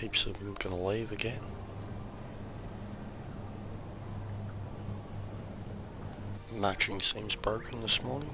Heaps of them gonna leave again. Matching seems broken this morning.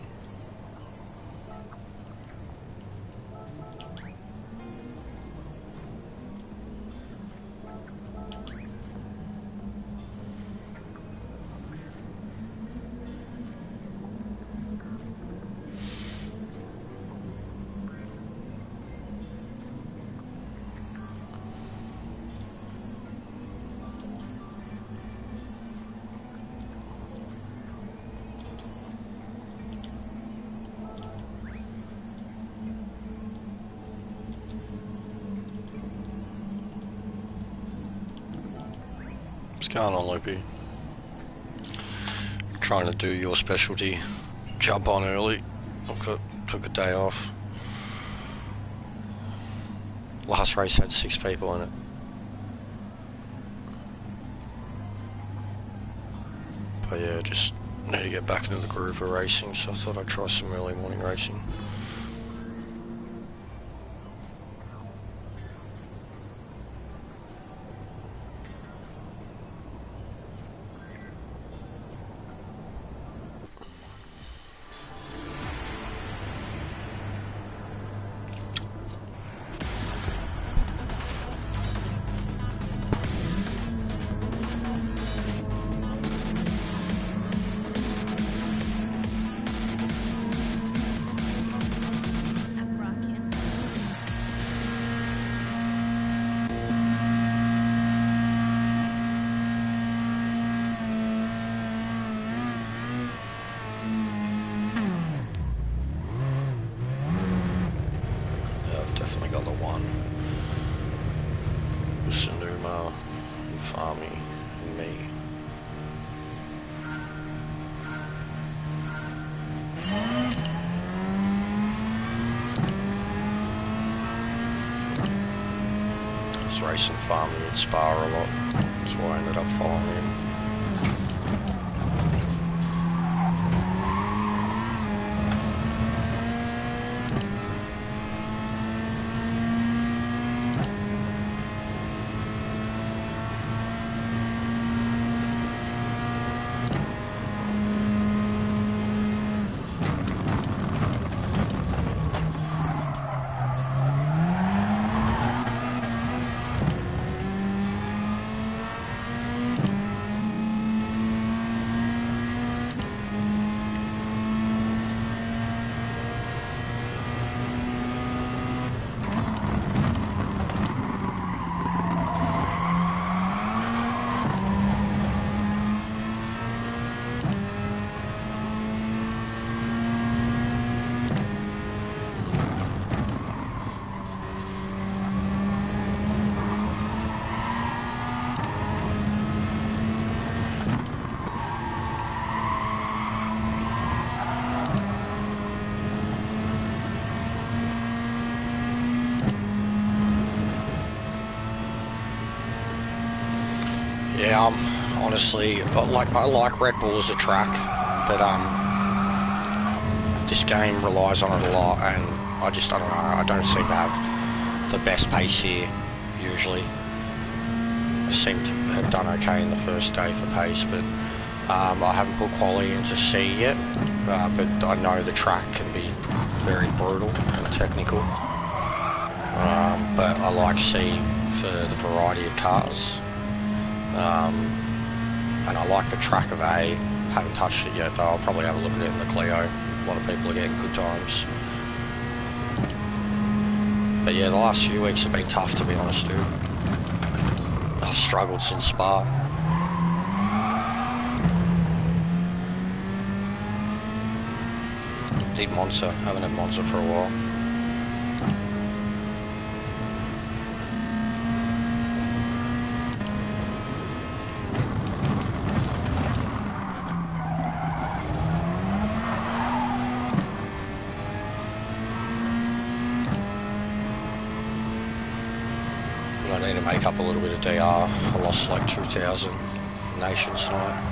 What's going on, Loopy? Trying to do your specialty. Jump on early. Took a day off. Last race had 6 people in it. But yeah, just need to get back into the groove of racing, so I thought I'd try some early morning racing. Racing Farming and Spa a lot, that's why I ended up following him. Yeah, honestly, I like Red Bull as a track, but this game relies on it a lot, and I don't know, I don't seem to have the best pace here, usually. I seem to have done okay in the first day for pace, but I haven't put quality into C yet, but I know the track can be very brutal and technical. But I like C for the variety of cars. And I like the track of A. Haven't touched it yet though. I'll probably have a look at it in the Clio. A lot of people are getting good times. But yeah, the last few weeks have been tough, to be honest, dude. I've struggled since Spa. Need Monza. Haven't had Monza for a while. I need to make up a little bit of DR. I lost like 2,000 nations tonight.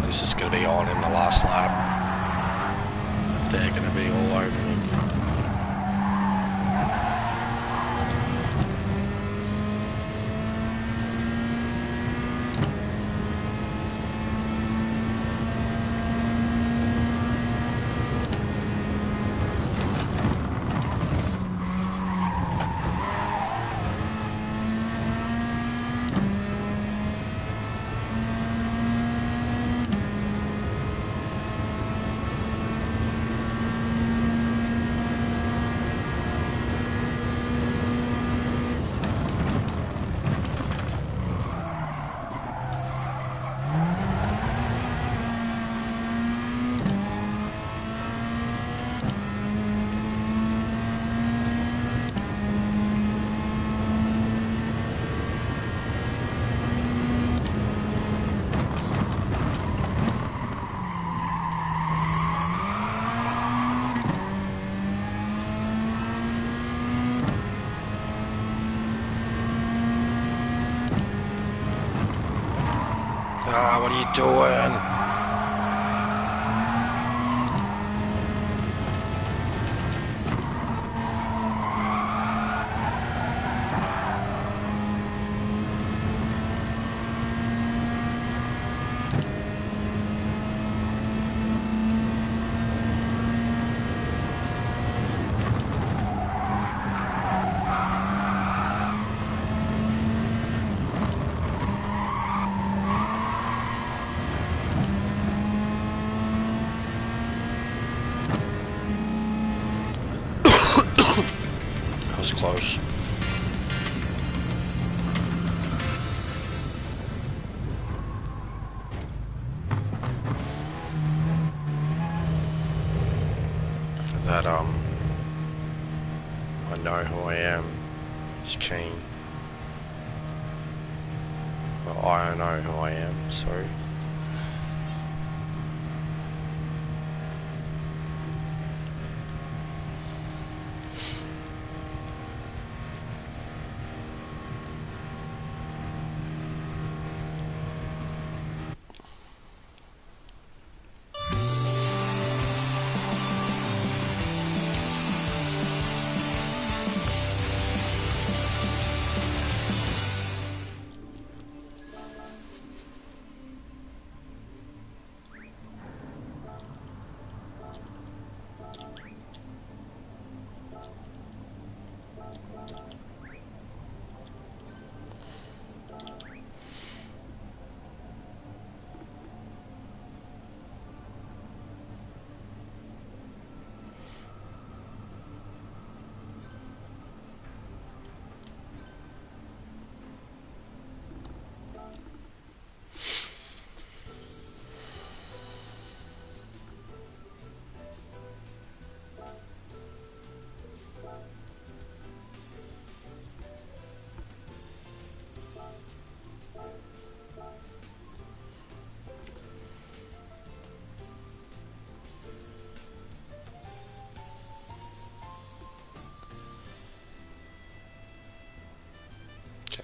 like this is going to be on in the last lap. They're going to be all over me. What are you doing? That was close. That I know who I am is keen. Well, I don't know who I am, sorry.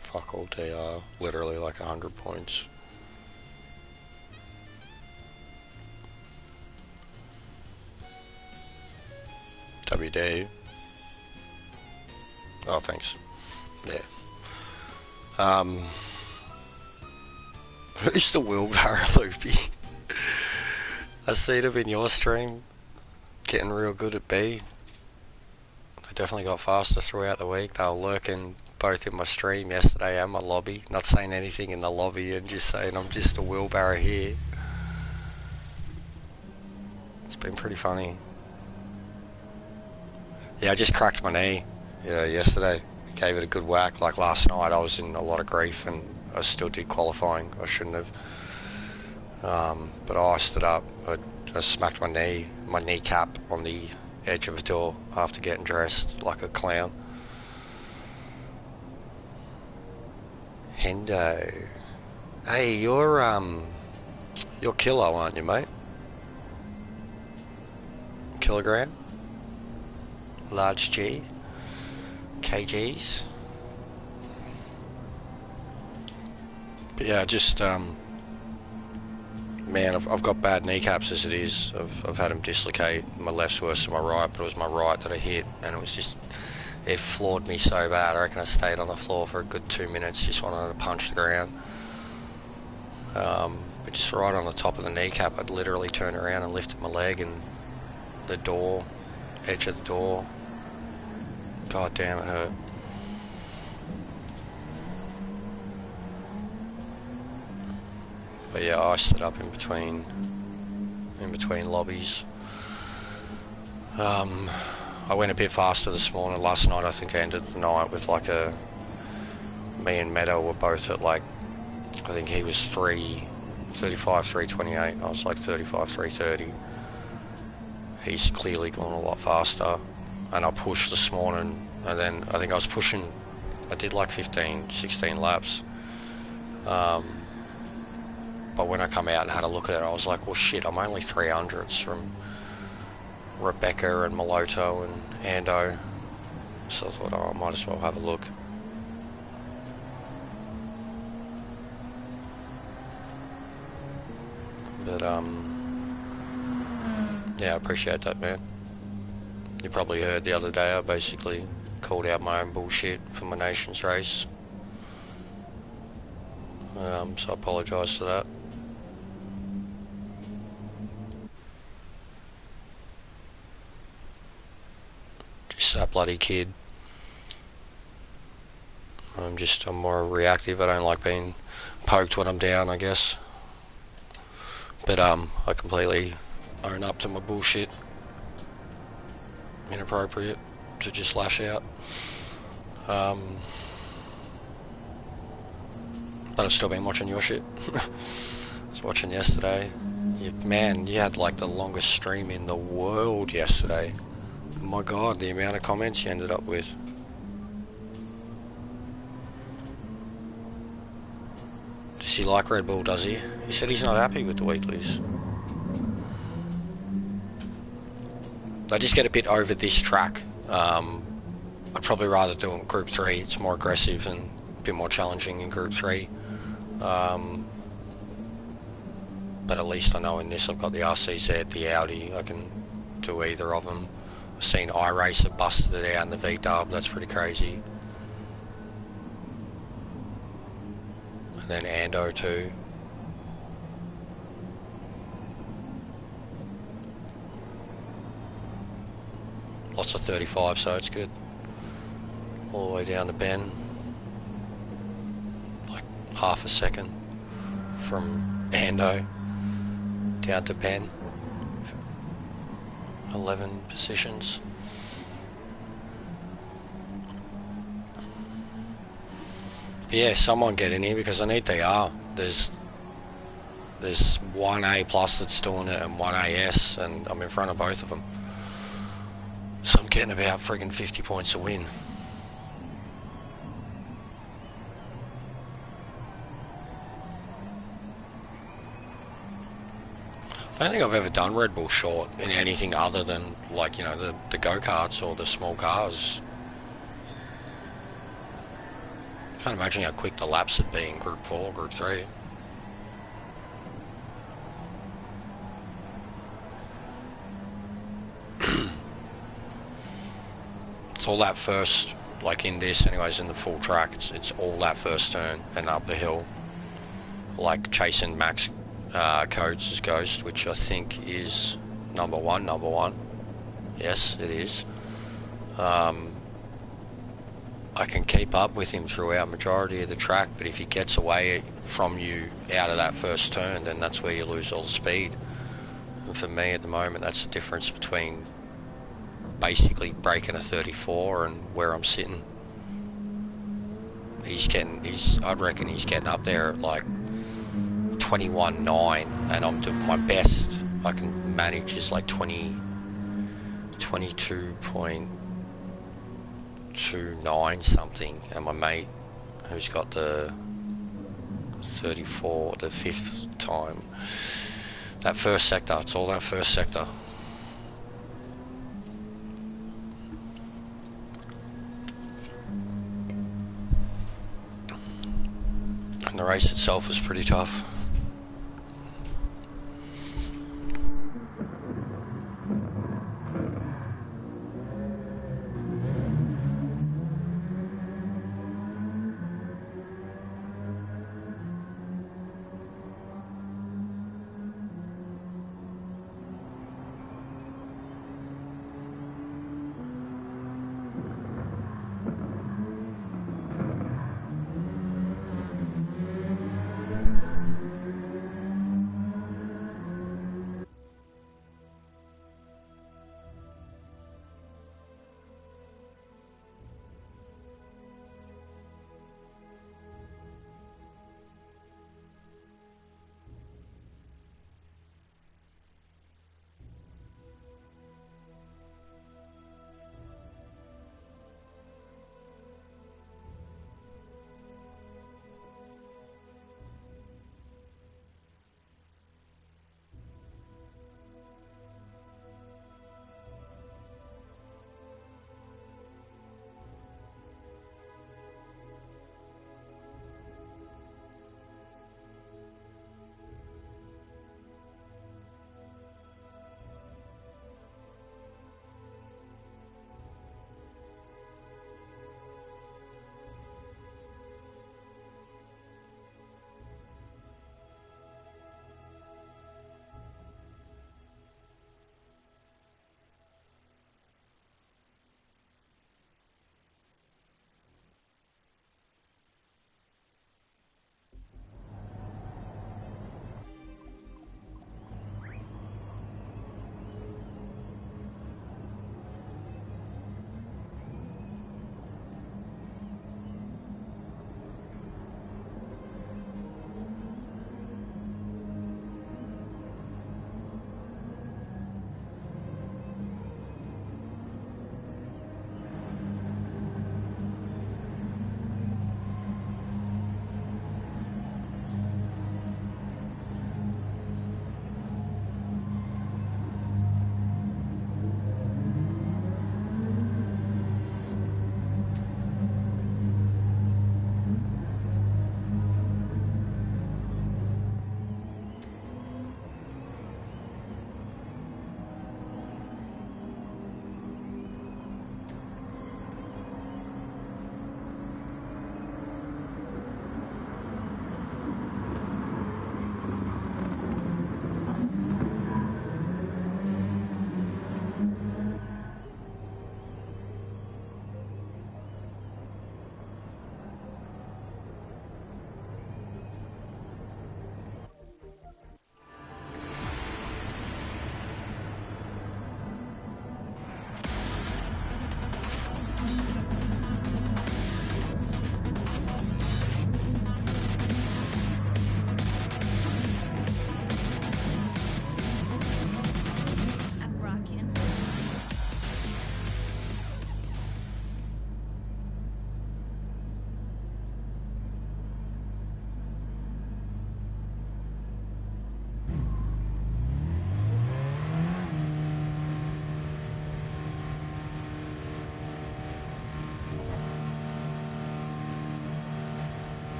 Fuck all DR, literally like 100 points. WD. Oh, thanks. Yeah. Who's the wheelbarrow loopy? I seen him in your stream, getting real good at B. They definitely got faster throughout the week. They were lurking both in my stream yesterday and my lobby, not saying anything in the lobby and just saying I'm just a wheelbarrow here. It's been pretty funny. Yeah, I just cracked my knee yesterday. Gave it a good whack. Like last night I was in a lot of grief and I still did qualifying. I shouldn't have. But I iced it up. I smacked my kneecap on the edge of a door after getting dressed like a clown. Hendo. Hey, you're kilo, aren't you, mate? Kilogram? Large G? kgs? But yeah, just man, I've got bad kneecaps as it is. I've had them dislocate. My left's worse than my right, but it was my right that I hit, and it was just, it floored me so bad. I reckon I stayed on the floor for a good 2 minutes, just wanted to punch the ground. But just right on the top of the kneecap, I'd literally turn around and lifted my leg, and the door, edge of the door, god damn, it hurt. But yeah, I stood up in between lobbies. I went a bit faster this morning. Last night I think I ended the night with like me and Meadow were both at like, I think he was 335, 328. I was like 35, 330. He's clearly gone a lot faster. And I pushed this morning, and then I think I was pushing, I did like 15, 16 laps. But when I come out and had a look at it, I was like, well shit, I'm only 300s from Rebecca and Maloto and Ando. So I thought, oh, I might as well have a look. But yeah, I appreciate that, man. You probably heard the other day I basically called out my own bullshit for my nation's race. So I apologise for that. Just that bloody kid. I'm more reactive. I don't like being poked when I'm down, I guess. But I completely own up to my bullshit. Inappropriate to just lash out. But I've still been watching your shit. I was watching yesterday. Man, you had like the longest stream in the world yesterday. My god, the amount of comments you ended up with. Does he like Red Bull, does he? He said he's not happy with the weeklies. I just get a bit over this track. I'd probably rather do it in Group 3. It's more aggressive and a bit more challenging in Group 3. But at least I know in this I've got the RCZ, the Audi. I can do either of them. I've seen iRacer busted it out in the V-dub. That's pretty crazy. And then Ando too. Lots of 35, so it's good. All the way down to Ben. Like half a second from Ando down to Ben. 11 positions. But yeah, someone get in here because I need DR. There's one A plus that's doing it and one AS, and I'm in front of both of them. So I'm getting about friggin' 50 points a win. I don't think I've ever done Red Bull short in anything other than, like, you know, the go-karts or the small cars. I can't imagine how quick the laps would be in Group 4, Group 3. It's all that first, like in this anyways, in the full track, it's all that first turn and up the hill. Like chasing Max Coates' Ghost, which I think is number one. Yes, it is. I can keep up with him throughout majority of the track, but if he gets away from you out of that first turn, then that's where you lose all the speed. And for me at the moment, that's the difference between basically breaking a 34 and where I'm sitting. I'd reckon he's getting up there at like 21.9, and I'm doing my best I can manage is like 22.29 something, and my mate who's got the 34, the 5th time, that first sector, it's all that first sector. And the race itself was pretty tough.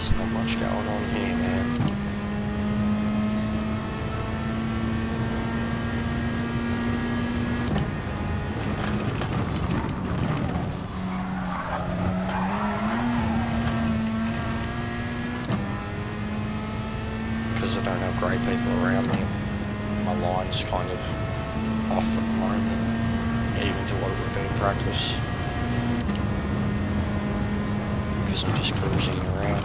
There's not much going on here, man. Because I don't have great people around me. My line's kind of off at the moment, even to what it would have been in practice. Because I'm just cruising around.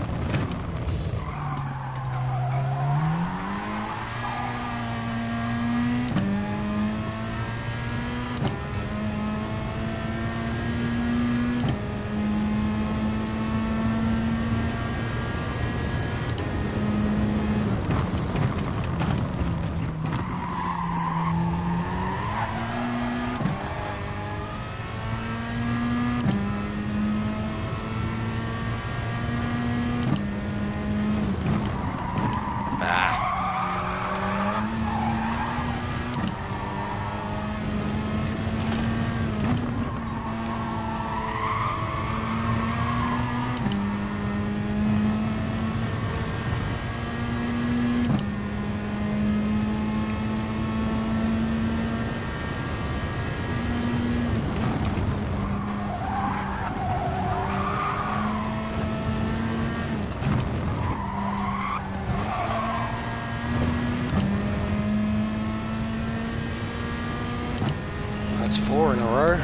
That's 4 in a row.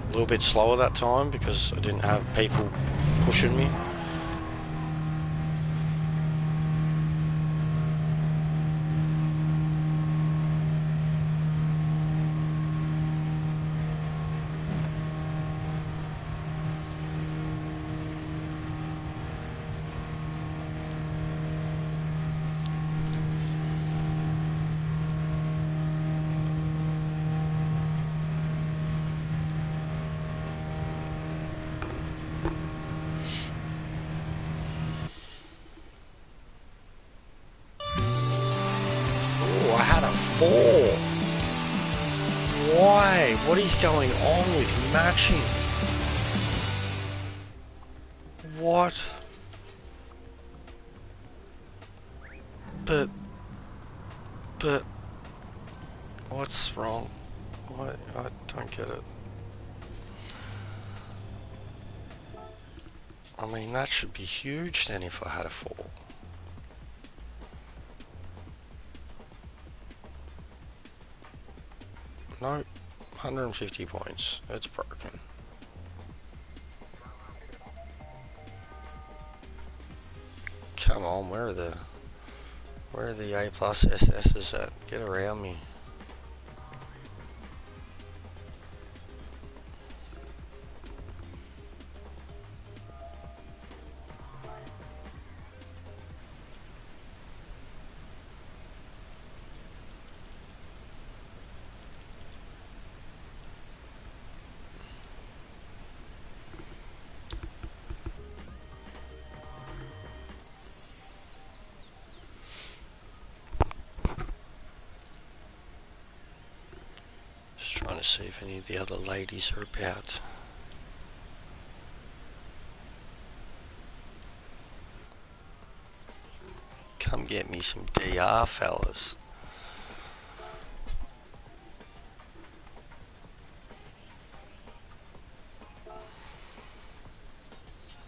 A little bit slower that time because I didn't have people pushing me. Why? What is going on with matching? What? But what's wrong? What? I don't get it. I mean, that should be huge then if I had a 4. No, 150 points. It's broken. Come on, where are the A+ SS's at? Get around me. Trying to see if any of the other ladies are about. Come get me some DR, fellas.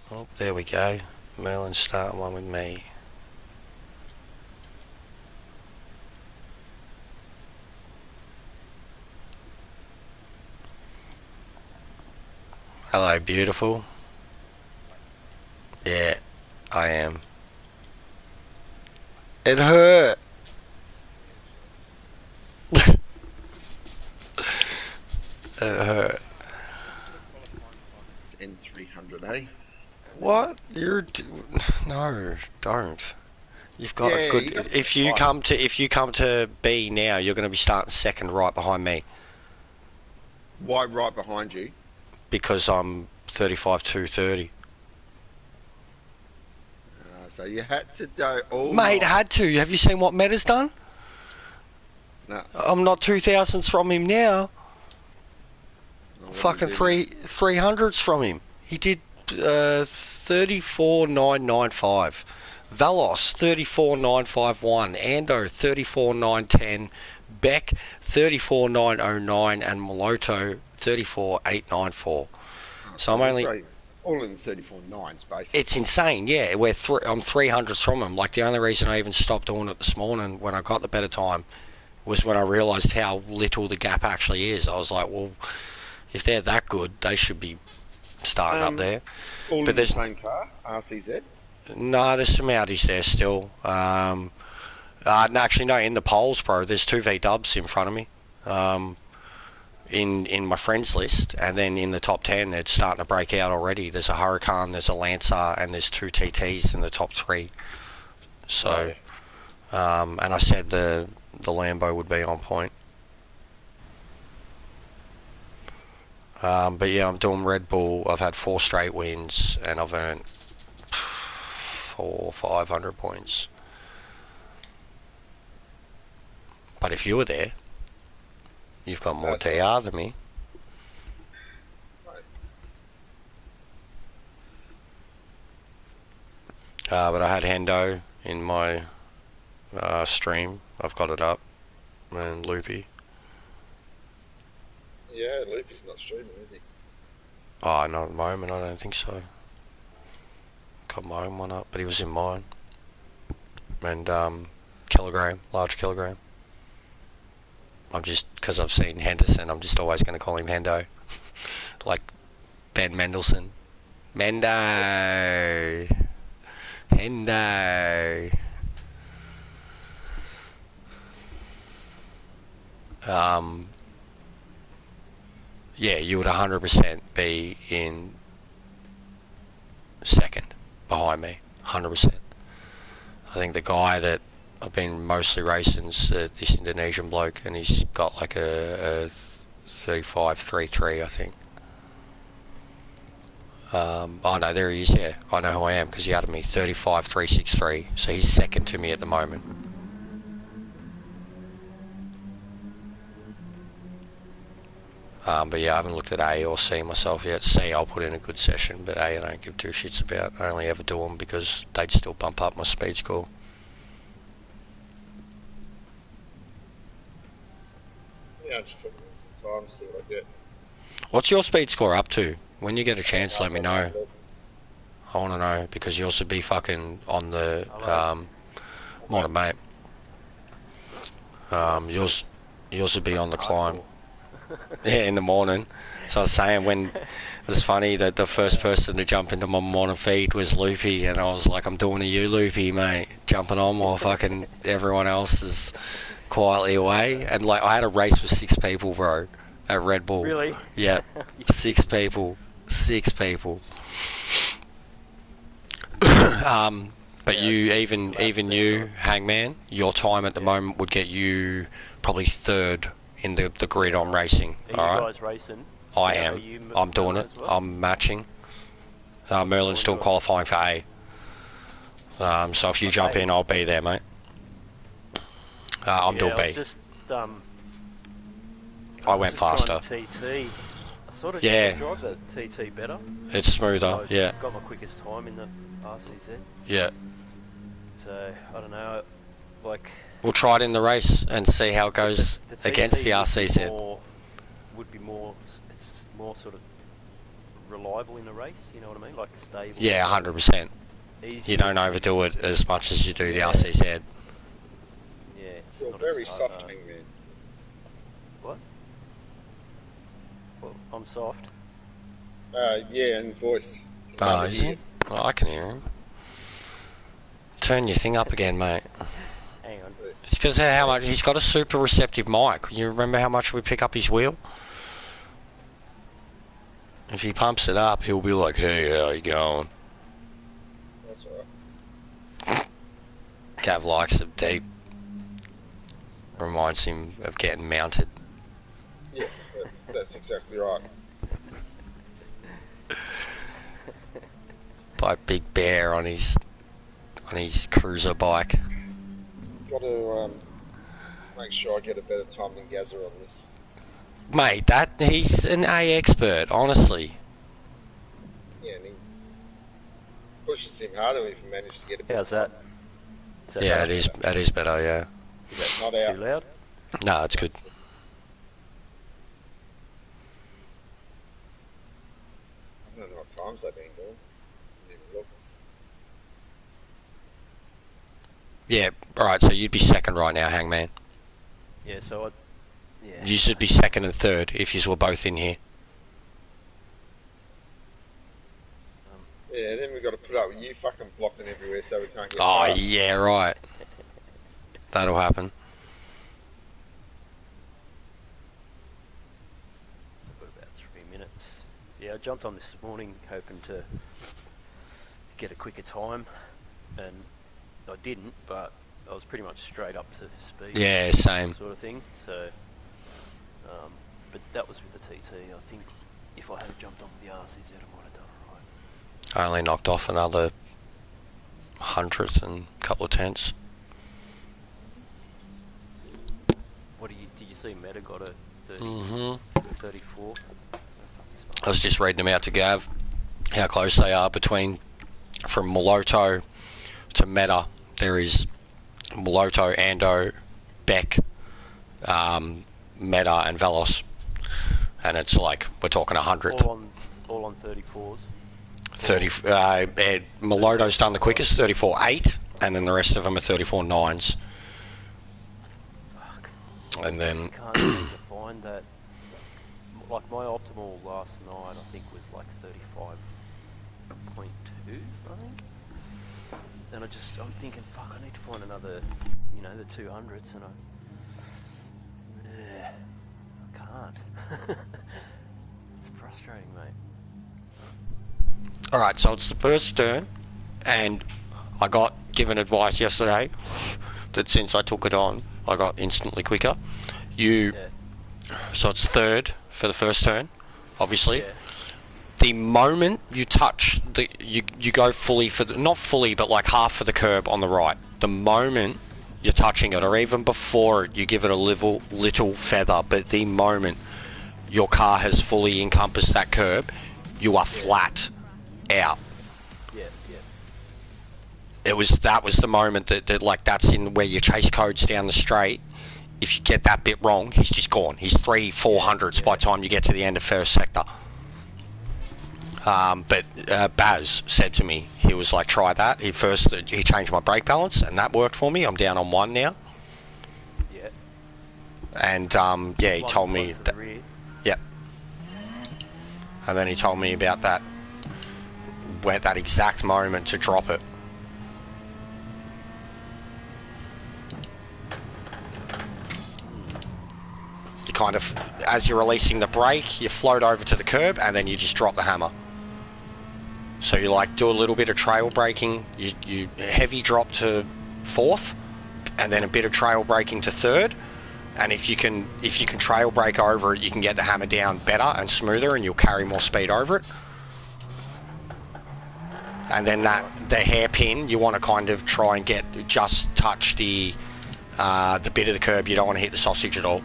Oh, there we go. Merlin's starting one with me. Hello, beautiful. Yeah, I am. It hurt. It hurt. N300, eh? What? No, don't. You've got a good. Got if you come to B now, you're going to be starting second, right behind me. Why right behind you? Because I'm 35-230. So you had to do all. Mate, had to. Have you seen what Meta's done? No. I'm not 2,000s from him now. fucking 300s from him. He did 34,995. Valos 34,951. Ando 34,910. Beck 34,909, and Moloto 34,894. So I'm only all in the 34 nines, basically. It's insane, yeah. I'm 300s from him. Like, the only reason I even stopped doing it this morning when I got the better time was when I realised how little the gap actually is. I was like, well, if they're that good, they should be starting up there. All but in the same car, RCZ? No, there's some Audis there still. No, actually, no, in the polls, bro, there's 2 V-dubs in front of me. In my friends list, and then in the top 10 it's starting to break out already. There's a Huracan, there's a Lancer, and there's 2 TTs in the top 3. So and I said the Lambo would be on point. But yeah, I'm doing Red Bull. I've had 4 straight wins and I've earned 500 points. But if you were there, you've got more TR than me. But I had Hendo in my stream. I've got it up. And Loopy. Yeah, Loopy's not streaming, is he? Oh, not at the moment, I don't think so. Got my own one up, but he was in mine. And Kilogram, large Kilogram. I'm just, because I've seen Henderson, I'm just always going to call him Hendo. Like Ben Mendelsohn. Hendo. Yeah, you would 100% be in second behind me. 100%. I think the guy that I've been mostly racing is this Indonesian bloke, and he's got like a 35.33, I think. Oh no, there he is, yeah. I know who I am because he added me 35.363, so he's second to me at the moment. But yeah, I haven't looked at A or C myself yet. C, I'll put in a good session, but A, I don't give 2 shits about. I only ever do them because they'd still bump up my speed score. Yeah, I'm just putting in some time to see what I get. What's your speed score up to? When you get a chance, let me know. I want to know, because you'll also be fucking on the, morning, mate. You'll also be on the climb. Yeah, in the morning. So I was saying, when it was funny that the first person to jump into my morning feed was Loopy, and I was like, I'm doing a you, Loopy, mate, jumping on while fucking everyone else is quietly away. And like, I had a race with 6 people, bro, at Red Bull. Really? Yeah, 6 people. 6 people. But yeah, you, even you, Hangman, your time at the moment would get you probably 3rd in the grid I'm racing. Are you guys racing? I am. I'm doing it. Well? I'm matching. Merlin's still qualifying for A. So if you jump in, I'll be there, mate. I'm doing B. I went faster. TT. I sort of drive the TT better. It's smoother, yeah. Got my quickest time in the RCZ. Yeah. So, I don't know, like... We'll try it in the race and see how it goes against the RCZ. Would be more, it's more sort of reliable in the race, you know what I mean? Like stable. Yeah, 100%. You don't overdo it as much as you do the RCZ. Yeah. You're very soft, Hangman. What? Well, I'm soft. Yeah, and voice. Is he? Oh, I can hear him. Turn your thing up again, mate. Hang on. It's because of how much he's got a super receptive mic. You remember how much we pick up his wheel? If he pumps it up, he'll be like, "Hey, how you going?" That's alright. Gav likes it deep. Reminds him of getting mounted. Yes, that's exactly right. By Big Bear on his cruiser bike. Got to make sure I get a better time than Gazza on this. mate, he's an A expert, honestly. Yeah, and he pushes him harder if he manages to get a bit. How's that? Yeah, it is. That is better. Yeah. Is that Not out. too loud? No, it's good. I don't know what times they've been doing. Didn't even look. Yeah. All right. So you'd be second right now, Hangman. Yeah. So yeah. You should be second and third if you were both in here. Yeah, then we've got to put up with you fucking blocking everywhere so we can't get Oh past. yeah, right. That'll happen. I've got about 3 minutes. Yeah, I jumped on this morning hoping to get a quicker time, and I didn't, but I was pretty much straight up to speed. Yeah, same. Sort of thing. So, but that was with the TT. I think if I had jumped on with the RCZ, I might have done alright. I only knocked off another 100th and a couple of tenths. What did you see? Meta got a 30, 34. I was just reading them out to Gav, how close they are between, from Moloto to Meta. There is Moloto, Ando, Beck, Meta and Velos. And it's like, we're talking 100th. All on 34s. 30, Moloto's done the quickest, 34.8, and then the rest of them are 34.9s. And then I can't seem to find that. Like my optimal last night, I think was like 35.2, I think. And I'm thinking, fuck, I need to find another, the 200s, and I can't. It's frustrating, mate. alright, so it's the first turn, and I got given advice yesterday that since I took it on, I got instantly quicker. So it's third for the first turn, obviously. Yeah. The moment you touch, you go fully for not fully, but like half for the curb on the right. The moment you're touching it, or even before it, you give it a little feather, but the moment your car has fully encompassed that curb, you are flat out. Yeah. That was the moment that like that's in where you chase codes down the straight. If you get that bit wrong, he's just gone. He's 300-400s by the time you get to the end of first sector. But Baz said to me, he was like, try that. He changed my brake balance, and that worked for me. I'm down on 1 now. Yeah. And he told me that. Yep. And then he told me about that exact moment to drop it. You kind of, as you're releasing the brake, you float over to the curb, and then you just drop the hammer. So you like do a little bit of trail braking, you heavy drop to 4th, and then a bit of trail braking to 3rd. And if you can trail brake over it, you can get the hammer down better and smoother, and you'll carry more speed over it. And then the hairpin, you want to kind of try and just touch the bit of the curb. You don't want to hit the sausage at all.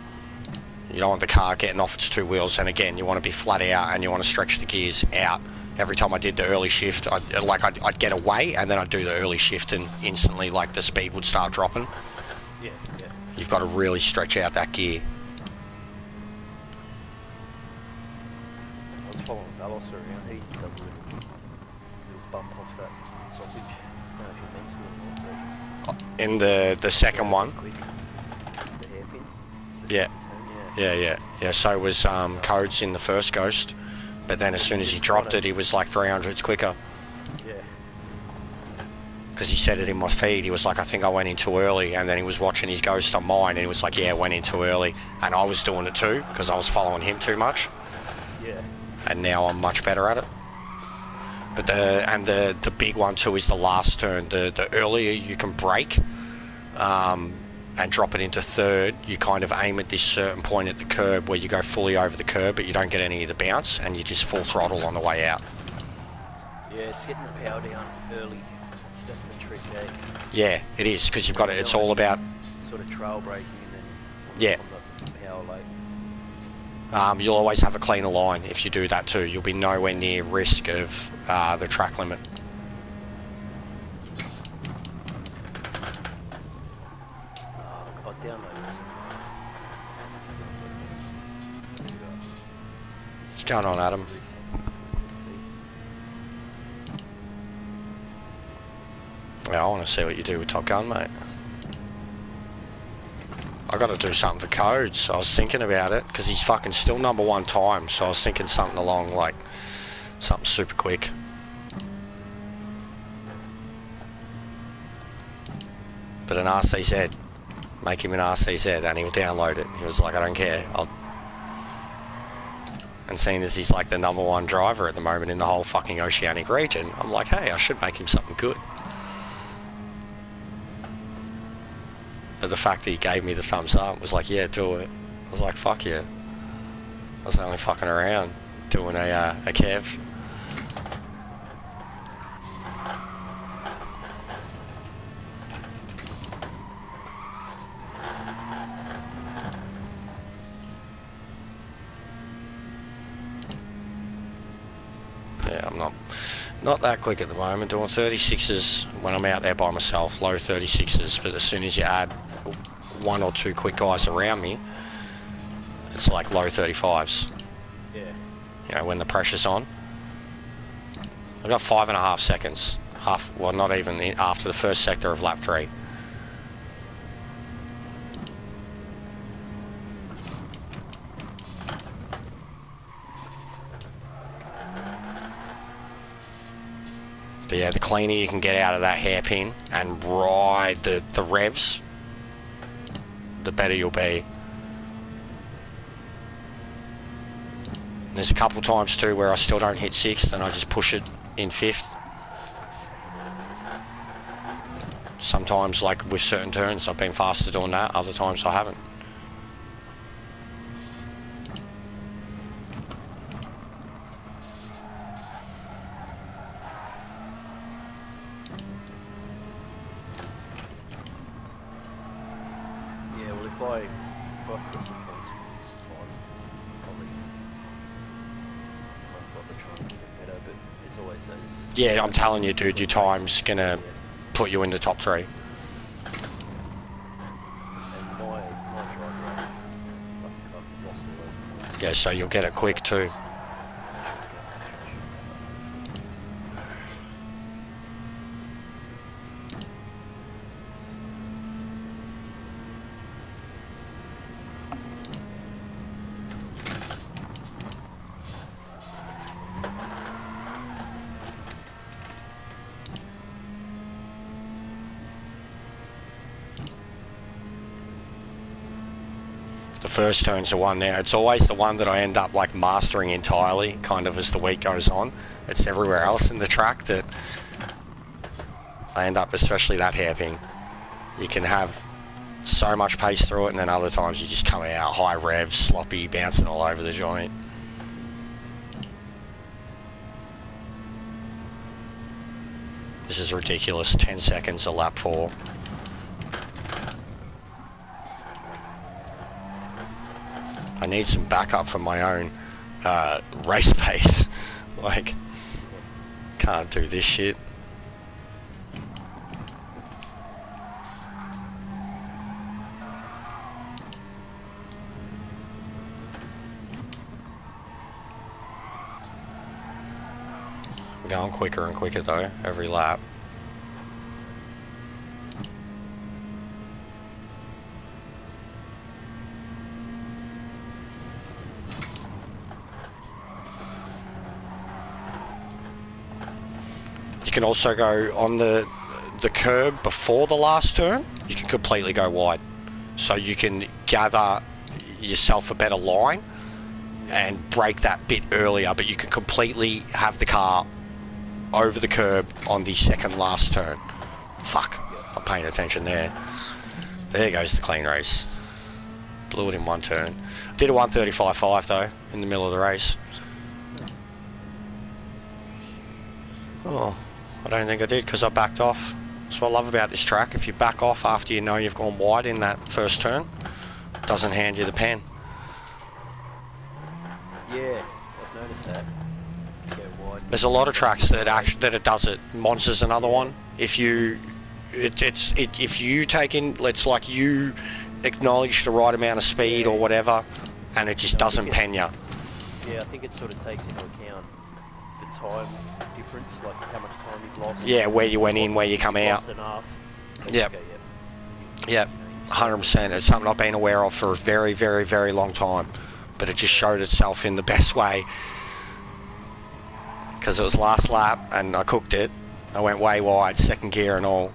You don't want the car getting off its 2 wheels, and again, you want to be flat out, and you want to stretch the gears out. Every time I did the early shift, I'd get away, and then I'd do the early shift, and instantly, like, the speed would start dropping. Yeah. You've got to really stretch out that gear. I was following Velos around. He does a little bump off that sausage. I don't know if you're meant to or not, but In the second one, quick. The hairpin. yeah. Yeah, so was Codes in the first Ghost, but then as soon as he dropped it, he was like 300s quicker. Yeah. Because he said it in my feed, he was like, I think I went in too early, and then he was watching his Ghost on mine, and he was like, yeah, I went in too early, and I was doing it too, because I was following him too much. Yeah. And now I'm much better at it. But the big one too is the last turn. The earlier you can brake, and drop it into 3rd, you kind of aim at this certain point at the curb where you go fully over the curb, but you don't get any of the bounce, and you just full throttle on the way out. Yeah, it's getting the power down early. That's the trick, eh? Yeah, it is, because you've got it. It's all about sort of trail braking and then yeah. on the power late. You'll always have a cleaner line if you do that too. You'll be nowhere near risk of the track limit. I'll download this. What's going on, Adam? Yeah, I want to see what you do with Top Gun, mate. I got to do something for codes, so I was thinking about it, because he's fucking still #1 time, so I was thinking something along, like, something super quick. But an RCZ, make him an RCZ, and he'll download it. He was like, I don't care. And seeing as he's like the #1 driver at the moment in the whole fucking oceanic region, I'm like, hey, I should make him something good. But the fact that he gave me the thumbs up was like, yeah, do it. I was like, fuck yeah. I was only fucking around doing a Kev. Yeah, I'm not that quick at the moment, doing 36s when I'm out there by myself, low 36s, but as soon as you add 1 or 2 quick guys around me, it's like low 35s. Yeah. You know, when the pressure's on. I've got 5.5 seconds, well, not even after the first sector of lap 3. But yeah, the cleaner you can get out of that hairpin and ride the revs, the better you'll be. And there's a couple times too where I still don't hit 6th and I just push it in 5th. Sometimes, like with certain turns, I've been faster doing that, other times I haven't. If I put some points in this time, probably might bother trying to get better, but there's always those... Yeah, I'm telling you, dude, your time's gonna put you in the top 3. And my driver, I've lost all those points. Yeah, so you'll get it quick too. The first turn's the one now. It's always the one that I end up like mastering entirely, kind of as the week goes on. It's everywhere else in the track that I end up, especially that hairpin. You can have so much pace through it, and then other times you just come out high revs, sloppy, bouncing all over the joint. This is ridiculous. 10 seconds a lap 4. I need some backup for my own race pace. Like, can't do this shit. I'm going quicker and quicker though, every lap. You can also go on the curb before the last turn. You can completely go wide, so you can gather yourself a better line and brake that bit earlier, but you can completely have the car over the curb on the second last turn. Fuck, I'm paying attention there. There goes the clean race. Blew it in one turn. Did a 135.5 though in the middle of the race. Oh, I don't think I did because I backed off. That's what I love about this track. If you back off after you know you've gone wide in that first turn, it doesn't hand you the pen. Yeah, I've noticed that. Go wide. There's a lot of tracks that it does it. Monster's another one. If you, if you take in, it's like you acknowledge the right amount of speed or whatever, and it just doesn't pen you. Yeah, I think it sort of takes into account the time difference, like how much time you've lost. Yeah, where you went in, where you come out. Yep. Yep. 100%. It's something I've been aware of for a very, very, very long time, but it just showed itself in the best way. Because it was last lap and I cooked it. I went way wide, second gear and all.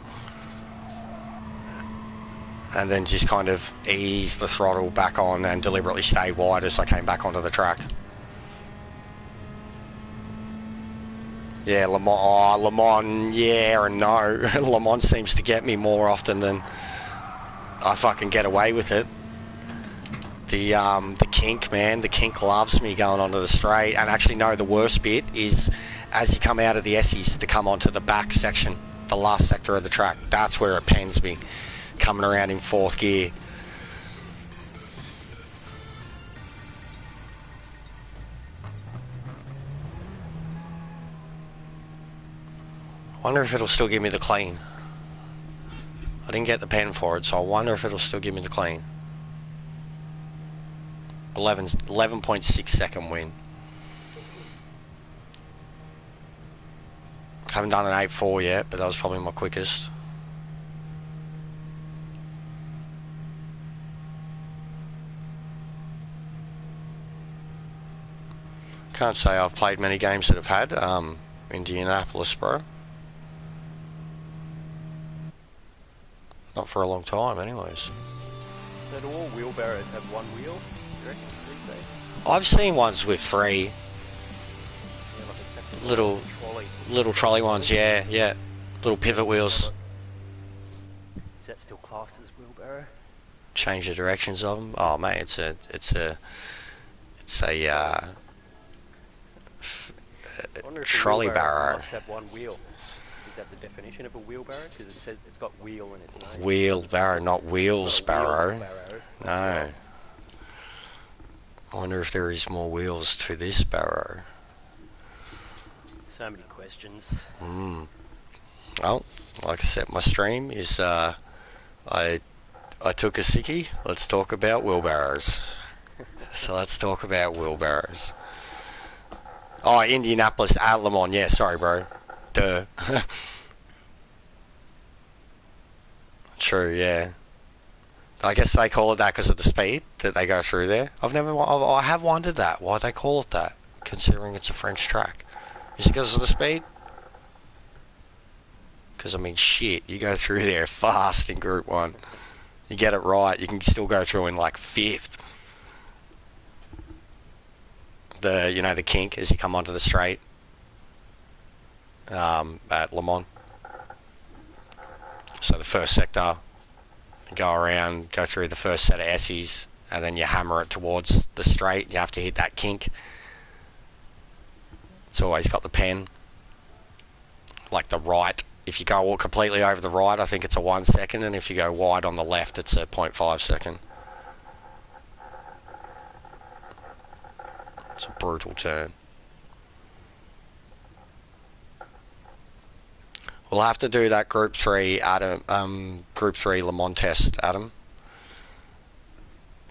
And then just kind of eased the throttle back on and deliberately stayed wide as I came back onto the track. Yeah, Le Mans, yeah and no. Le Mans seems to get me more often than I fucking get away with it. The kink, man, the kink loves me going onto the straight. And actually, no, the worst bit is as you come out of the Essies to come onto the back section, the last sector of the track. That's where it pens me, coming around in fourth gear. I wonder if it'll still give me the clean. I didn't get the pen for it, so I wonder if it'll still give me the clean. 11.6 second win. Haven't done an 8.4 yet, but that was probably my quickest. Can't say I've played many games that have had Indianapolis, bro. Not for a long time, anyways. So do all wheelbarrows have one wheel, you reckon, these days? I've seen ones with three. Yeah, like Little trolley ones, yeah. Little pivot wheels. Is that still classed as wheelbarrow? Change the directions of them. Oh mate, it's a trolley barrow. Must have one wheel. Is that the definition of a wheelbarrow? Because it says it's got wheel in its name. Wheelbarrow, not wheels barrow. No. I wonder if there is more wheels to this barrow. So many questions. Well, like I said, my stream is I took a sickie. Let's talk about wheelbarrows. So let's talk about wheelbarrows. Oh, Indianapolis at Le Mans. Yeah, sorry, bro. Duh. True, yeah. I guess they call it that because of the speed that they go through there. I have wondered that, why they call it that, considering it's a French track. Is it because of the speed? Because, I mean, shit, you go through there fast in Group 1. You get it right, you can still go through in, like, 5th. The kink as you come onto the straight at Le Mans. So the first sector, you go around, go through the first set of Essies, and then you hammer it towards the straight. You have to hit that kink. It's always got the pen. Like the right, if you go all completely over the right, I think it's a 1 second, and if you go wide on the left, it's a 0.5 second. It's a brutal turn. We'll have to do that Group 3 Adam, Group 3 Le Mans test, Adam,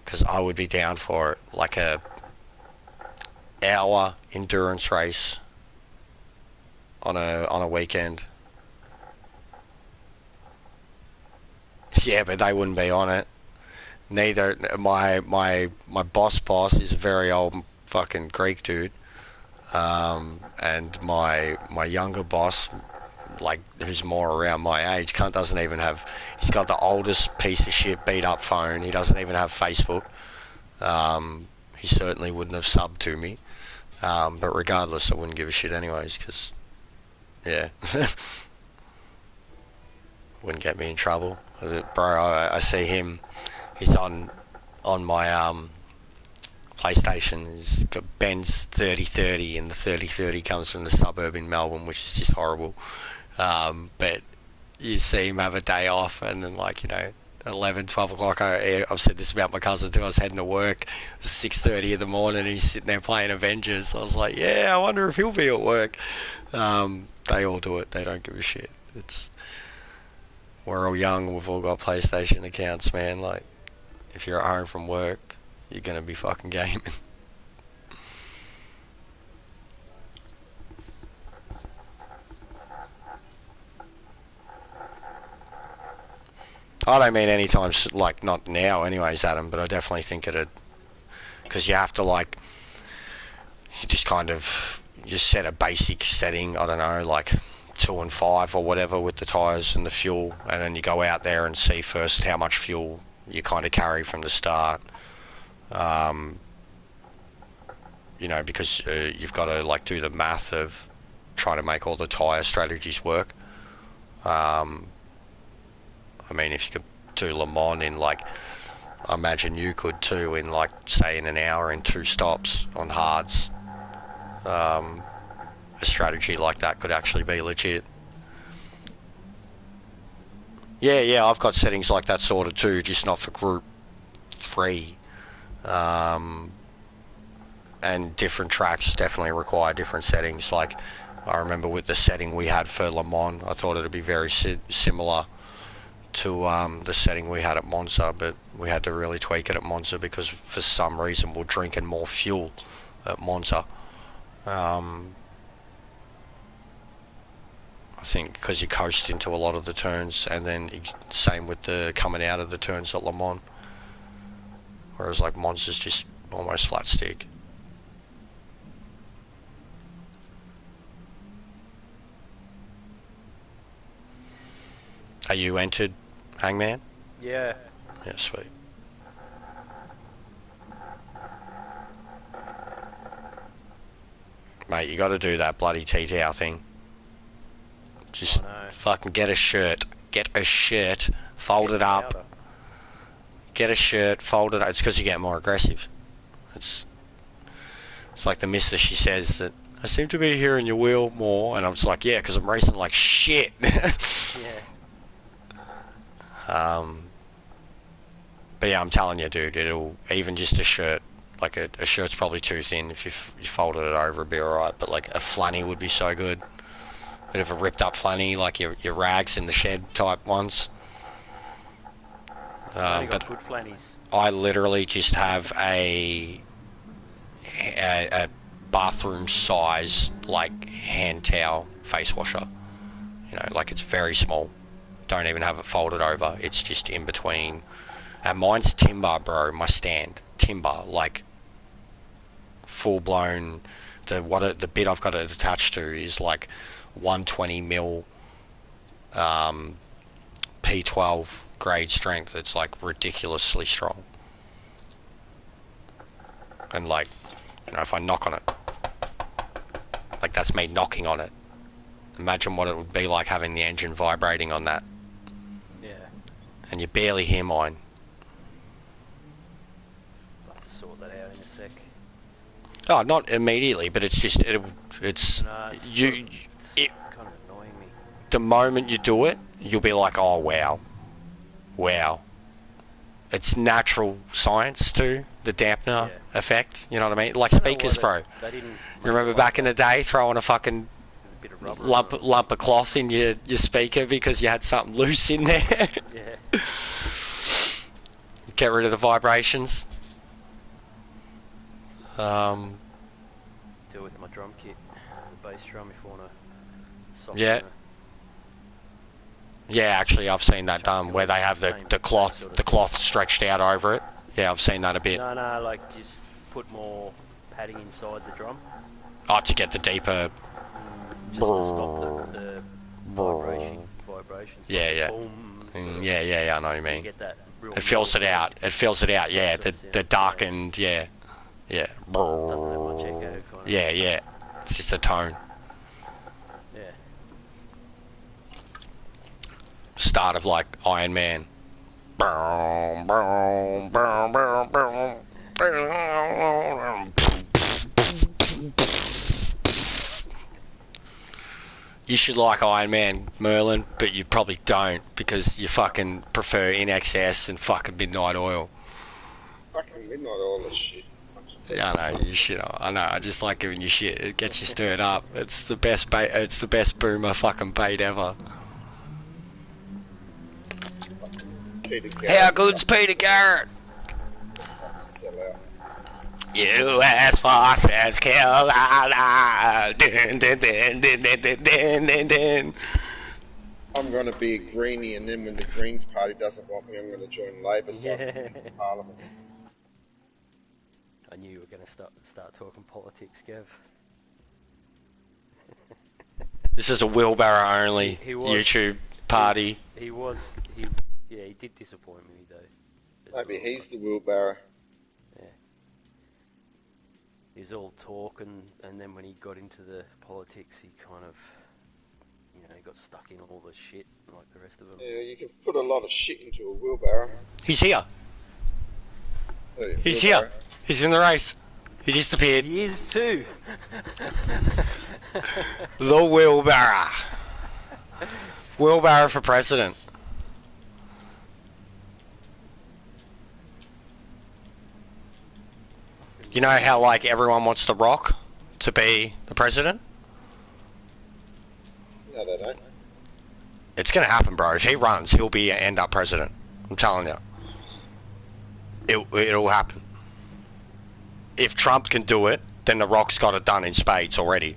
because I would be down for it. Like a hour endurance race on a weekend. Yeah, but they wouldn't be on it. Neither my boss is a very old fucking Greek dude, and my younger boss, like, who's more around my age, doesn't even have, he's got the oldest piece of shit beat up phone. He doesn't even have Facebook. He certainly wouldn't have subbed to me, but regardless, I wouldn't give a shit anyways, because yeah. Wouldn't get me in trouble, bro. I see him, he's on my PlayStation. He's got Ben's 3030, and the 3030 comes from the suburb in Melbourne, which is just horrible. But you see him have a day off, and then, like, you know, 11, 12 o'clock. I've said this about my cousin too. I was heading to work. It was 6:30 in the morning and he's sitting there playing Avengers. I was like, yeah, I wonder if he'll be at work. They all do it. They don't give a shit. We're all young. We've all got PlayStation accounts, man. Like, if you're at home from work, you're going to be fucking gaming. I don't mean anytime, like, not now anyways, Adam, but I definitely think it'd, because you have to, like, you just kind of, you set a basic setting, I don't know, like 2 and 5 or whatever with the tyres and the fuel, and then you go out there and see first how much fuel you kind of carry from the start. You know, because you've got to, like, do the math of trying to make all the tyre strategies work. I mean, if you could do Le Mans in, like, I imagine you could too, in, like, say in an hour in 2 stops on hards. A strategy like that could actually be legit. Yeah, I've got settings like that sort of too, just not for Group 3. And different tracks definitely require different settings. Like, I remember with the setting we had for Le Mans, I thought it'd be very similar to the setting we had at Monza, but we had to really tweak it at Monza because for some reason we're drinking more fuel at Monza. I think because you coast into a lot of the turns, and then same with the coming out of the turns at Le Mans, whereas like Monza's just almost flat stick. Are you entered, Hangman? Yeah. Yeah, sweet. Mate, you got to do that bloody tea-towel thing. Just fucking get a shirt. Get a shirt, fold it up. Get a shirt, fold it up. It's because you get more aggressive. It's like the missus, she says that, I seem to be hearing your wheel more, and I'm just like, yeah, because I'm racing like shit. Yeah. But yeah, I'm telling you, dude, it'll, even just a shirt, like a shirt's probably too thin. If you folded it over, it'd be alright, but like a flanny would be so good. Bit of a ripped up flanny, like your rags in the shed type ones. But good flannies. I literally just have a bathroom size, like, hand towel face washer. You know, like, it's very small. Don't even have it folded over. It's just in between. And mine's timber, bro. My stand, timber, like full blown. The bit I've got it attached to is like 120mm P12 grade strength. It's like ridiculously strong. And like, you know, if I knock on it, like that's me knocking on it. Imagine what it would be like having the engine vibrating on that. Yeah. And you barely hear mine. I'll have to sort that out in a sec. Oh, not immediately, but it's just it's No, it's kind of annoying me. The moment you do it, you'll be like, oh wow, it's natural science too, the dampener effect. You know what I mean? Like speakers, bro. They didn't. You remember back in the day throwing a fucking bit of rubber lump of cloth in your speaker because you had something loose in there? Yeah. Get rid of the vibrations. Deal with my drum kit, the bass drum, if you want to soften Yeah. Yeah, actually, I've seen that done where they have the cloth stretched out over it. Yeah, I've seen that a bit. No, like just put more padding inside the drum. Oh, to get the deeper. Just to stop the vibrations. Yeah. Boom, Yeah, I know what you mean. Get that real It fills it out. Yeah, the darkened, yeah. Doesn't have much echo, kind of. Yeah. It's just a tone. Yeah. Start of like Iron Man. You should like Iron Man, Merlin, but you probably don't because you fucking prefer NXS and fucking Midnight Oil. Fucking midnight oil is shit. Yeah, I know you shit. I know. I just like giving you shit. It gets you stirred up. It's the best bait. It's the best boomer fucking bait ever. Peter Garrett. How good's Peter Garrett? Sell out. U.S. forces kill. Din, din, din, din, din, din, din, din. I'm going to be a greenie, and then when the Greens Party doesn't want me, I'm going to join Labor so I can get into Parliament. I knew you were going to start talking politics, Gav. This is a wheelbarrow only He was, YouTube party. He did disappoint me though. Maybe he's the wheelbarrow. Yeah. He was all talk and then when he got into the politics, he kind of, you know, he got stuck in all the shit like the rest of them. Yeah, you can put a lot of shit into a wheelbarrow. He's here. Hey, He's wheelbarrow. here. He's in the race. He just appeared. He is too. The wheelbarrow. Wheelbarrow for president. You know how like everyone wants The Rock to be the president? No, they don't. It's gonna happen, bro. If he runs, he'll end up president. I'm telling you. It'll happen. If Trump can do it, then The Rock's got it done in spades already.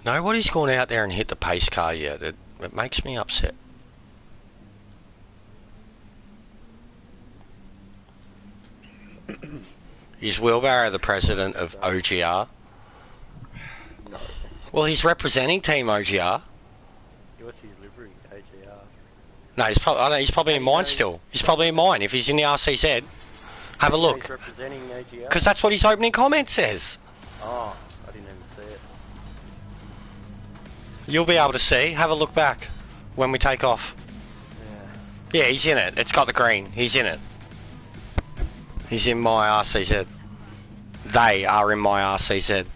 Nobody's gone out there and hit the pace car yet. It makes me upset. Is Wheelbarrow the president of OGR? No. Well, he's representing Team OGR. What's his livery? OGR. No, he's probably in mine still. He's probably in mine. If he's in the RCZ, have a He's look. representing OGR? Because that's what his opening comment says. Oh, I didn't even see it. You'll be able to see. Have a look back when we take off. Yeah. Yeah, he's in it. It's got the green. He's in it. He's in my RCZ. They are in my RCZ.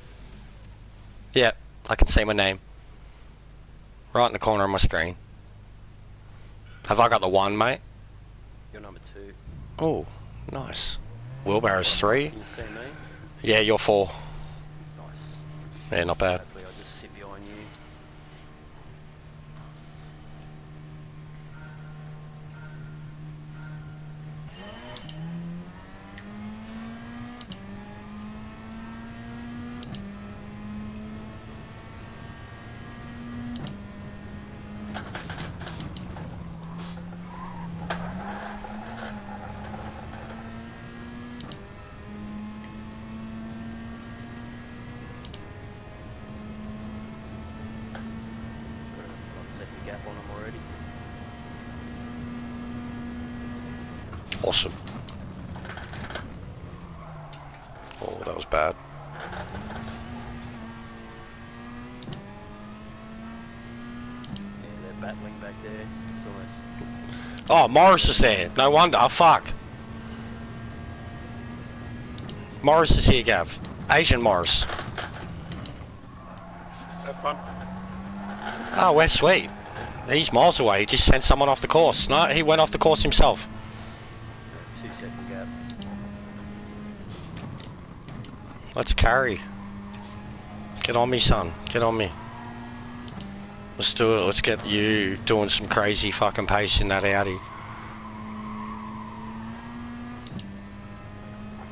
Yep, I can see my name. Right in the corner of my screen. Have I got the 1, mate? You're number 2. Oh, nice. Wheelbarrow's 3. Can you see me? Yeah, you're 4. Nice. Yeah, not bad. Hopefully I'll just sit behind you. Awesome. Oh, that was bad. Yeah, they're battling back there. It's almost... Oh, Morris is there. No wonder. Oh, fuck. Morris is here, Gav. Asian Morris. Have fun. Oh, we're sweet. He's miles away. He just sent someone off the course. No, he went off the course himself. 2-second gap. Let's carry. Get on me, son. Get on me. Let's do it. Let's get you doing some crazy fucking pace in that Audi.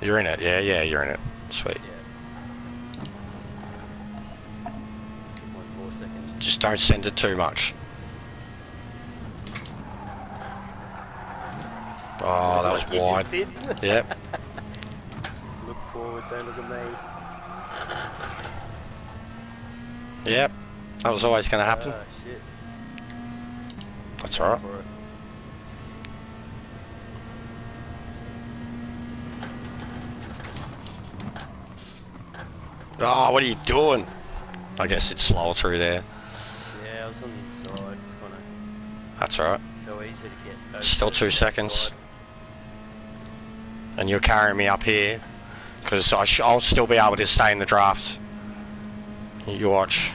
You're in it. Yeah, you're in it. Sweet. Yeah. 2.4 seconds. Just don't send it too much. Oh, that was Like you wide. just did. Yep. Look forward, don't look at me. Yep. That was always going to happen. Ah, shit. That's alright. For it. Oh, what are you doing? I guess it's slower through there. Yeah, I was on the inside. It's kind of That's alright. so easy to get. Still 2 seconds. And you're carrying me up here. Because I'll still be able to stay in the draft. You watch.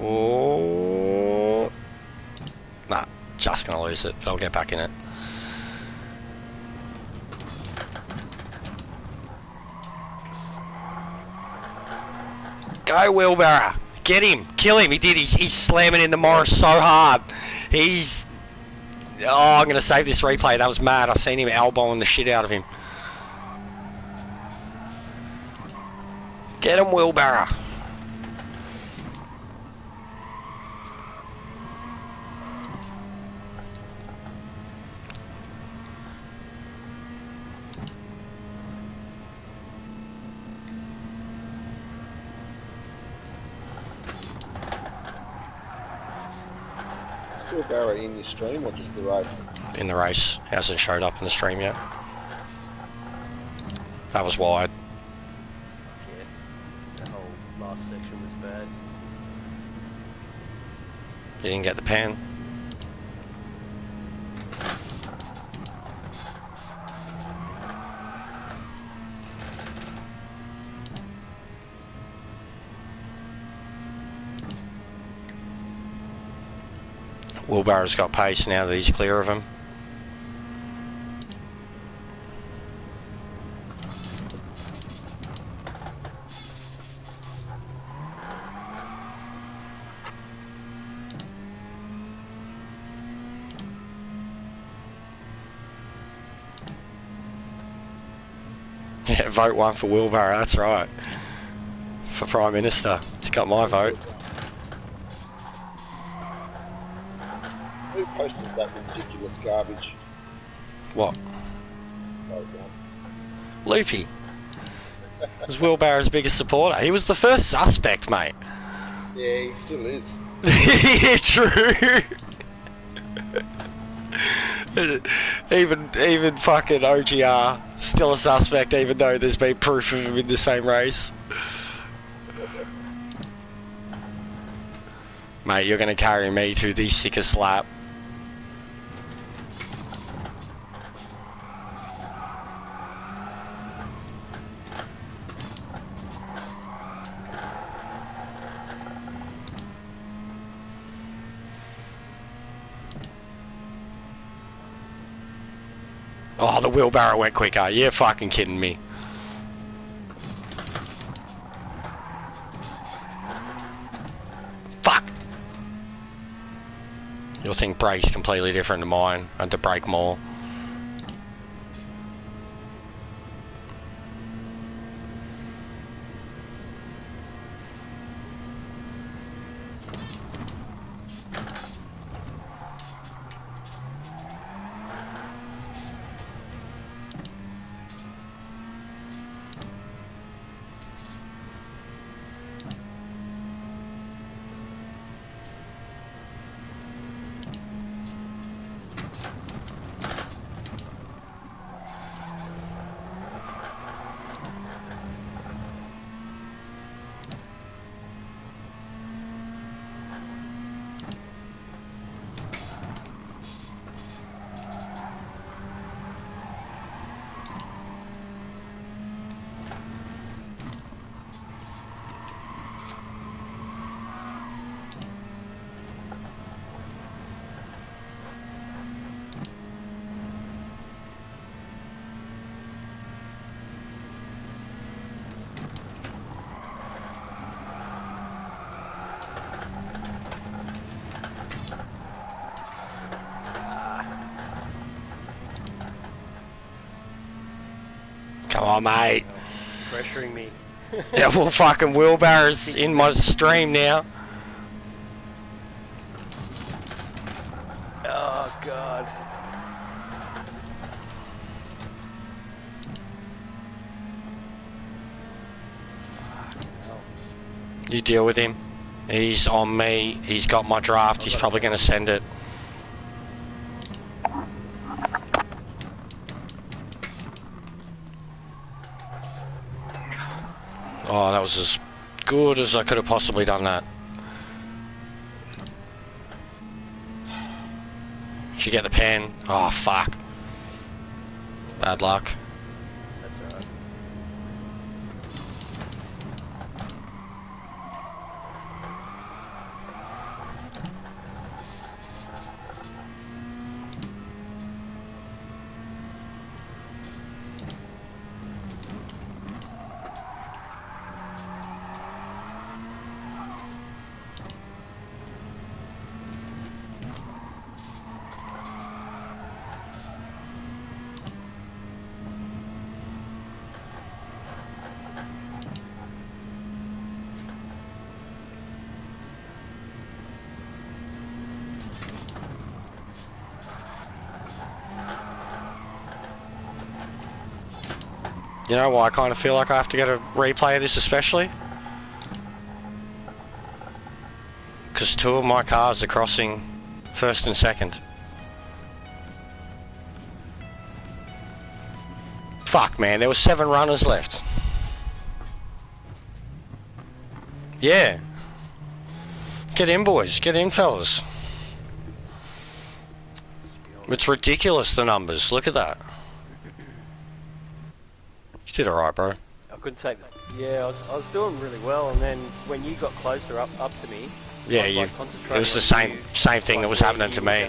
Oh. Nah, just gonna lose it, but I'll get back in it. Go, Wheelbarrow. Get him. Kill him. He did. He's slamming into Morris so hard. He's... Oh, I'm going to save this replay. That was mad. I seen him elbowing the shit out of him. Get him, Wheelbarrow. Wheelbarrow in your stream or just the race? In the race. Hasn't showed up in the stream yet. That was wide. Yeah, that whole last section was bad. You didn't get the pan. Wheelbarrow's got pace now that he's clear of him. Yeah, vote 1 for Wheelbarrow, that's right. For Prime Minister. He's got my vote. Who posted that ridiculous garbage? What? Vote 1. Loopy. Was Wheelbarrow's biggest supporter. He was the first suspect, mate. Yeah, he still is. Yeah, true. even fucking OGR still a suspect, even though there's been proof of him in the same race. Mate, you're gonna carry me to the sickest lap. Oh, the Wheelbarrow went quicker. You're fucking kidding me. Fuck! Your thing brakes completely different to mine. I had to brake more. Come on, mate. Pressuring me. Yeah, well, fucking Wheelbarrow's in my stream now. Oh, God. You deal with him. He's on me. He's got my draft. He's probably going to send it. Oh, that was as good as I could have possibly done that. Did you get the pen? Oh, fuck. Bad luck. That's alright. You know why I kind of feel like I have to get a replay of this especially? Because two of my cars are crossing first and second. Fuck, man, there were 7 runners left. Yeah. Get in, boys. Get in, fellas. It's ridiculous, the numbers. Look at that. You did alright, bro. I couldn't take. Yeah, I was doing really well, and then when you got closer up to me, Yeah, I was, you. like, It concentrating was the on same thing that was happening to me.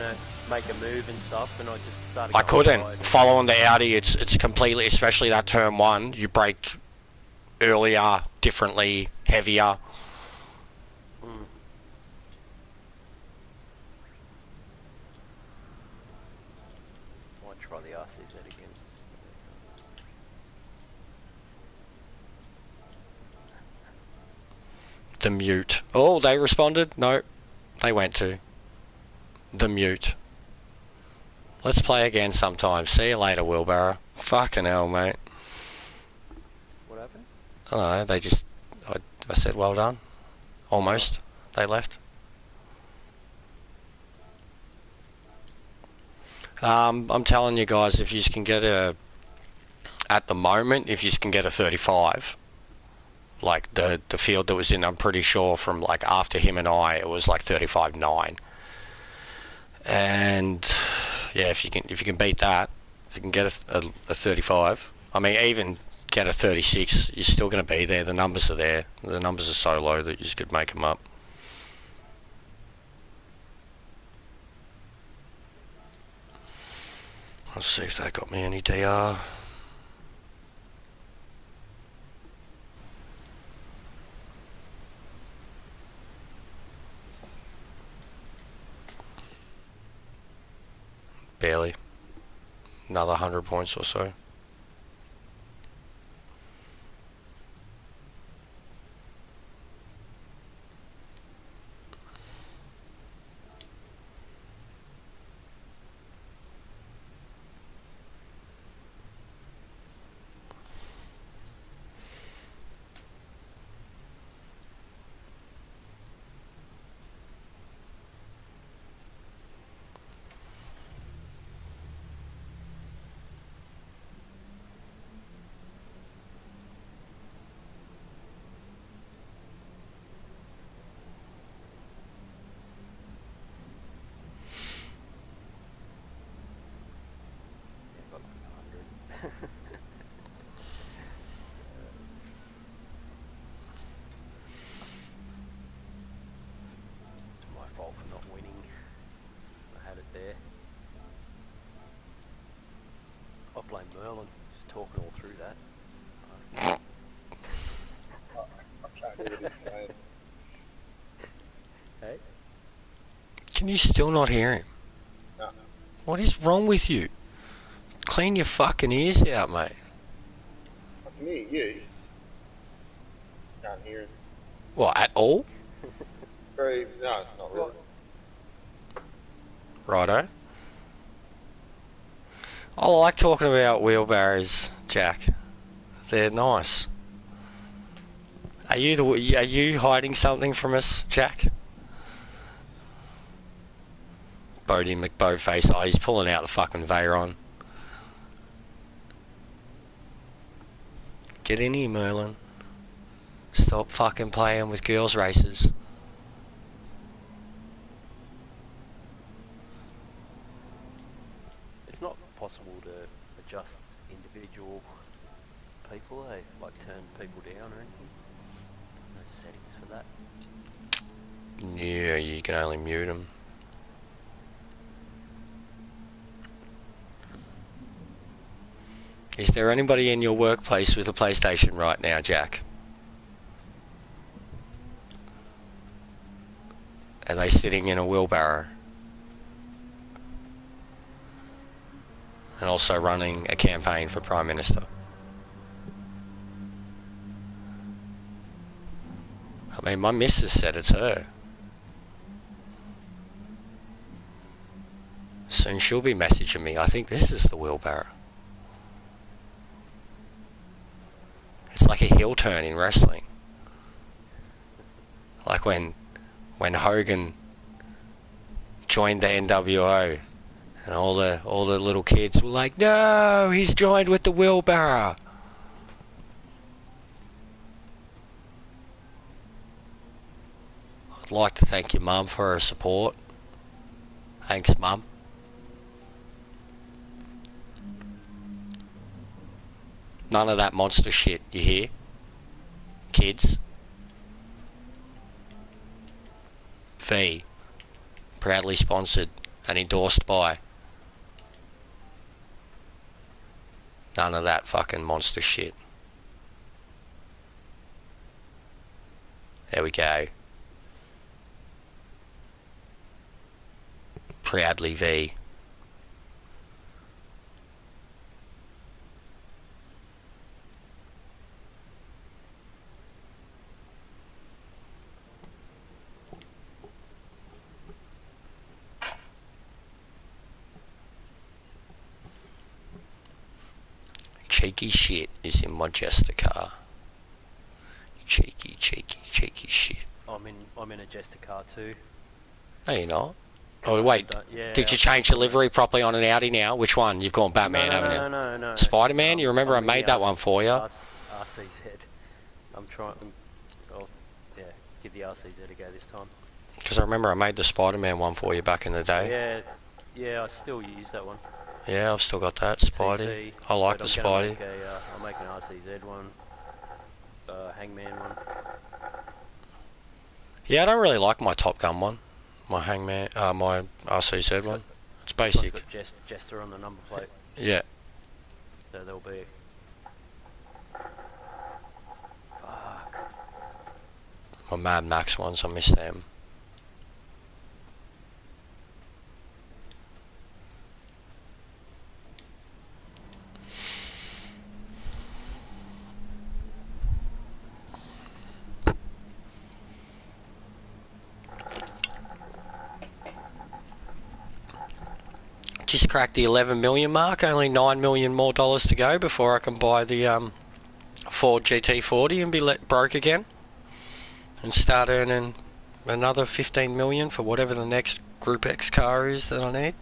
Make a move and stuff, and I just started. I going couldn't. wide. Following the Audi, it's completely, especially that turn 1, you brake earlier, differently, heavier. Mm. Might try the RCZ again. The mute. Oh, they responded? No, they went to. The mute. Let's play again sometime. See you later, Wheelbarrow. Fucking hell, mate. What happened? I don't know, they just... I said well done. Almost. They left. I'm telling you guys, if you can get a... At the moment, if you can get a 35... Like the field that was in, I'm pretty sure from like after him and I, it was like 35.9. And yeah, if you can beat that, if you can get a 35, I mean even get a 36, you're still going to be there. The numbers are there. The numbers are so low that you just could make them up. Let's see if they got me any DR. Barely. Another 100 points or so. It's my fault for not winning. I had it there. I blame Merlin, just talking all through that. I can't hear what he's saying. Hey? Can you still not hear him? No. What is wrong with you? Clean your fucking ears out, mate. I can hear you. Can't hear him. What, at all? No, not really. Righto. I like talking about wheelbarrows, Jack. They're nice. Are you hiding something from us, Jack? Bodie McBoatface. Oh, he's pulling out the fucking Veyron. Get in here, Merlin. Stop fucking playing with girls' races. It's not possible to adjust individual people, like turn people down or anything. No settings for that. Yeah, you can only mute them. Is there anybody in your workplace with a PlayStation right now, Jack? Are they sitting in a wheelbarrow? And also running a campaign for Prime Minister? I mean, my missus said it's her. Soon she'll be messaging me. I think this is the wheelbarrow. It's like a heel turn in wrestling. Like when Hogan joined the NWO and all the little kids were like, no, he's joined with the wheelbarrow. I'd like to thank your mum for her support. Thanks, Mum. None of that monster shit, you hear? Kids. V. Proudly sponsored and endorsed by. None of that fucking monster shit. There we go. Proudly V. Cheeky shit is in my Jester car. Cheeky shit. I'm in a Jester car too. No, you're not. Oh wait, Yeah, did you change the livery properly on an Audi now? Which one? You've gone Batman, haven't you? No. Spider-Man? You remember I made that one for you? RCZ. I'm trying. I'll give the RCZ a go this time. Because I remember I made the Spider-Man one for you back in the day. Yeah, I still use that one. Yeah, I've still got that Spidey. I like the Spidey. I'll make an RCZ one, Hangman one. Yeah, I don't really like my Top Gun one. My Hangman, my RCZ one. It's basic. It's got Jester on the number plate. Yeah. So there'll be. Fuck. My Mad Max ones, I miss them. Just cracked the 11 million mark, only 9 million more dollars to go before I can buy the Ford GT40 and be let broke again and start earning another 15 million for whatever the next Group X car is that I need.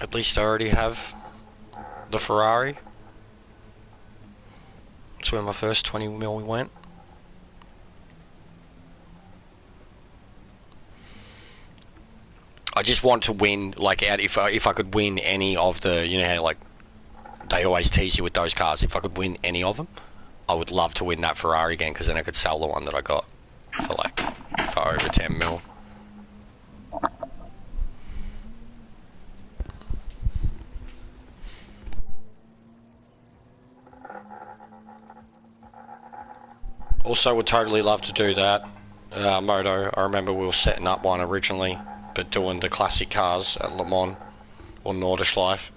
At least I already have the Ferrari. That's where my first 20 mil went. I just want to win, like, if I could win any of the, you know how, like, they always tease you with those cars. If I could win any of them, I would love to win that Ferrari again, because then I could sell the one that I got for over 10 mil. Also would totally love to do that. Moto, I remember we were setting up one originally, but doing the classic cars at Le Mans or Nordschleife.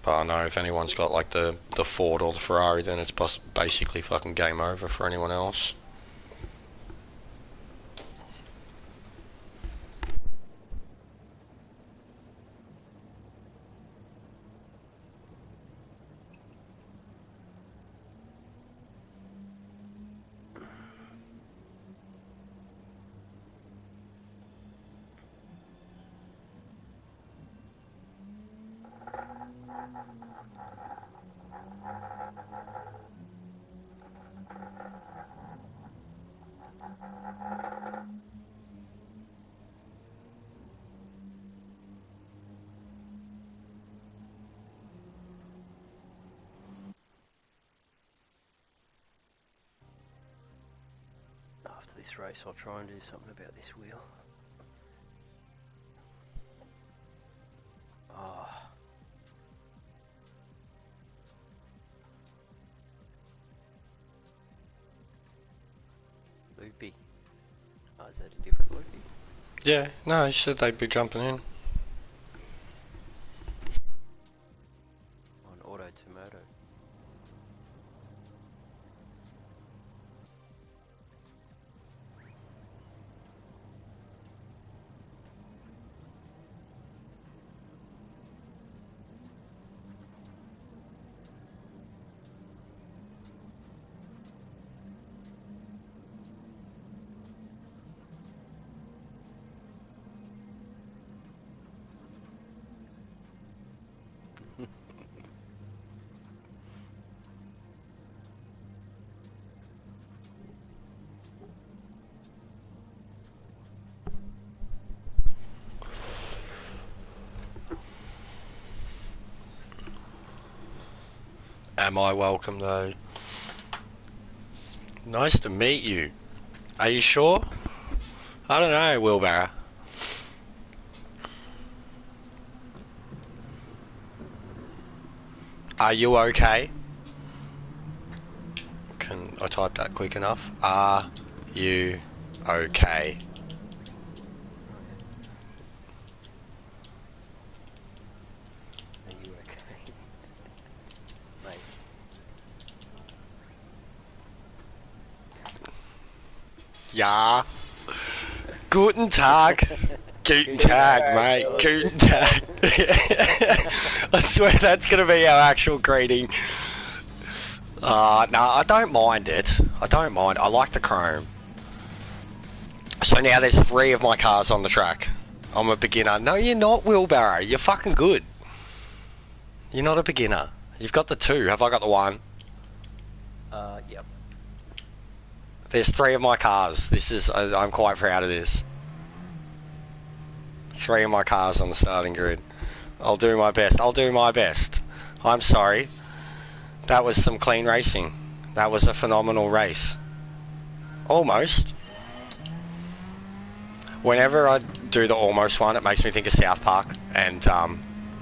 But I know if anyone's got like the Ford or the Ferrari, then it's basically fucking game over for anyone else. next race I'll try and do something about this wheel. Oh. Loopy. Oh, is that a different loopy? Yeah, no, he said they'd be jumping in. On auto tomato. Am I welcome though? Nice to meet you. Are you sure? I don't know, Wheelbarrow. Are you okay? Can I type that quick enough? Are you okay? Are you okay? Mate. Ja. Guten Tag. Guten Tag, mate. Guten Tag. I swear that's going to be our actual greeting. No, I don't mind it. I don't mind. I like the chrome. So now there's 3 of my cars on the track. I'm a beginner. No, you're not, Wheelbarrow. You're fucking good. You're not a beginner. You've got the 2. Have I got the 1? Yep. There's 3 of my cars. This is... I'm quite proud of this. 3 of my cars on the starting grid. I'll do my best. I'll do my best. I'm sorry. That was some clean racing. That was a phenomenal race. Almost. Whenever I do the almost one, it makes me think of South Park and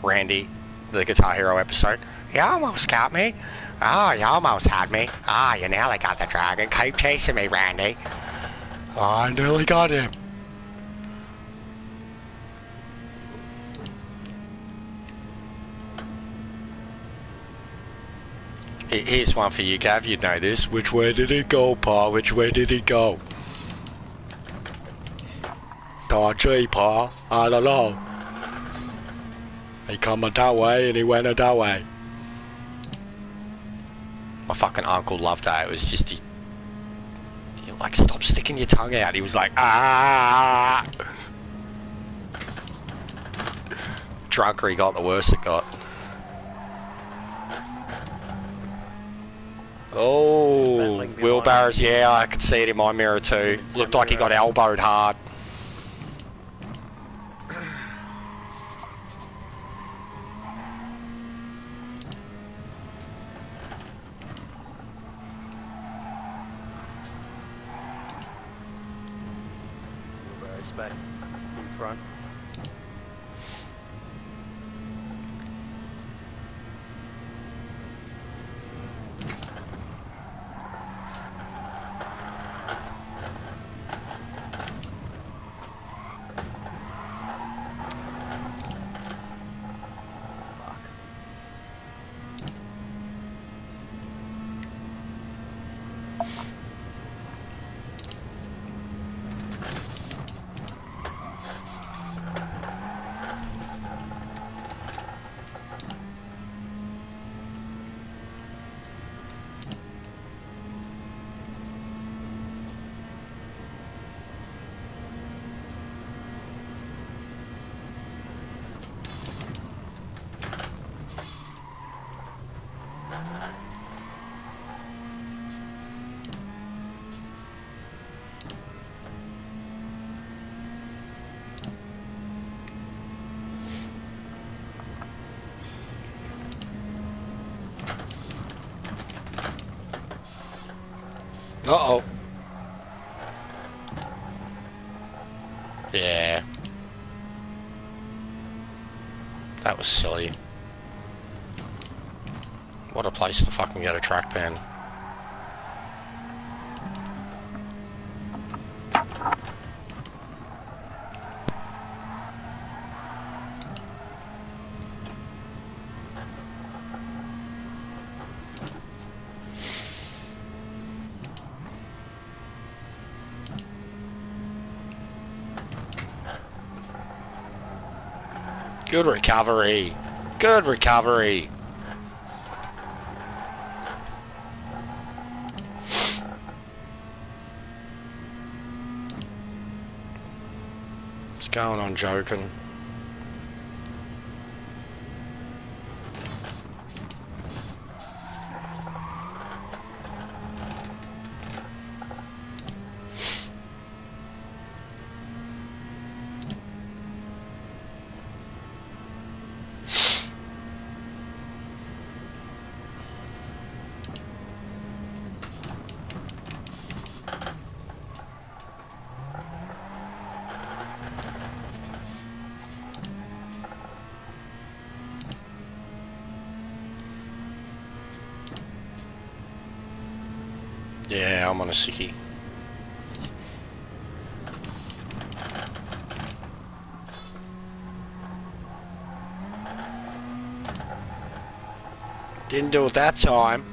Randy, the Guitar Hero episode. You almost got me. Oh, you almost had me. Ah, you nearly got the dragon. Keep chasing me, Randy. Oh, I nearly got him. Here's one for you, Gav. You'd know this. Which way did it go, Pa? Which way did it go? Oh, gee, Pa. I don't know. He come that way and he went that way. My fucking uncle loved that. It was just he like, stop sticking your tongue out. He was like, ah. Drunker he got, the worse it got. Oh, Wheelbarrows, yeah, I could see it in my mirror too. Looked like he got elbowed hard. Wheelbarrows back in front. Uh-oh. Yeah. That was silly. What a place to fucking get a track pan. Good recovery. Good recovery. What's going on, joking? Yeah, I'm on a sickie. Didn't do it that time.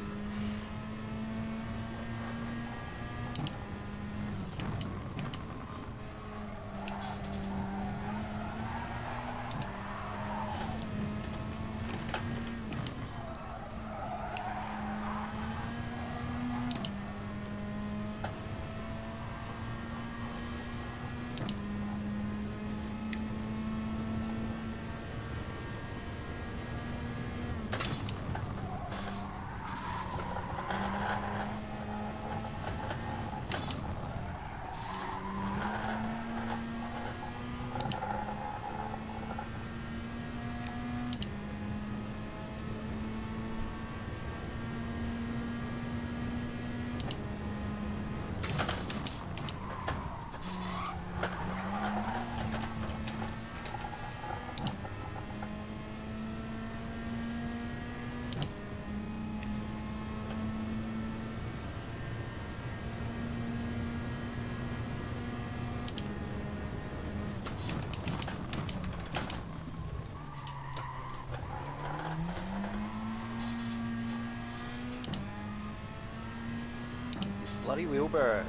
Bloody wheelbarrow.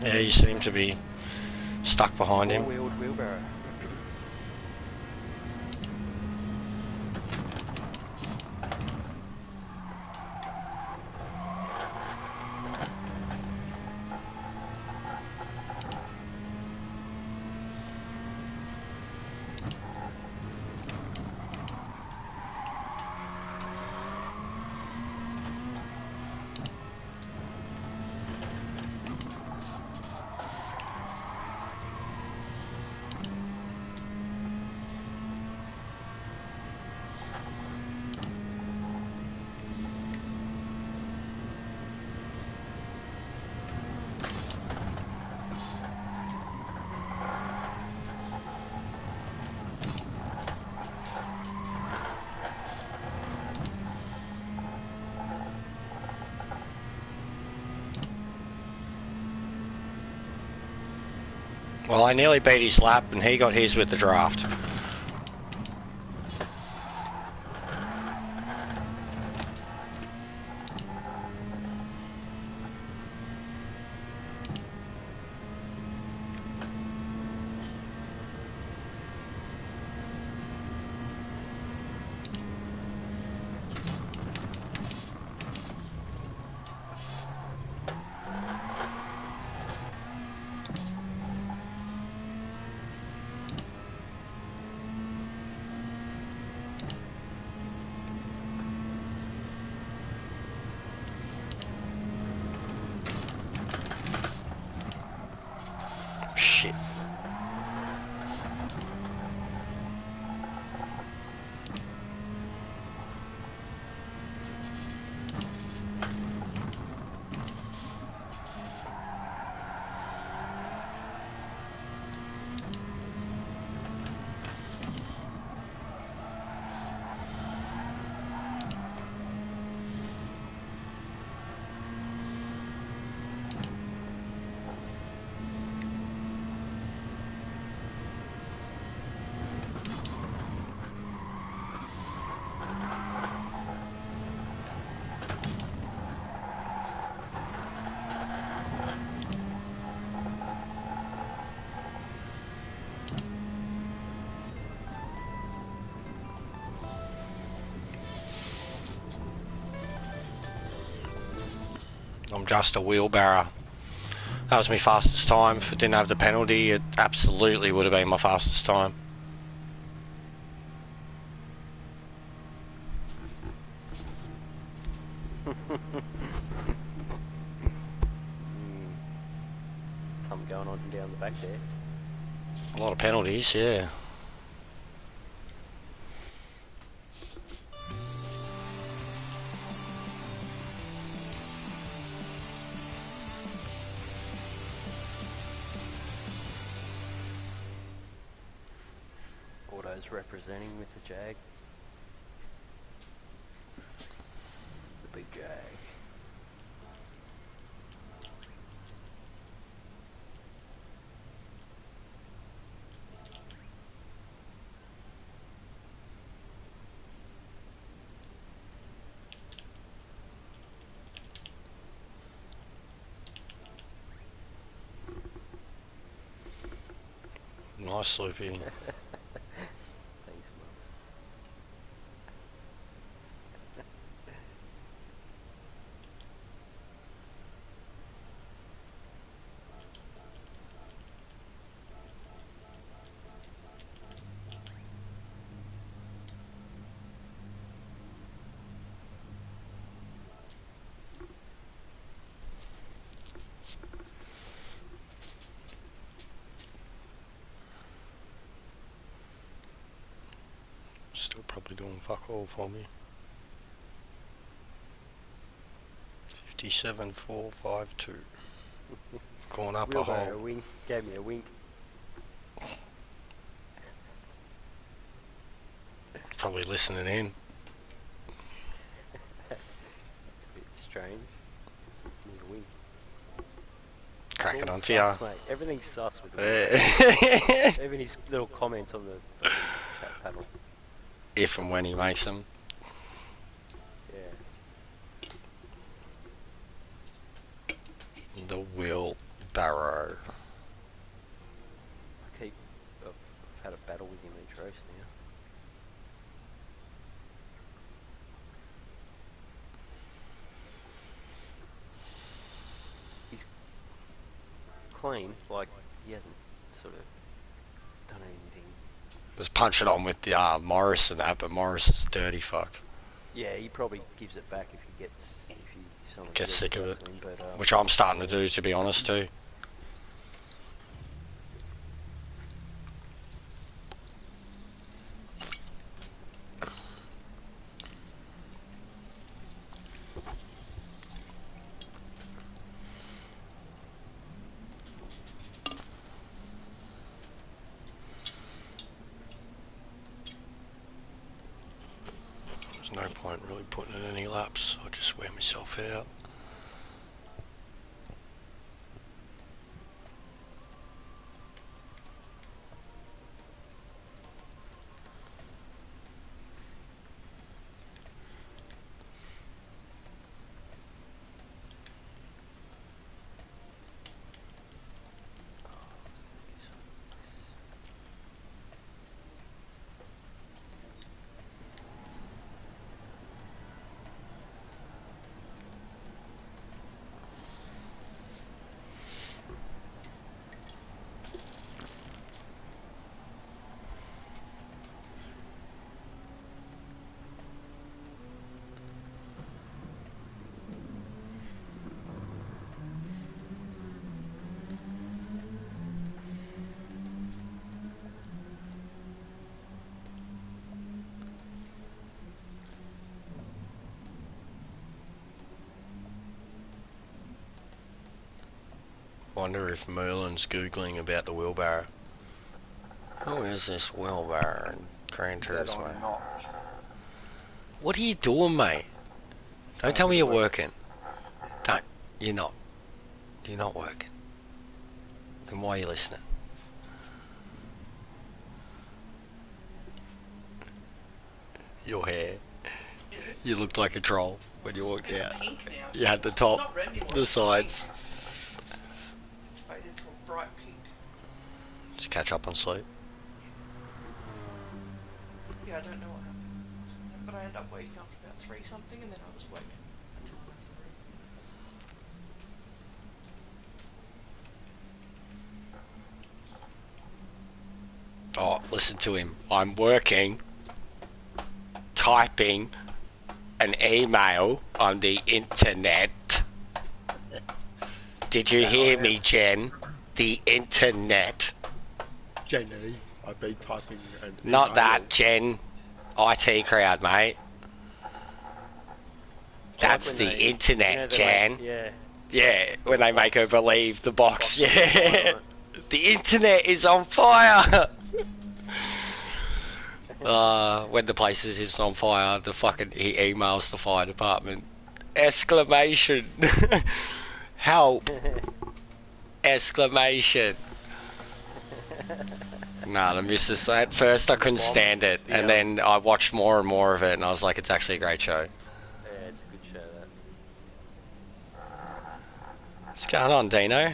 Yeah, you seem to be stuck behind him. Four-wheeled wheelbarrow. Well, I nearly beat his lap and he got his with the draft. Shit. Augusta wheelbarrow. That was my fastest time. If it didn't have the penalty, it absolutely would have been my fastest time. Something going on down the back there. A lot of penalties, yeah. Auto's representing with the Jag. The big Jag. Nice loopy. Thanks, Mum. Still probably doing fuck all for me. 57,452. Going up a Wheelbarrow hole. wink. Gave me a wink. Probably listening in. That's a bit strange. Need a wink. Cracking It's all onto ya. sus, mate. Everything's sus with him. Eh. Even his little comments on the chat panel. If and when he makes them. Yeah. The wheelbarrow. I've had a battle with him each race now. He's clean, like he hasn't sort of done anything. Was punching on with the Morris and that, but Morris is a dirty fuck. Yeah, he probably gives it back if someone Gets sick of it. to him, but, Which I'm starting to do, to be honest, too. There's no point really putting in any laps. I'll just wear myself out. Wonder if Merlin's googling about the wheelbarrow. Who is this wheelbarrow in Gran Turismo? What are you doing, mate? Don't tell me you're working. Don't. You're not. You're not working. Then why are you listening? Your hair. You looked like a troll when you walked out. You had the top, the sides. Bright pink. Just catch up on sleep. Yeah, I don't know what happened. But I ended up waking up about 3 something and then I was woken until Oh, listen to him. I'm working, typing an email on the internet. Did you hear me, Jen? The internet. Jenny, I've been typing an Not email. that, Jen. IT crowd, mate. That's Like the when internet, they Jan. yeah. Yeah, when they make her believe the box. Box is on fire, Yeah. right? The internet is on fire. When the place is on fire, he emails the fire department. Exclamation. Help. Exclamation. Nah, the missus. At first I couldn't stand it, and then I watched more and more of it, and I was like, it's actually a great show. Yeah, it's a good show, that. What's going on, Dino?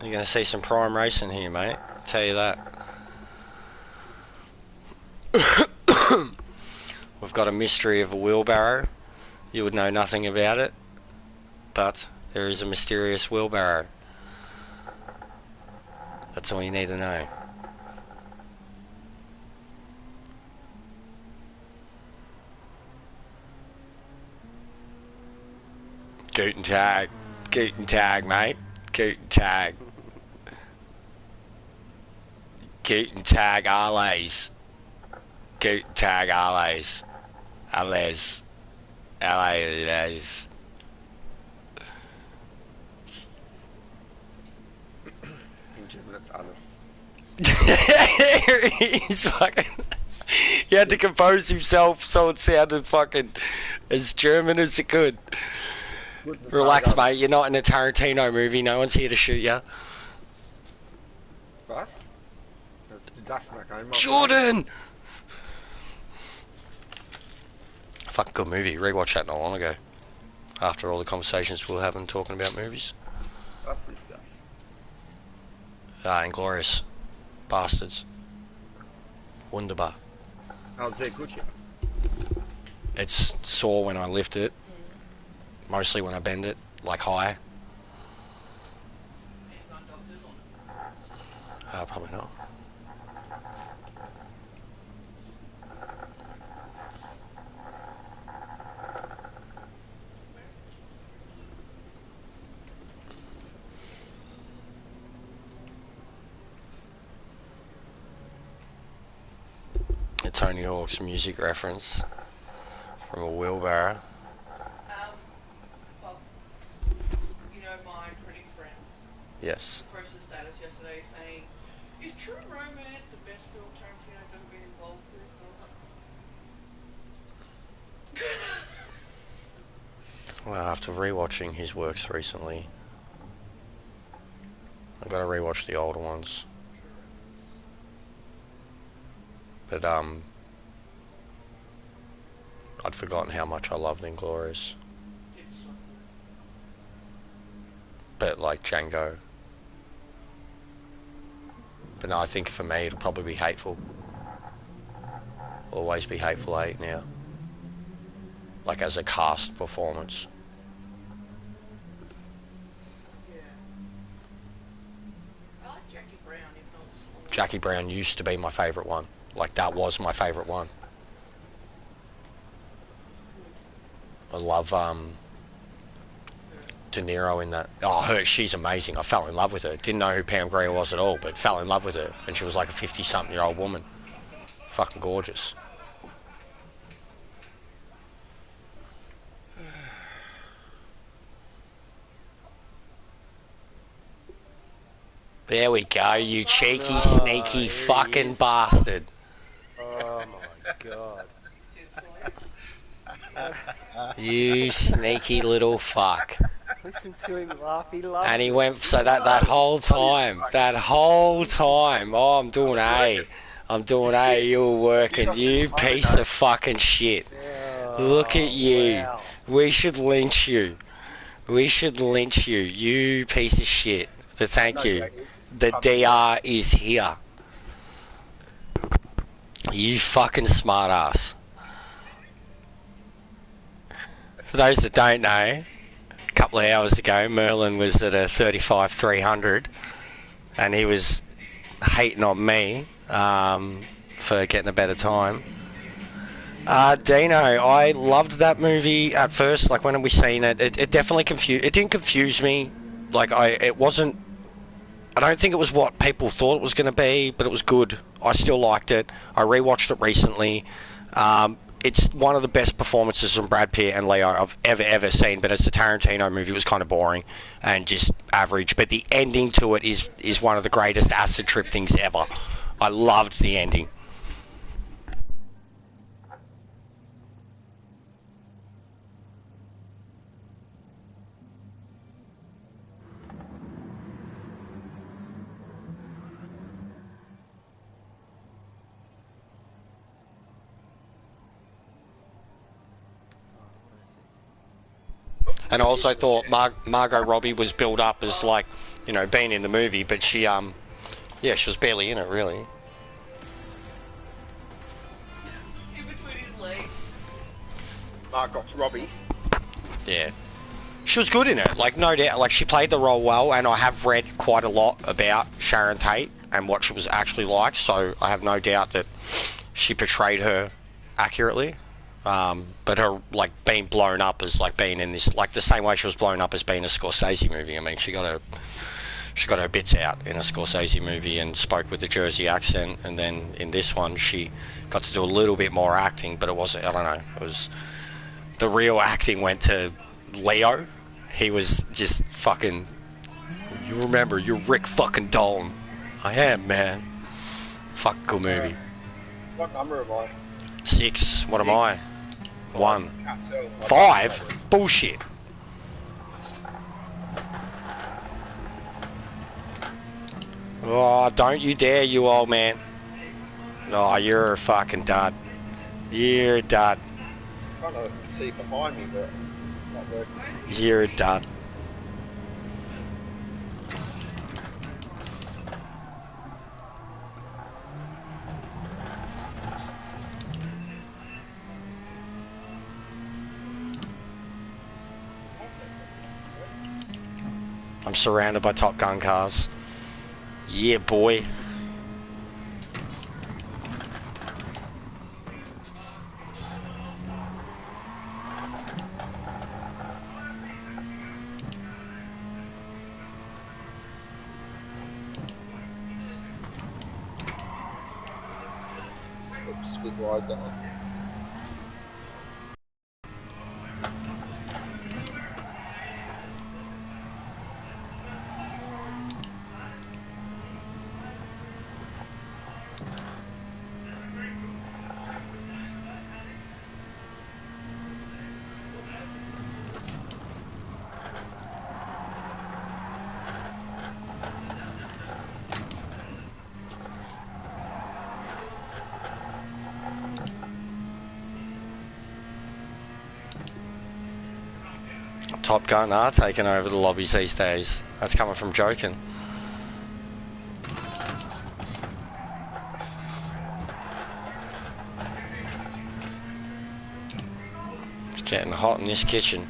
You're gonna see some prime racing here, mate. I'll tell you that. We've got a mystery of a wheelbarrow. You would know nothing about it, but there is a mysterious wheelbarrow. That's all you need to know. Guten Tag. Guten Tag, mate. Guten Tag. Guten Tag, alles. Guten Tag, alles. Alles. Alles. In German, that's alles. He's fucking... He had to compose himself so it sounded fucking as German as it could. Relax, mate. You're not in a Tarantino movie. No one's here to shoot you. Was? Das not going Jordan! Fucking good movie. Rewatched that not long ago. After all the conversations we were having talking about movies. Was ist das? Inglourious Bastards. Wunderbar. Oh, sehr gut, ja. It's sore when I lift it. Mostly when I bend it, like high. Probably not. A Tony Hawk's music reference from a wheelbarrow. Well, you know my critic friend Yes. posted a status yesterday saying, "Is True Romance the best film Tarantino's ever been involved with?" And I was like, Well, after rewatching his works recently, I've got to rewatch the older ones. But I'd forgotten how much I loved Inglourious. it's But like Django. But no, I think for me it'll probably be Hateful. Always be Hateful Eight now. Like as a cast performance. yeah. I like Jackie Brown, even though it's Jackie Brown used to be my favourite one. Like that was my favourite one. I love De Niro in that. Oh, she's amazing. I fell in love with her. Didn't know who Pam Grier was at all, but fell in love with her. And she was like a 50-something-year-old woman. Fucking gorgeous. There we go, you cheeky, sneaky fucking bastard. Oh my god. You sneaky little fuck. Listen to him laugh, he loves And he it. went, so that whole time, oh, I'm doing A. I'm doing A, you were working, you piece of fucking shit. Look at you. Wow. We should lynch you. We should lynch you, you piece of shit. But thank you. The DR is here. You fucking smart ass. For those that don't know, a couple of hours ago, Merlin was at a 35-300 and he was hating on me for getting a better time. Dino, I loved that movie at first. Like when we seen it, it definitely confused. It didn't confuse me. Like it wasn't. I don't think it was what people thought it was going to be, but it was good. I still liked it. I rewatched it recently. It's one of the best performances from Brad Pitt and Leo I've ever seen. But as a Tarantino movie, it was kind of boring and just average. But the ending to it is one of the greatest acid trip things ever. I loved the ending. And I also thought Margot Robbie was built up as, like, you know, being in the movie, but she, yeah, she was barely in it, really. In between his legs. Margot Robbie. Yeah. She was good in it, like, no doubt. Like, she played the role well, and I have read quite a lot about Sharon Tate and what she was actually like, so I have no doubt that she portrayed her accurately. But her, like, being blown up as, like, being in this, like, the same way she was blown up as being a Scorsese movie. I mean, she got her bits out in a Scorsese movie and spoke with the Jersey accent, and then in this one she got to do a little bit more acting, but it wasn't, I don't know, it was, the real acting went to Leo. He was just fucking, you remember, you're Rick fucking Dalton. I am, man. Fuck, cool movie. What number am I? 6. What am I? 1. Can't tell. 5? Bullshit. Oh, don't you dare, you old man. Oh, you're a fucking dud. You're a dud. I'm trying to see behind me, but it's not working. You're a dud. I'm surrounded by Top Gun cars. Yeah, boy. Oops, bit wide that one. Top Gun are taking over the lobbies these days. That's coming from joking. It's getting hot in this kitchen.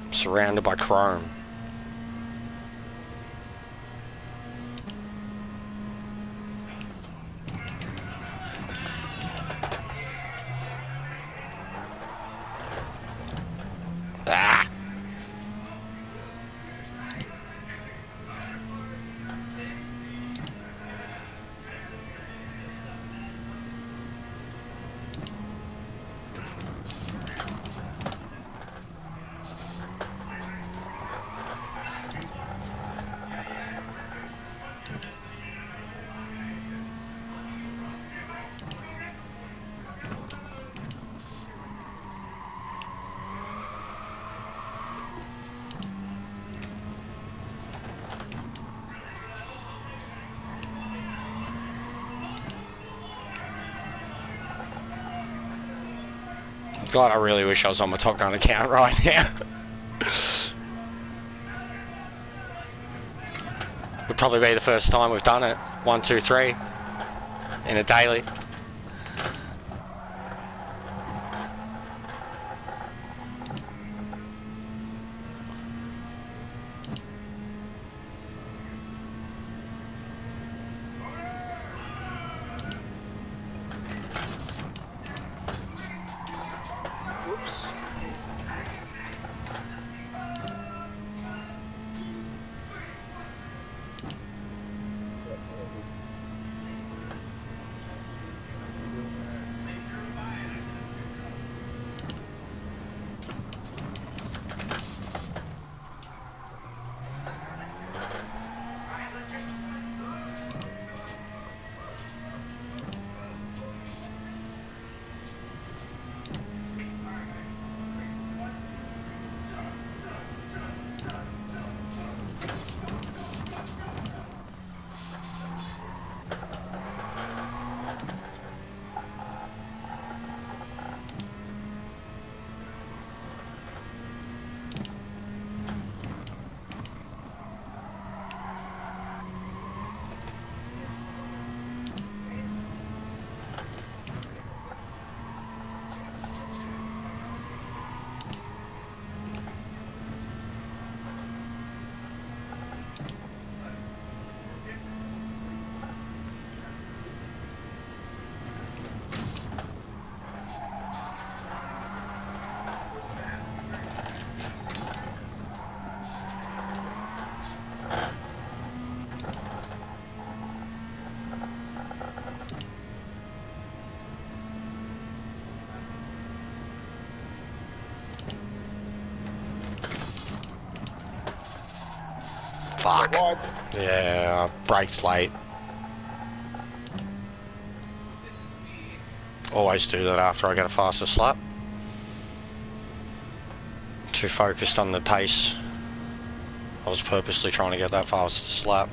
I'm surrounded by chrome. Ah! God, I really wish I was on my Top Gun account right now. Would probably be the first time we've done it. 1, 2, 3 in a daily. Fuck. Wide. Yeah, I braked late. Always do that after I get a faster slap. Too focused on the pace. I was purposely trying to get that faster slap.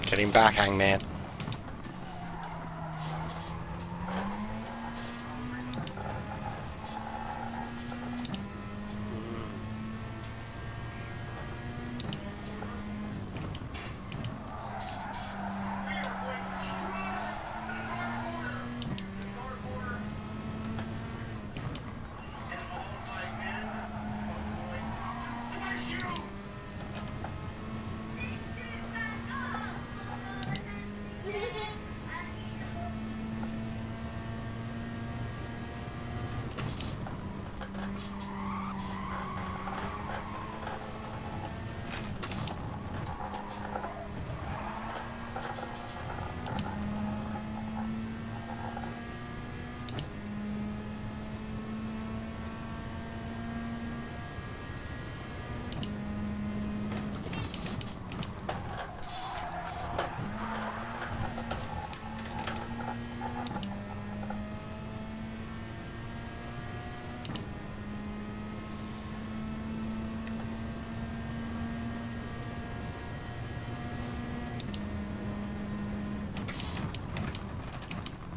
Get him back, Hangman.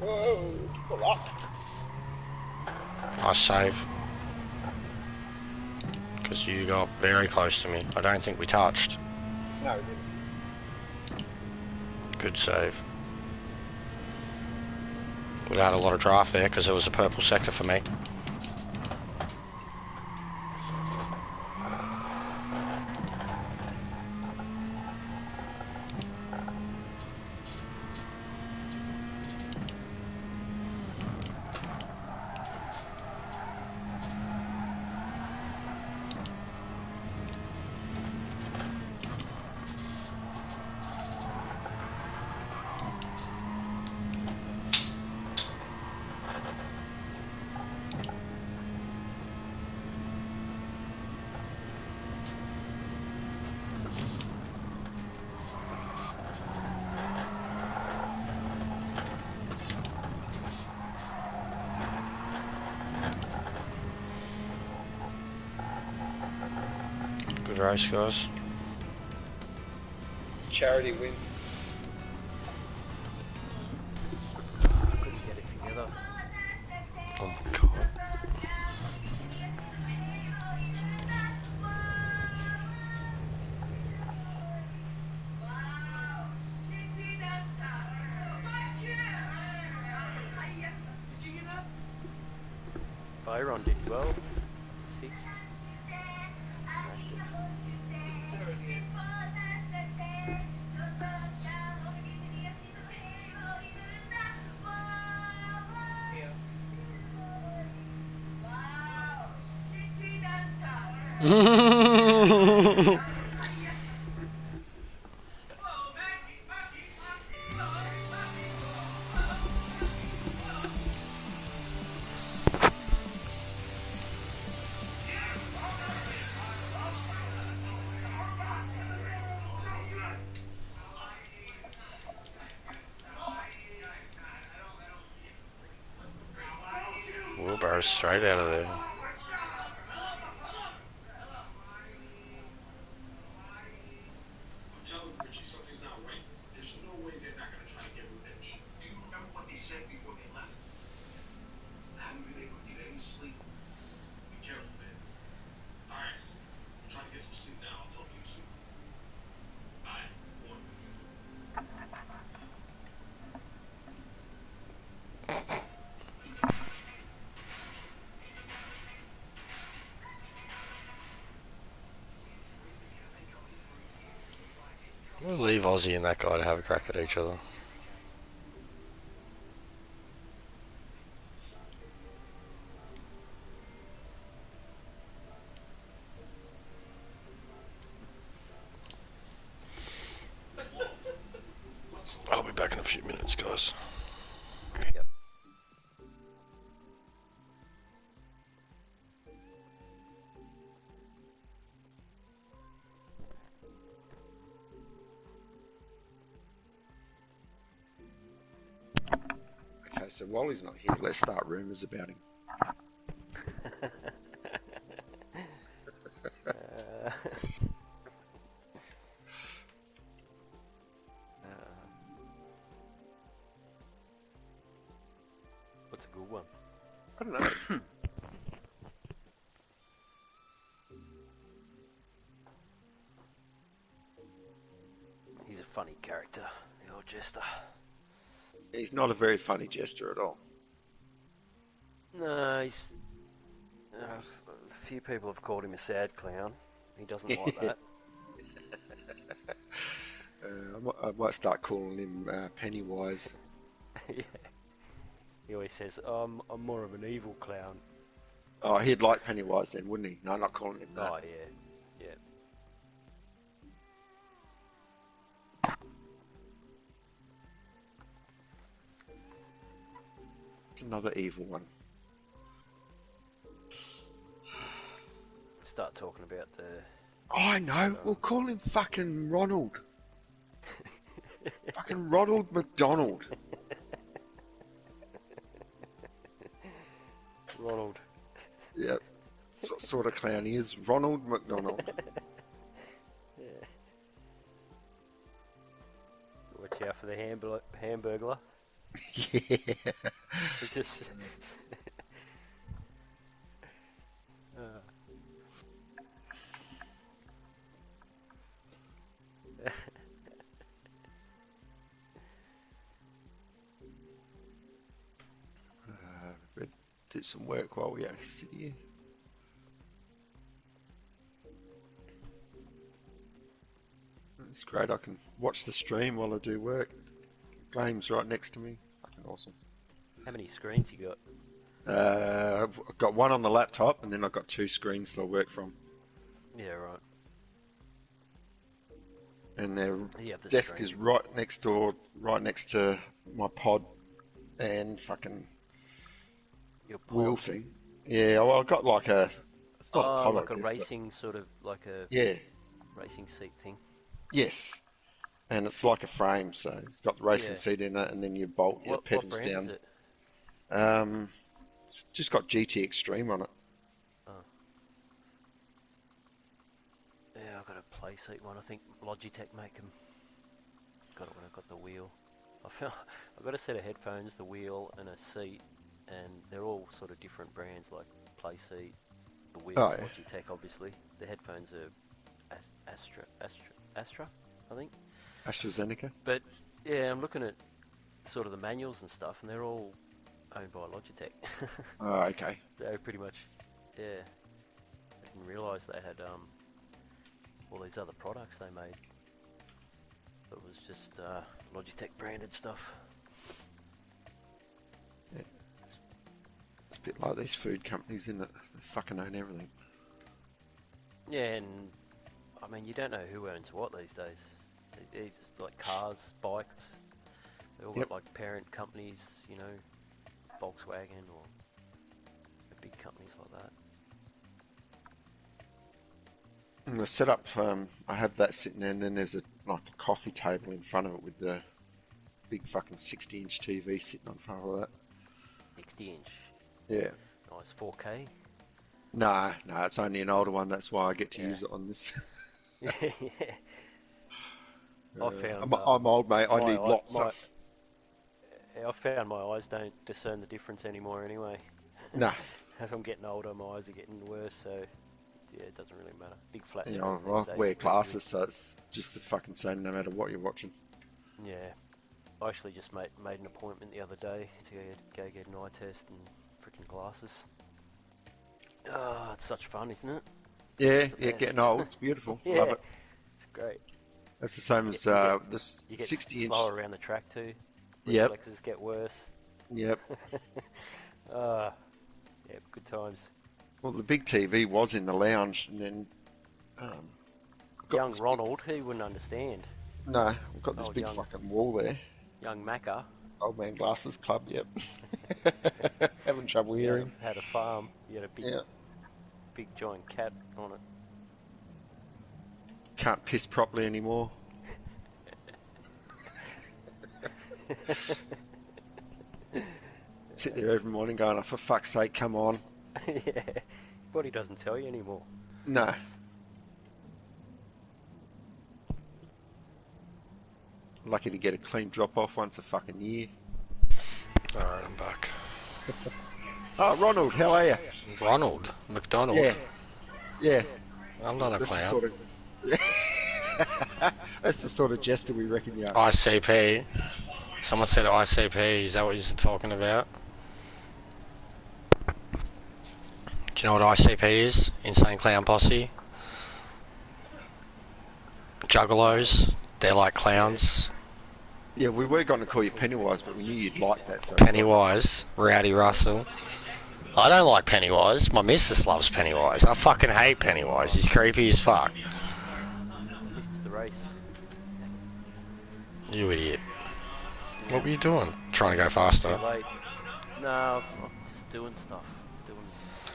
Whoa, pull up. Nice save. Because you got very close to me. I don't think we touched. No, we didn't. Good save. Would have had a lot of draft there because it was a purple sector for me. Good race, guys. Charity win. Couldn't get it together. Oh my god. Byron did well. 6th. Smashed it. Wheelbarrows straight out of there. We'll leave Aussie and that guy to have a crack at each other. a few minutes, guys. Yep. Okay, so while he's not here, let's start rumours about him. What's a good one? I don't know. He's a funny character, the old jester. He's not a very funny jester at all. No, he's... a few people have called him a sad clown. He doesn't like that. I might start calling him Pennywise. Yeah. He always says, I'm more of an evil clown. Oh, he'd like Pennywise then, wouldn't he? No, I'm not calling him that. Oh, yeah. Yeah. It's another evil one. Start talking about the... Oh, I know. We'll call him fucking Ronald. Fucking Ronald McDonald. Ronald. Yep. That's what sort of clown he is. Ronald McDonald. Yeah. Watch out for the hamburglar. Yeah. It just... Do some work while we actually sit here. It's great, I can watch the stream while I do work. Game's right next to me. Fucking awesome. How many screens you got? I've got one on the laptop and then I've got two screens that I work from. Yeah, right. And their You have the desk screen. is right next door, right next to my pod and fucking Your pod. wheel thing. Yeah, well, I've got like a... It's not a pod like a this, but- racing sort of, like a Yeah, racing seat thing. yes. And it's like a frame, so it's got the racing Yeah. seat in it, and then you bolt your What pedals brand down. is it? It's just got GT Extreme on it. Yeah, I've got a play seat one. I think Logitech make them. Got it when I got the wheel. I've got a set of headphones, the wheel, and a seat, and they're all sort of different brands, like play seat, the wheel, Oh, yeah. Logitech, obviously. The headphones are Astra, I think. AstraZeneca. But yeah, I'm looking at sort of the manuals and stuff, and they're all owned by Logitech. Oh, okay. They're pretty much, yeah. I didn't realise they had all these other products they made. It was just Logitech branded stuff. Yeah. It's a bit like these food companies, isn't it? They fucking own everything. Yeah, and I mean, you don't know who owns what these days. It's just like cars, bikes. They all Yep. got like parent companies, you know, Volkswagen or big companies like that. And the setup, I have that sitting there, and then there's like a coffee table in front of it with the big fucking 60-inch TV sitting on front of that. 60 inch. Yeah. Nice 4K. No, it's only an older one. That's why I get to Yeah. use it on this. Yeah. I found, I'm old, mate. I need lots of... I found my eyes don't discern the difference anymore anyway. No. As I'm getting older, my eyes are getting worse, so yeah, it doesn't really matter. Big flat You screens know, these I days wear are pretty glasses, so it's just the fucking same no matter what you're watching. good. Yeah. I actually just made an appointment the other day to go get an eye test and freaking glasses. Oh, it's such fun, isn't it? Yeah, the yeah, best. getting old. It's beautiful. Yeah. Love it. It's great. That's the same as this You get 60-inch. slower around the track too. Yep. Reflexes get worse. Yep. Yeah, good times. Well, the big TV was in the lounge, and then got Young this Ronald, he wouldn't understand. No, I've got this Oh, big young. fucking wall there. Young Macca. Old Man Glasses Club, yep. Having trouble hearing. Had a farm. He had a big, Yeah. big giant cat on it. Can't piss properly anymore. Sit there every morning going, oh, for fuck's sake, come on. Yeah. Body doesn't tell you anymore. No. Lucky to get a clean drop off once a fucking year. Alright, I'm back. Oh, Ronald, how are you? Ronald McDonald. Yeah. Yeah. I'm not a That's the clown. sort of... That's the sort of jester we reckon you are. ICP. Someone said ICP. Is that what you're talking about? Do you know what ICP is? Insane Clown Posse. Juggalos. They're like clowns. Yeah, we were going to call you Pennywise, but we knew you'd like that. So Pennywise. Rowdy Russell. I don't like Pennywise. My missus loves Pennywise. I fucking hate Pennywise. He's creepy as fuck. Missed the race. You idiot. What were you doing? Trying to go faster. Too late. No, I'm just doing stuff. Trying to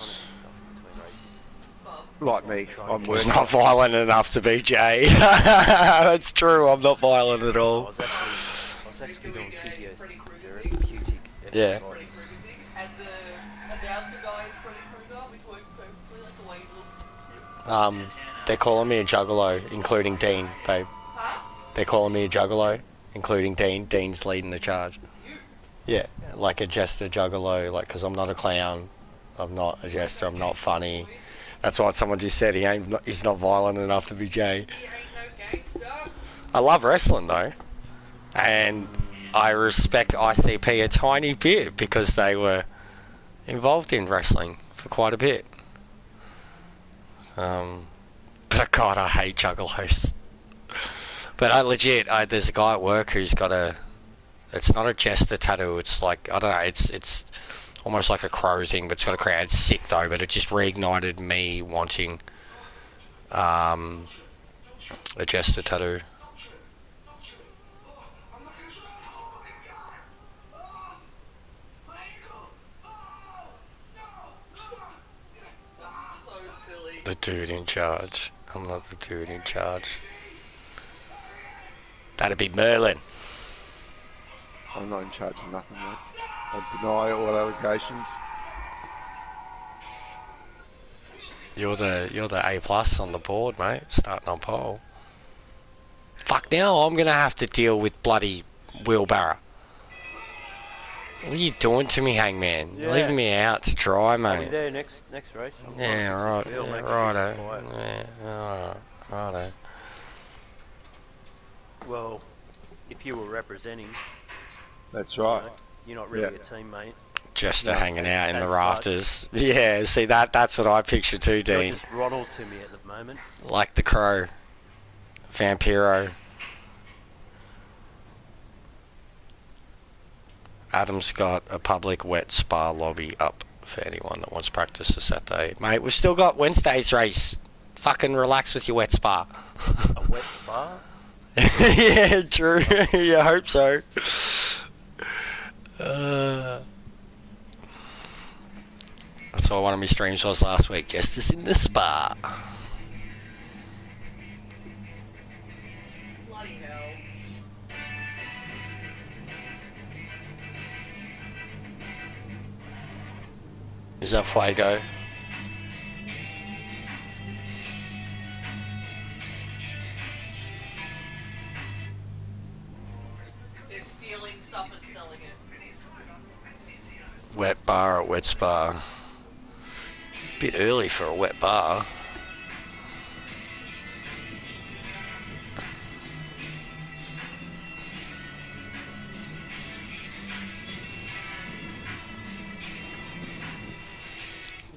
do stuff between races. like me, I'm Was working. not violent enough to be Jay. That's true, I'm not violent at I all. was actually doing physiotherapeutic Yeah. exercises. And the announcer guy is Freddy Krueger, which worked perfectly, like the way he looks and stuff. They're calling me a juggalo, including Dean, babe. Huh? They're calling me a juggalo, including Dean. Dean's leading the charge. Yeah, like a jester juggalo, like, because I'm not a clown, I'm not a jester, I'm not funny. That's what someone just said, he's not violent enough to be Jay. He ain't no gangster. I love wrestling though, and I respect ICP a tiny bit because they were involved in wrestling for quite a bit. But God, I hate juggalos. But there's a guy at work who's got it's not a jester tattoo, it's like, I don't know, it's almost like a crow thing, but it's got a crown. It's sick though, but it just reignited me wanting a jester tattoo. So silly. The dude in charge. I'm not the dude in charge. That'd be Merlin. I'm not in charge of nothing, mate. I deny all allegations. You're the A plus on the board, mate. Starting on pole. Fuck, now I'm gonna have to deal with bloody Wheelbarrow. What are you doing to me, Hangman? You're Yeah. leaving me out to dry, I'll be mate. there next race. Yeah, right. We'll Yeah, make it righto. quiet. Yeah, righto. Well, if you were representing, That's right. you're not really Yeah. a teammate. Jester No. hanging out in As the such. rafters. Yeah, see that's what I picture too, You're Dean. just Ronald to me at the moment. Like the Crow. Vampiro. Adam's got a public wet spa lobby up for anyone that wants practice for Saturday. Mate, we've still got Wednesday's race. Fucking relax with your wet spa. A wet spa? Yeah, true. Yeah, I hope so. That's what one of my streams was last week. Just in the spa. Bloody hell. Is that Fuego? They're stealing stuff and selling it. Wet bar at wet spa. Bit early for a wet bar.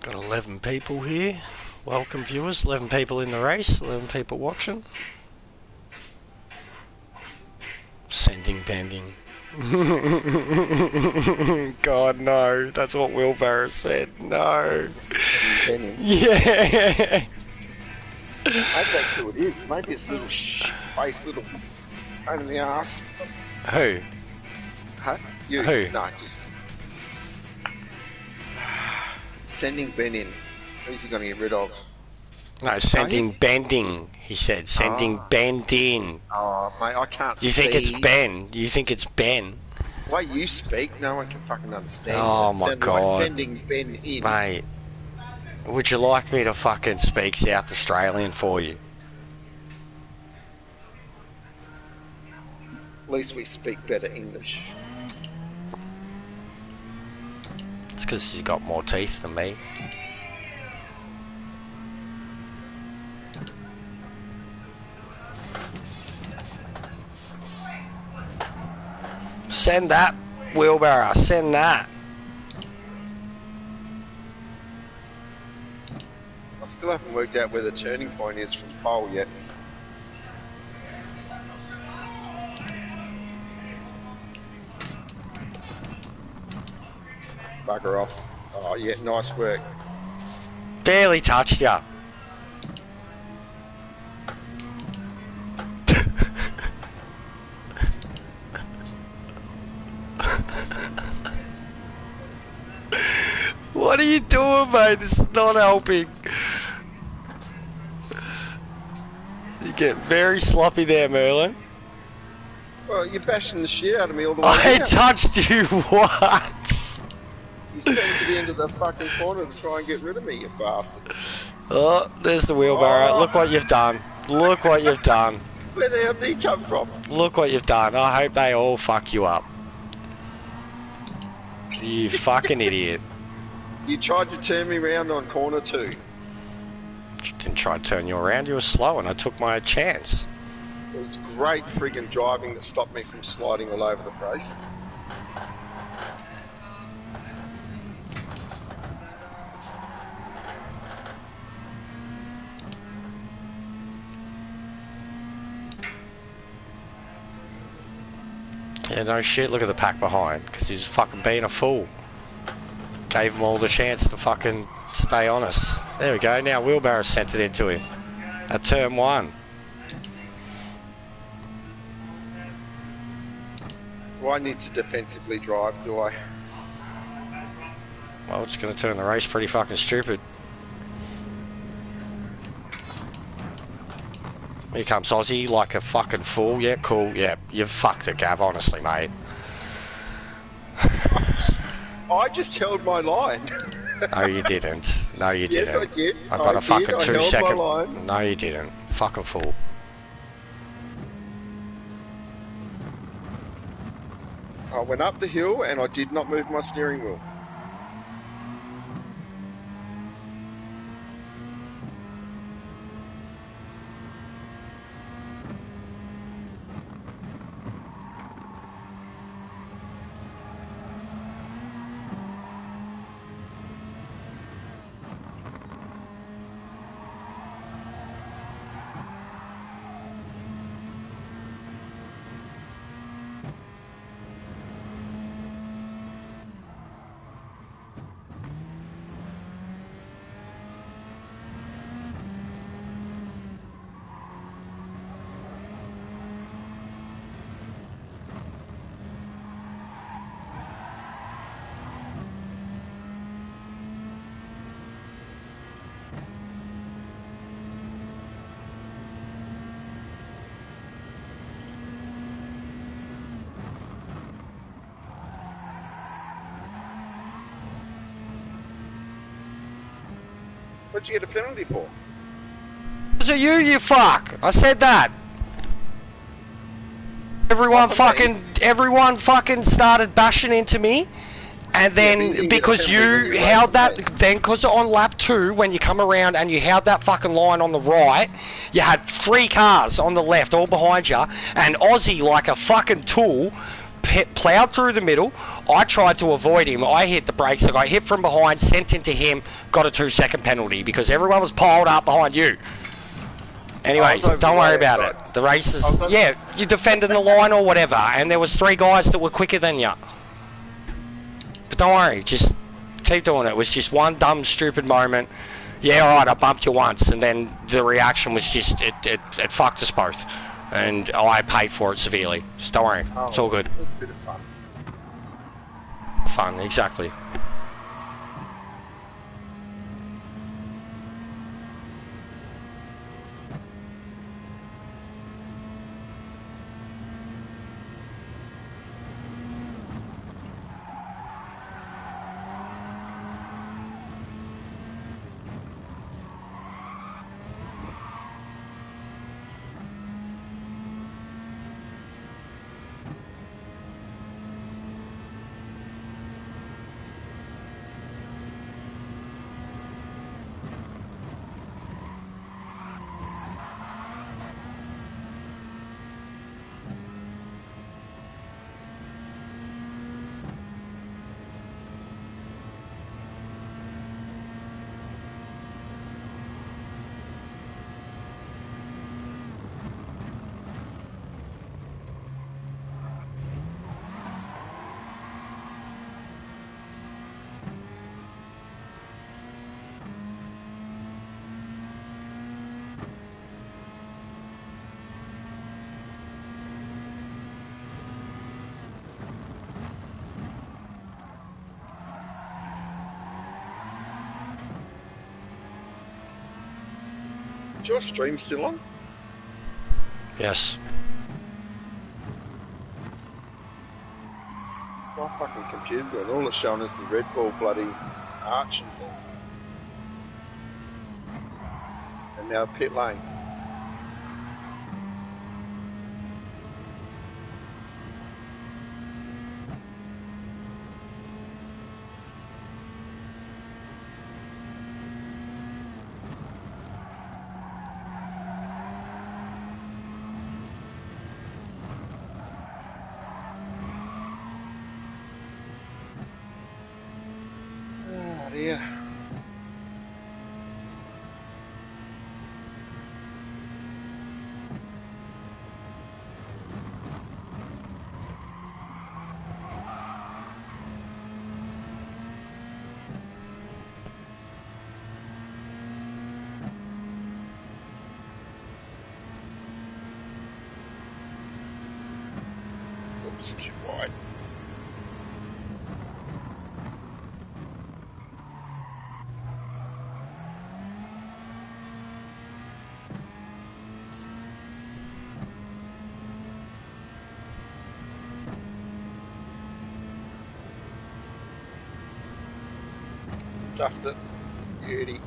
Got 11 people here. Welcome viewers. 11 people in the race. 11 people watching. Sending pending. God, no. That's what Wheelbarrows said. No. Penny. Yeah. Maybe that's who it is. Maybe it's little face, little pain in the ass. Who? Huh? You? Who? No, just sending Ben in. Who's he going to get rid of? No, sending bending. He said sending Ben in. Oh, mate, I can't see. You think it's Ben? You think it's Ben? The way you speak, no one can fucking understand. Oh my God. Like sending Ben in. Mate, would you like me to fucking speak South Australian for you? At least we speak better English. It's because he's got more teeth than me. Send that, Wheelbarrow, send that. I still haven't worked out where the turning point is from pole yet. Bugger off. Oh yeah, nice work. Barely touched ya. What are you doing, mate? This is not helping. You get very sloppy there, Merlin. Well, you're bashing the shit out of me all the way I down. touched you once. You sent to the end of the fucking corner to try and get rid of me, you bastard. Oh, there's the wheelbarrow. Oh. Look what you've done. Look what you've done. Where the hell did he come from? Look what you've done. I hope they all fuck you up. You fucking idiot. You tried to turn me around on corner 2. Didn't try to turn you around. You were slow and I took my chance. It was great friggin' driving that stopped me from sliding all over the place. Yeah, no shit. Look at the pack behind. Because he's fucking being a fool. Gave him all the chance to fucking stay honest. There we go. Now Wheelbarrow sent it into him. At turn 1. Do I need to defensively drive, do I? Well, it's going to turn the race pretty fucking stupid. Here comes Aussie like a fucking fool. Yeah, cool. Yeah, you've fucked it, Gav, honestly, mate. I just held my line. No, you didn't. No, you didn't. Yes, I did. I got a fucking 2 held second. my line. No, you didn't. Fucking fool. I went up the hill and I did not move my steering wheel. What'd you get a penalty for? Was it you, you fuck? I said that. Everyone fucking started bashing into me. And then because you held that, then because on lap 2, when you come around and you held that fucking line on the right, you had 3 cars on the left, all behind you, and Aussie, like a fucking tool, ploughed through the middle. I tried to avoid him. I hit the brakes. I got hit from behind, sent into him, got a 2-second penalty because everyone was piled up behind you. Anyways, don't worry about it. The race is, yeah, you defended the line or whatever, and there was 3 guys that were quicker than you. But don't worry, just keep doing it. It was just one dumb, stupid moment. Yeah, alright, I bumped you once, and then the reaction was just, it fucked us both. And I paid for it severely. Just don't worry, it's all good. It was a bit of fun. fun, exactly. Is your stream still on? Yes. My fucking computer doing all it's showing is the Red Bull bloody arch and thing. And now pit lane. Oh dear. Oops, too wide. Stuffed it. Beauty.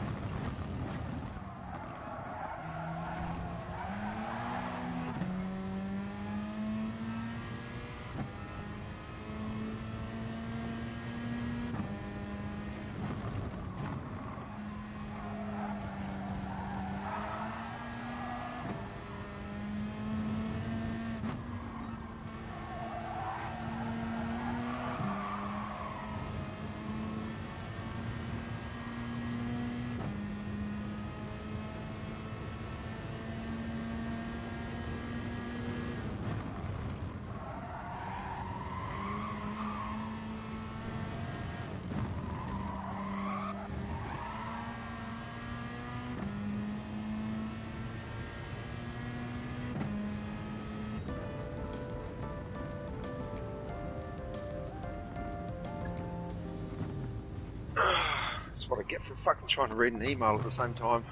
That's what I get for fucking trying to read an email at the same time.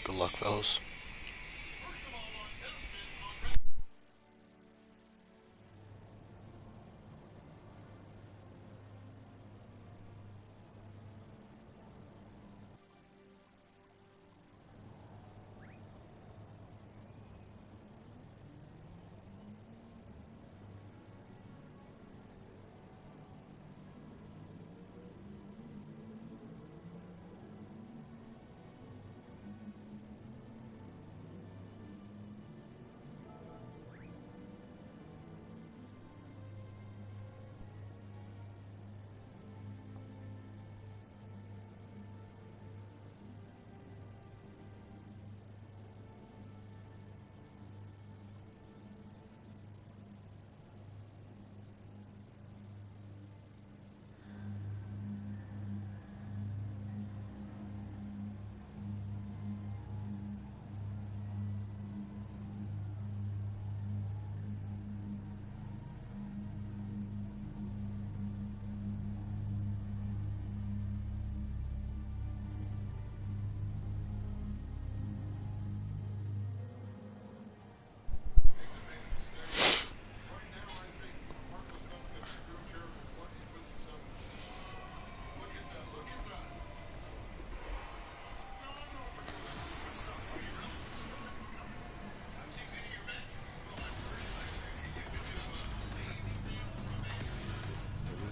Good luck, fellas.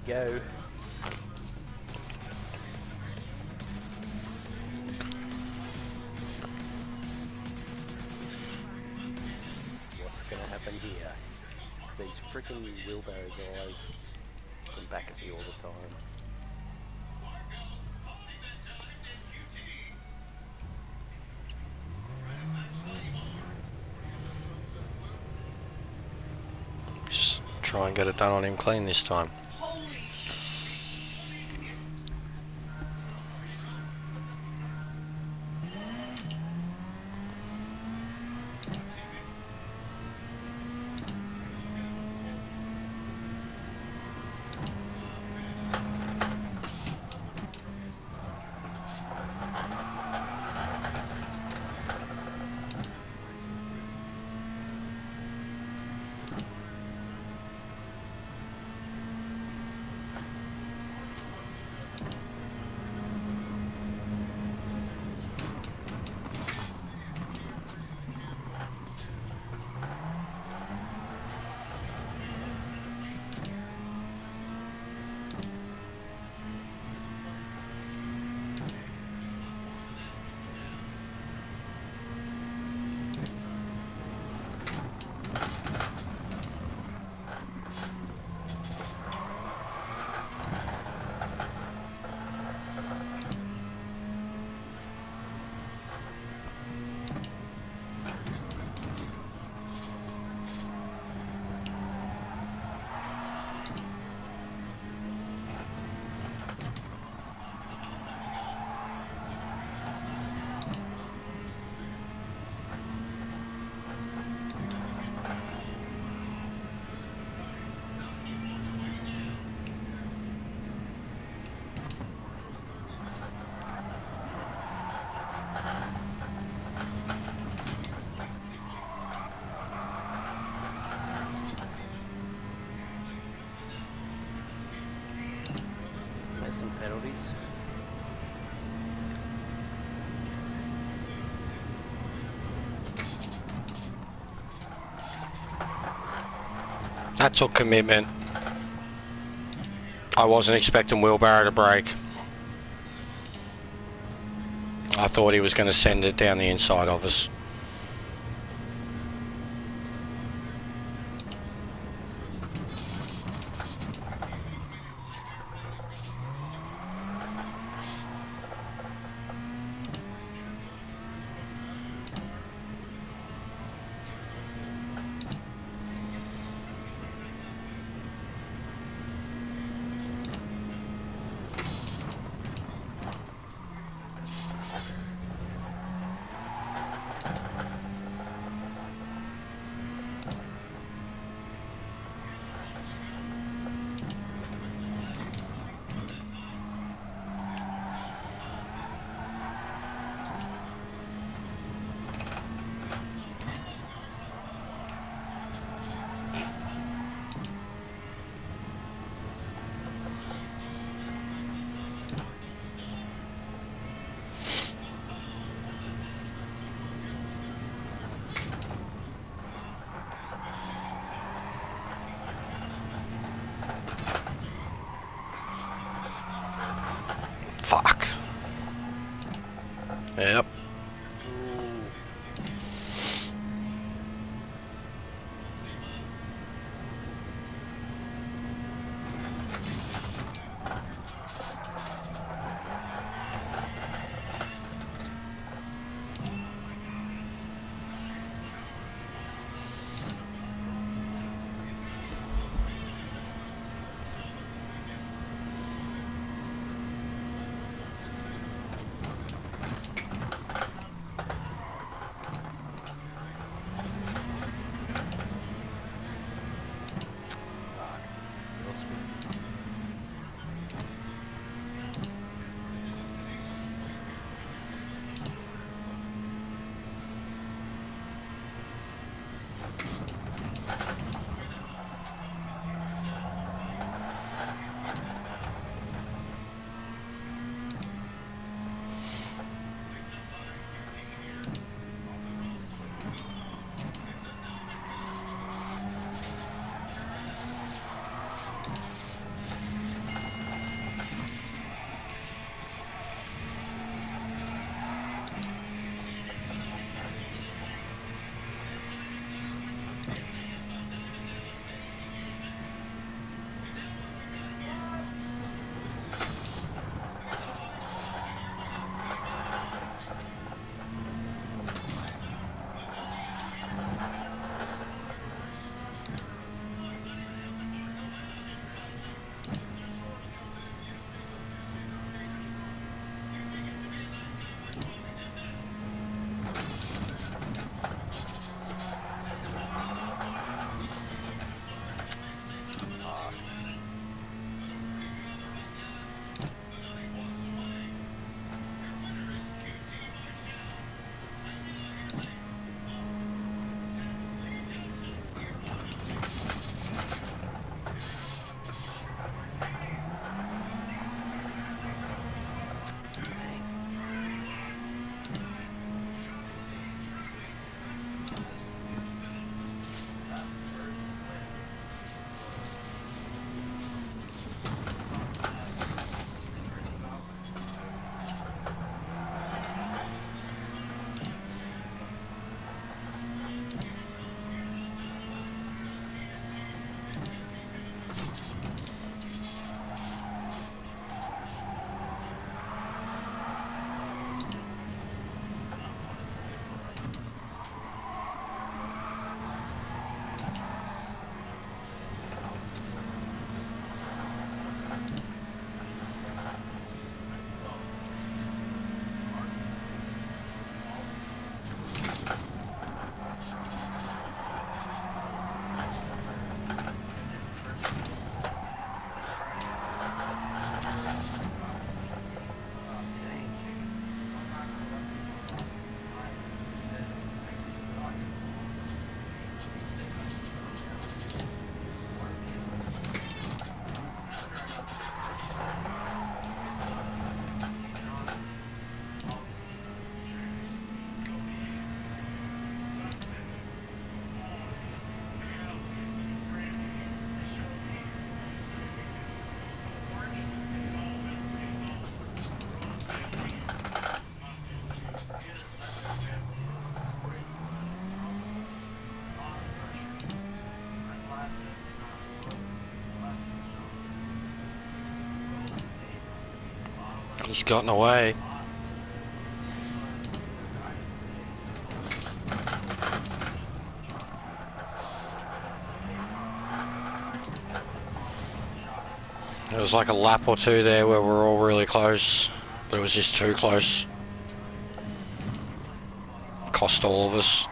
Go. What's gonna happen here? These freaking wheelbarrows always come back at me all the time. Just try and get it done on him clean this time. Penalties. That took commitment. I wasn't expecting Wheelbarrow to break. I thought he was going to send it down the inside of us. He's gotten away. There was like a lap or two there where we're all really close, but it was just too close. Cost all of us.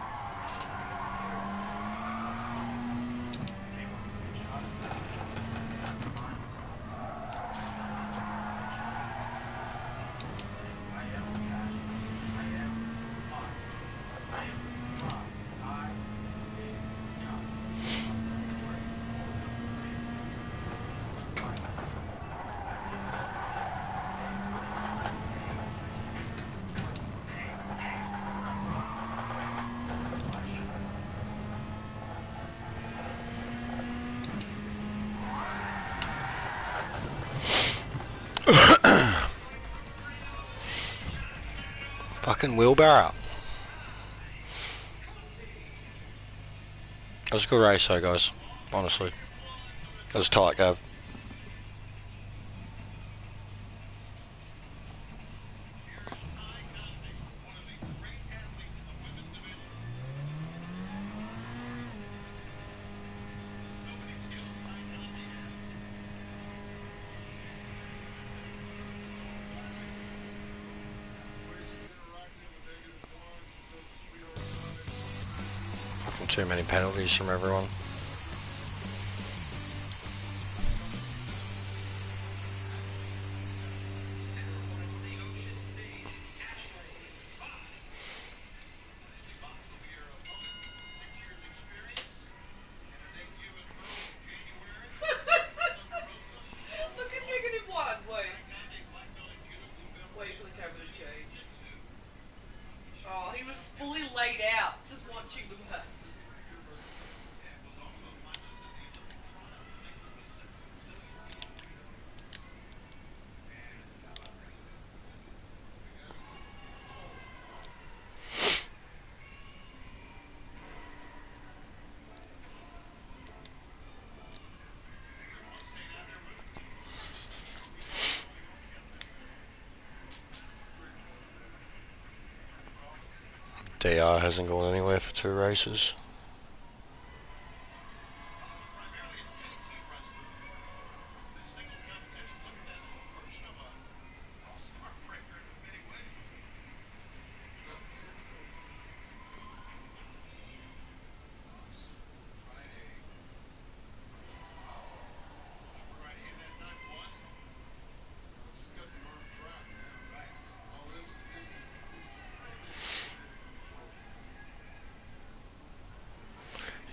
Fucking wheelbarrow. That was a good race though, guys. Honestly. That was tight, Gav. Too many penalties from everyone. Look at -1, wait. Wait for the camera to change. Oh, he was fully laid out, just watching the match. DR hasn't gone anywhere for 2 races.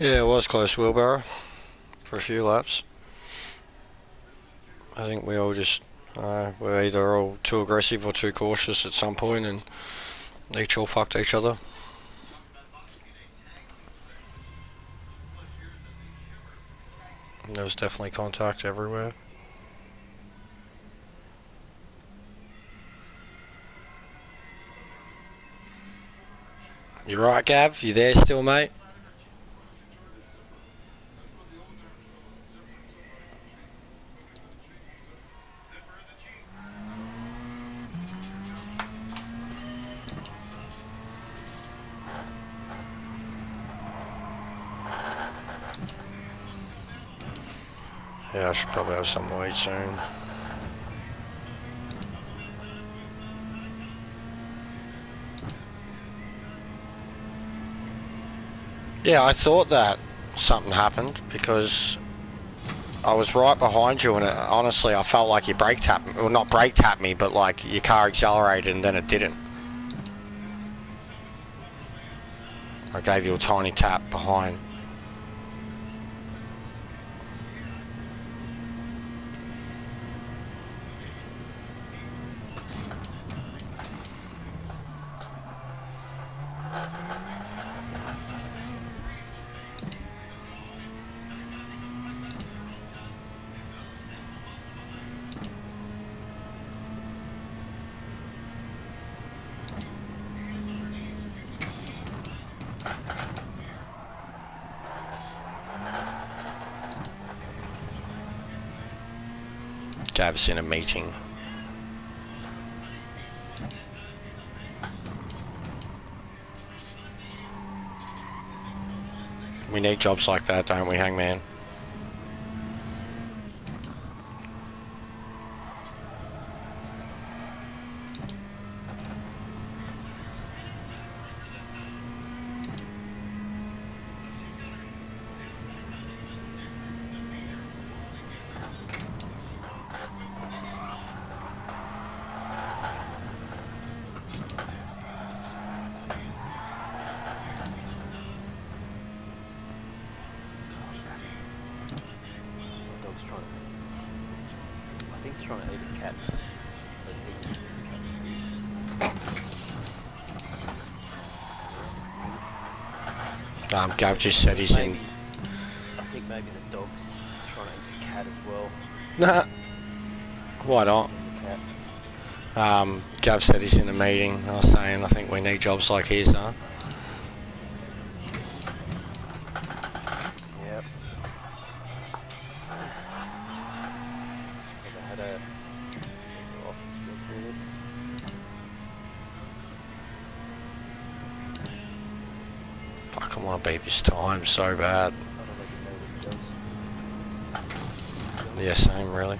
Yeah, it was close, Wheelbarrow, for a few laps. I think we all just, we're either all too aggressive or too cautious at some point, and each all fucked each other. And there was definitely contact everywhere. You right, Gav? You there still, mate? Yeah, I should probably have some weed soon. Yeah, I thought that something happened because I was right behind you, and honestly I felt like you brake tapped me. Well, not brake tapped me, but like your car accelerated and then it didn't. I gave you a tiny tap behind. Gav's in a meeting. We need jobs like that, don't we, Hangman? Trying to eat a cat. Gav just said he's in. I think maybe the dog's trying to eat the cat as well. Nah. Why not? Gav said he's in a meeting. I was saying I think we need jobs like his, huh? Yep. Had a Fuck, I want to beat this time so bad. Yeah, same really.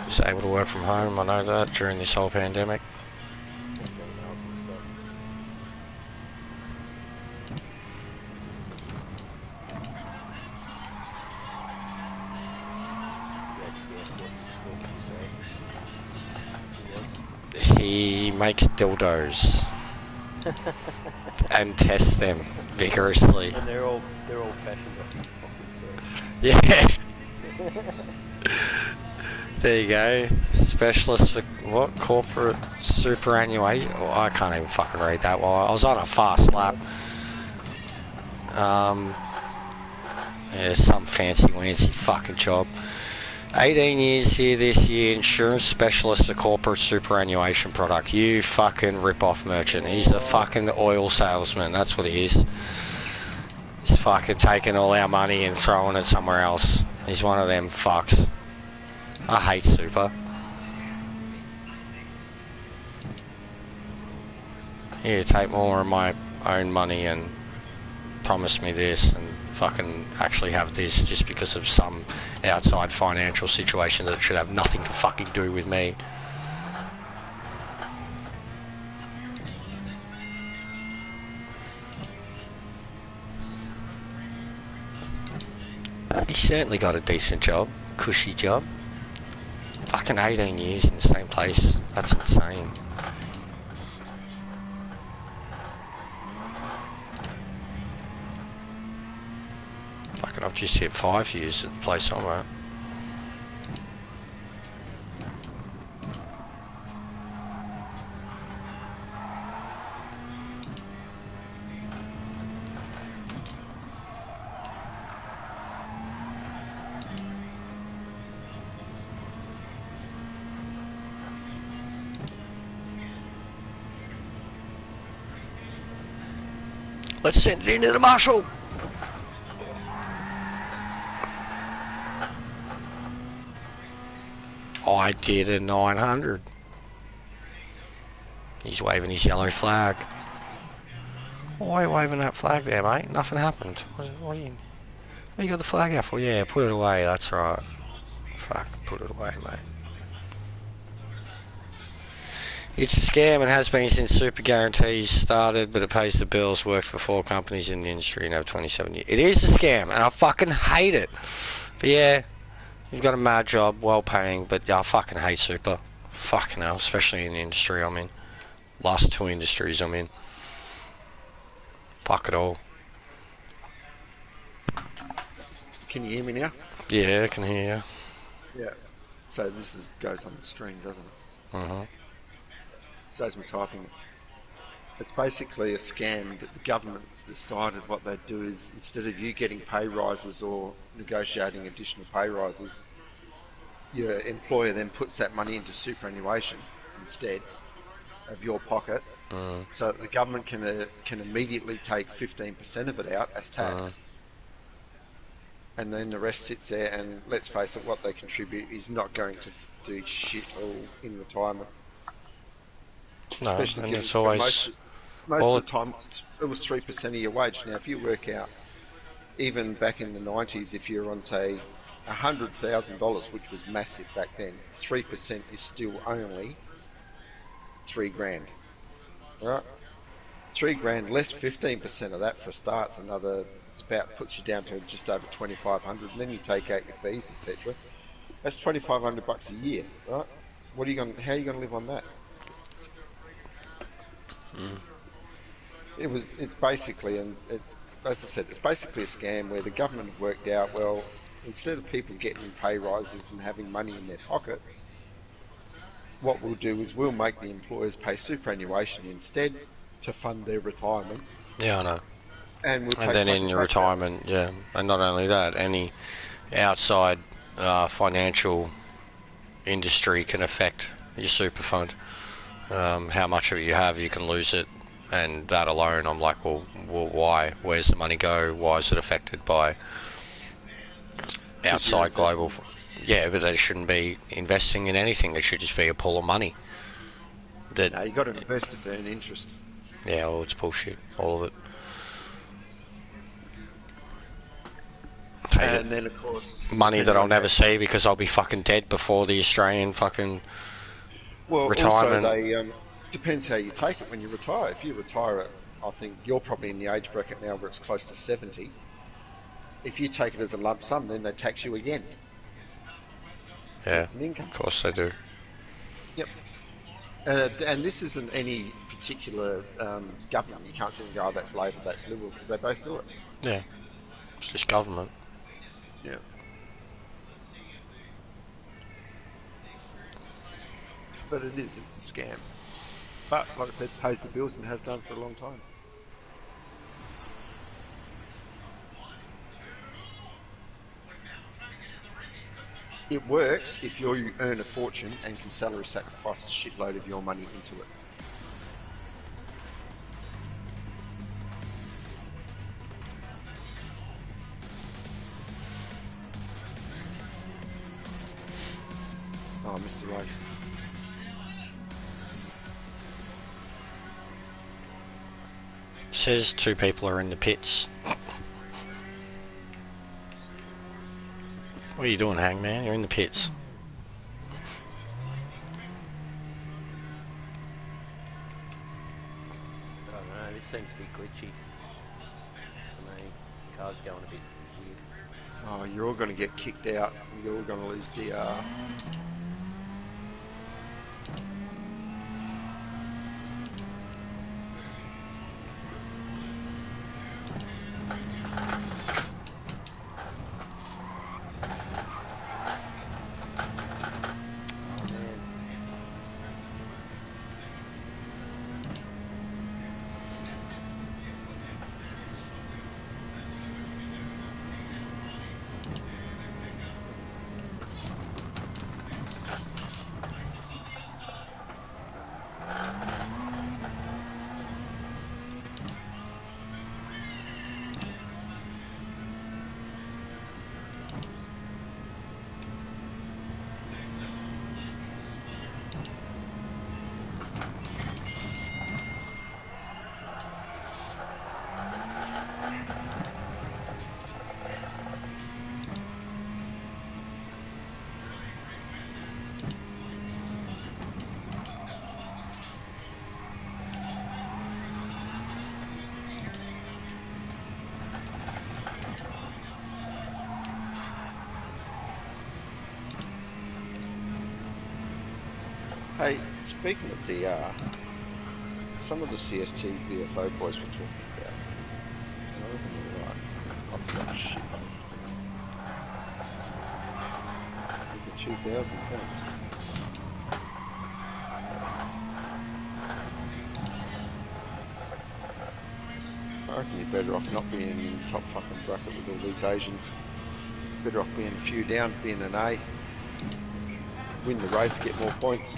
Just able to work from home, I know that, during this whole pandemic. He makes dildos and tests them vigorously. And they're all fashioned up. Yeah. There you go. Specialist for what? Corporate superannuation? Oh, I can't even fucking read that one. I was on a fast lap. Yeah, some fancy wancy fucking job. 18 years here this year, insurance specialist for corporate superannuation product. You fucking rip-off merchant. He's a fucking oil salesman, that's what he is. He's fucking taking all our money and throwing it somewhere else. He's one of them fucks. I hate super. Here, take more of my own money and promise me this and fucking actually have this just because of some outside financial situation that should have nothing to fucking do with me. He certainly got a decent job, cushy job. Fucking 18 years in the same place, that's insane. Fucking I've just hit 5 years at the place I'm at. Let's send it into the marshal. I did a 900. He's waving his yellow flag. Why are you waving that flag there, mate? Nothing happened. What you got the flag out for? Yeah, put it away, that's right. Fuck, put it away, mate. It's a scam and has been since Super Guarantees started, but it pays the bills. Worked for 4 companies in the industry and over 27 years. It is a scam, and I fucking hate it. But yeah, you've got a mad job, well paying, but I fucking hate Super. Fucking hell, especially in the industry I'm in. Last 2 industries I'm in. Fuck it all. Can you hear me now? Yeah, I can hear Yeah. So this goes on the stream, doesn't it? you. Saves me typing. It's basically a scam that the government's decided what they do is instead of you getting pay rises or negotiating additional pay rises, your employer then puts that money into superannuation instead of your pocket, so that the government can immediately take 15% of it out as tax. And then the rest sits there, and let's face it, what they contribute is not going to do shit all in retirement. No, and it's always Most Well, of the time it was 3% of your wage. Now, if you work out, even back in the 90s, if you're on, say, $100,000, which was massive back then, 3% is still only $3,000, right? $3,000 less 15% of that for a start's another. It's about puts you down to just over 2,500, and then you take out your fees, etc. That's $2,500 a year, right? What are you going? How are you going to live on that? It's basically, and it's as I said, it's basically a scam where the government have worked out, well, instead of people getting pay rises and having money in their pocket, what we'll do is we'll make the employers pay superannuation instead to fund their retirement. yeah, I know. And we'll And then in your retirement, yeah, and not only that, any outside financial industry can affect your super fund. How much of it you have, you can lose it, and that alone, I'm like, well, why? Where's the money go? Why is it affected by outside global? Yeah, but they shouldn't be investing in anything. It should just be a pool of money. No, you got to invest to earn interest. Yeah, well, it's bullshit, all of it. Hate and it. Then, of course, Money that I'll never see because I'll be fucking dead before the Australian fucking retirement. Also, they depends how you take it when you retire. If you retire at, I think you're probably in the age bracket now where it's close to 70. If you take it as a lump sum, then they tax you again. Yeah, it's an income. Of course they do. Yep. And this isn't any particular government. You can't sit and go, oh, that's Labor, that's Liberal, because they both do it. Yeah, it's just government. Yeah. But it's a scam. But, like I said, pays the bills and has done for a long time. It works if you earn a fortune and can salary sacrifice a shitload of your money into it. Oh, I missed the race. Says 2 people are in the pits. What are you doing, Hangman? You're in the pits. I don't know, this seems to be glitchy. I mean, car's going a bit weird. Oh, you're all going to get kicked out. You're all going to lose DR. Hey, speaking of DR, some of the CST VFO boys were talking about, and I reckon you're right, I've got shitloads to over 2,000 points. I reckon you're better off not being in the top fucking bracket with all these Asians. Better off being a few down, being an A. Win the race, get more points.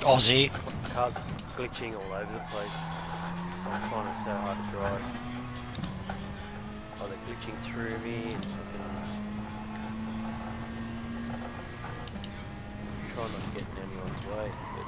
Aussie. Cars glitching all over the place. So I'm finding it so hard to drive. Oh, they're glitching through me and fucking trying not to get in anyone's way. But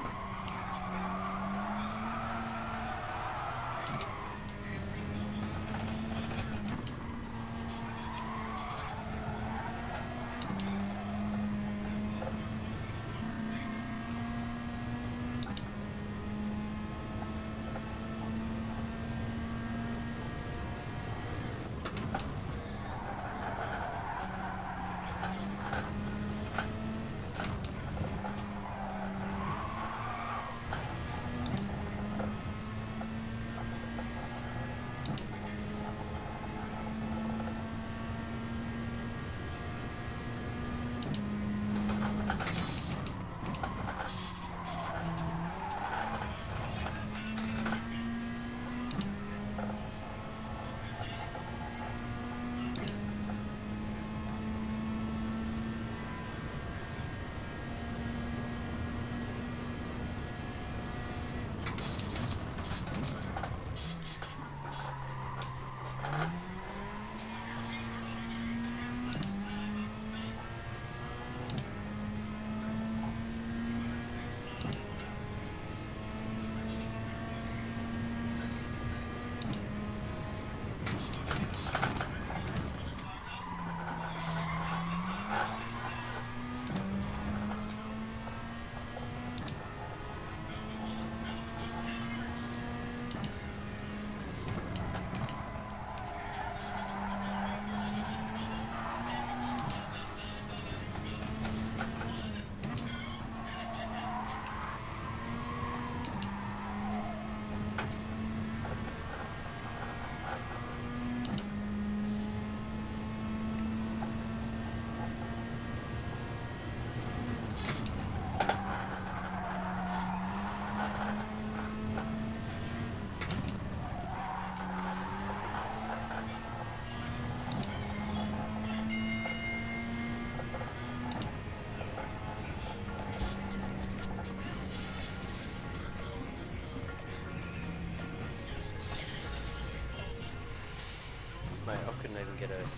mate, I couldn't even get out of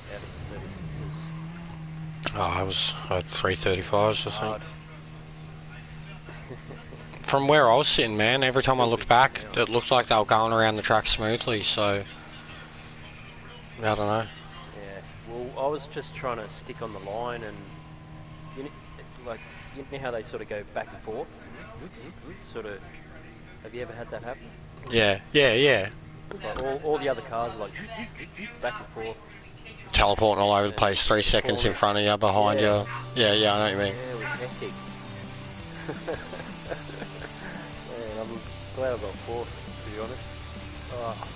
the 36s. Oh, I was at 335s, I Hard. think. From where I was sitting, man, every time I looked back, it looked like they were going around the track smoothly, so I don't know. Yeah, well, I was just trying to stick on the line, and you know, like, you know how they sort of go back and forth? Sort of, have you ever had that happen? Yeah. It's like all the other cars are like back and forth. Teleporting all over the place, 3 seconds in front of you, behind Yeah. you. Yeah, I know what you mean. Yeah, it was hectic. Man, I'm glad I got fourth, to be honest. Oh.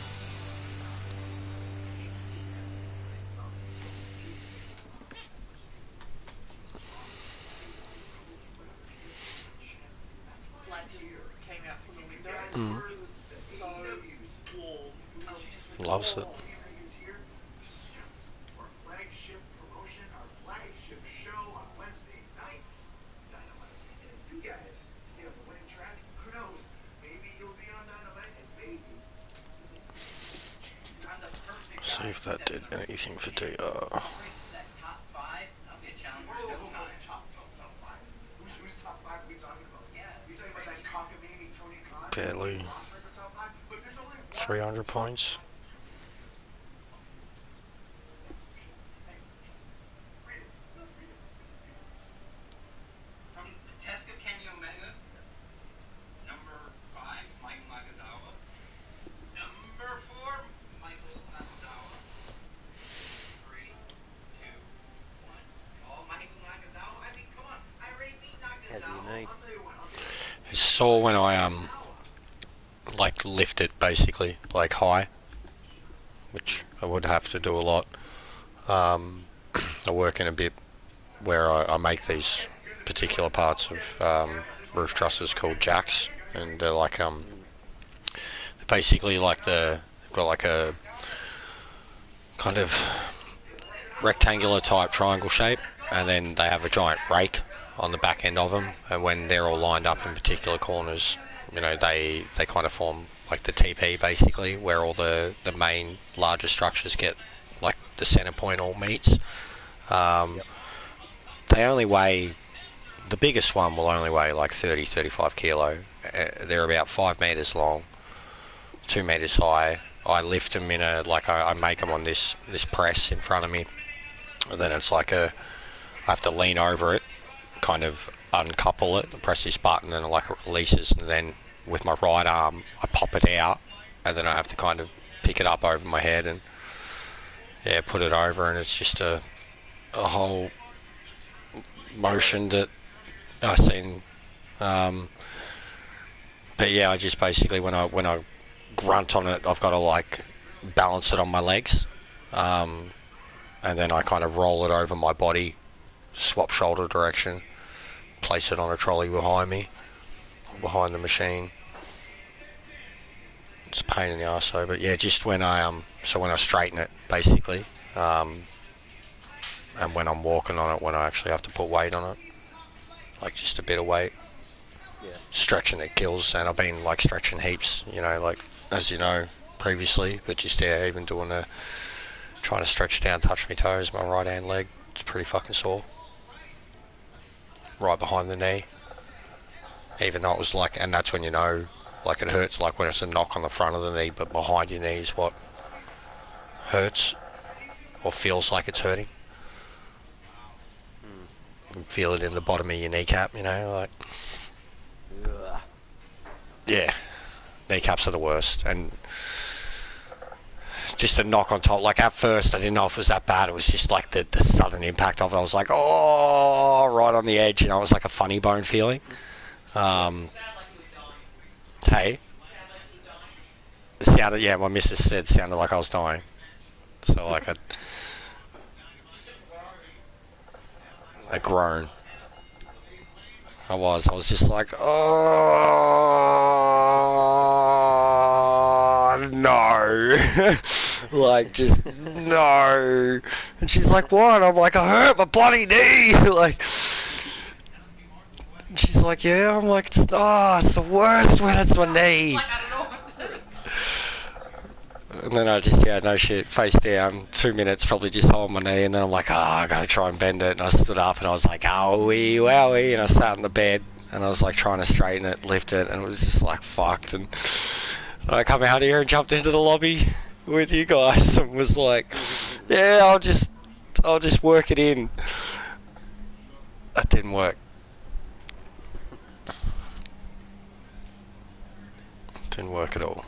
Like just came out from the window. Mm. It was so warm. I was just Loves it. Our flagship promotion, our flagship show on Wednesday nights. Dynamite. And if you guys stay on the winning track, who knows? Maybe you'll be on Dynamite, and maybe I'm the perfect See if that did anything for DR. that top five. That'll be a challenge for a good time. Top five. Who's top five? Are we talking about? Yeah. You talking about that cockamamie Tony Khan? Barely Top five? Look, there's only one. 300 points. From the Test of Kenny Omega, number 5, Mike Nagasawa. Number 4, Michael Nagasawa. 3, 2, 1. Oh, Michael Nagasawa. I mean, come on. I already beat Has Nagasawa. he need? I'll tell you what. It's sore when I like lift it basically, like high, which I would have to do a lot. I work in a bit where I make these particular parts of roof trusses called jacks, and they're like basically like they've got like a kind of rectangular type triangle shape, and then they have a giant rake on the back end of them, and when they're all lined up in particular corners, you know, they kind of form like the TP basically, where all the main larger structures get like the center point all meets. They only weigh, the biggest one will only weigh like 35 kilo. They're about 5 meters long, 2 meters high. I lift them in a, like I make them on this press in front of me, and then it's like I have to lean over it, kind of uncouple it, and press this button, and like it releases, and then with my right arm I pop it out, and then I have to kind of pick it up over my head and put it over, and it's just a whole motion that I've seen. But yeah, I just basically when I grunt on it, I've got to like balance it on my legs, and then I kind of roll it over my body, swap shoulder direction, place it on a trolley behind me, behind the machine. It's a pain in the arse though, but yeah, just when I straighten it basically, and when I'm walking on it, when I actually have to put weight on it, like just a bit of weight. Stretching it kills, and I've been like stretching heaps, you know, like as you know previously, but just even doing trying to stretch down, touch my toes, my right hand leg, it's pretty fucking sore, right behind the knee, even though it was like, and that's when you know, like it hurts, like when it's a knock on the front of the knee, but behind your knee is what hurts or feels like it's hurting. You can feel it in the bottom of your kneecap, you know, like yeah, kneecaps are the worst. And just a knock on top, like at first I didn't know if it was that bad. It was just like the sudden impact of it. I was like, oh, right on the edge, you know. It was like a funny bone feeling. Hey, it sounded, yeah, my missus said it sounded like I was dying. So like a groan. I was just like, oh no. Like, just no. And she's like, what? I'm like, I hurt my bloody knee. Like, she's like, yeah. I'm like, it's the worst when it's my knee. And then I just, no shit, face down, 2 minutes, probably just holding my knee, and then I'm like, I gotta try and bend it, and I stood up, and I was like, owie, wowie, and I sat in the bed, and I was like trying to straighten it, lift it, and it was just like fucked, and I come out here and jumped into the lobby with you guys, and was like, yeah, I'll just work it in. That didn't work. Didn't work at all.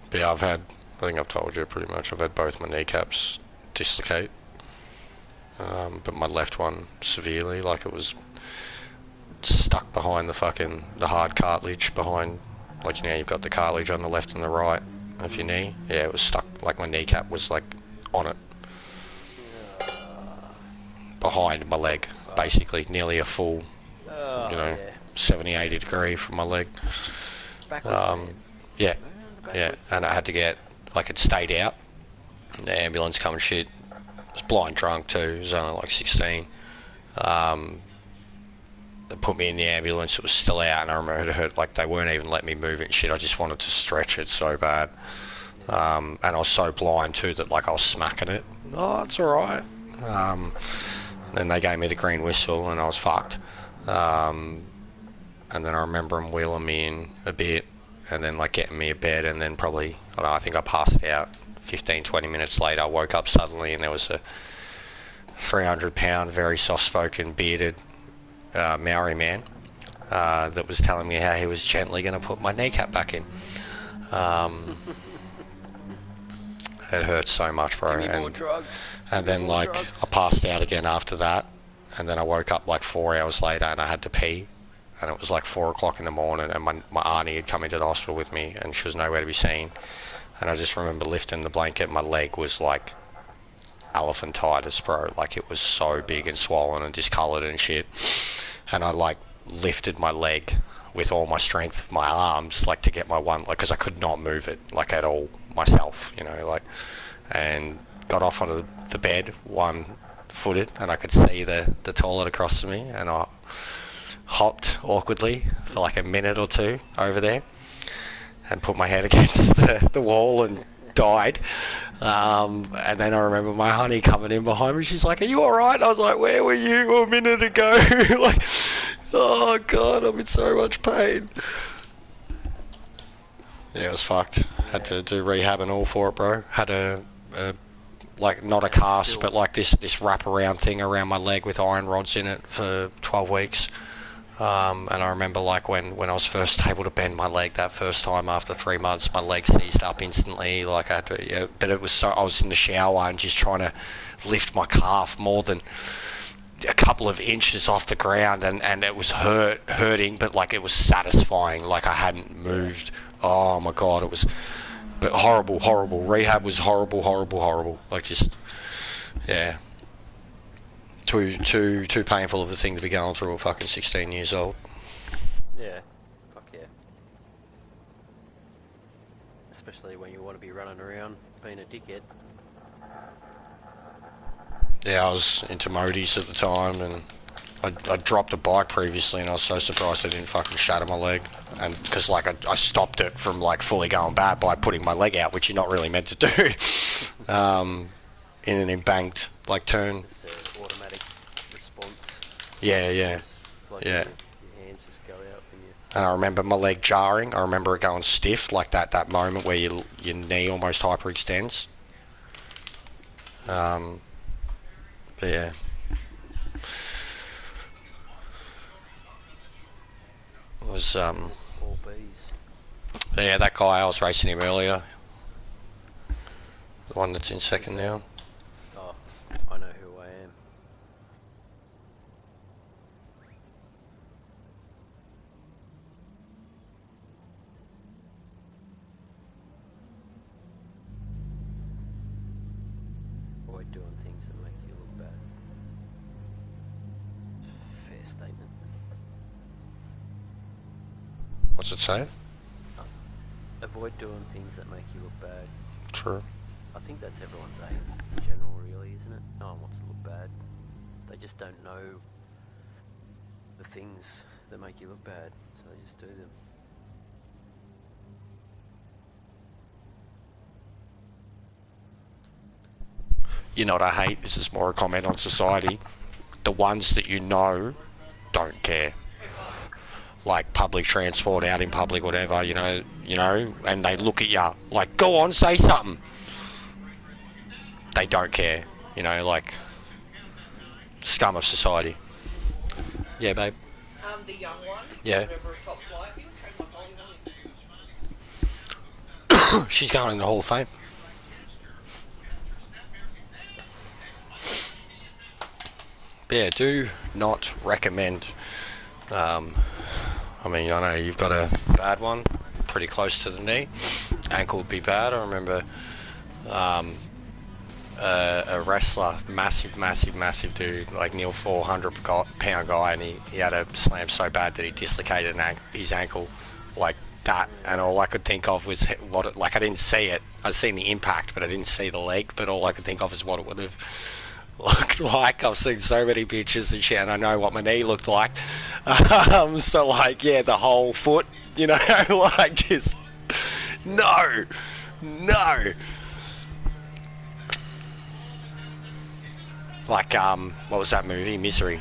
But yeah, I think I've told you pretty much, I've had both my kneecaps dislocate, but my left one severely, like it was stuck behind the hard cartilage behind, like, you know, you've got the cartilage on the left and the right of your knee. Yeah, it was stuck, like my kneecap was like on it, behind my leg, basically, nearly a full, 70-80 degree from my leg. Yeah, and I had to get, like, it stayed out, and the ambulance come and shit. I was blind drunk too, it was only like 16. They put me in the ambulance, it was still out, and I remember it hurt, like they weren't even letting me move it and shit. I just wanted to stretch it so bad. And I was so blind too that, like, I was smacking it. Oh, it's alright. Then they gave me the green whistle and I was fucked. And then I remember them wheeling me in a bit, and then like getting me a bed, and then probably, I don't know, I think I passed out 15-20 minutes later. I woke up suddenly and there was a 300-pound, very soft-spoken, bearded Maori man that was telling me how he was gently going to put my kneecap back in. It hurt so much, bro. And then like I passed out again after that, and then I woke up like 4 hours later and I had to pee, and it was like 4 o'clock in the morning, and my auntie had come into the hospital with me and she was nowhere to be seen. And I just remember lifting the blanket, my leg was like elephantitis, bro. Like it was so big and swollen and discoloured and shit. And I like lifted my leg with all my strength, my arms, like to get my one, like, because I could not move it, like at all myself, you know, like, and got off onto the bed, one-footed, and I could see the toilet across from me, and I hopped awkwardly for like a minute or two over there, and put my head against the wall and died. And then I remember my honey coming in behind me. She's like, "Are you alright?" I was like, "Where were you a minute ago?" Like, oh god, I'm in so much pain. Yeah, it was fucked. Had to do rehab and all for it, bro. Had a like, not a cast, but like this wraparound thing around my leg with iron rods in it for 12 weeks. And I remember, like, when I was first able to bend my leg that first time after 3 months, my leg seized up instantly. Like, I had to, yeah, but it was so, I was in the shower and just trying to lift my calf more than a couple of inches off the ground, and it was hurting, but like it was satisfying, like I hadn't moved. Oh my god, it was, but horrible. Rehab was horrible. Like, just, yeah. Too painful of a thing to be going through at fucking 16 years old. Yeah, fuck yeah. Especially when you want to be running around being a dickhead. Yeah, I was into Modis at the time, and I dropped a bike previously, and I was so surprised I didn't fucking shatter my leg. And because, like, I stopped it from, like, fully going bad by putting my leg out, which you're not really meant to do, in an embanked, like, turn. Just the automatic response. Yeah. It's like Yeah. Your hands just go out when you... And I remember my leg jarring. I remember it going stiff, like that moment where your knee almost hyperextends. But yeah. It was, All bees. yeah, that guy, I was racing him earlier. The one that's in second now. Oh, I know who I am. Avoid doing things that make you look bad. Fair statement. What's it say? Avoid doing things that make you look bad. True. I think that's everyone's aim in general, really, isn't it? No one wants to look bad. They just don't know the things that make you look bad, so they just do them. You know what I hate? This is more a comment on society. The ones that you know don't care. Like public transport, out in public, whatever, you know, and they look at you like, go on, say something. They don't care, you know, like, scum of society. Yeah, babe. The young one. Yeah. Remember a top flight? You were trained by Holly. She's going in the Hall of Fame. But yeah, do not recommend. I mean, I know you've got a bad one, pretty close to the knee. Ankle would be bad. I remember a wrestler, massive dude, like near 400-pound guy, and he had a slam so bad that he dislocated his ankle like that, and all I could think of was I didn't see it. I'd seen the impact, but I didn't see the leg, but all I could think of is what it would have looked like. I've seen so many pictures and shit, and I know what my knee looked like. So, like, yeah, the whole foot, you know, like, just, no. Like, what was that movie? Misery.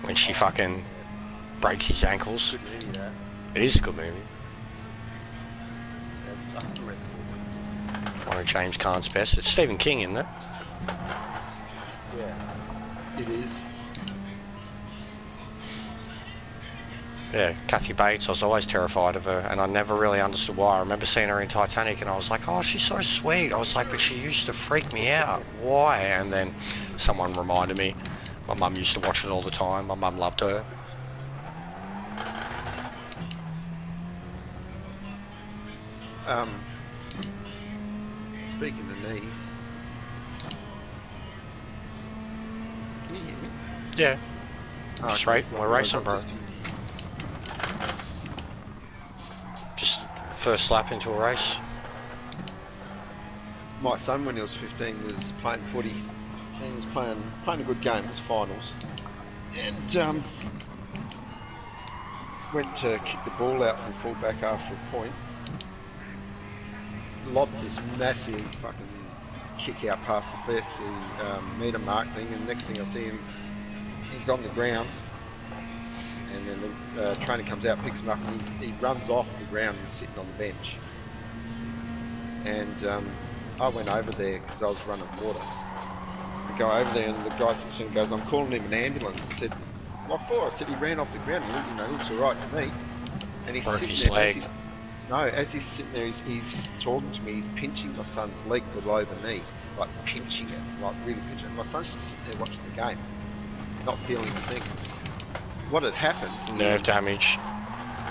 When she fucking breaks his ankles. Good movie, that. It is a good movie. I haven't read the book. One of James Caan's best. It's Stephen King, isn't it? Yeah. It is. Yeah, Kathy Bates, I was always terrified of her, and I never really understood why. I remember seeing her in Titanic, and I was like, oh, she's so sweet. I was like, but she used to freak me out. Why? And then someone reminded me. My mum used to watch it all the time. My mum loved her. Speaking of knees, can you hear me? Yeah. Oh, Just okay, right, so we're otherwise racing, I'm bro. just first lap into a race? My son, when he was 15, was playing footy, and he was playing a good game. It was finals, and went to kick the ball out from fullback after a point. Lobbed this massive fucking kick out past the 50 metre mark thing, and next thing I see him, he's on the ground, and then the trainer comes out, picks him up, and he runs off the ground and is sitting on the bench. And I went over there because I was running water. I go over there, and the guy sits there and goes, "I'm calling him an ambulance." I said, "What for?" I said, "He ran off the ground. He looks all right to me." And he's Broke sitting his there. leg. As he's sitting there, he's talking to me. He's pinching my son's leg below the knee, like pinching it, like really pinching it. My son's just sitting there watching the game, not feeling a thing. What had happened? Nerve damage.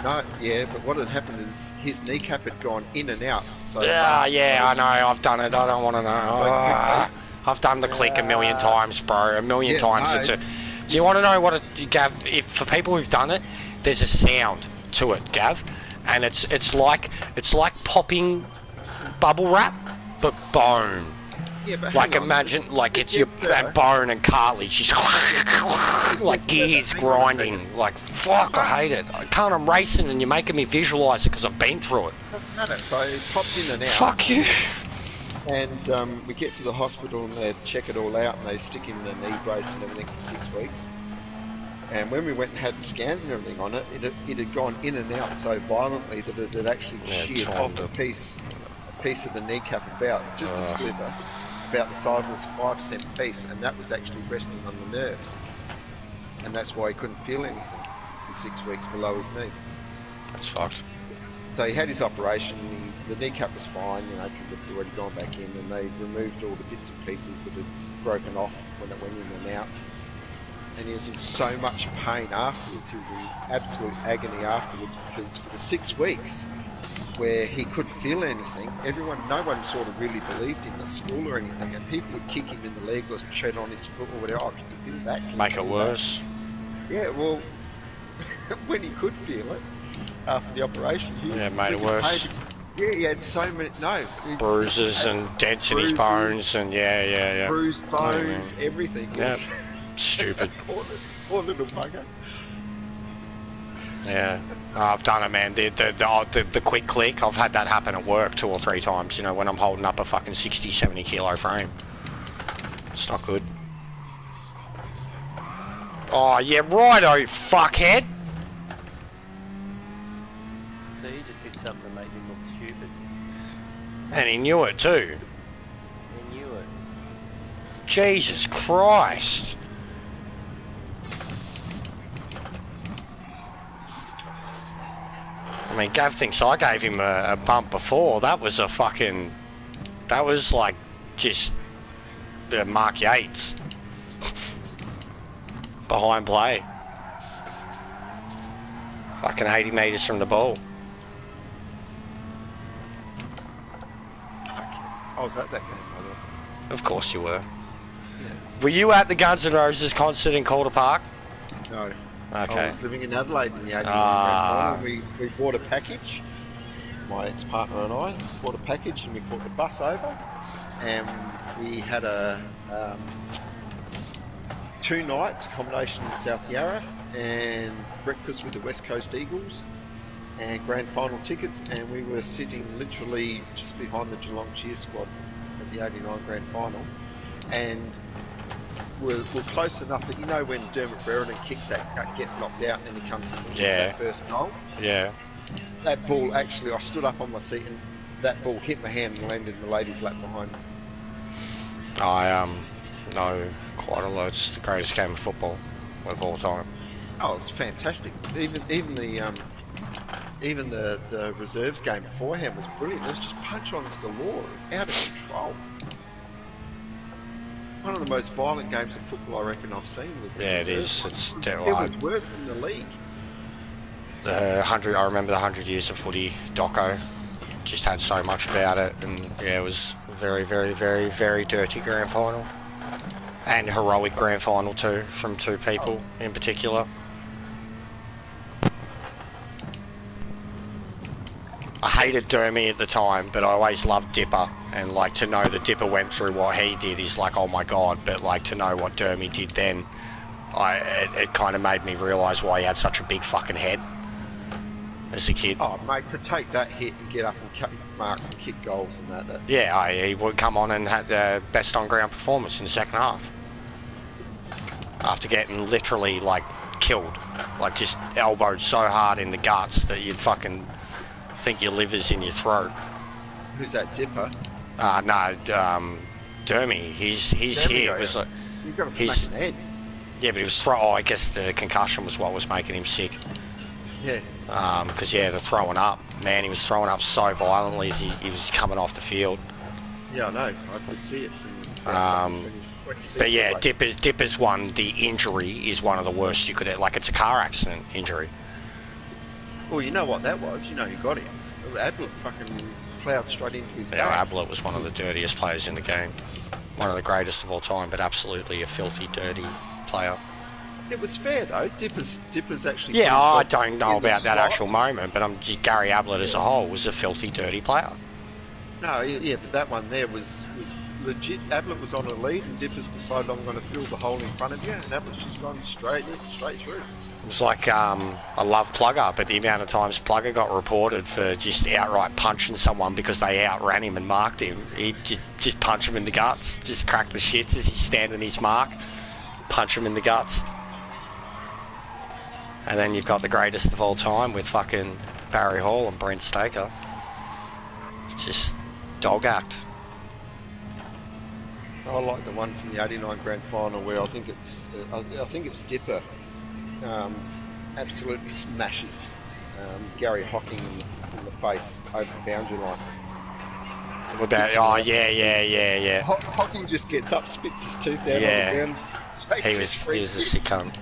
No, yeah, but what had happened is his kneecap had gone in and out. So Yeah, I know. I've done it. I don't want to know. I've done the click a million times, bro. A million times. No, Do you want to know what it, Gav? For people who've done it, there's a sound to it, Gav, and it's like popping bubble wrap, but bone. Yeah, but Like hang on, imagine, like it's your better. bone and cartilage, just like gears grinding. Like fuck, I hate it. I can't. I'm racing, and you're making me visualise it because I've been through it. Doesn't matter. So it popped in and out. Fuck you. And we get to the hospital and they check it all out and they stick him in a knee brace and everything for 6 weeks. And when we went and had the scans and everything on it, it had gone in and out so violently that it had actually sheared off a piece of the kneecap, about just a sliver, about the size of a 5 cent piece, and that was actually resting on the nerves. And that's why he couldn't feel anything for 6 weeks below his knee. That's fucked. So he had his operation. The kneecap was fine, because it had already gone back in, and they removed all the bits and pieces that had broken off when it went in and out. And he was in so much pain afterwards. He was in absolute agony afterwards, because for the 6 weeks where he couldn't feel anything, no one sort of really believed him at school or anything, and people would kick him in the leg or tread on his foot or whatever. "Oh, can you feel that? Make it worse. Yeah, well, when he could feel it after the operation, he was made it freaking worse. pain. Yeah, he had so many Bruises and dents in his bones, and yeah. bruised bones, everything. Yeah, stupid. Poor little bugger. Yeah, I've done it, man. The quick click, I've had that happen at work 2 or 3 times, when I'm holding up a fucking 60, 70 kilo frame. It's not good. Oh, yeah, righto, fuckhead. So he just did something to make him look stupid. And he knew it too. He knew it. Jesus Christ. I mean, Gav thinks I gave him a bump before. That was like just Mark Yates. Behind play. Fucking 80 metres from the ball. I was at that game, by the way. Of course you were. Yeah. Were you at the Guns N' Roses concert in Calder Park? No. Okay. I was living in Adelaide in the 89 Grand Final. We bought a package. My ex-partner and I bought a package, and we caught the bus over, and we had a 2 nights accommodation in South Yarra and breakfast with the West Coast Eagles and grand final tickets, and we were sitting literally just behind the Geelong cheer squad at the 89 grand final, and we're close enough that when Dermot Brereton kicks that, gets knocked out, and then he comes and kicks that first goal. Yeah. That ball, actually, I stood up on my seat and that ball hit my hand and landed in the ladies' lap behind me. I know quite a lot. It's the greatest game of football of all time. Oh, it's fantastic. Even the reserves game beforehand was brilliant. There was just punch-ons galore. It was out of control. One of the most violent games of football I reckon I've seen was the it reserves. is. It was worse than the league. I remember the 100 Years of Footy doco. Just had so much about it, and it was very, very, very, very dirty grand final. And heroic grand final too, from 2 people in particular. I hated Dermy at the time, but I always loved Dipper, and like to know that Dipper went through what he did is like, oh my god. But like to know what Dermy did then, it kind of made me realise why he had such a big fucking head as a kid. Oh, mate, to take that hit and get up and cut marks and kick goals and that's... Yeah, he would come on and had the best on-ground performance in the second half. After getting literally, like, killed. Like, just elbowed so hard in the guts that you'd fucking think your liver's in your throat. Who's that, Dipper? No, Dermy. He's here. It was like, You've got to smack in the head. yeah, but he was I guess the concussion was what was making him sick. Yeah. Because, yeah, the throwing up. Man, he was throwing up so violently as he was coming off the field. Yeah, I know. I could see it from... But yeah, Dipper's one, the injury is one of the worst you could have. Like, it's a car accident injury. Well, you know what that was. You know you got him. Ablett fucking ploughed straight into his Yeah, back. Ablett was one of the dirtiest players in the game. One of the greatest of all time, but absolutely a filthy, dirty player. It was fair, though. Dipper's actually... Yeah, put I himself don't know in the about that slot. actual moment, but Gary Ablett as a whole was a filthy, dirty player. No, yeah, but that one there was legit. Ablett was on a lead, and Dippers decided, I'm going to fill the hole in front of you, and Ablett's just gone straight through. It was like, I love Plugger, but the amount of times Plugger got reported for just outright punching someone because they outran him and marked him. He'd just punch him in the guts, just crack the shits as he's standing his mark, punch him in the guts. And then you've got the greatest of all time with fucking Barry Hall and Brent Staker. Just dog act. I like the one from the '89 Grand Final where I think it's Dipper absolutely smashes Gary Hocking in the face over the boundary line. What about? Oh yeah. Hocking just gets up, spits his tooth out Yeah. on the ground, takes He was a sick cunt.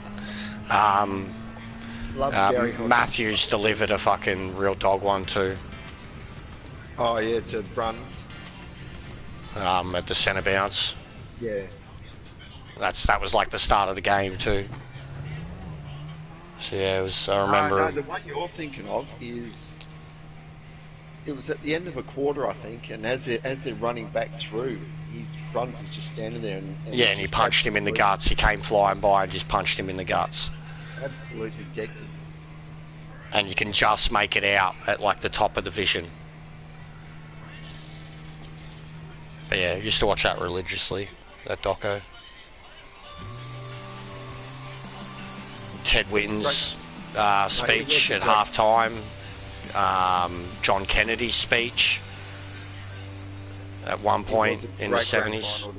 Love Gary Hocking. Matthews delivered a fucking real dog one too. Oh yeah, to Bruns. At the centre bounce. Yeah. That was like the start of the game too. So yeah, it was. I remember. No, the one you're thinking of is. It was at the end of a quarter, I think, and as they're running back through, Bruns is just standing there and yeah, and he punched him in the guts. He came flying by and just punched him in the guts. Absolutely decked him. And you can just make it out at like the top of the vision. But yeah, I used to watch that religiously, that doco. Ted Whitten's speech at half-time. John Kennedy's speech at one point in the 70s.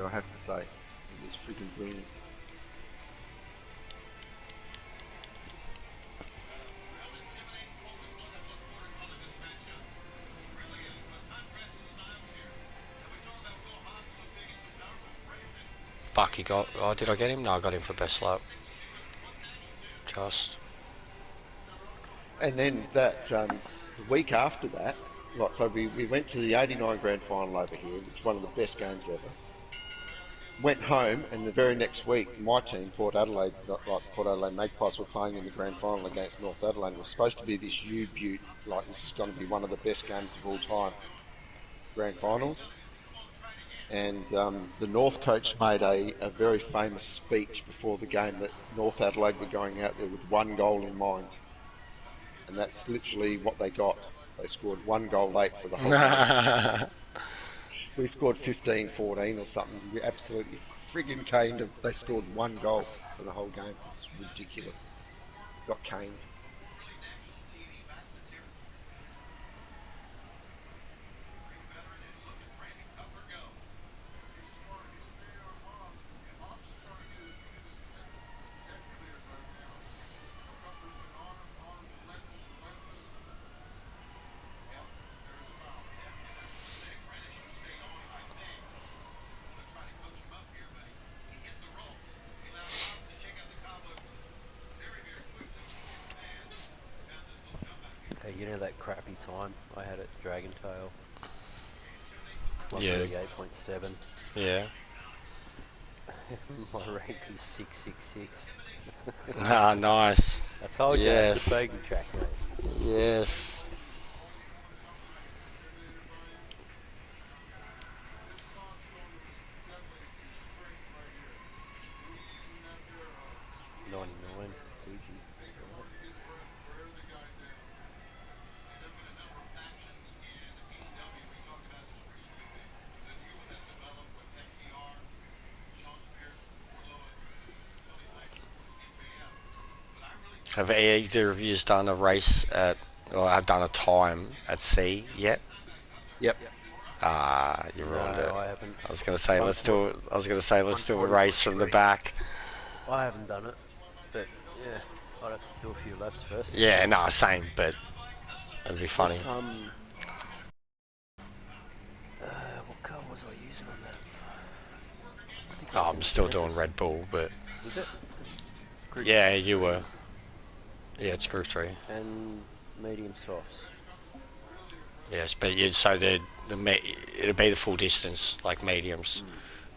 I have to say, it was freaking brilliant. Fuck, he got... Oh, did I get him? No, I got him for best lap. Just... And then that the week after that, like, so we went to the '89 Grand Final over here, which was one of the best games ever. Went home, and the very next week, my team, Port Adelaide Magpies, were playing in the Grand Final against North Adelaide. It was supposed to be this U-Butte, like this is going to be one of the best games of all time, Grand Finals. And the North coach made a very famous speech before the game that North Adelaide were going out there with one goal in mind. And that's literally what they got. They scored one goal late for the whole game. We scored 15-14 or something. We absolutely friggin' caned them. They scored one goal for the whole game. It's ridiculous. Got caned. Hey, you know that crappy time I had at Dragon Tail? Yeah. 138.7. Yeah. My rank is 666. Ah, nice. I told you, Yes. it's a bogey track, mate. Yes. Have either of you done a race at, or have done a time at sea yet? Yep. Ah, you ruined it. No, I haven't. I was gonna say let's do it. I was gonna say let's do a race from the back. I haven't done it, but yeah, I'd have to do a few laps first. Yeah, no, same, but it'd be funny. What car was I using on that? I think Oh, I'm still doing Red Bull, but Was it? Group yeah, you were. Yeah, it's Group 3. and medium softs. Yes, but so it'll be the full distance, like mediums.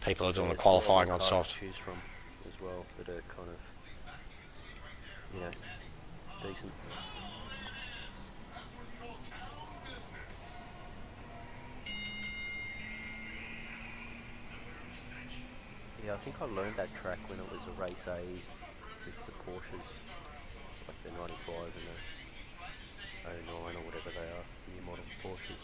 People are doing the There's a lot of qualifying on cars soft. to choose from as well that are kind of, you know, decent. Yeah, I think I learned that track when it was a race A with the Porsches, like the 95s and the 09 or whatever they are, new model Porsches.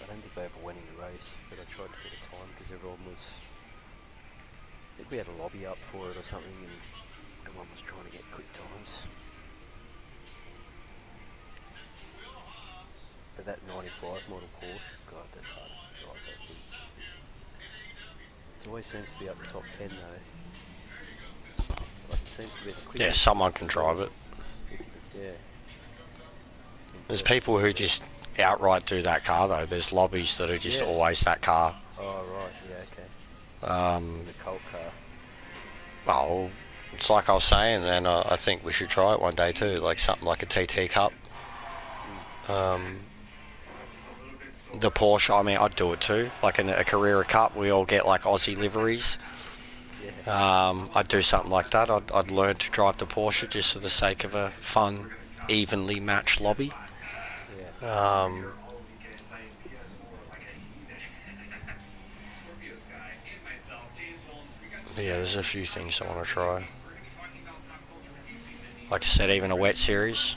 I don't think I ever went in the race, but I tried to get a time because everyone was, I think we had a lobby up for it or something, and everyone was trying to get quick times. But that 95 model Porsche, God, that's hard to drive that thing. It always seems to be up the top 10 though. Like it seems to be the quickest. Yeah, someone can drive it. Yeah. There's people who just outright do that car though. There's lobbies that are just always that car. Oh right, yeah, okay. The cult car. Well, it's like I was saying, and I think we should try it one day too, like something like a TT Cup. The Porsche, I mean, I'd do it too. Like in a Carrera Cup, we all get like Aussie liveries. Yeah. I'd do something like that. I'd learn to drive the Porsche just for the sake of a fun, evenly matched lobby. Yeah. Yeah, there's a few things I want to try. Like I said, even a wet series.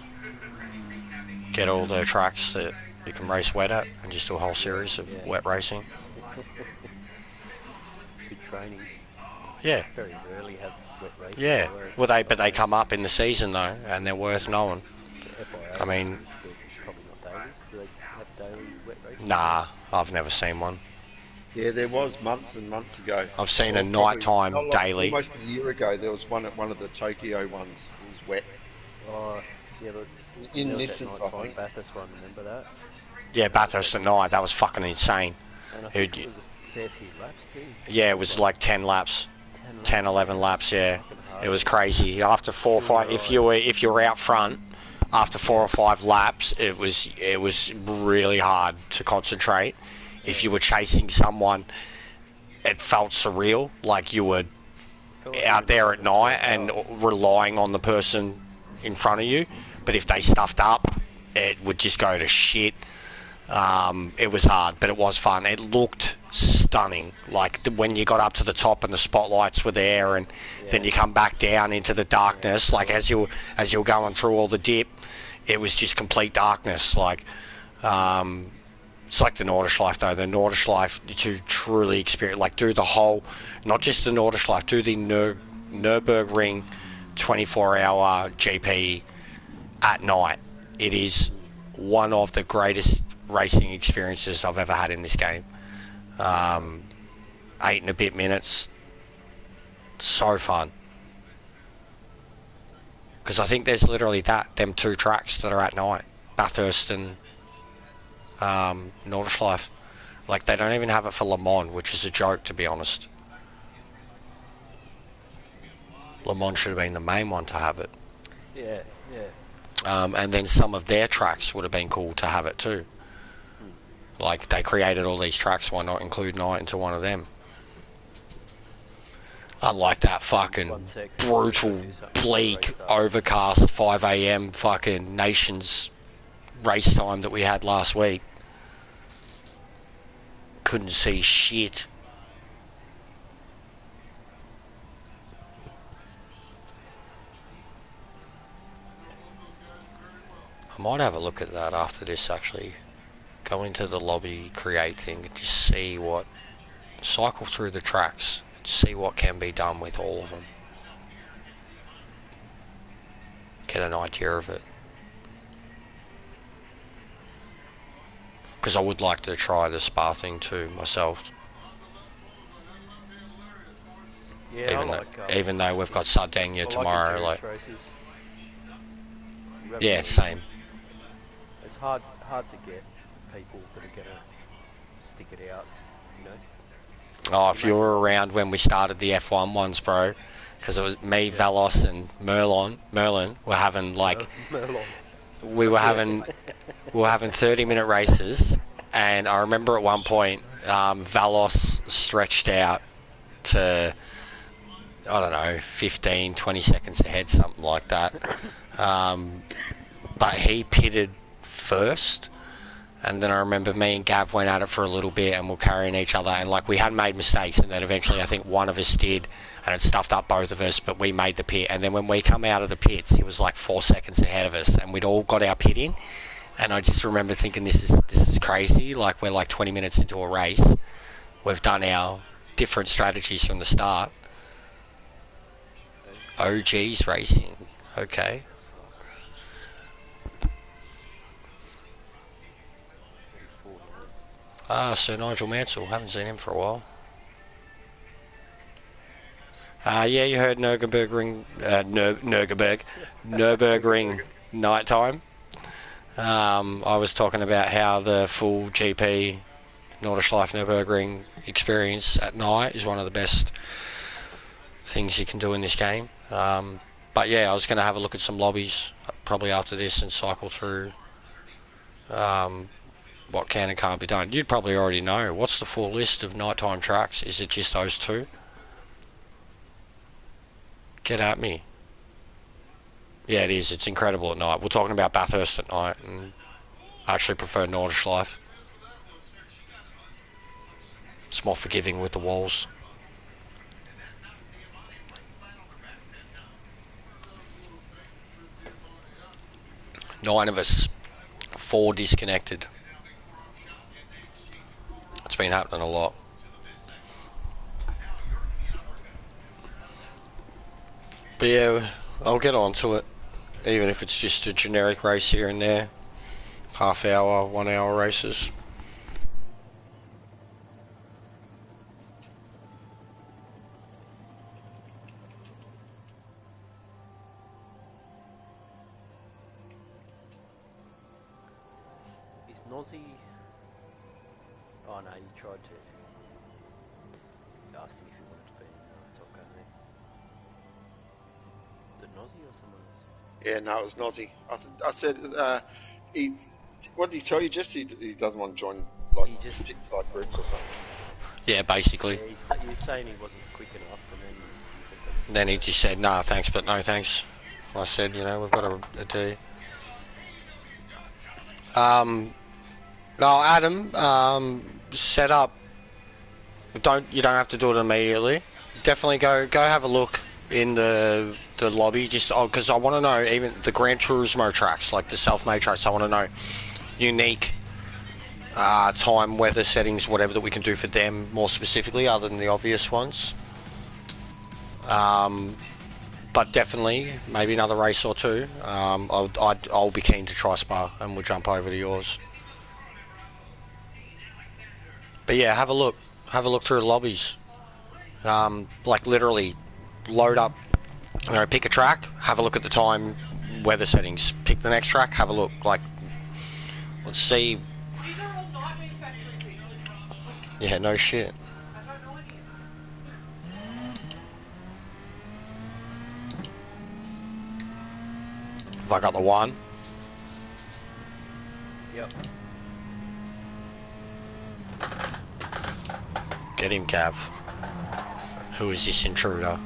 Get all the tracks that you can race wet at and just do a whole series of wet racing. Good training. Yeah. Very rarely have wet races. Yeah. Well, but they come up in the season though, and they're worth knowing. FIA, I mean, they're probably not daily. Do they have daily wet races? Nah, I've never seen one. Yeah, there was months and months ago. I've seen a nighttime daily. Almost a year ago, there was one at one of the Tokyo ones. It was wet. Oh, yeah, but In there was Nissans, that I think. Bathurst one, remember that? Yeah, Bathurst at night. That was fucking insane. And I think it was a fair few laps too. Yeah, it was like 10 laps. 10, 11 laps, yeah. It was crazy. After 4 or 5, if you were out front, after 4 or 5 laps, it was really hard to concentrate. If you were chasing someone, it felt surreal, like you were out there at night and relying on the person in front of you. But if they stuffed up, it would just go to shit. It was hard, but it was fun. It looked stunning. Like when you got up to the top and the spotlights were there, and then you come back down into the darkness. Like as you're going through all the dip, it was just complete darkness. Like it's like the Nordschleife though. The Nordschleife, to truly experience, like do the whole, not just the Nordschleife, do the Nürburgring 24-hour GP at night. It is one of the greatest racing experiences I've ever had in this game. 8 and a bit minutes. So fun. Because I think there's literally them 2 tracks that are at night. Bathurst and Nordschleife. Like they don't even have it for Le Mans, which is a joke to be honest. Le Mans should have been the main one to have it. Yeah. And then some of their tracks would have been cool to have it too. Like they created all these tracks, why not include night into one of them? Unlike that fucking brutal, bleak, overcast 5 AM fucking Nations race time that we had last week. Couldn't see shit. I might have a look at that after this actually. Go into the lobby, create thing, just see what, cycle through the tracks, see what can be done with all of them. get an idea of it. Because I would like to try the spa thing too myself. Yeah, Even though we've got Sardinia tomorrow, like races. yeah, same. It's hard to get people that are gonna stick it out, you know. Oh, if you were around when we started the F1 ones, bro, because it was me, Valos, and Merlin were having like we were having 30-minute races, and I remember at one point Valos stretched out to, I don't know, 15, 20 seconds ahead, something like that. But he pitted first, and then I remember me and Gav went at it for a little bit and we're carrying each other, and like we had made mistakes, and then eventually I think one of us did, and it stuffed up both of us, but we made the pit. And then when we come out of the pits, he was like 4 seconds ahead of us, and we'd all got our pit in. And I just remember thinking, this is crazy. Like, we're like 20 minutes into a race, we've done our different strategies from the start. OG's racing, okay. Sir Nigel Mansell, haven't seen him for a while. Yeah, you heard Nürburgring nighttime. I was talking about how the full GP Nordschleife Nürburgring experience at night is one of the best things you can do in this game. But yeah, I was going to have a look at some lobbies probably after this and cycle through what can and can't be done. You'd probably already know. What's the full list of nighttime tracks? Is it just those two? Get at me. Yeah, it is. It's incredible at night. We're talking about Bathurst at night, and I actually prefer Nordschleife. It's more forgiving with the walls. Nine of us, 4 disconnected. It's been happening a lot. But yeah, I'll get on to it, even if it's just a generic race here and there. Half hour, 1 hour races. Is Nozzy? Oh no, you tried to. You asked him if he wanted to be in the top gun there. The Nozzy or someone else? Yeah, no, it was Nozzy. I said, what did he tell you? Just he doesn't want to join like TikTok groups or something. Yeah, basically. Yeah, he was saying he wasn't quick enough, and then he Then he just said, nah, thanks, but no thanks. I said, you know, we've got a D. No, Adam, set up. You don't have to do it immediately. Definitely go have a look in the lobby, just because I want to know even the Gran Turismo tracks, like the self-made tracks. I want to know unique time, weather settings, whatever that we can do for them more specifically, other than the obvious ones. But definitely, maybe another race or two. I'll be keen to try Spa, and we'll jump over to yours. But yeah, have a look through the lobbies. Like literally, load up. You know, pick a track, have a look at the time, weather settings. Pick the next track, have a look. Like, let's see. These are all night manufacturing people. Yeah, no shit. I don't know any of them. Have I got the one? Yep. Get him, Cav. Who is this intruder?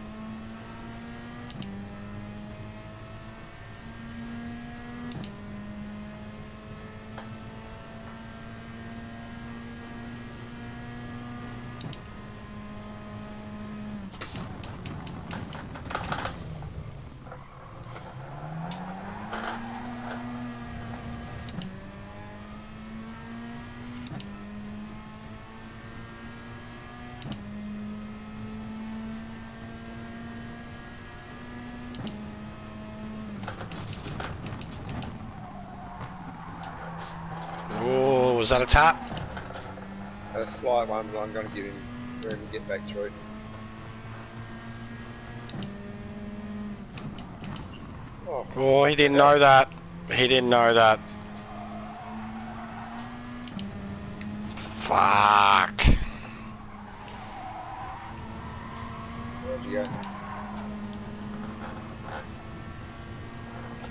Was that a tap? A slight one, but I'm going to give him room to get back through. Oh, he didn't know that. He didn't know that. Fuck. Where'd you go?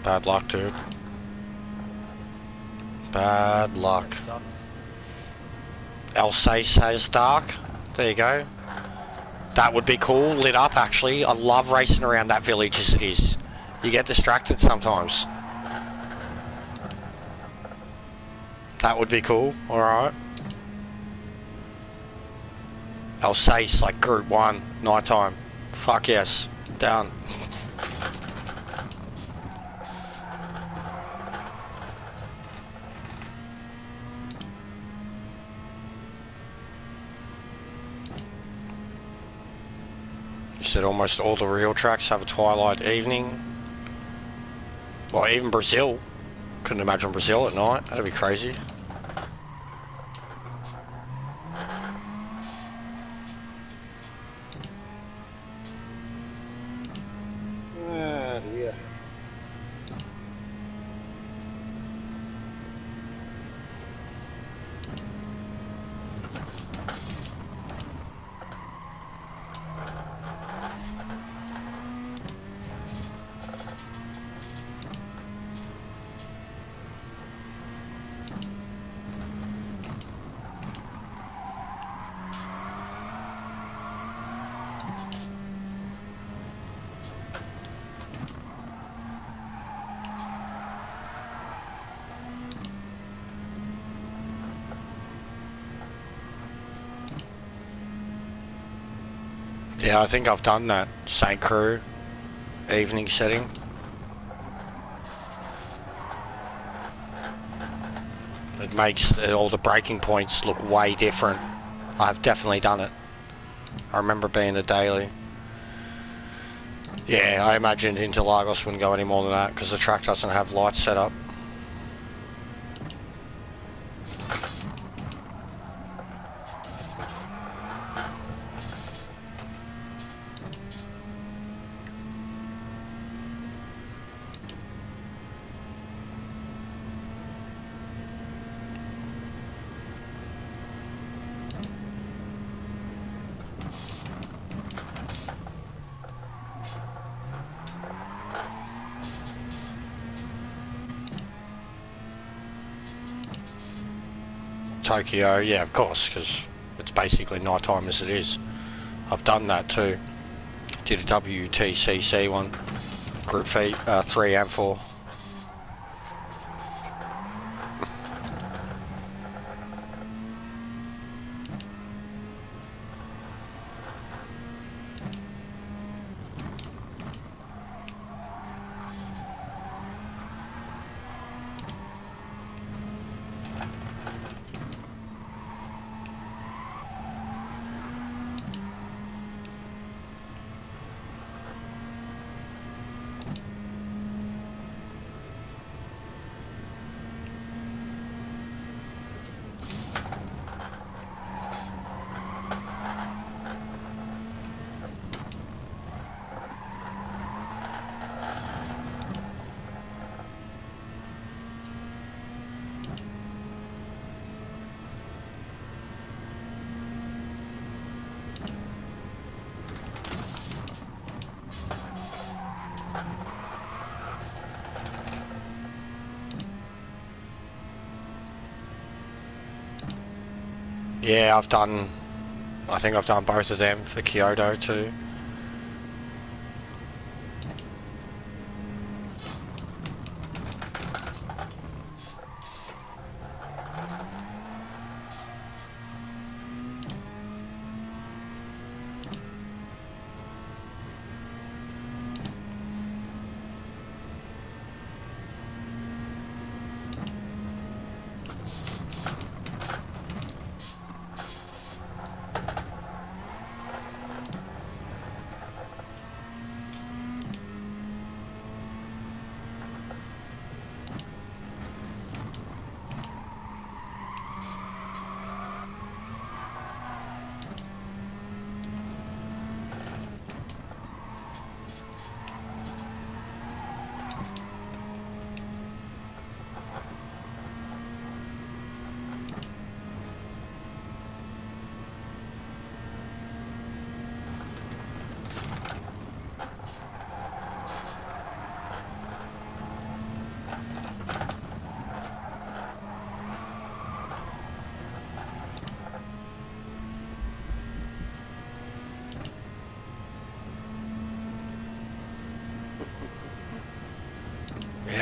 Bad luck, dude. Bad luck. That sucks. Alsace has dark. There you go. That would be cool, lit up actually. I love racing around that village as it is. You get distracted sometimes. That would be cool, alright. Alsace, like Group 1, nighttime. Fuck yes. Down. You said almost all the real tracks have a twilight evening. Well, even Brazil. Couldn't imagine Brazil at night. That'd be crazy. Ah, dear. Yeah, I think I've done that. St. Crew evening setting. It makes all the braking points look way different. I've definitely done it. I remember being a daily. Yeah, I imagined Interlagos wouldn't go any more than that because the track doesn't have lights set up. Tokyo, yeah, of course, because it's basically nighttime as it is. I've done that too. Did a WTCC one, Group 3 and 4. Yeah, I think I've done both of them for Kyoto too.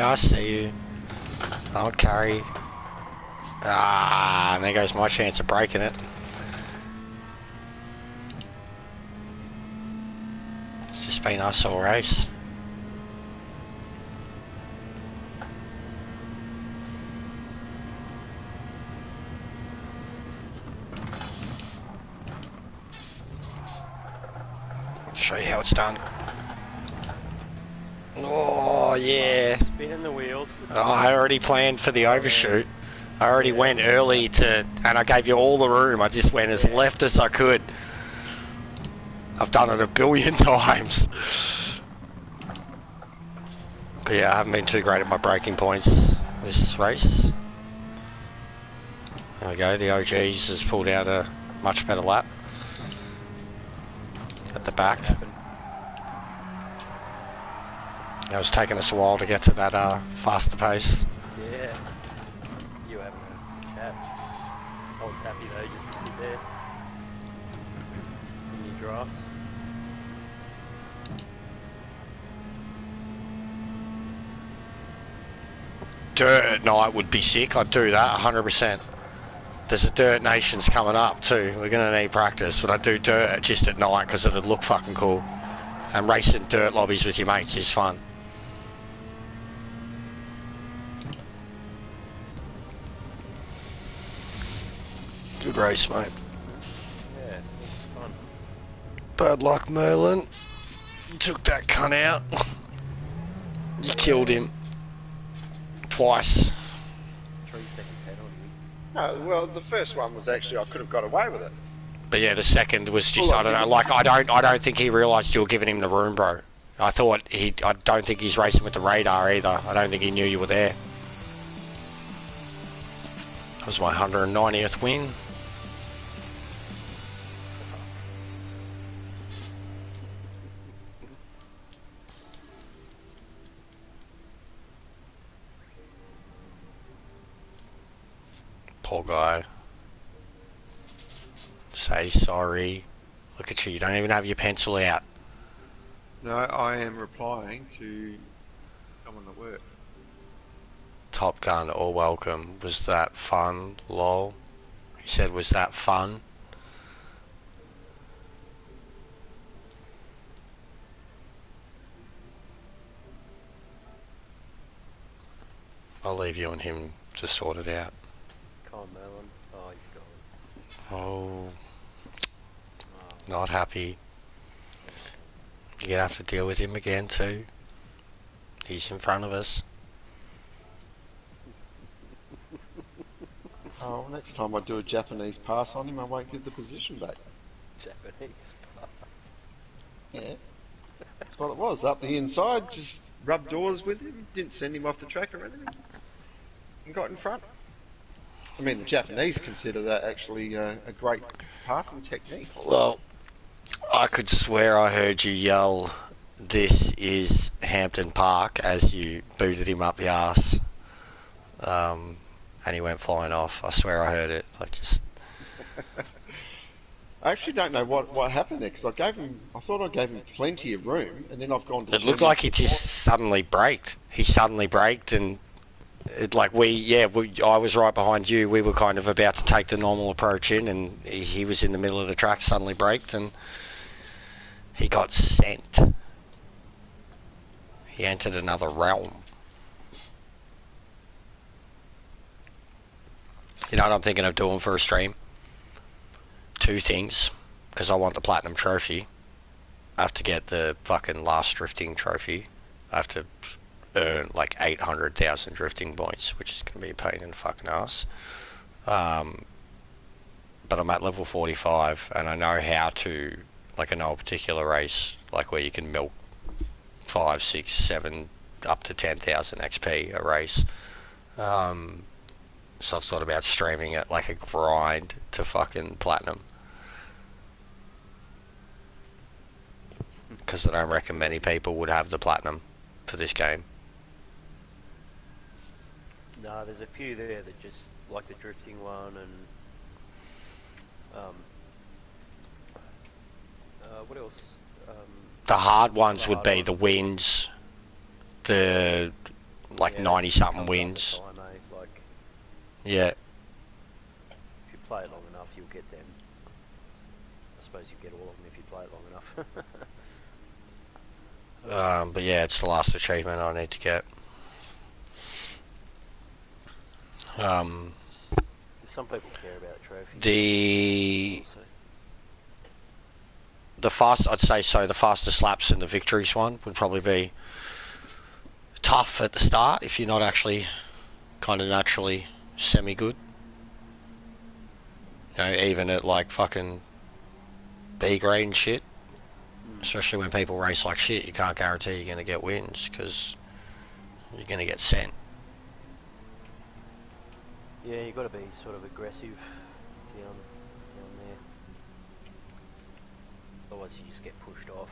Yeah, I see you. I'll carry. Ah, and there goes my chance of breaking it. It's just been us all race. I'll show you how it's done. Oh, yeah. Spinning the wheels. Oh, I already planned for the overshoot. I already went early and I gave you all the room. I just went as left as I could. I've done it a billion times. But yeah, I haven't been too great at my braking points this race. There we go, the OGs has pulled out a much better lap at the back. It was taking us a while to get to that faster pace. Yeah. You having a chat. I was happy though just to sit there in your draft. Dirt at night would be sick. I'd do that 100%. There's a Dirt Nations coming up too. We're going to need practice, but I'd do dirt just at night because it'd look fucking cool. And racing dirt lobbies with your mates is fun. Good race, mate. Yeah, it was fun. Bad luck, Merlin. Took that cunt out. You killed him. Twice. 3-second penalty. No, well, the first one was actually I could have got away with it. But yeah, the second was just, Well, I don't know, like, I don't think he realised you were giving him the room, bro. I don't think he's racing with the radar either. I don't think he knew you were there. That was my 190th win. Poor guy. Say sorry. Look at you don't even have your pencil out. No, I am replying to someone at work. Top Gun or welcome. Was that fun? Lol. He said, was that fun? I'll leave you and him to sort it out. Come on, Merlin. Oh, he's gone. Oh, Oh, not happy. You're gonna have to deal with him again too. He's in front of us. Oh, next time I do a Japanese pass on him, I won't give the position back. Japanese pass. Yeah. That's what it was. Up the inside, just rubbed doors with him, didn't send him off the track or anything, and got in front. I mean, the Japanese consider that actually a great passing technique. Well, I could swear I heard you yell, "This is Hampton Park," as you booted him up the arse. And he went flying off. I swear I heard it. I actually don't know what happened there, because I thought I gave him plenty of room, and then I've gone to... It looked like he just suddenly braked. He suddenly braked, and I was right behind you. We were kind of about to take the normal approach in, and he was in the middle of the track, suddenly braked, and he got sent. He entered another realm. You know what I'm thinking of doing for a stream? 2 things, because I want the platinum trophy. I have to get the fucking last drifting trophy. I have to earn like 800,000 drifting points, which is going to be a pain in the fucking ass. But I'm at level 45, and I know how to, like, I know a particular race, like where you can milk 5, 6, 7, up to 10,000 XP a race. So I've thought about streaming it like a grind to fucking platinum. Because I don't reckon many people would have the platinum for this game. No, there's a few there that just, like the drifting one and... what else? The hard ones would be the winds, the like Yeah, 90 something comes wins. over time, eh? Like, Yeah. if you play it long enough, you'll get them. I suppose you get all of them if you play it long enough. But yeah, it's the last achievement I need to get. Some people care about trophies. The fast, I'd say so, the fastest laps in the victories one would probably be tough at the start if you're not actually kind of naturally semi-good. You know, even at like fucking B grade and shit. Especially when people race like shit, you can't guarantee you're going to get wins because you're going to get sent. Yeah, you've got to be sort of aggressive down there. Otherwise you just get pushed off.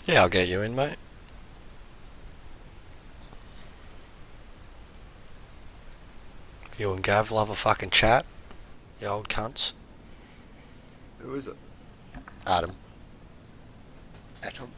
Yeah, I'll get you in, mate. You and Gav love a fucking chat, you old cunts. Who is it? Adam. Atom.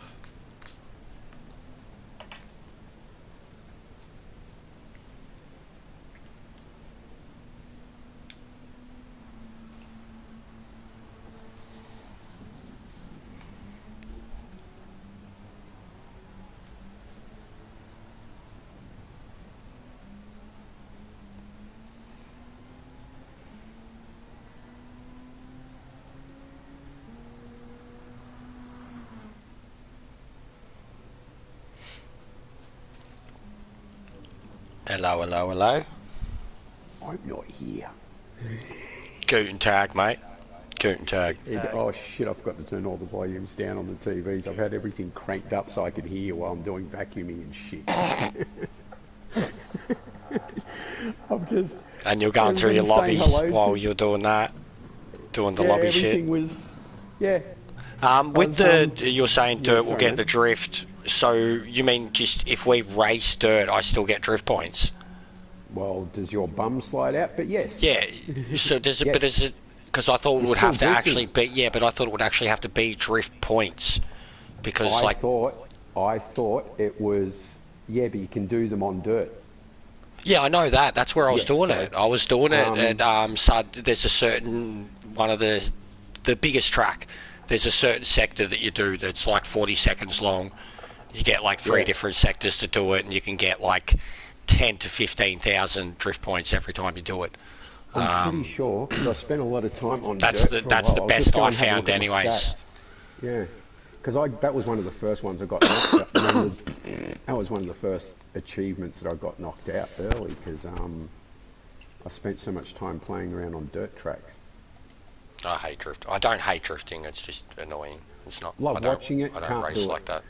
Hello, hello, hello. I'm not here. Guten Tag, mate. Guten Tag. Oh shit, I forgot to turn all the volumes down on the TVs. I've had everything cranked up so I could hear while I'm doing vacuuming and shit. I'm just... And you're going through your lobbies while you're doing that? Doing the lobby shit? everything was... Yeah. With you're saying dirt will get the drift, so you mean just if we race dirt, I still get drift points? Well, does your bum slide out? But yes. Yeah, so does it, Yes. but is it, because I thought it It's would have to still actually be, yeah, but I thought it would actually have to be drift points, because I like, thought I thought it was, yeah, but you can do them on dirt. Yeah, I know that. That's where I was doing so, it. I was doing it at Sud. There's a certain one of the biggest track. There's a certain sector that you do that's like 40 seconds long. You get like three different sectors to do it, and you can get like 10 to 15,000 drift points every time you do it. I'm pretty sure, because I spent a lot of time on that's dirt the best I found, anyways. Yeah, because that was one of the first ones I got knocked out. That was one of the first achievements that I got knocked out early, because I spent so much time playing around on dirt tracks. I hate drift. I don't hate drifting. It's just annoying. It's not. Like watching it. I don't can't race do like it. that.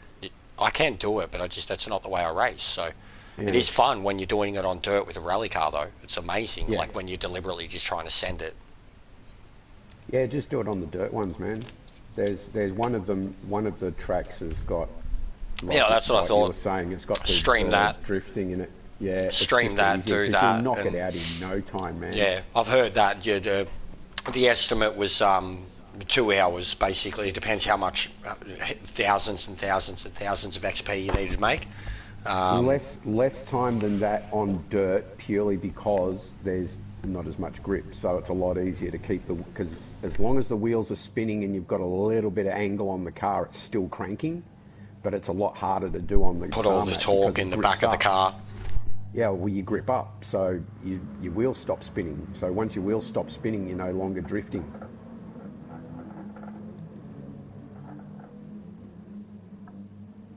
I can do it, but that's not the way I race. So Yeah. it is fun when you're doing it on dirt with a rally car, though. It's amazing. Yeah. Like when you're deliberately just trying to send it. Yeah, just do it on the dirt ones, man. There's one of them. One of the tracks has got. Like, yeah, that's what I thought. You were saying it's got the stream that drifting in it. Yeah, stream that, do that. You knock it out in no time, man. Yeah, I've heard that. The estimate was 2 hours, basically. It depends how much thousands and thousands and thousands of XP you need to make. Less time than that on dirt, purely because there's not as much grip, so it's a lot easier to keep because as long as the wheels are spinning and you've got a little bit of angle on the car, it's still cranking, but it's a lot harder to do on the Put all the torque in the back of the car. Yeah, well, you grip up, so your wheels stop spinning. So once your wheels stop spinning, you're no longer drifting.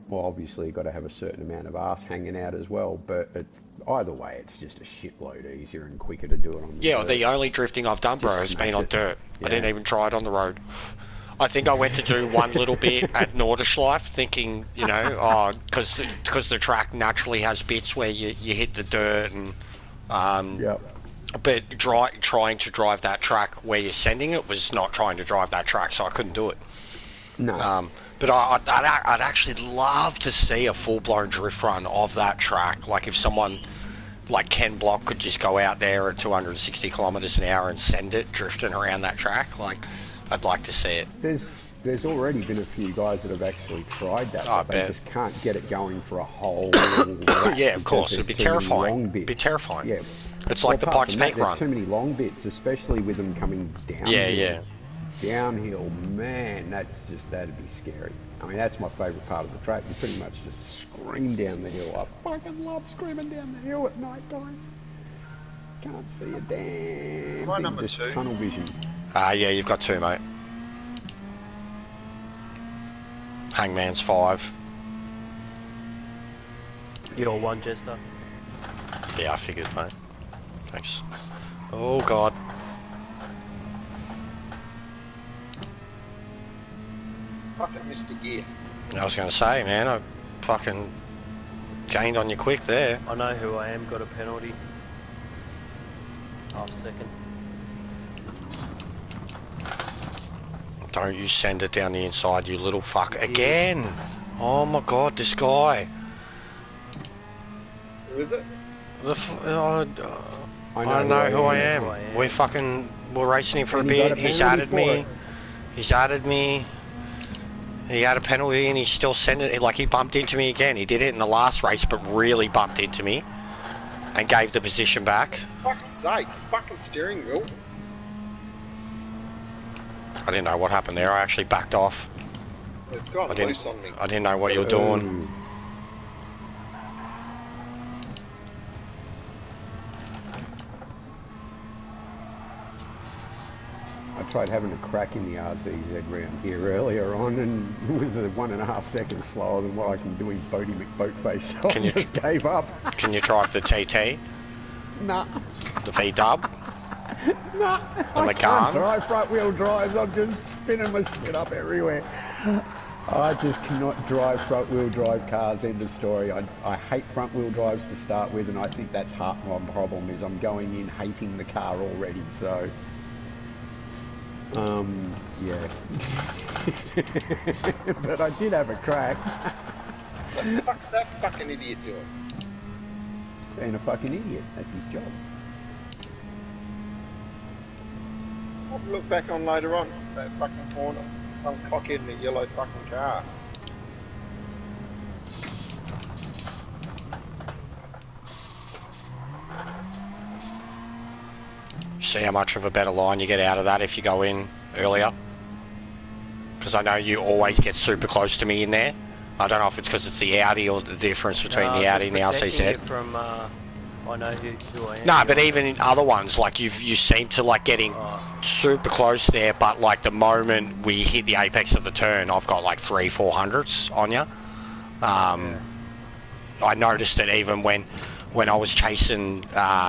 Well, obviously, you've got to have a certain amount of arse hanging out as well, but either way, it's just a shitload easier and quicker to do it on the dirt. The only drifting I've done, bro, has been on dirt. Yeah. I didn't even try it on the road. I think I went to do one little bit at NoThisIsJester, thinking, because the track naturally has bits where you hit the dirt and, but trying to drive that track where you're sending it was not trying to drive that track, so I couldn't do it. No. But I'd actually love to see a full-blown drift run of that track. Like if someone like Ken Block could just go out there at 260 kilometers an hour and send it drifting around that track, like I'd like to see it. There's already been a few guys that have actually tried that, but they just can't get it going for a whole lap. Yeah, of course, it'd be terrifying. It'd be terrifying. Yeah. It's like the Pikes Peak run. There's too many long bits, especially with them coming down. Yeah. Downhill, man, that'd be scary. I mean, that's my favourite part of the track. You pretty much just scream down the hill. I fucking love screaming down the hill at night time. Can't see a damn thing, number just 2. tunnel vision. Yeah, you've got 2, mate. Hangman's 5. You're 1, Jester. Yeah, I figured, mate. Thanks. Oh, God. Fucking Mr. Gear. I was going to say, man, I fucking gained on you quick there. I know who I am, got a penalty. Half second. Don't you send it down the inside, you little fuck. Again! Oh my God, this guy. Who is it? I know who I am. We're racing him for a bit. He's added me. He had a penalty and he's still sending it. Like he bumped into me again. He did it in the last race, but really bumped into me and gave the position back. Fuck's sake, fucking steering wheel. I didn't know what happened there. I actually backed off. It's gone loose on me. I didn't know what you were doing. I tried having a crack in the RZZ round here earlier on, and it was 1.5 seconds slower than what I can do in Bodie McBoatface, so I just gave up. Can you drive the TT? Nah. The V-dub? Nah. On the I can't drive front wheel drives. I'm just spinning my shit up everywhere. I just cannot drive front wheel drive cars, end of story. I hate front wheel drives to start with, and I think that's half my problem is I'm going in hating the car already, so... yeah. But I did have a crack. What the fuck's that fucking idiot doing? Being a fucking idiot. That's his job. I'll look back on later on. That fucking corner. Some cockhead in a yellow fucking car. See how much of a better line you get out of that if you go in earlier. Because I know you always get super close to me in there. I don't know if it's because it's the Audi or the difference between the Audi and the RCZ. From, I know who I am. No, but even in other ones, like you seem to like getting super close there, but like the moment we hit the apex of the turn, I've got like 300-400s on you. I noticed it even when I was chasing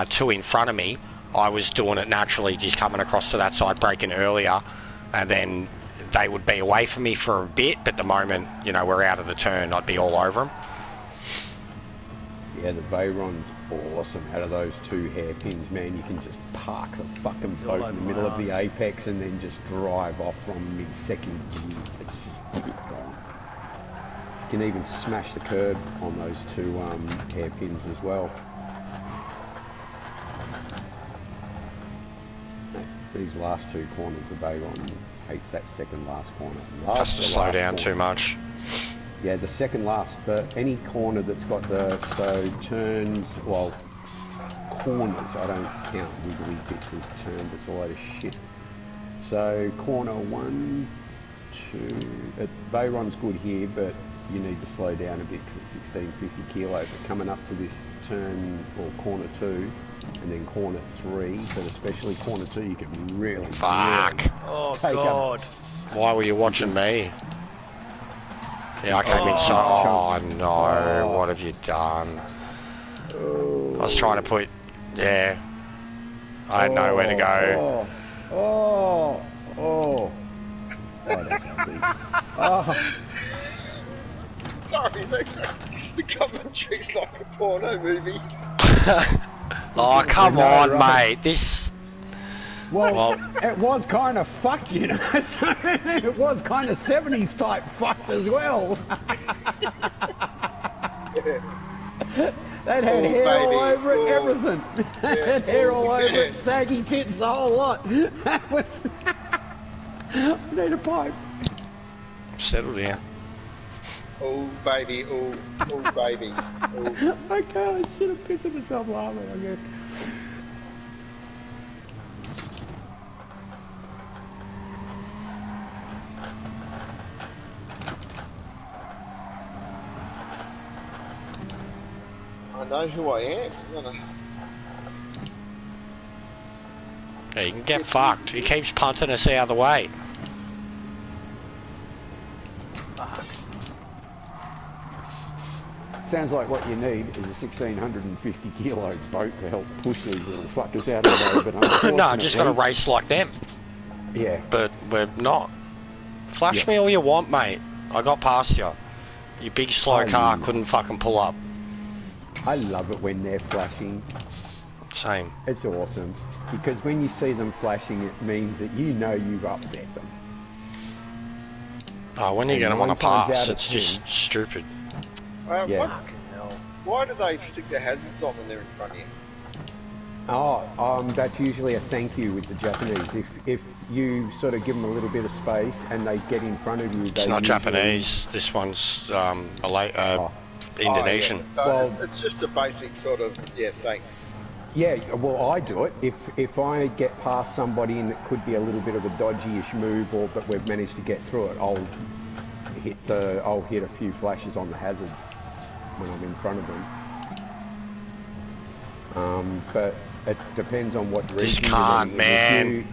two in front of me, I was doing it naturally, just coming across to that side, braking earlier, and then they would be away from me for a bit, but the moment, you know, we're out of the turn, I'd be all over them. Yeah, the Veyron's awesome. Out of those two hairpins, man, you can just park the fucking boat in the middle of the apex and then just drive off from mid-second gear. It's gone. You can even smash the curb on those two hairpins as well. These last two corners, the Veyron hates that second last corner. Has to slow down too much. Yeah, the second last, but any corner that's got the, so turns, well, corners, I don't count wiggly bits as turns, it's a load of shit. So corner 1, 2, Veyron's good here, but you need to slow down a bit because it's 1650 kilos. But coming up to this turn, or corner 2, and then corner 3, but especially corner 2, you can really, fuck. Really oh take God. Why were you watching me? Yeah, I came in so... Oh no, what have you done? I was trying to put... Yeah. I had nowhere to go. Oh, that's ugly. Oh. Sorry, the commentary's like a porno movie. Oh, come on, right? Mate. This... Well, it was kind of fucked, you know. It was kind of 70s type fucked as well. That had hair all over it, everything. That had hair all over it, saggy tits, the whole lot. That was... I need a pipe. Settle down. Oh, baby, oh, baby. Oh. I can't, I should have pissed myself laughing, I guess. I know who I am. Yeah, you can get fucked. He keeps punting us out of the way. Sounds like what you need is a 1650 kilo boat to help push these little fuckers out of the way, but no, I just got to race like them. Yeah. But we're not. Flash me all you want, mate. I got past you. Your big slow car couldn't fucking pull up. I love it when they're flashing. Same. It's awesome. Because when you see them flashing, it means that you know you've upset them. Oh, when you get them on a pass, it's just stupid. Yeah. Why do they stick their hazards on when they're in front of you? Oh, that's usually a thank you with the Japanese. If you sort of give them a little bit of space and they get in front of you, it's not Japanese. This one's Indonesian. Yeah. So it's just a basic sort of thanks. Yeah, well, I do it. If I get past somebody and it could be a little bit of a dodgy-ish move, but we've managed to get through it, I'll hit a few flashes on the hazards when I'm in front of them. But it depends on what region. Just can't, man.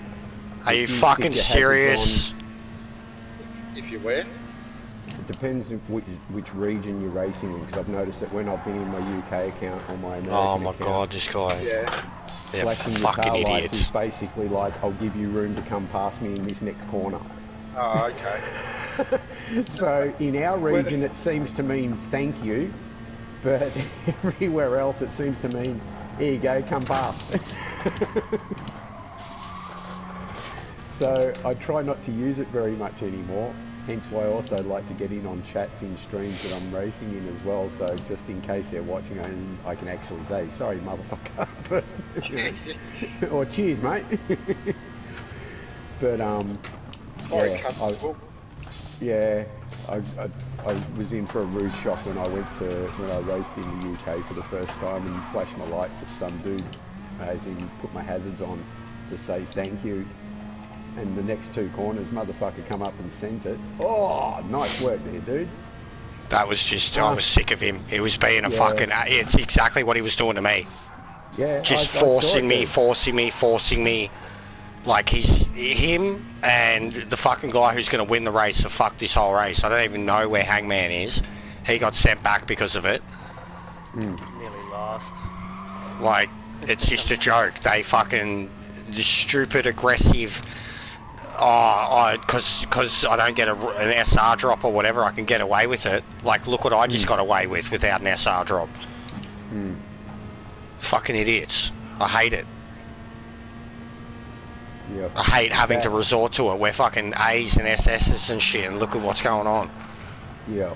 Are you fucking serious? If you where? It depends which region you're racing in, because I've noticed that when I've been in my UK account or my American account... Oh my god, this guy. Yeah. They're flashing your fucking tail lights idiots. is basically like, I'll give you room to come past me in this next corner. Oh, okay. So in our region it seems to mean thank you, but everywhere else it seems to mean, here you go, come past. So I try not to use it very much anymore, hence why I also like to get in on chats in streams that I'm racing in as well, so just in case they're watching I can actually say, sorry motherfucker, but, or cheers mate. But Sorry, yeah, I was in for a rude shock when I raced in the UK for the first time and flashed my lights at some dude, as in put my hazards on, to say thank you. And the next 2 corners, motherfucker come up and sent it. Oh, nice work there, dude. That was just, I was sick of him. He was being a fucking, it's exactly what he was doing to me. Yeah, Just I saw forcing it, me, forcing me. Like, him and the fucking guy who's going to win the race have fucked this whole race. I don't even know where Hangman is. He got sent back because of it. Nearly last. Like, it's just a joke. They fucking, the stupid, aggressive, because I don't get an SR drop or whatever, I can get away with it. Like, look what I just got away with without an SR drop. Fucking idiots. I hate it. Yep. I hate having to resort to it. We're fucking A's and SS's and shit, and look at what's going on. Yeah.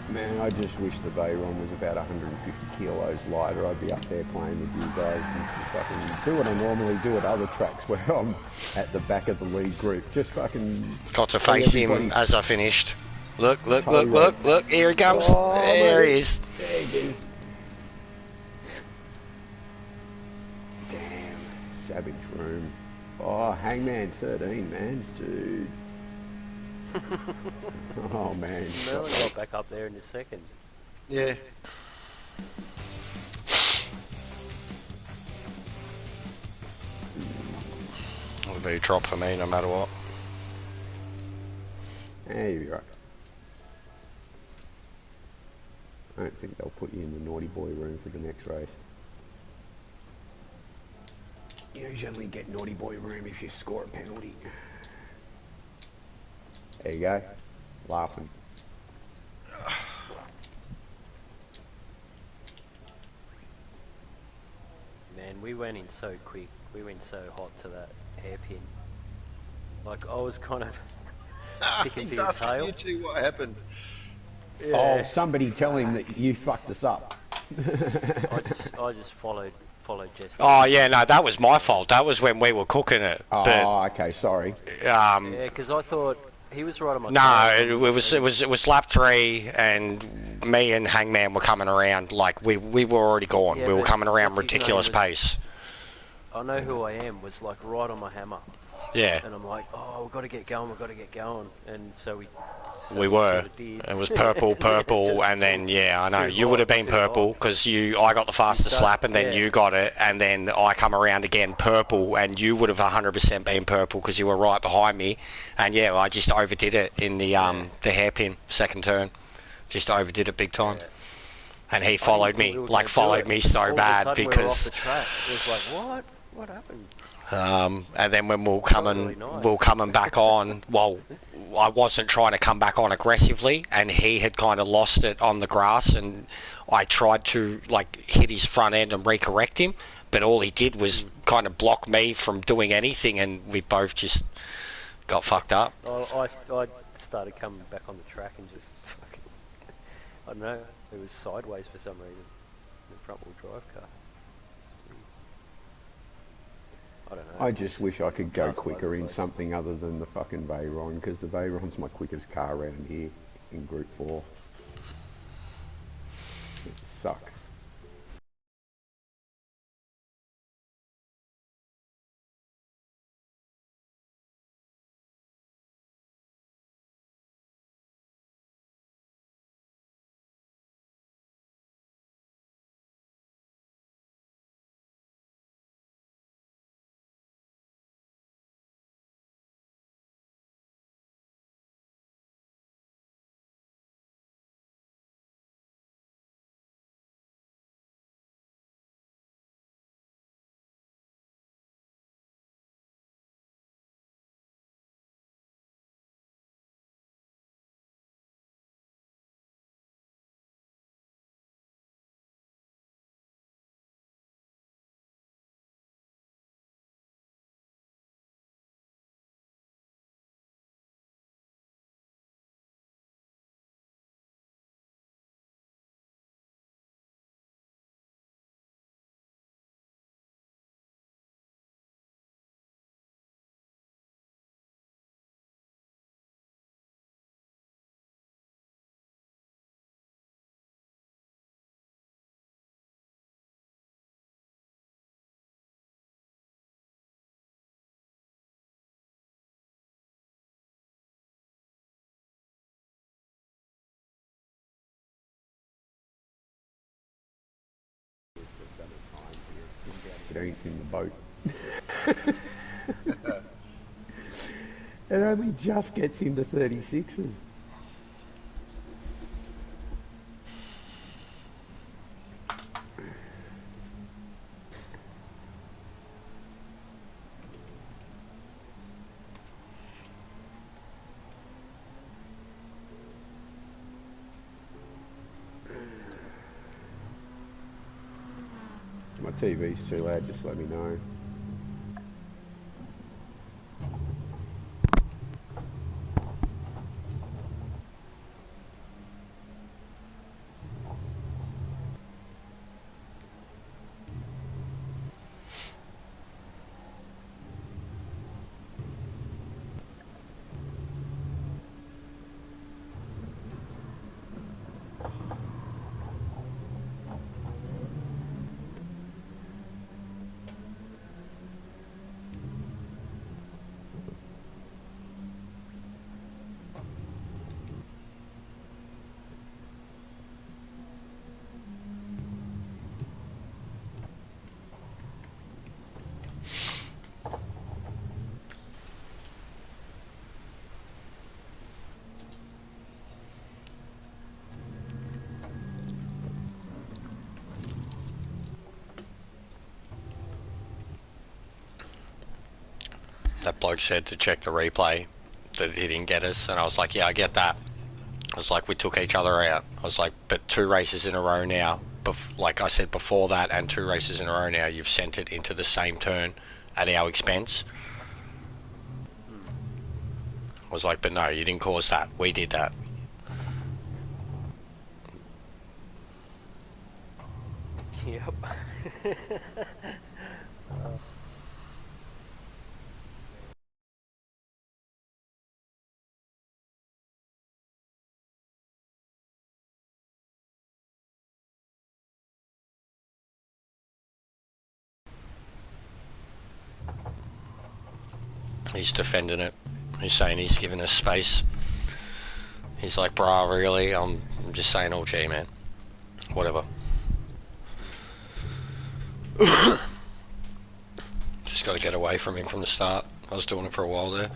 Man, I just wish the Veyron was about 150 kilos lighter. I'd be up there playing with you guys and fucking do what I normally do at other tracks where I'm at the back of the lead group. Just fucking... Got to face him as I finished. Look, here he comes. Oh, there he is. There he is. Damn, savage room. Oh, Hangman 13, man, dude. Oh man. Melbourne got back up there in a second. Yeah. It'll be a drop for me no matter what. Yeah, you'll be right. I don't think they'll put you in the naughty boy room for the next race. You usually get naughty boy room if you score a penalty. There you go. Laughing. Man, we went in so quick. We went so hot to that hairpin. Like, I was kind of sticking to He's your asking tail. you two what happened. Yeah. Oh, somebody tell him that you fucked us up. I just followed Jester. Oh yeah, no, that was my fault. That was when we were cooking it. Oh, But, okay, sorry. Yeah, because I thought he was right on my no, tail. it was lap 3, and me and Hangman were coming around like we were already gone. Yeah, we were but coming around what's his ridiculous name was- pace. I know who I am was like right on my hammer. Yeah, And I'm like, oh, we've got to get going, And so we we were. sort of did. It was purple, Just and then yeah, I know too you would have hot, been too purple hot. because I got the fastest started- lap, and then yeah. you got it, and then I come around again purple, and you would have 100% been purple because you were right behind me, and yeah, I just overdid it in the hairpin second turn, just overdid it big time, Yeah. and he I followed didn't think me, we were like gonna do followed it. me so All of a bad sudden we were off because. the track. It was like, what happened? And then when we Really nice. were coming back on, well, I wasn't trying to come back on aggressively, and he had kind of lost it on the grass, and I tried to like hit his front end and recorrect him, but all he did was kind of block me from doing anything, and we both just got fucked up. I started coming back on the track and just fucking, I don't know, it was sideways for some reason. The front wheel drive car. I don't know. I just wish I could go Cars all over quicker the in place. something other than the fucking Veyron, because the Veyron's my quickest car around here in Group 4. It sucks. 15th in the boat. It only just gets into 36s. My TV's too loud, just let me know. That bloke said to check the replay that he didn't get us, and I was like, yeah, I get that. I was like, we took each other out. I was like, but 2 races in a row now, like I said before that, and 2 races in a row now, you've sent it into the same turn at our expense. I was like, but no, you didn't cause that. We did that. Yep. He's defending it. He's saying he's giving us space. He's like, brah, really? I'm just saying, oh gee, man. Whatever. Just got to get away from him from the start. I was doing it for a while there.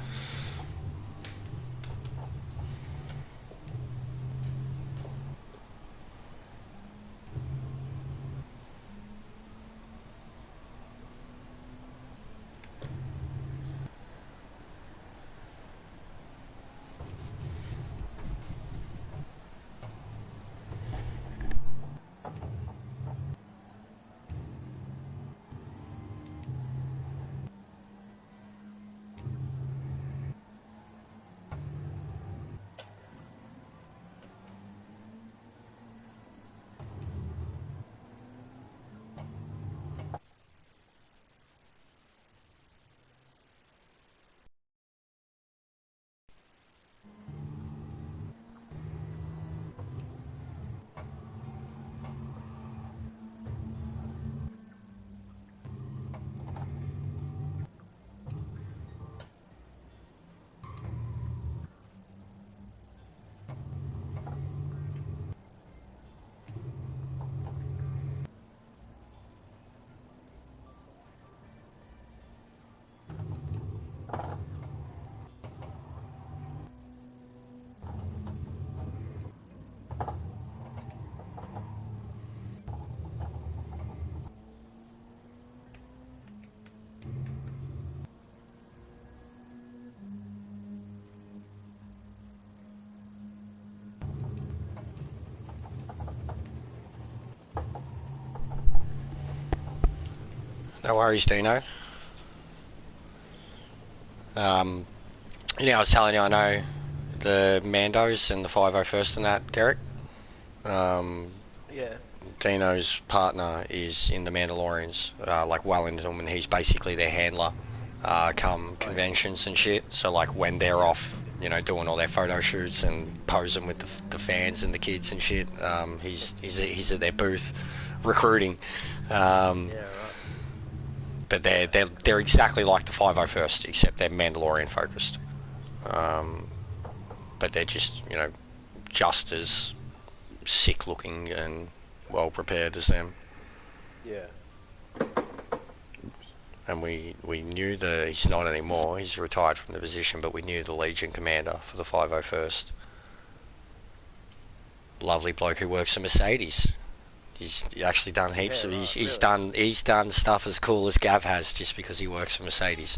No worries, Dino. You know, I was telling you, I know the Mandos and the 501st and that, Derek. Yeah. Dino's partner is in the Mandalorians, like well into them, and he's basically their handler, come conventions and shit. So like when they're off, you know, doing all their photo shoots and posing with the fans and the kids and shit, he's at their booth recruiting. Yeah, right. But they're exactly like the 501st, except they're Mandalorian focused. But they're just, you know, just as sick looking and well prepared as them. Yeah. and we knew he's not anymore, he's retired from the position, but we knew the Legion commander for the 501st. Lovely bloke who works for Mercedes. He's actually done heaps of, he's done stuff as cool as Gav has just because he works for Mercedes.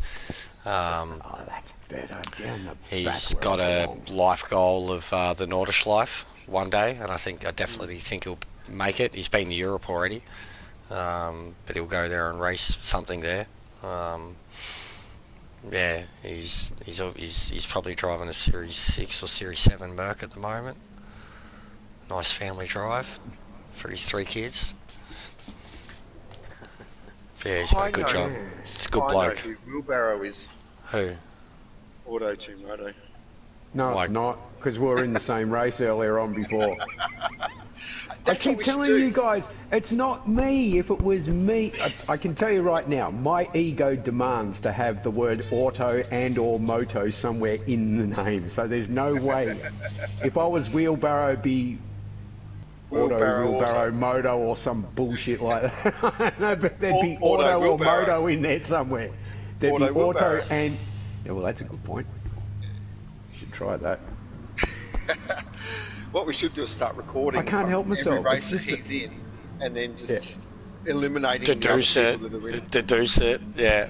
Oh, that's better. Down the He's back got where I a belong. life goal of the Nordschleife one day, and I definitely think he'll make it. He's been to Europe already, but he'll go there and race something there. Yeah, he's probably driving a Series 6 or Series 7 Merc at the moment. Nice family drive for his 3 kids. Yeah, he's got a good job. It's a good bloke. I know who Wheelbarrow is. Who? Auto 2 Moto. No, Like- it's not, because we were in the same race earlier on before. I That's what keep we should telling do. you guys, it's not me. If it was me, I can tell you right now, my ego demands to have the word auto and or moto somewhere in the name. So there's no way. If I was Wheelbarrow, it'd be Wheelbarrow, moto or some bullshit like that. No, but there'd be Auto auto or Wheelbarrow. moto in there somewhere. There'd Auto be auto Wheelbarrow. and... Yeah, well, that's a good point. Should try that. What we should do is start recording. I can't help myself. Every race It's that just he's in, and then Yeah. just eliminating the other Deduce people that are in. it. Deduce it. Yeah.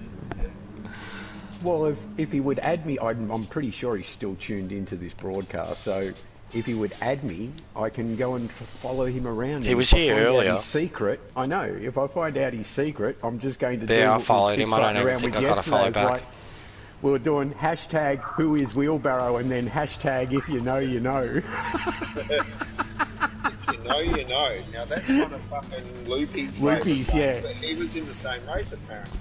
Well, if he would add me, I'm pretty sure he's still tuned into this broadcast. So if he would add me, I can go and follow him around. He And was if I here find out earlier. His secret, I know. If I find out his secret, I'm just going to do. Yeah, I what we followed keep him. I don't fucking even around think with I got to follow yesterday. It's back. like, we were doing hashtag who is Wheelbarrow and then hashtag if you know you know. You know, you know. Now that's one of fucking Loopy's Loopy's, favourite yeah. songs, but he was in the same race apparently.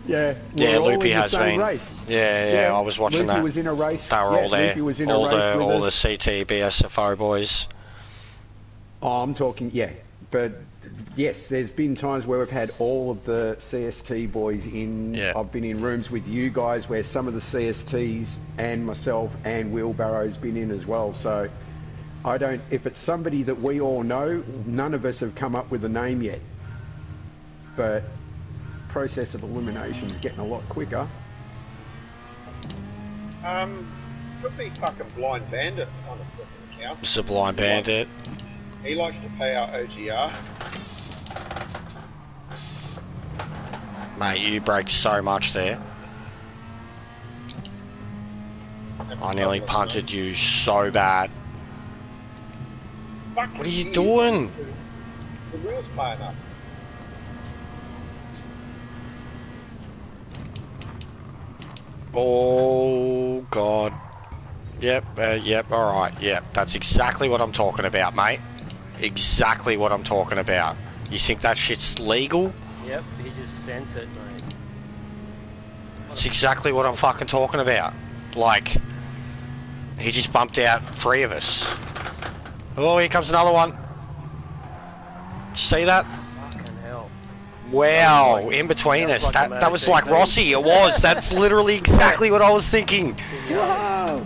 Yeah, Yeah, we're all Loopy in the has same been. race. Yeah, I was watching Loopy that. was in a race. They were all there. Loopy was in All a race with the us. CT BSFO boys. Oh, I'm talking, yeah. But yes, there's been times where we've had all of the CST boys in. Yeah. I've been in rooms with you guys where some of the CSTs and myself and Wheelbarrow's been in as well. So I don't, if it's somebody that we all know, none of us have come up with a name yet. But process of elimination is getting a lot quicker. Could be fucking Blind Bandit on a second account. Sublime Bandit. He likes to pay our OGR. Mate, you braked so much there. I nearly punted you so bad. Fucking What are you years. doing? The wheel's playing up. Oh, God. Yep, alright, yep. That's exactly what I'm talking about, mate. Exactly what I'm talking about. You think that shit's legal? Yep, he just sent it, mate. It's exactly what I'm fucking talking about. Like, he just bumped out 3 of us. Oh, here comes another one. See that? Fucking hell. Wow, in between That was us. like a That was magic like thing. Rossi, it was. That's literally exactly what I was thinking. Wow!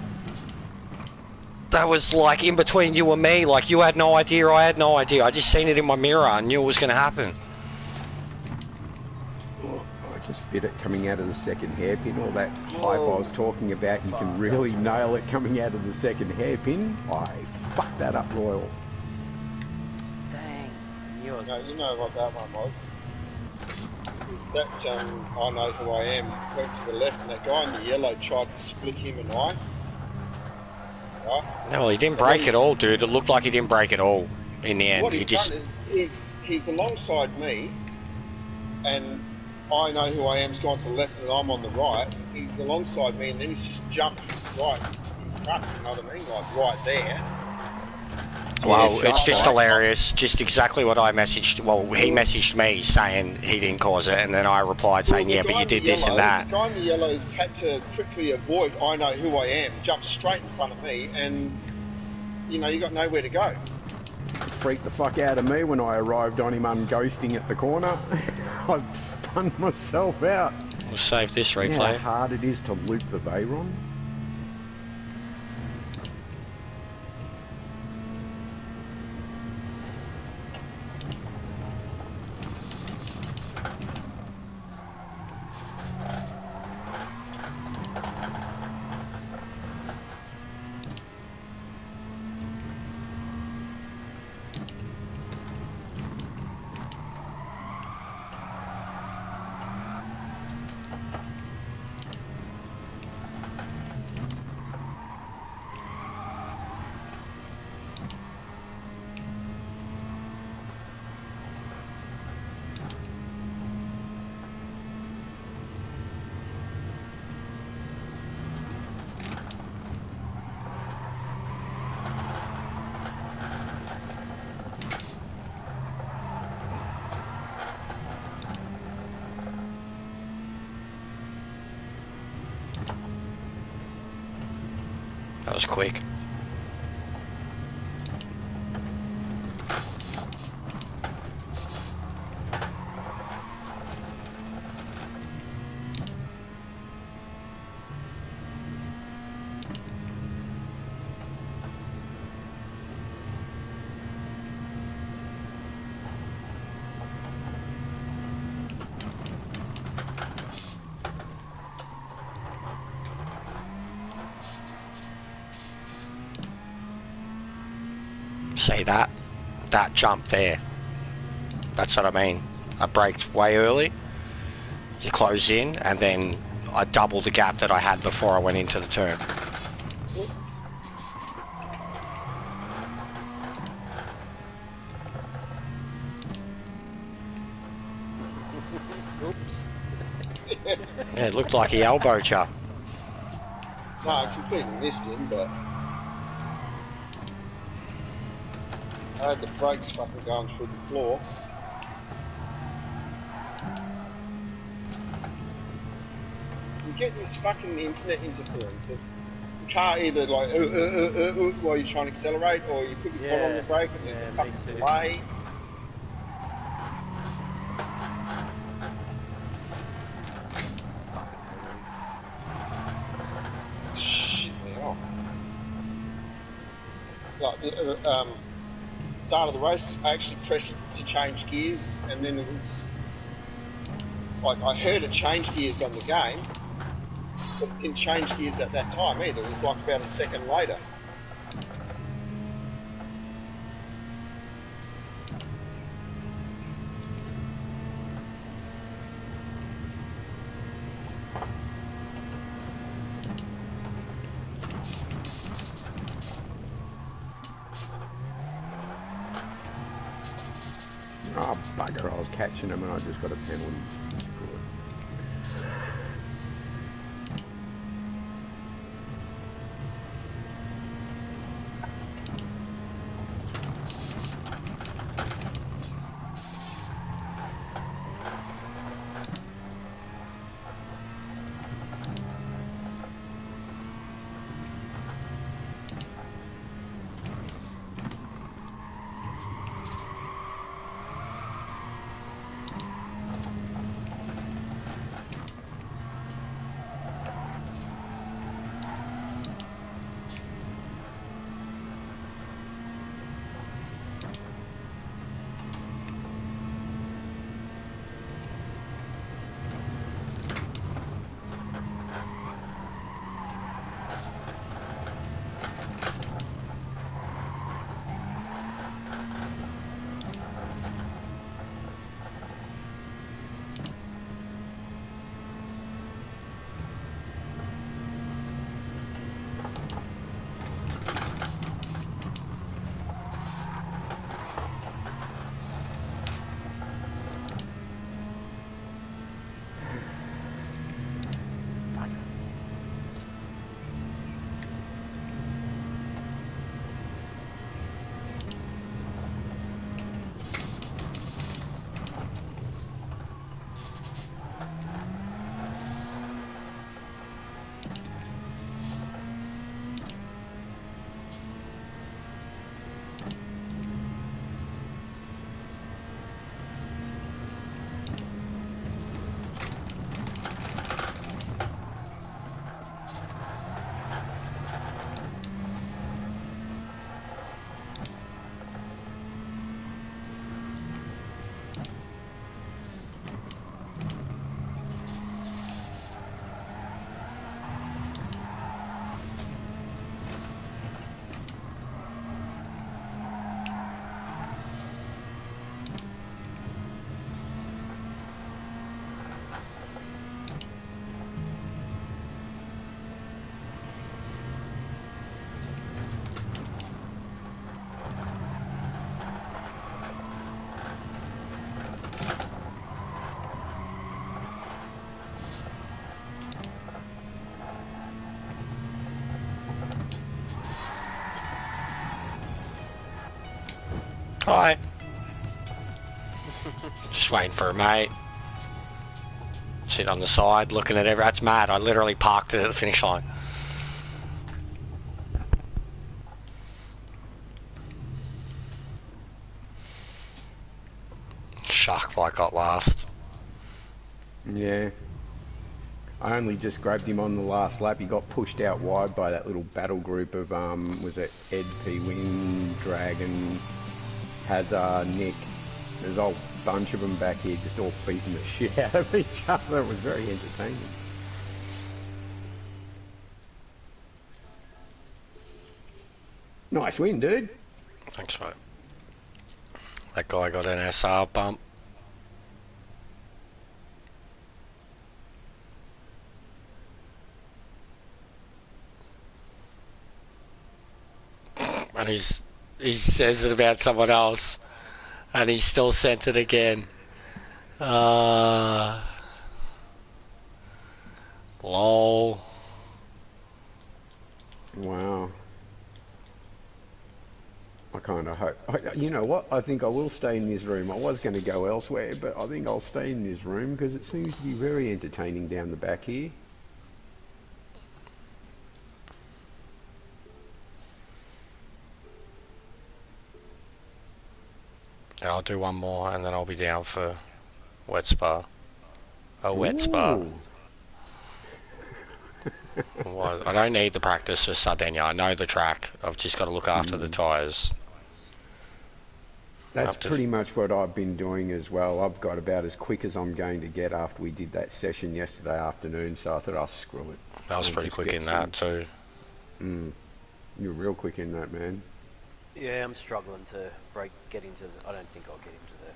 That was like in between you and me. Like, you had no idea, I had no idea. I just seen it in my mirror and knew it was going to happen. I just bit it coming out of the second hairpin. All that hype I was talking about, you can really nail it coming out of the second hairpin. I fucked that up royal. Dang. I knew I was... No, you know what that one was. It's that I know who I am went to the left, and that guy in the yellow tried to split him and I. Right? No, he didn't So break he's- it all, dude. It looked like he didn't break it all in the end. What He he's just... done is he's alongside me, and I know who I am's gone to the left, and I'm on the right. He's alongside me, and then he's just jumped right in front. You know what I mean? Like right there. Well, Yeah, it's just right. hilarious. Just exactly what I messaged. Well, he messaged me saying he didn't cause it, and then I replied saying, Well, yeah, the but guy you in did the this and yellow- that. The guy in the yellows had to quickly avoid I know who I am, jump straight in front of me, and you know, you got nowhere to go. Freaked the fuck out of me when I arrived on him unghosting at the corner. I spun myself out. We'll save this You know how replay. hard it is to loop the Veyron? was quick. See that jump there, that's what I mean. I braked way early, you close in, and then I doubled the gap that I had before I went into the turn. Oops. Oops. Yeah, it looked like he elbowed you. No, I completely missed him, but I had the brakes fucking going through the floor. You get this fucking internet interference. The car either like while you're trying to accelerate, or you put your foot on the brake and there's a me fucking too. delay. Shit me off. Like the start of the race, I actually pressed to change gears, and then it was like I heard it change gears on the game, but it didn't change gears at that time either. It was like about a second later. Oh, bugger, I was catching him and I just got a penalty. Hi. Just waiting for a mate. Sit on the side looking at everything. That's mad. I literally parked it at the finish line. got last. Yeah. I only just grabbed him on the last lap. He got pushed out wide by that little battle group of, was it Ed P. Wing, Dragon, Hazard, Nick. There's a whole bunch of them back here just all beating the shit out of each other. It was very entertaining. Nice win, dude. Thanks, mate. That guy got an SR bump. And he says it about someone else, and he still sent it again. Lol. Wow. I kind of hope. You know what? I think I will stay in this room. I was going to go elsewhere, but I think I'll stay in this room because it seems to be very entertaining down the back here. Yeah, I'll do one more and then I'll be down for wet spa. A wet spa. Well, I don't need the practice for Sardinia. I know the track. I've just got to look after the tyres. That's pretty much what I've been doing as well. I've got about as quick as I'm going to get after we did that session yesterday afternoon, so I thought I'll screw it. That was pretty quick in that too. You're real quick in that, man. Yeah, I'm struggling to get into the, I don't think I'll get into the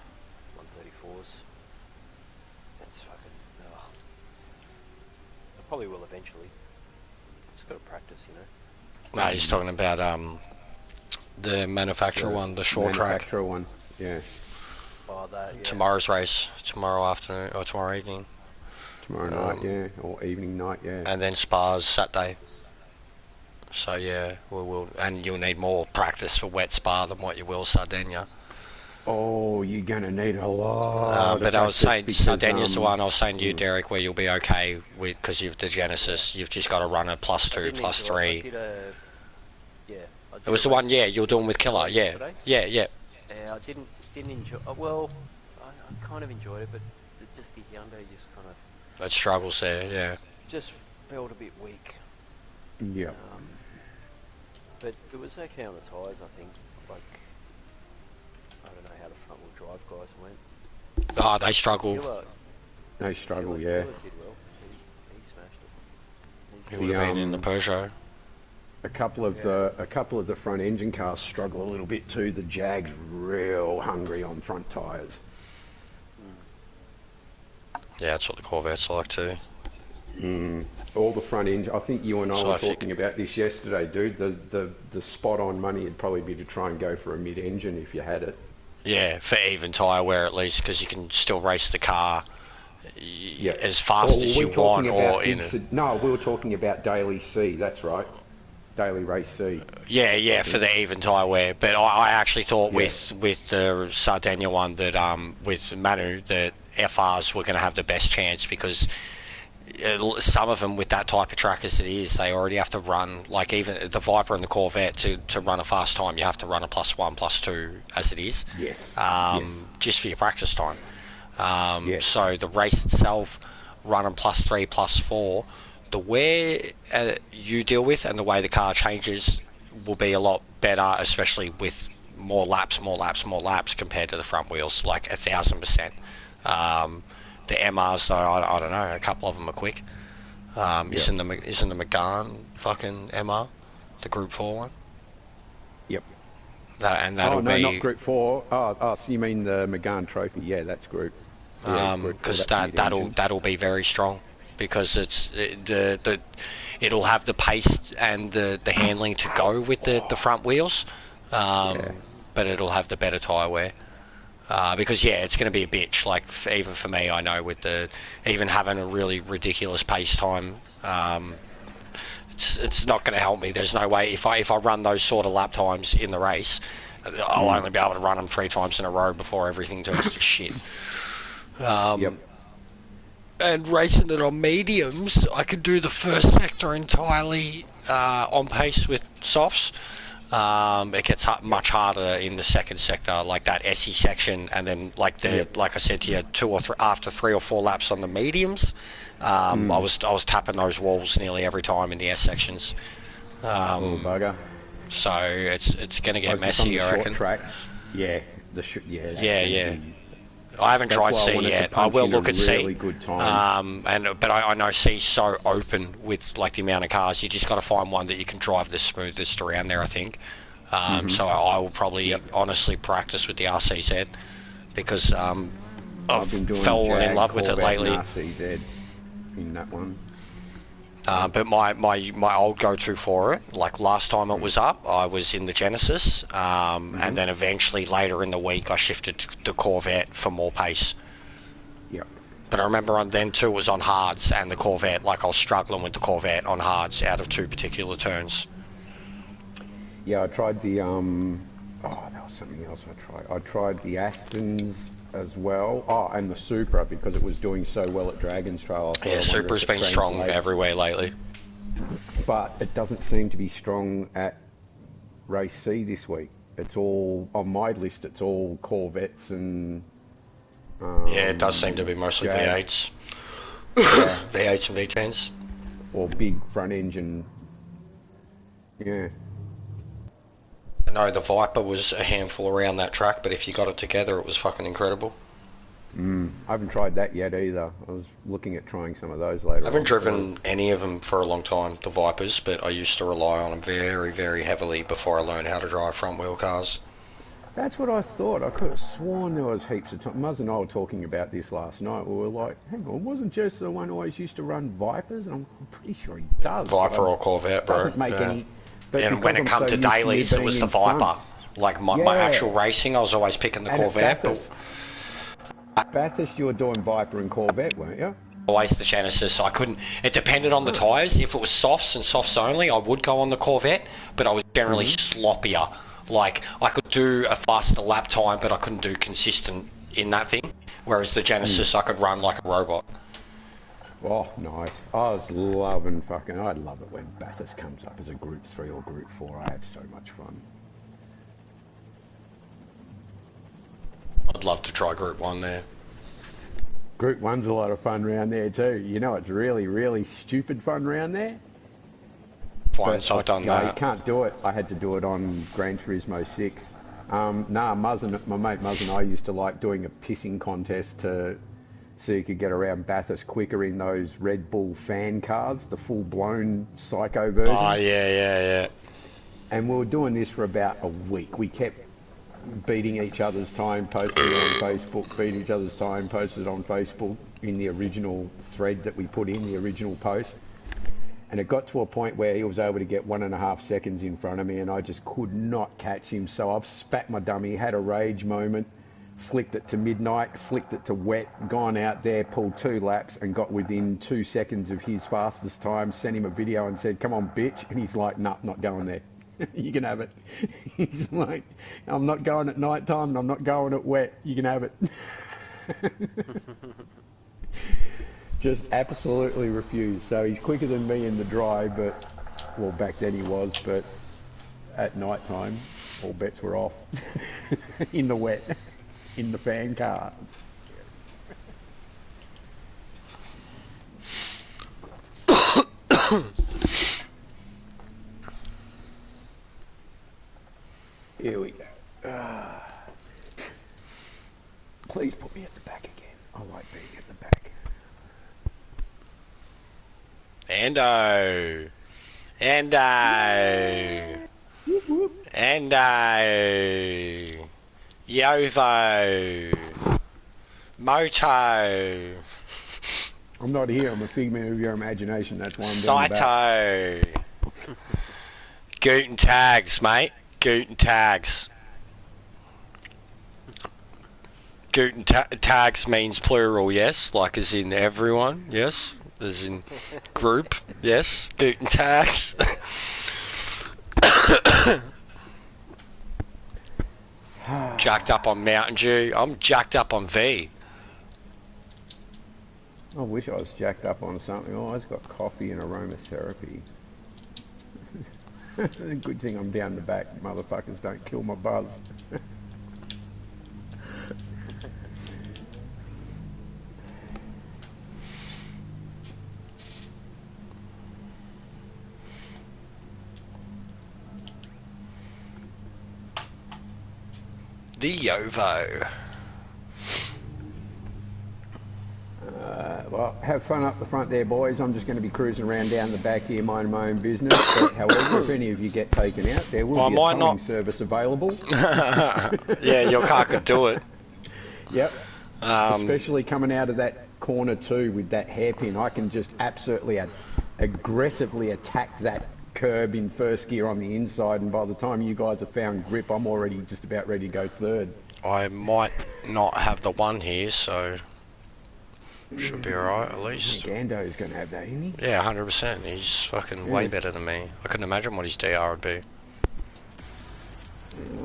134s. That's fucking, I probably will eventually. Just gotta practice, you know. No, he's talking about the manufacturer one, the short track. Manufacturer one, yeah. Oh, that, yeah. Tomorrow's race, tomorrow afternoon, or tomorrow evening. Tomorrow night, yeah, or evening night, yeah. And then Spa's Saturday. So yeah, we'll and you'll need more practice for wet spa than what you will Sardinia. Oh, you're gonna need a lot. But I was saying Sardinia's the one I was saying to you, Derek, where you'll be okay with because you've the Genesis. You've just got to run a +2, +3. It was the one, yeah, you're doing with Killer, yeah, yeah. Yeah, I didn't enjoy. Well, I kind of enjoyed it, but just the Hyundai just kind of. It struggles there, yeah. Just felt a bit weak. Yeah. But it was okay on the tyres, I think. Like, I don't know how the front wheel drive guys went. Oh, they struggle. They struggle, Killer yeah. did well. He smashed it. He would have been in the Peugeot. A couple of the front engine cars struggle a little bit too. The Jag's real hungry on front tyres. Yeah, that's what the Corvettes like too. All the front engine. I think you and I So were if you talking about this yesterday, dude. The spot on money would probably be to try and go for a mid-engine if you had it. Yeah, for even tyre wear at least, because you can still race the car as fast as you want. Or no, we were talking about daily C. That's right, daily race C. Yeah, for the even tyre wear. But I actually thought with the Sardinia one that with Manu that FRs were going to have the best chance because. Some of them with that type of track as it is, they already have to run, like even the Viper and the Corvette, to run a fast time, you have to run a +1, +2 as it is. Yes. Just for your practice time. Yes. So the race itself, running +3, +4, the way you deal with and the way the car changes will be a lot better, especially with more laps compared to the front wheels, like 1,000%. The MRs though, I don't know. A couple of them are quick. Isn't the McGahn fucking MR, the Group 4 one? Yep. That'll no, be not Group 4. So you mean the McGahn Trophy? Yeah, that's Group. Because that'll be very strong because it'll have the pace and the handling to go with the front wheels, but it'll have the better tyre wear. Because it's going to be a bitch. Like even for me, I know with even having a really ridiculous pace time, it's not going to help me. There's no way if I run those sort of lap times in the race, I'll only be able to run them 3 times in a row before everything turns to shit. And racing it on mediums, I could do the first sector entirely on pace with softs. It gets much harder in the second sector, like that SE section, and then like like I said to you, after 3 or 4 laps on the mediums, I was tapping those walls nearly every time in the S sections. Oh bugger. So it's going to get messy, I reckon. Track. Yeah, yeah. I haven't tried C yet. I will look at C. Good time. But I know C's so open with like the amount of cars. You just got to find one that you can drive the smoothest around there, I think. So I will probably honestly practice with the RCZ because I've been fallen in love with it lately. RCZ in that one. But my old go-to for it, like last time it was up, I was in the Genesis, and then eventually later in the week I shifted to the Corvette for more pace. Yep. But I remember then too it was on hards and the Corvette, like I was struggling with the Corvette on hards out of 2 particular turns. Yeah, I tried the there was something else I tried. I tried the Astons as well. Oh, and the Supra because it was doing so well at Dragon's Trail. Yeah, Supra's been strong everywhere lately. But it doesn't seem to be strong at Race C this week. It's all, on my list, it's all Corvettes and... yeah, it does seem to be mostly V8s. Yeah. V8s and V10s. Or big front engine. Yeah. I know the Viper was a handful around that track, but if you got it together, it was fucking incredible. I haven't tried that yet either. I was looking at trying some of those later. I haven't driven any of them for a long time, the Vipers, but I used to rely on them very, very heavily before I learned how to drive front wheel cars. That's what I thought. I could have sworn there was heaps of time. Muzz and I were talking about this last night. We were like, hang on, wasn't Jess the one who always used to run Vipers? And I'm pretty sure he does. Viper or Corvette, bro. Doesn't make any... But and when it come to dailies, it was the Viper. Like my actual racing, I was always picking the Corvette. At Bathurst, you were doing Viper and Corvette, weren't you? Always the Genesis. I couldn't. It depended on the tyres. If it was softs and softs only, I would go on the Corvette. But I was generally sloppier. Like I could do a faster lap time, but I couldn't do consistent in that thing. Whereas the Genesis, I could run like a robot. Oh, nice. I was loving I'd love it when Bathurst comes up as a Group 3 or Group 4. I have so much fun. I'd love to try Group 1 there. Group 1's a lot of fun round there too. You know, it's really, really stupid fun round there. Fine, so I've done that. You can't do it. I had to do it on Gran Turismo 6. My mate Muzz and I used to like doing a pissing contest so you could get around Bathurst quicker in those Red Bull fan cars, the full-blown psycho version. Oh, yeah. And we were doing this for about a week. We kept beating each other's time, posting it on Facebook, beating each other's time, posted it on Facebook in the original thread that we put in, the original post. And it got to a point where he was able to get 1.5 seconds in front of me and I just could not catch him. So I've spat my dummy, had a rage moment, flicked it to midnight, flicked it to wet, gone out there, pulled 2 laps and got within 2 seconds of his fastest time, sent him a video and said, come on, bitch. And he's like, nah, not going there. You can have it. He's like, I'm not going at night time and I'm not going at wet. You can have it. Just absolutely refused. So he's quicker than me in the dry, but, well, back then he was, but at night time, all bets were off. In the wet. In the fan car. Here we go. Please put me at the back again. I like being at the back. Endo. Yovo. Moto. I'm not here, I'm a figment of your imagination, that's why I'm Saito. Guten Tags, mate. Guten Tags. Guten Tags means plural, yes? Like as in everyone, yes? As in group, yes? Guten Tags. Jacked up on Mountain Dew. I'm jacked up on V. I wish I was jacked up on something. Oh, I've got coffee and aromatherapy. Good thing I'm down the back. Motherfuckers don't kill my buzz. The Yovo. Well, have fun up the front there, boys. I'm just going to be cruising around down the back here, minding my own business. But, however, if any of you get taken out, there will be a towing service available. Yeah, your car could do it. Yep. Especially coming out of that corner too with that hairpin, I can just absolutely aggressively attack that curb in first gear on the inside, and by the time you guys have found grip, I'm already just about ready to go third. I might not have the one here, so should be alright at least. Gando's going to have that, isn't he? Yeah, 100%. He's fucking way better than me. I couldn't imagine what his DR would be.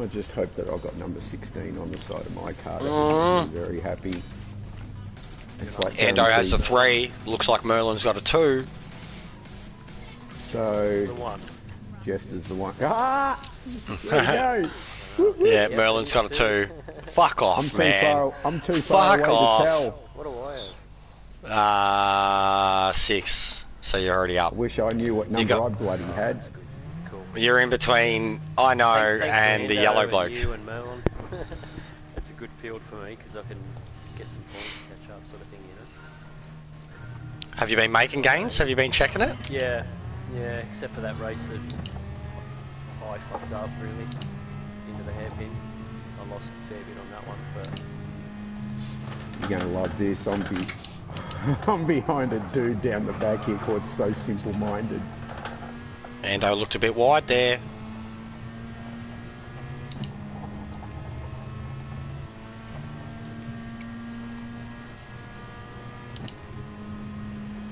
I just hope that I've got number 16 on the side of my car. That makes me very happy. It's like Ando has a 3. Looks like Merlin's got a 2. So, The 1. Jester's the one. Ah! There we go! Yeah, Merlin's got a 2. Fuck off, man. I'm too far Fuck away off. to tell. What do I have? 6. So you're already up. I wish I knew what number I bloody had. Cool. You're in between I know Thanks and the Ando yellow and bloke. You and Merlin. That's a good field for me because I can get some points, catch up, sort of thing, you know. Have you been making gains? Have you been checking it? Yeah, except for that race that I fucked up really into the hairpin. I lost a fair bit on that one, but You're going to love this. I'm behind a dude down the back here called So Simple-Minded. Ando looked a bit wide there.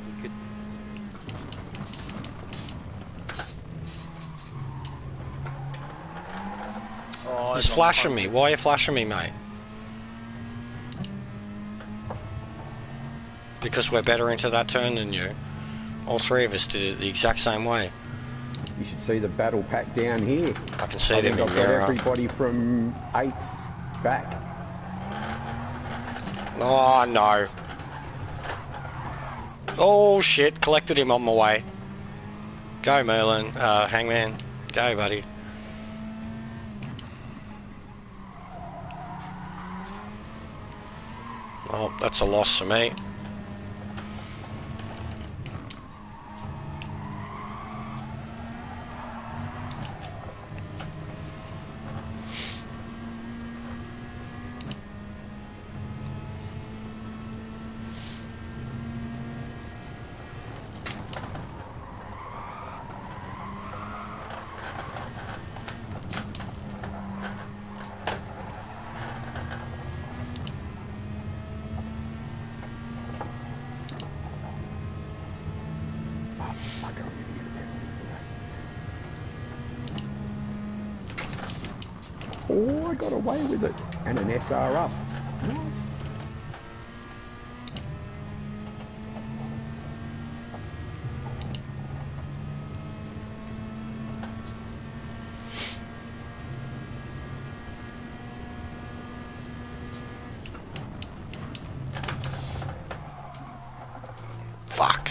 you could. Oh, He's flashing me. Why are you flashing me, mate? Because we're better into that turn than you. All three of us did it the exact same way. You should see the battle pack down here. I can see I it in think the I've got mirror. everybody from 8th back. Oh, no. Oh, shit. Collected him on my way. Go, Merlin. Hangman. Go, buddy. Well, that's a loss for me. Oh, I got away with it. And an SR up. Nice. Fuck.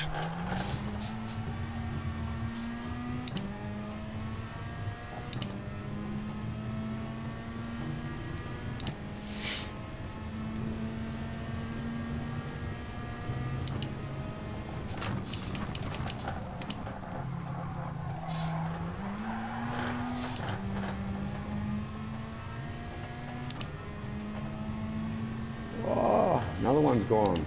Oh, another one's gone.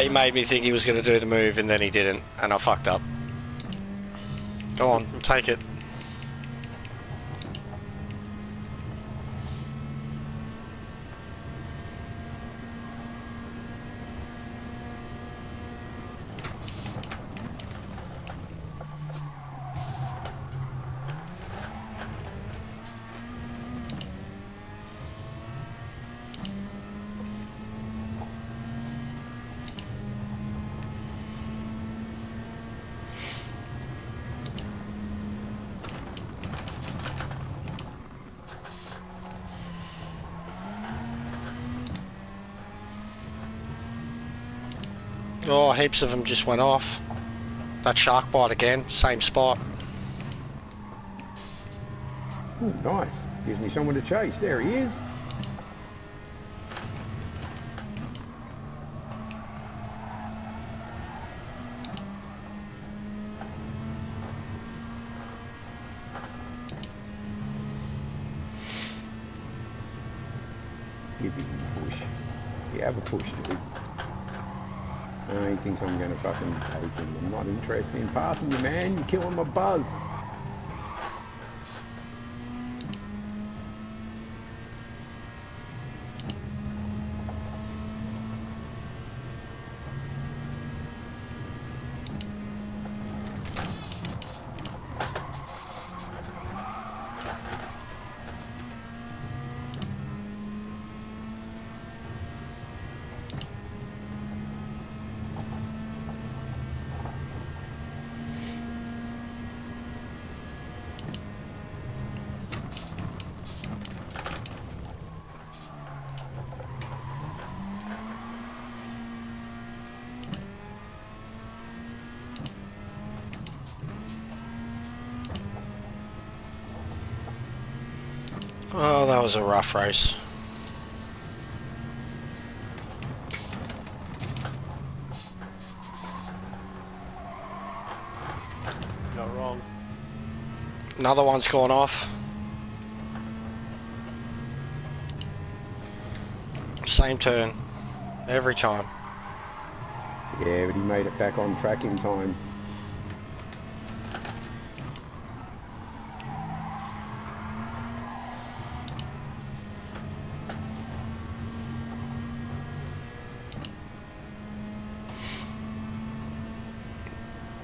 he made me think he was going to do the move and then he didn't, and I fucked up. Go on, take it. Oh, heaps of them just went off. That shark bite again, same spot. Ooh, nice. Gives me someone to chase. There he is. Give him a push. Yeah, have a push, dude. He thinks I'm going to fucking take him. I'm not interested in passing you, man. You're killing my buzz. Oh, that was a rough race. Not wrong. Another one's gone off. Same turn. Every time. Yeah, but he made it back on track in time.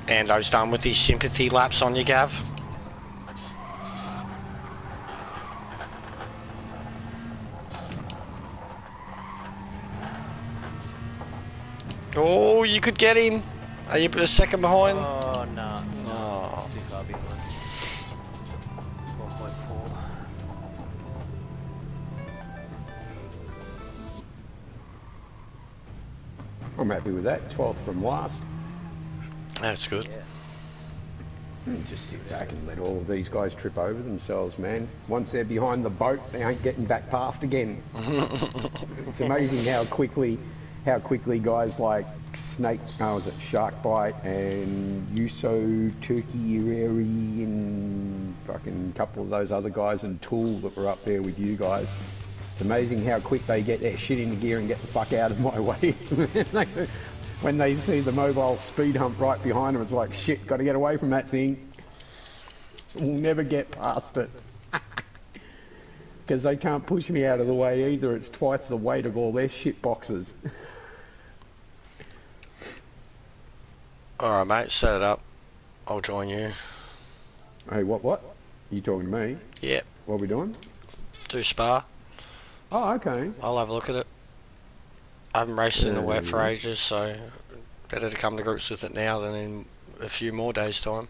Ando's done with his sympathy laps on you, Gav. Oh, you could get him. Are you a second behind? Oh, no. Oh. Too far behind. 1.4. I'm happy with that. 12th from last. That's good. Yeah. Just sit back and let all of these guys trip over themselves, man. Once they're behind the boat, they ain't getting back past again. It's amazing how quickly guys like Snake, was it Sharkbite and Yuso, Turkey Ureri and fucking couple of those other guys and Tool that were up there with you guys. It's amazing how quick they get their shit into gear and get the fuck out of my way. When they see the mobile speed hump right behind them, it's like, shit, got to get away from that thing. We'll never get past it. Because they can't push me out of the way either. It's twice the weight of all their shit boxes. Alright, mate, set it up. I'll join you. Hey, what? You talking to me? Yep. What are we doing? Do Spa. Oh, okay. I'll have a look at it. I haven't raced in the wet for ages, so better to come to grips with it now than in a few more days' time.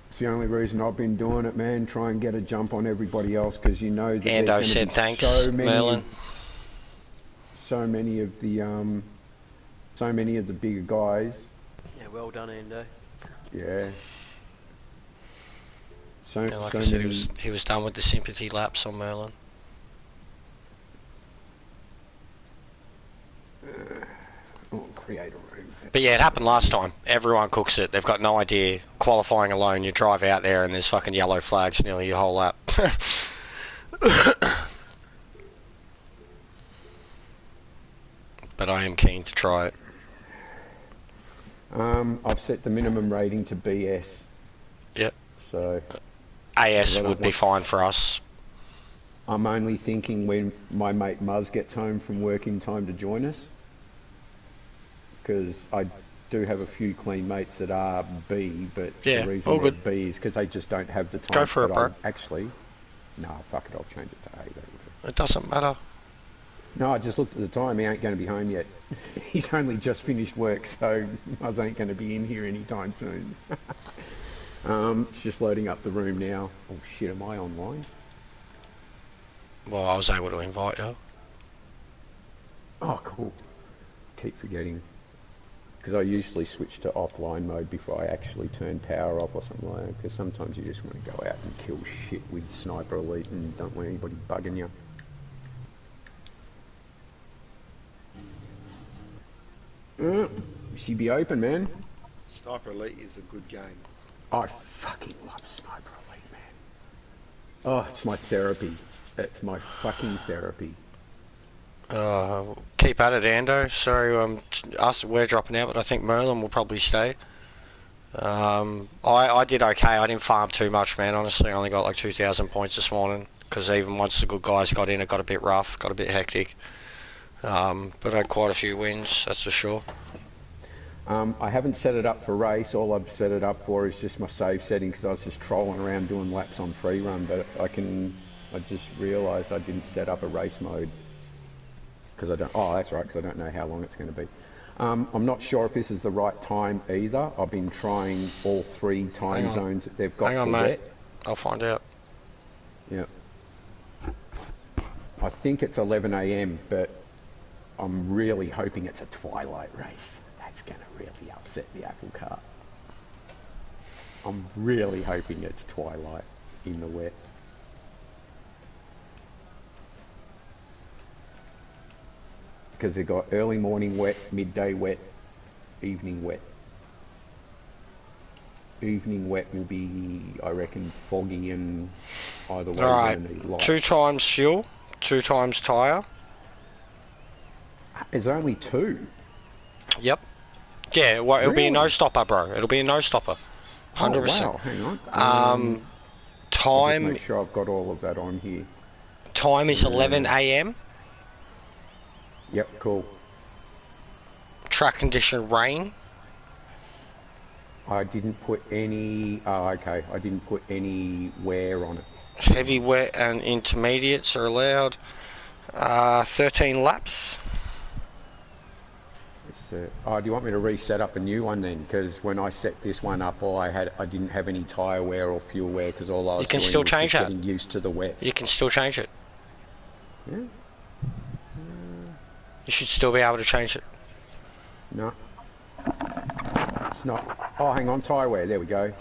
It's the only reason I've been doing it, man. Try and get a jump on everybody else, because you know that Ando there's said be thanks, Merlin. So many of the bigger guys. Yeah, well done, Ando. Yeah. Yeah, like I said, he was done with the sympathy laps on Merlin. Create a room. But yeah, it happened last time. Everyone cooks it. They've got no idea. Qualifying alone, you drive out there and there's fucking yellow flags nearly your whole lap. But I am keen to try it. I've set the minimum rating to BS. Yep. So AS would be fine for us. I'm only thinking when my mate Muzz gets home from work in time to join us, because I do have a few clean mates that are B, but Yeah, the reason all they're good. B is because they just don't have the time. Go for it, bro. Actually, no, fuck it, I'll change it to A. It doesn't matter. No, I just looked at the time, he ain't going to be home yet. He's only just finished work, so Muzz ain't going to be in here anytime soon. It's just loading up the room now. Oh shit, am I online? Well, I was able to invite you. Oh, cool. Keep forgetting. Because I usually switch to offline mode before I actually turn power off or something like that. Because sometimes you just want to go out and kill shit with Sniper Elite and don't want anybody bugging you. She be open, man. Sniper Elite is a good game. I fucking love Sniper Elite, man. Oh, it's my therapy. It's my fucking therapy. Keep at it, Ando. Sorry, we're dropping out, but I think Merlin will probably stay. I did okay. I didn't farm too much, man. Honestly, I only got like 2,000 points this morning, because even once the good guys got in, it got a bit rough, got a bit hectic. But I had quite a few wins, that's for sure. I haven't set it up for race. All I've set it up for is just my save setting, because I was just trolling around doing laps on free run. But I just realised I didn't set up a race mode, because I don't. Oh, that's right, because I don't know how long it's going to be. I'm not sure if this is the right time either. I've been trying all 3 time zones that they've got. Hang on, for mate. wet. I'll find out. Yeah. I think it's 11 AM, but I'm really hoping it's a twilight race. That's going to really upset the apple cart. I'm really hoping it's twilight in the wet. Because they've got early morning wet, midday wet, evening wet. Evening wet will be, I reckon, foggy and either way. Alright, 2 times fuel, 2 times tyre. There's only 2. Yep. Yeah, well, it'll be a Really? no-stopper, bro. It'll be a no-stopper. 100%. Oh, wow, hang on. I'll just Time make sure I've got all of that on here. time is 11 AM. Yep, cool. Track condition rain. I didn't put any. Oh, okay. I didn't put any wear on it. Heavy wet and intermediates are allowed. 13 laps. Oh, do you want me to reset up a new one then? Because when I set this one up, I didn't have any tyre wear or fuel wear, because all I was doing was just getting used to the wet. You can still change it. Yeah. You should still be able to change it. No. It's not. Oh, hang on. Tyre wear. There we go.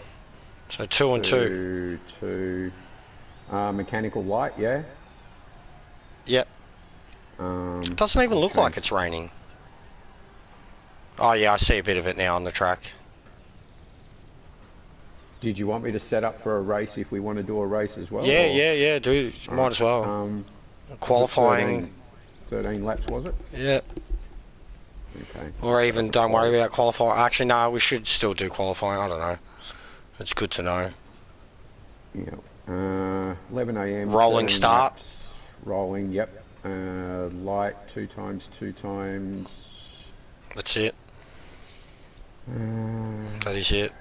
So 2 and 2. 2. Mechanical light. Yeah. Yep. It doesn't even look like it's raining. Oh yeah, I see a bit of it now on the track. Did you want me to set up for a race if we want to do a race as well? Yeah, or? yeah, dude. Might as well. Qualifying. 13 laps, was it? Yeah. Okay. Or even don't worry about qualifying. Actually, no, we should still do qualifying. I don't know. It's good to know. Yeah. 11 AM. Rolling start. Laps. Rolling, yep. Light 2 times, 2 times. That's it. That is it.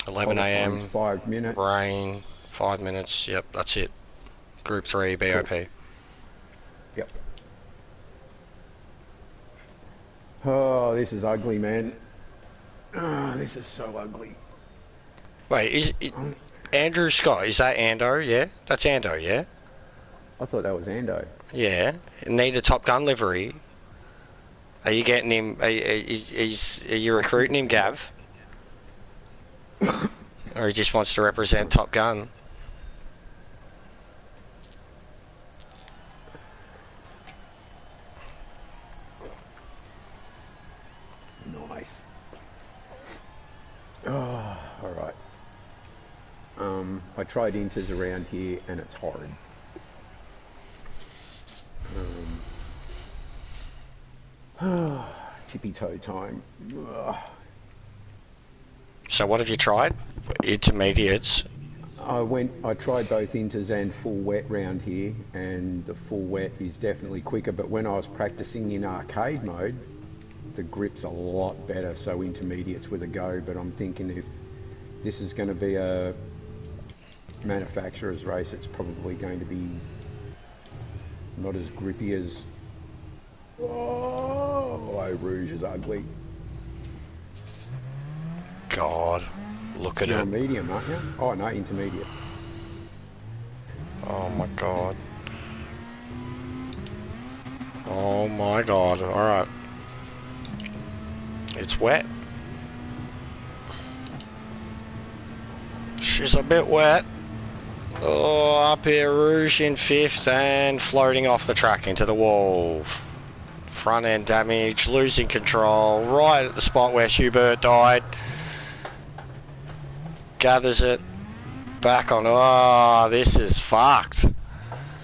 11 AM. 5 minutes. Rain. 5 minutes. Yep, that's it. Group 3 BOP. Cool. Yep. Oh, this is ugly, man. Oh, this is so ugly. Wait, is it Andrew Scott? Is that Ando? Yeah, that's Ando. Yeah. I thought that was Ando. Yeah. Need a Top Gun livery. Are you getting him? Are you recruiting him, Gav? Or he just wants to represent Top Gun? Nice. Oh, alright. I tried inters around here and it's horrid. Tippy toe time. Ugh. So what have you tried? Intermediates. I tried both inters and full wet round here, and the full wet is definitely quicker, but when I was practicing in arcade mode, the grip's a lot better, so intermediates with a go. But I'm thinking if this is going to be a manufacturer's race, it's probably going to be not as grippy as... Oh, Rouge is ugly. God, look at You're it. a medium, aren't you? Oh no, intermediate. Oh my God. Oh my God. Alright. It's wet. She's a bit wet. Oh, up here, Rouge in 5th and floating off the track into the wall. Front end damage, losing control, right at the spot where Hubert died. Gathers it. Back on. Oh, this is fucked.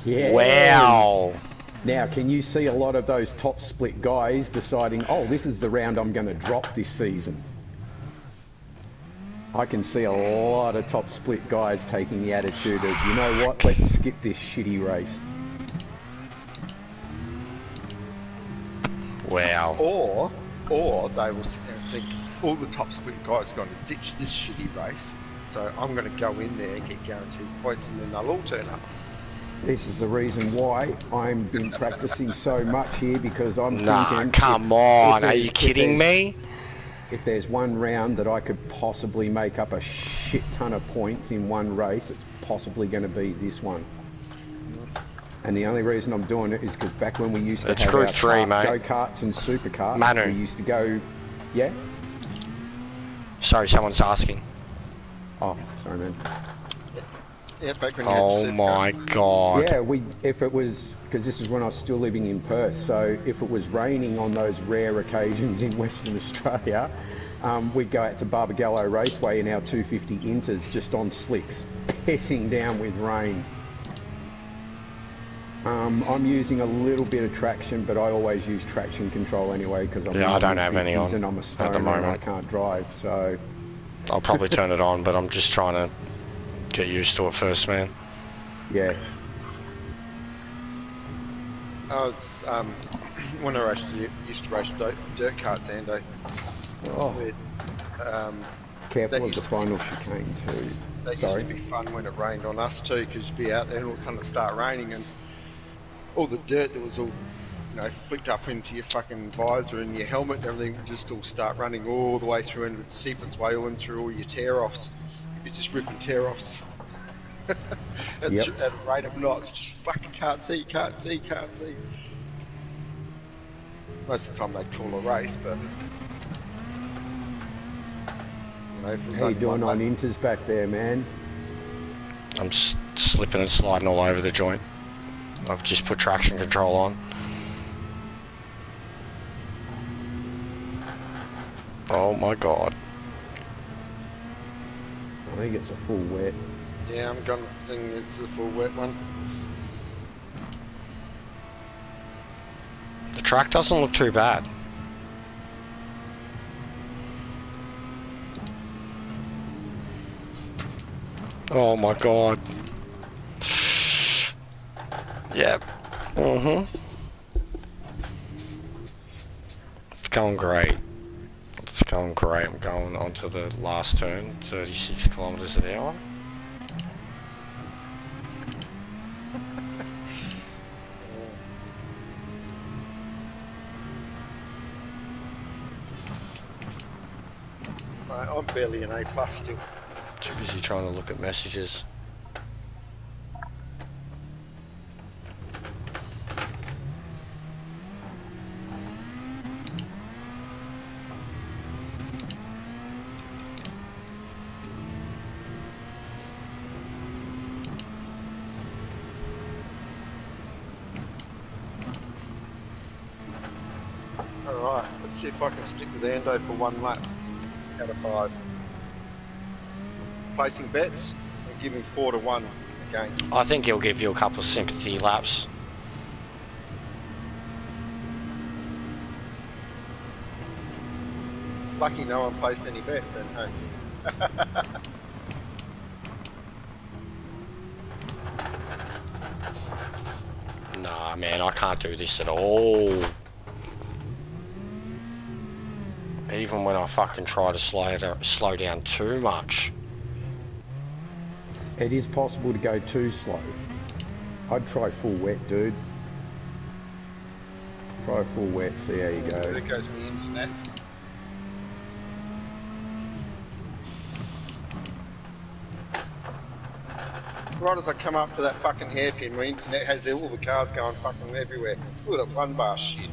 Yeah. Wow. Now, can you see a lot of those top split guys deciding, oh, this is the round I'm going to drop this season? I can see a lot of top split guys taking the attitude of, you know what, let's skip this shitty race. Wow. Or they will sit there and think, all the top split guys are going to ditch this shitty race, so I'm going to go in there and get guaranteed points, and then they'll all turn up. This is the reason why I've been practicing so much here, because I'm thinking... Come on, are you kidding me? If there's one round that I could possibly make up a shit ton of points in one race, it's possibly going to be this one. And the only reason I'm doing it is because back when we used to have Group our 3, mate. go-karts and supercars, Manu. we used to go... Yeah? Sorry, someone's asking. Oh, sorry, man. Yeah, back when you Oh had my God. Yeah, if it was... Because this is when I was still living in Perth, so if it was raining on those rare occasions in Western Australia, we'd go out to Barbagallo Raceway in our 250 Inters just on slicks, pissing down with rain. I'm using a little bit of traction, but I always use traction control anyway, because I'm I don't have any on and I'm a stoner at the moment. and I can't drive, so... I'll probably turn it on, but I'm just trying to get used to it first, man. Yeah. Oh, it's when I used to race dirt karts, Ando. Oh. With, Careful of used the to final chicane too. That Sorry. used to be fun when it rained on us too, because you'd be out there and all of a sudden it'd start raining and all the dirt that was all, you know, flicked up into your fucking visor and your helmet and everything would just all start running all the way through and it would seep its way all in through all your tear-offs. You'd be just ripping tear-offs at a rate of knots, just fucking can't see. Most of the time they'd call a race, but... You know, if it was How you only doing one on lap- Inters back there, man? I'm slipping and sliding all over the joint. I've just put traction control on. Oh my God. I think it's a full wet. Yeah, I'm gonna think it's the full wet one. The track doesn't look too bad. Oh my God. Yep. It's going great. It's going great. I'm going on to the last turn, 36 kilometers an hour. I'm barely an A+ still. Too busy trying to look at messages. Alright, let's see if I can stick with Ando for one lap out of 5. Placing bets and giving 4 to 1 against. I think he'll give you a couple of sympathy laps. Lucky no one placed any bets, and hey. Nah, man, I can't do this at all. Even when I fucking try to slow down too much. It is possible to go too slow. I'd try full wet, dude. Try full wet, see how you go. There goes my internet. Right as I come up to that fucking hairpin, my internet has all the cars going fucking everywhere. Look at that one bar shit.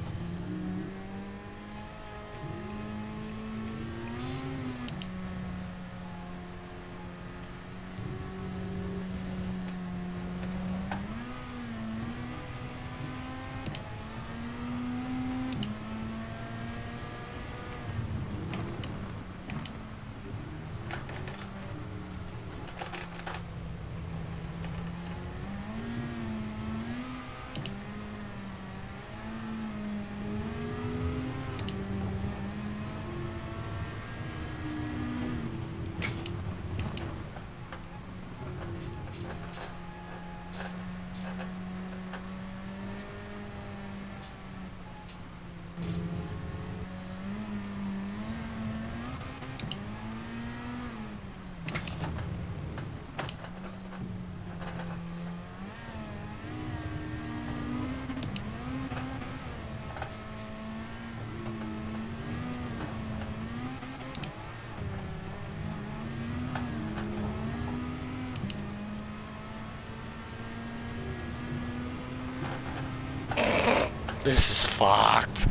This is fucked.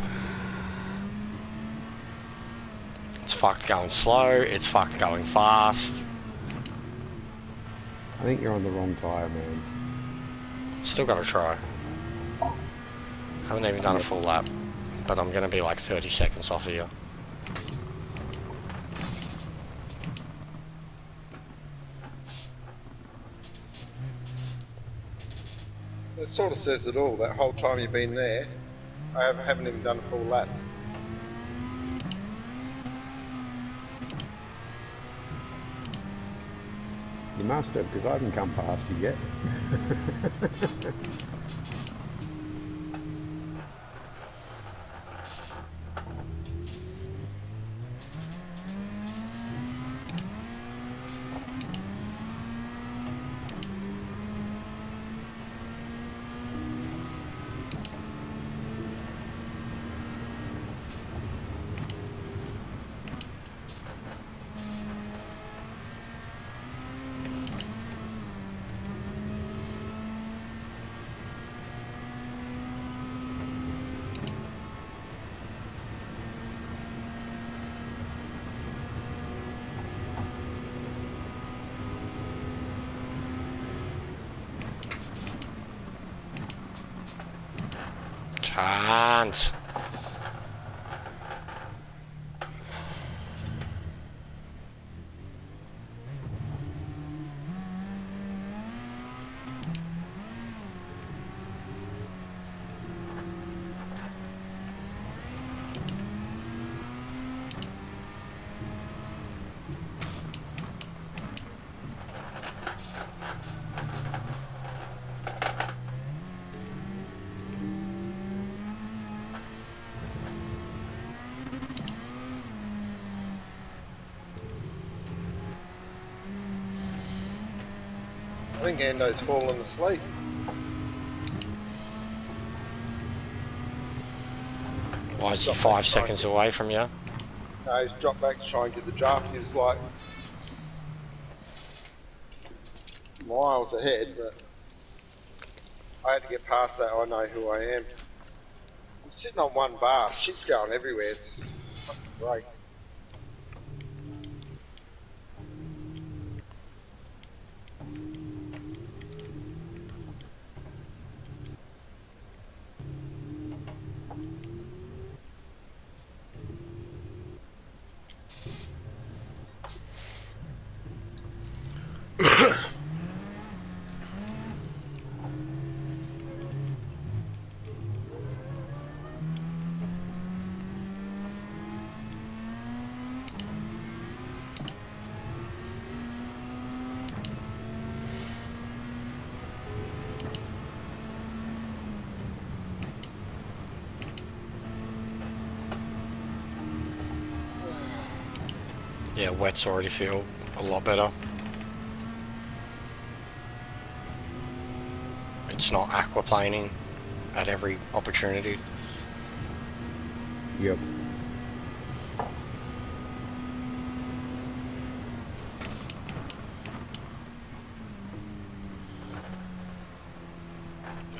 It's fucked going slow, it's fucked going fast. I think you're on the wrong tyre, man. Still gotta try. Haven't even done a full lap, but I'm gonna be like 30 seconds off here. It sort of says it all. That whole time you've been there, I haven't even done a full lap. You must have, because I haven't come past you yet. Can't. I think Ando's fallen asleep. Why is he 5 seconds away from you? No, he's dropped back to try and get the draft. He was like miles ahead, but I had to get past that. I know who I am. I'm sitting on one bar. Shit's going everywhere. It's fucking great. Yeah, wets already feel a lot better. It's not aquaplaning at every opportunity. Yep.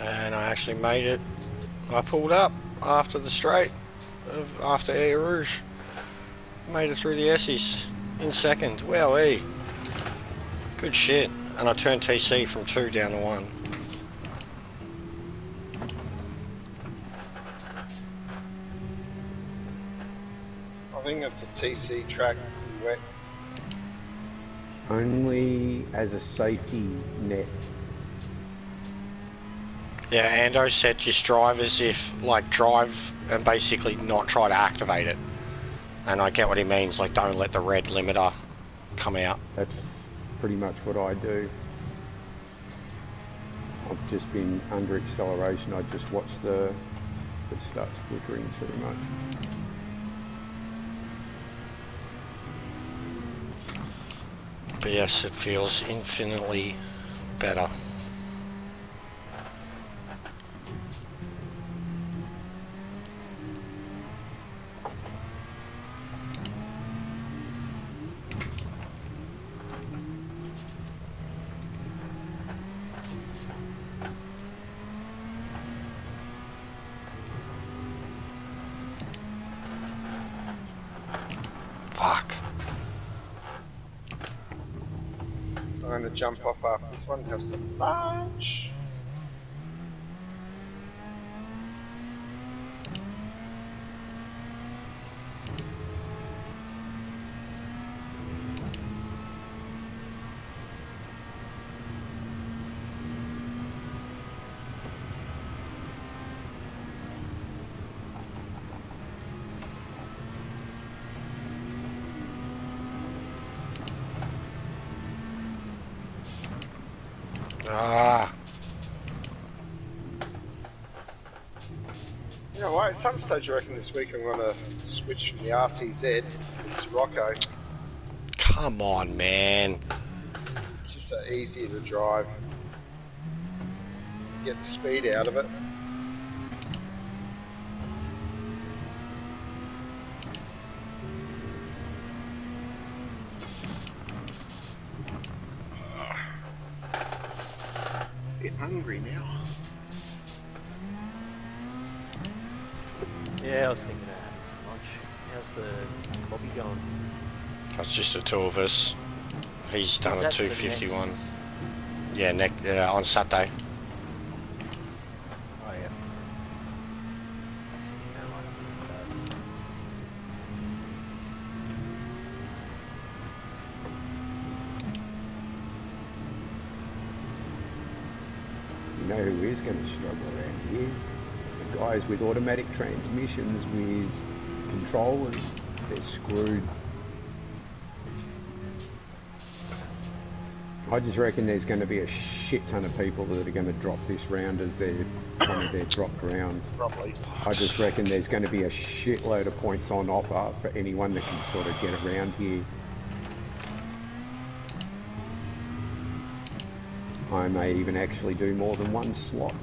And I actually made it. I pulled up after the straight, after Air Rouge. Made it through the Essies in second. Wowee. Good shit. And I turned TC from 2 down to 1. I think it's a TC track, wet. Only as a safety net. Yeah, Ando said just drive as if, like, drive and basically not try to activate it. And I get what he means, like, don't let the red limiter come out. That's pretty much what I do. I've just been under acceleration. I just watch it starts flickering too much. But yes, it feels infinitely better. Fuck. I'm going to jump off after this one, have some lunch. Ah. You know what, at some stage I reckon this week I'm going to switch from the RCZ to the Sirocco. Come on, man. It's just easier to drive. Get the speed out of it. Bit hungry now. Yeah, I was thinking of having some lunch. How's the lobby going? That's just the 2 of us. He's done a That's the 251. Yeah, on Saturday. Oh yeah. You know who is going to struggle around here? The guys with automatic transmissions with controllers. They're screwed. I just reckon there's going to be a shit ton of people that are going to drop this round as one of their dropped rounds. Probably. I just reckon there's going to be a shitload of points on offer for anyone that can sort of get around here. I may even actually do more than one slot.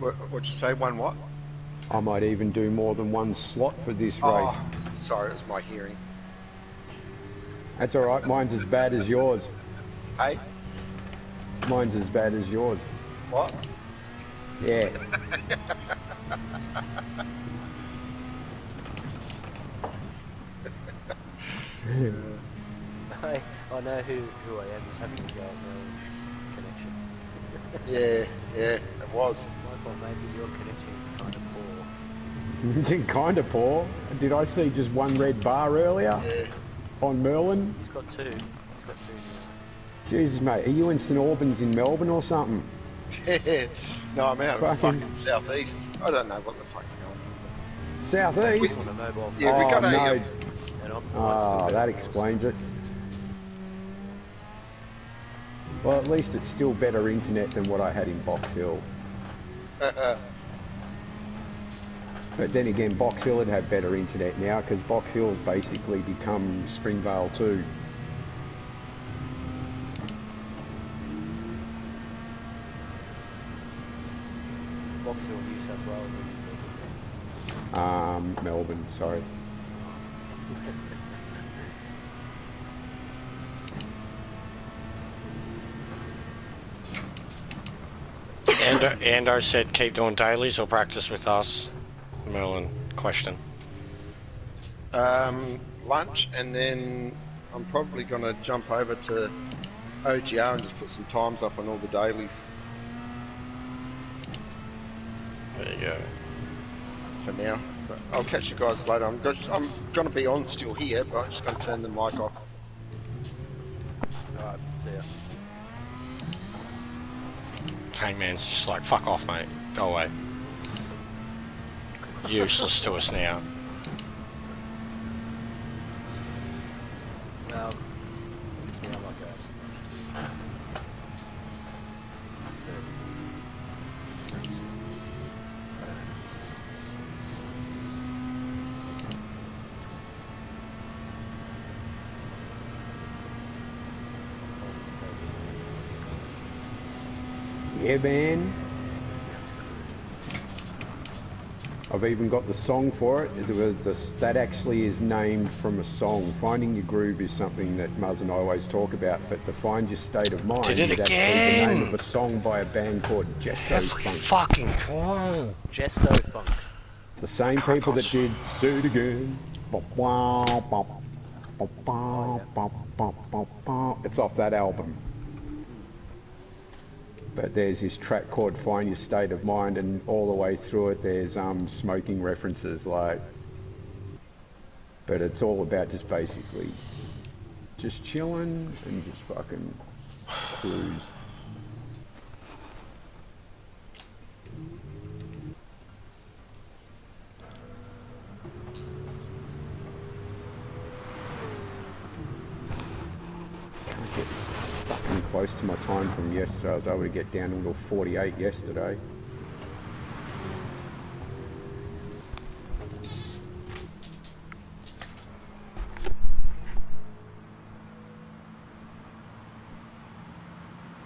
What'd you say, one what? I might even do more than one slot for this race. Oh, sorry, it was my hearing. That's alright, mine's as bad as yours. Hey? Mine's as bad as yours. What? Yeah. I know who I am is having a go at connection. Yeah, it was. I thought maybe your connection is kind of poor. Kind of poor. Did I see just one red bar earlier? Yeah. On Merlin? He's got two. He's got two now. Jesus, mate, are you in St Albans in Melbourne or something? No, I'm out of Fucking- fucking southeast. I don't know what the fuck's going on. Southeast? On a mobile Yeah, we got no. a... and I'm Oh, that explains it. Well, at least it's still better internet than what I had in Box Hill. But But then again, Box Hill would have better internet now because Box Hill's basically become Springvale too. Box Hill, New South Wales. Melbourne, sorry. Ando said keep doing dailies or practice with us. Merlin, question. Lunch, and then I'm probably going to jump over to OGR and just put some times up on all the dailies There you go. for now. But I'll catch you guys later. I'm going to be on still here, but I'm just going to turn the mic off. Alright, see ya. Hangman's just like, fuck off, mate. Go away. Useless to us now. Yeah, I like that. Yeah, man. I've even got the song for it. That actually is named from a song. Finding your groove is something that Muzz and I always talk about, but to find your state of mind is actually the name of a song by a band called Jesto Funk. Fucking cool. Jesto Funk. The same people that did Say It Again. It's off that album. But there's this track called Find Your State of Mind, and all the way through it there's smoking references, like, but it's all about just basically just chilling and just fucking cruise. Can't get fucking close to my time from yesterday. I was able to get down to 48 yesterday.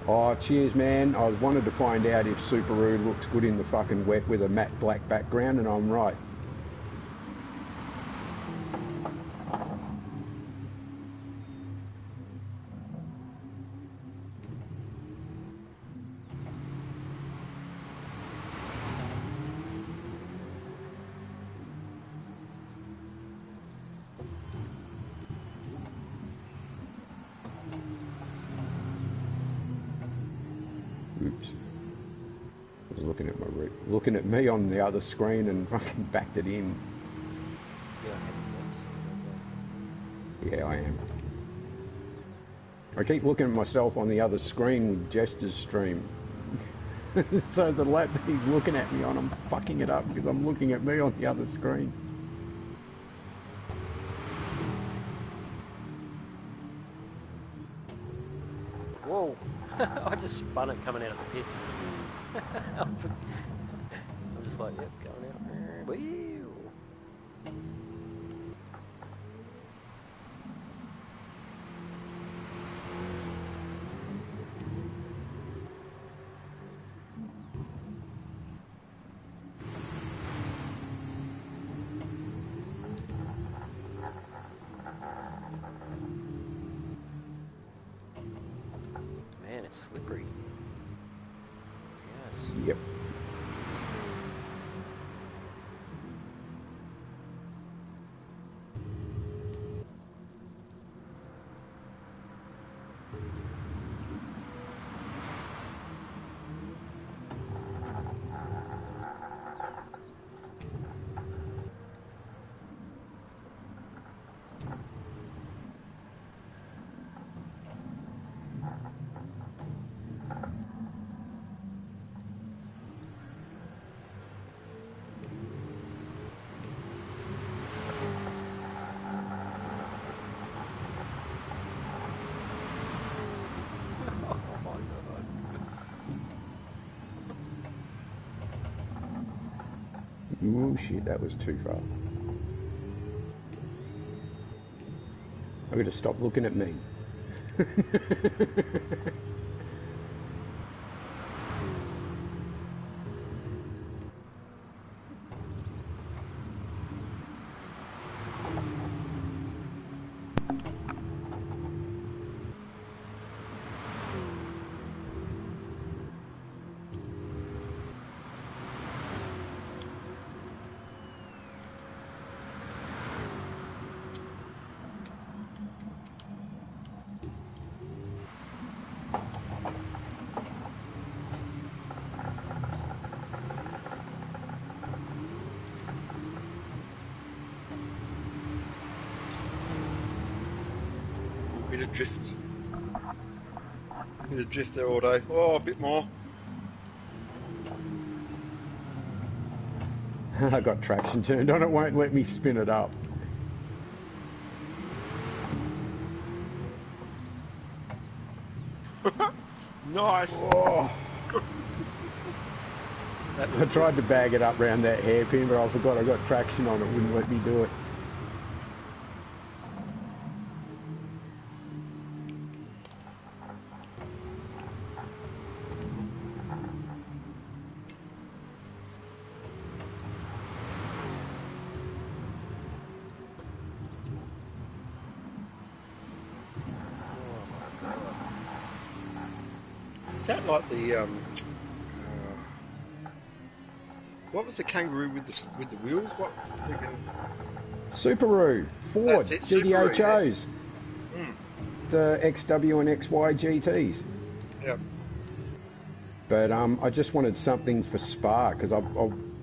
Oh, cheers, man. I wanted to find out if Subaru looks good in the fucking wet with a matte black background, and I'm right. Oops. I was looking at me on the other screen and fucking backed it in. Yeah, I am. I keep looking at myself on the other screen with Jester's stream. So the lap that he's looking at me on, I'm fucking it up because I'm looking at me on the other screen. Whoa! I just spun it coming out of the pit. I'm just like, yep, going out. Whee! Man, it's slippery. Yes. Yep. Ooh, shit, that was too far. I've got to stop looking at me. Bit of drift. Bit of drift there, Auto. Oh, a bit more. I got traction turned on, it won't let me spin it up. Nice. Oh. I tried to bag it up round that hairpin, but I forgot I got traction on it, wouldn't let me do it. Is that like the what was the kangaroo with the wheels? What freaking Subaru, Ford, That's it, Subaru, GDHOs, yeah. the XW and XY GTs. Yep. But I just wanted something for Spa because I've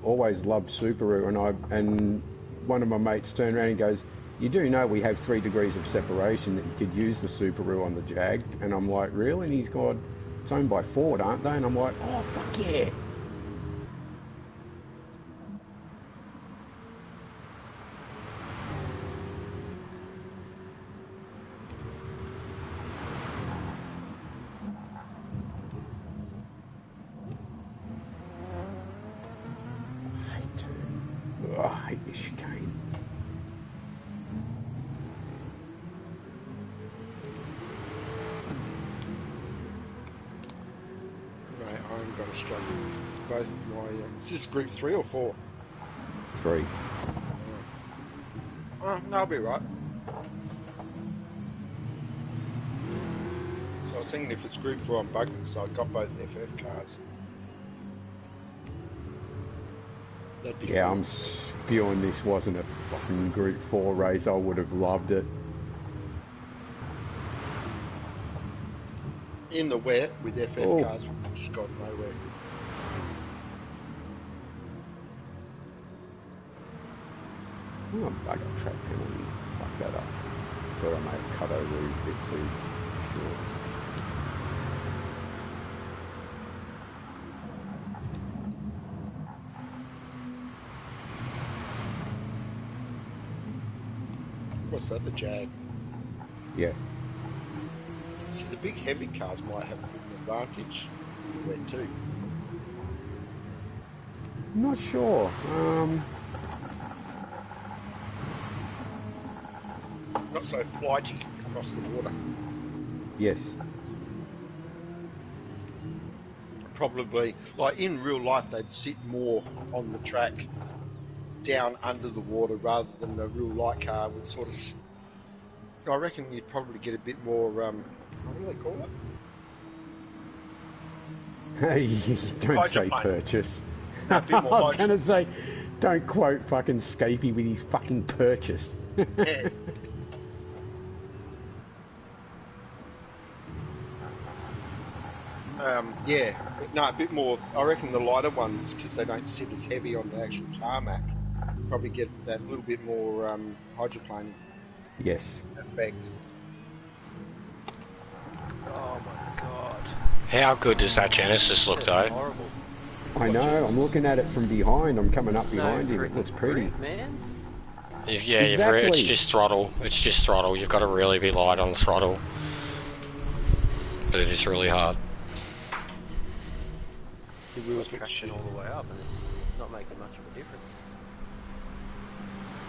always loved Subaru, and one of my mates turned around and goes, "You do know we have 3 degrees of separation that you could use the Subaru on the Jag?" And I'm like, "Really?" And he's gone, "It's owned by Ford, aren't they?" And I'm like, "Oh fuck yeah!" I hate this chicane. Right, I'm going to struggle with this because both my is this group 3 or 4? 3. Oh, no, I'll be right. So I was thinking if it's group 4, I'm bugging because I've got both FF cars. That'd be Yeah, fun. I'm spewing this wasn't a fucking Group 4 race. I would have loved it. In the wet with FF Oh. cars, we've just got nowhere. Oh, I got track penalty. Fuck that up. Thought I may have cut over a bit too short. What's that? The Jag. Yeah. See, the big heavy cars might have a bit of an advantage in the wet too. I'm not sure. Not so flighty across the water. Yes. Probably, like in real life, they'd sit more on the track down under the water rather than a real light car would sort of. I reckon you'd probably get a bit more. What do they call it? Hey, don't say Hydroplane. purchase. No, a bit I more was going to say, don't quote fucking Scapey with his fucking purchase. Yeah. Yeah, but no, a bit more. I reckon the lighter ones, because they don't sit as heavy on the actual tarmac, probably get that little bit more hydroplaning Yes. effect. Oh my god. How good does that Genesis look That's though? horrible. I know, I'm looking at it from behind. I'm coming up behind No him. It freaking looks pretty. grip, man. Exactly. It's just throttle. It's just throttle. You've got to really be light on the throttle. But it is really hard. The wheels Got look traction shit. all the way up, and it's not making much of a difference.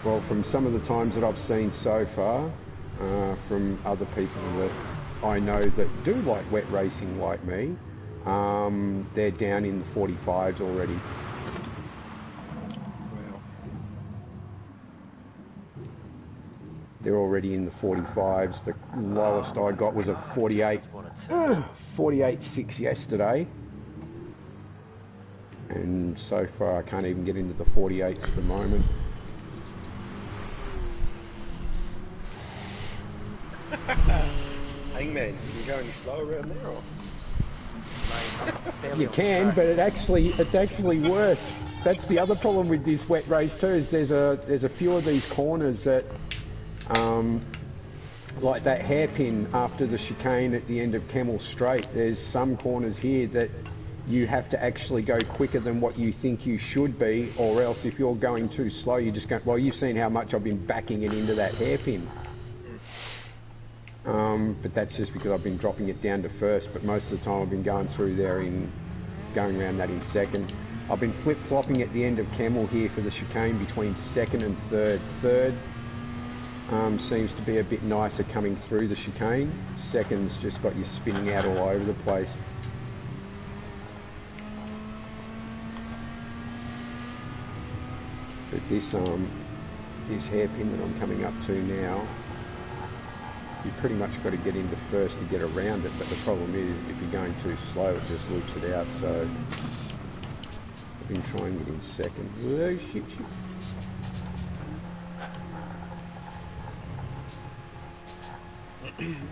Well, from some of the times that I've seen so far, from other people that I know that do like wet racing like me, they're down in the 45s already. Wow. They're already in the 45s. The lowest I got was a 48, Just wanted to 48.6 yesterday. And so far I can't even get into the 48s at the moment. Hangman, can you go any slower around there, or? You can, but it's actually worse. That's the other problem with this wet race too, is there's a few of these corners that, like that hairpin after the chicane at the end of Kemmel Straight, there's some corners here that you have to actually go quicker than what you think you should be, or else if you're going too slow, you just go, well, you've seen how much I've been backing it into that hairpin. But that's just because I've been dropping it down to first, but most of the time I've been going through there going around that in second. I've been flip-flopping at the end of Kemmel here for the chicane between second and third. Third seems to be a bit nicer coming through the chicane. Second's just got you spinning out all over the place. But this hairpin that I'm coming up to now, you pretty much got to get into first to get around it, but the problem is if you're going too slow it just loops it out, so I've been trying to get in second. Oh, shit.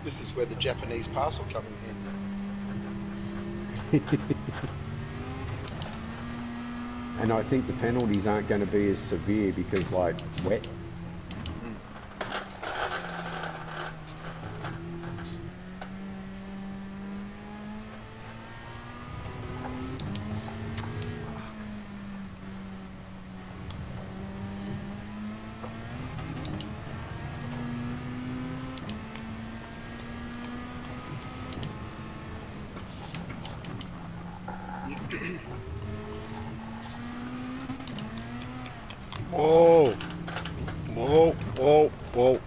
This is where the Japanese parcel come in here. And I think the penalties aren't going to be as severe because, like, wet. Whoa! Whoa, whoa, whoa.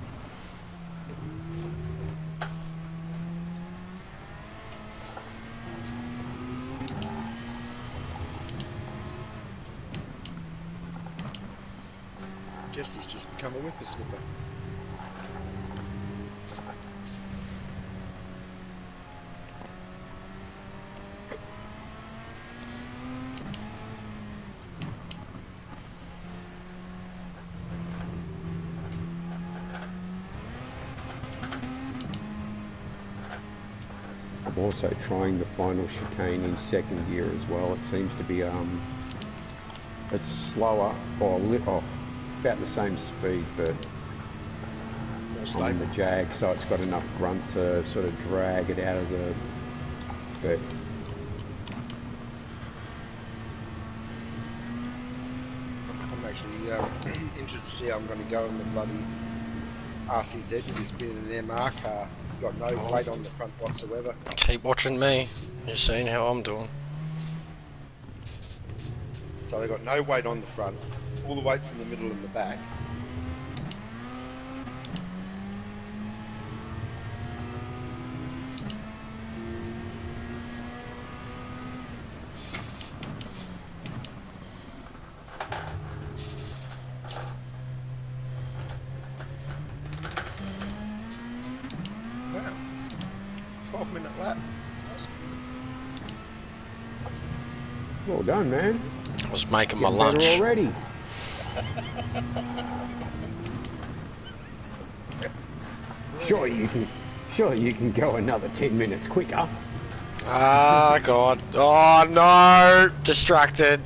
Jester's just become a whippersnipper. I'm also trying the final chicane in second gear as well. It seems to be it's slower or about the same speed, but I'm in the Jag, so it's got enough grunt to sort of drag it out of the. But I'm actually interested to see how I'm going to go in the bloody RCZ with this being an MR car. Got no weight on the front whatsoever. Keep watching me. You're seeing how I'm doing. So they've got no weight on the front. All the weight's in the middle and the back. Wow. 12-minute lap. well done, man. I was making my Getting lunch. better already. Sure you can go another 10 minutes quicker. Ah, God. Oh, no. Distracted.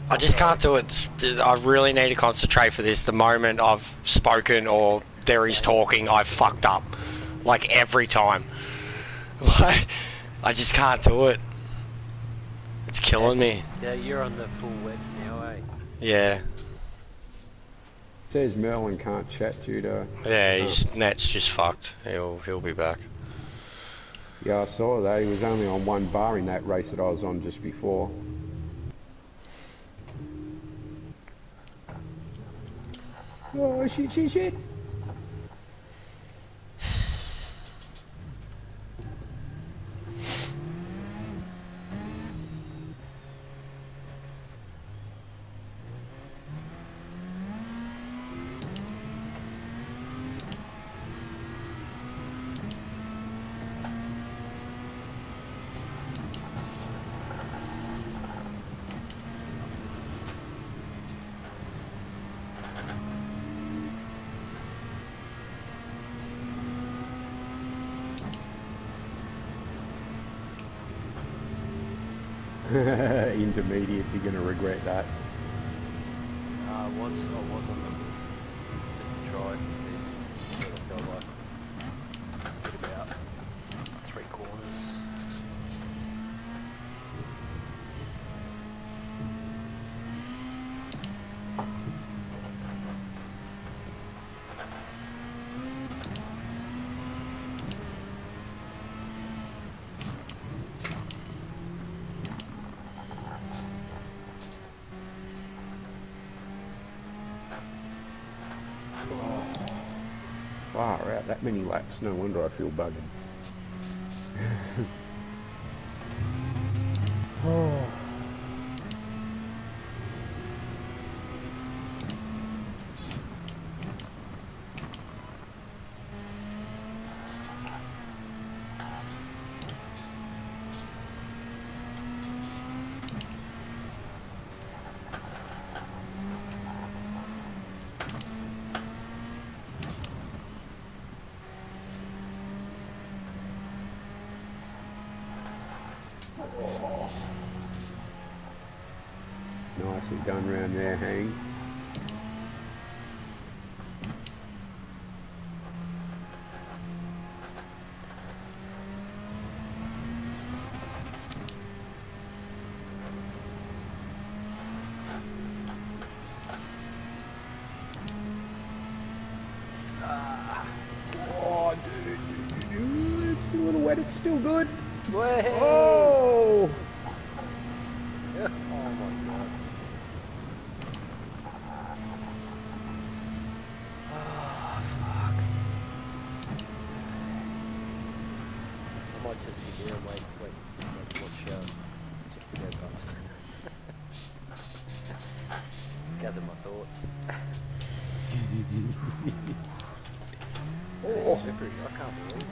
I just can't do it. I really need to concentrate for this. The moment I've spoken or there is talking, I've fucked up. Like, every time. Like, I just can't do it. It's killing me. Yeah, you're on the full wets now, eh? Yeah. Says Merlin can't chat due to. Yeah, his net's just fucked. He'll be back. Yeah, I saw that. He was only on one bar in that race that I was on just before. Oh, shit, shit, shit. Intermediates, you're going to regret that. I was on them. Just tried. Sort of felt like did about 3 corners. Far out, that many laps, no wonder I feel buggered. Oh. Nicely done round there, Hang. Oh, dude, it's a little wet, it's still good. Way! Oh! Yeah. Oh my god. Oh fuck. I might just sit here and wait to watch just to go past. Gather my thoughts. Oh. Slippery, I can't believe it.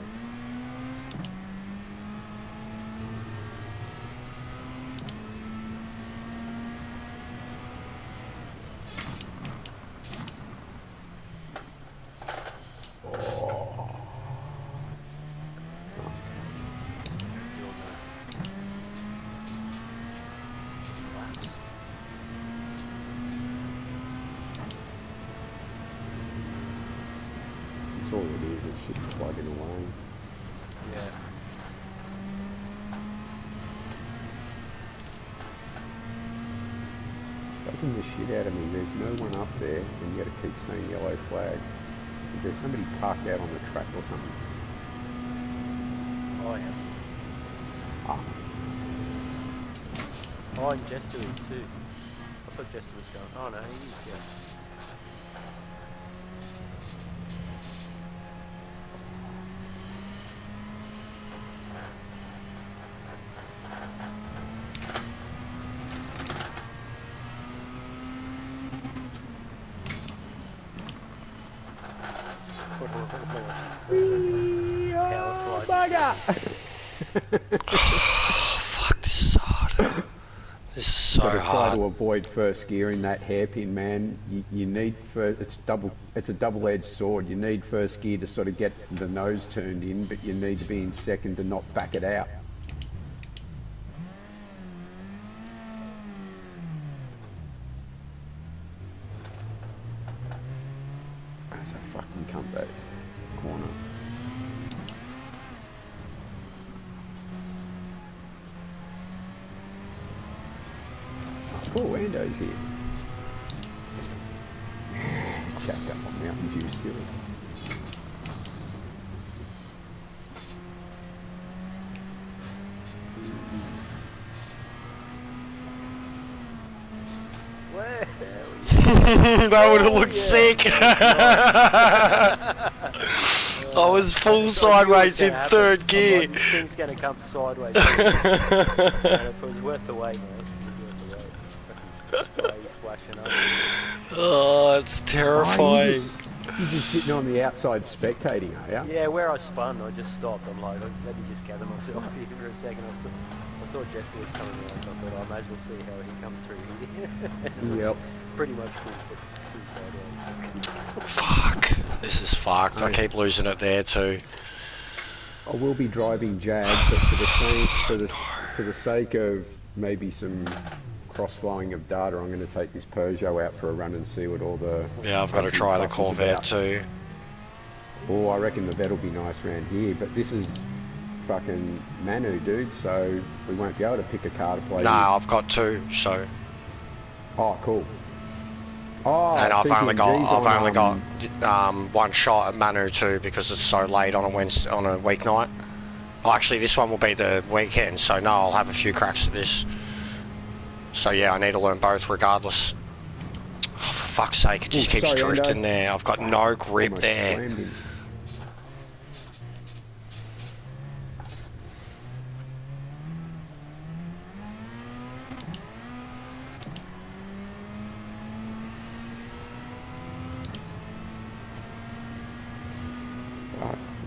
That's all it is, it's just plugging away. Yeah. It's bugging the shit out of me. There's no one up there, and you gotta keep saying yellow flag. Is there somebody parked out on the track or something? I am. Ah. Oh, and Jester is too. I thought Jester was going. Oh no, he is, yeah. Power slide. Bugger! Fuck, this is hard. This is so Gotta try hard. to avoid first gear in that hairpin, man. You need first. It's a double-edged sword. You need first gear to sort of get the nose turned in, but you need to be in second to not back it out. That's a fucking comeback corner. Oh, Ando's here. Chucked up on Mountain Dew still. Well, That would have looked sick. I was full sideways in third gear. Like, this thing's gonna come sideways. And it was worth the wait, mate. It was worth the wait. Spray splashing up. Oh, it's terrifying. You're just sitting on the outside spectating, are you? Yeah, where I spun, I just stopped. I'm like, let me just gather myself here for a second. I saw Jester was coming around, so I thought I may as well see how he comes through here. Yep. Pretty much full sideways. Fuck. This is fucked. I keep losing it there too. I will be driving Jag, but for the sake of maybe some cross-flowing of data, I'm going to take this Peugeot out for a run and see what all the... Yeah, I've got to try the Corvette too. Oh, I reckon the Vet'll be nice around here, but this is fucking Manu, dude, so we won't be able to pick a car to play No, with. I've got two, so... Oh, cool. Oh, and I've only got on, one shot at Manu too because it's so late on a Wednesday, on a weeknight. Oh, actually, this one will be the weekend, so no, I'll have a few cracks at this. So yeah, I need to learn both regardless. Oh, for fuck's sake, it just keeps drifting there. I've got no grip almost there. slammed him.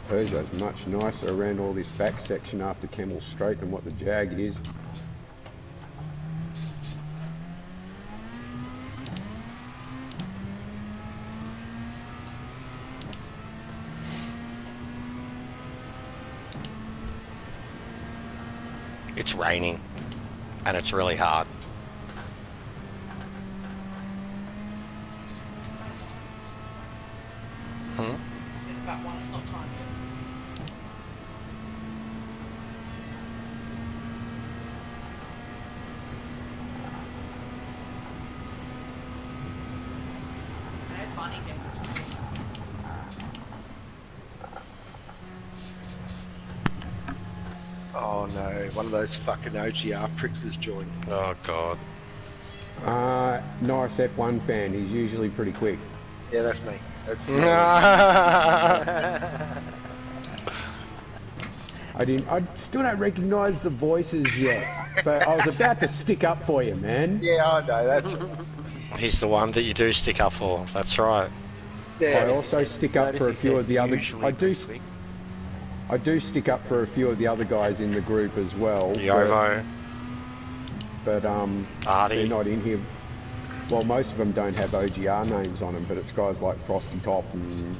The Peugeot's much nicer around all this back section after Camel Straight than what the Jag is. It's raining, and it's really hard. It's about one, it's not time yet. They're funny, people. Oh no, one of those fucking OGR pricks has joined. Oh god. Nice F1 fan, he's usually pretty quick. Yeah, that's me. That's I still don't recognise the voices yet, but I was about to stick up for you, man. yeah, I know, that's He's the one that you do stick up for. That's right. yeah. I also stick up for a few of the other. I do stick up for a few of the other guys in the group as well. Yovo. But Artie. they're not in here. Well, most of them don't have OGR names on them, but it's guys like Frosty Top and...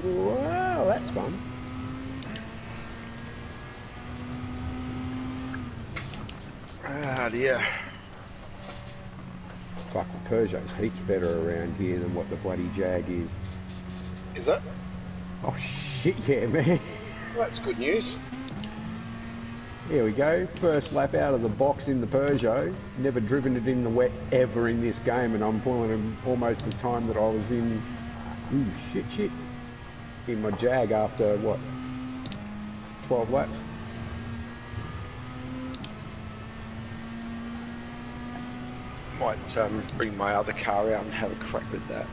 Wow, that's fun. Ah dear. Fuck, the Peugeot's heaps better around here than what the bloody Jag is. Is it? Oh shit, yeah, man. Well, that's good news. Here we go, first lap out of the box in the Peugeot. Never driven it in the wet ever in this game, and I'm pulling almost the time that I was in... Ooh, shit. In my Jag after, what, 12 laps? Might bring my other car out and have a crack with that.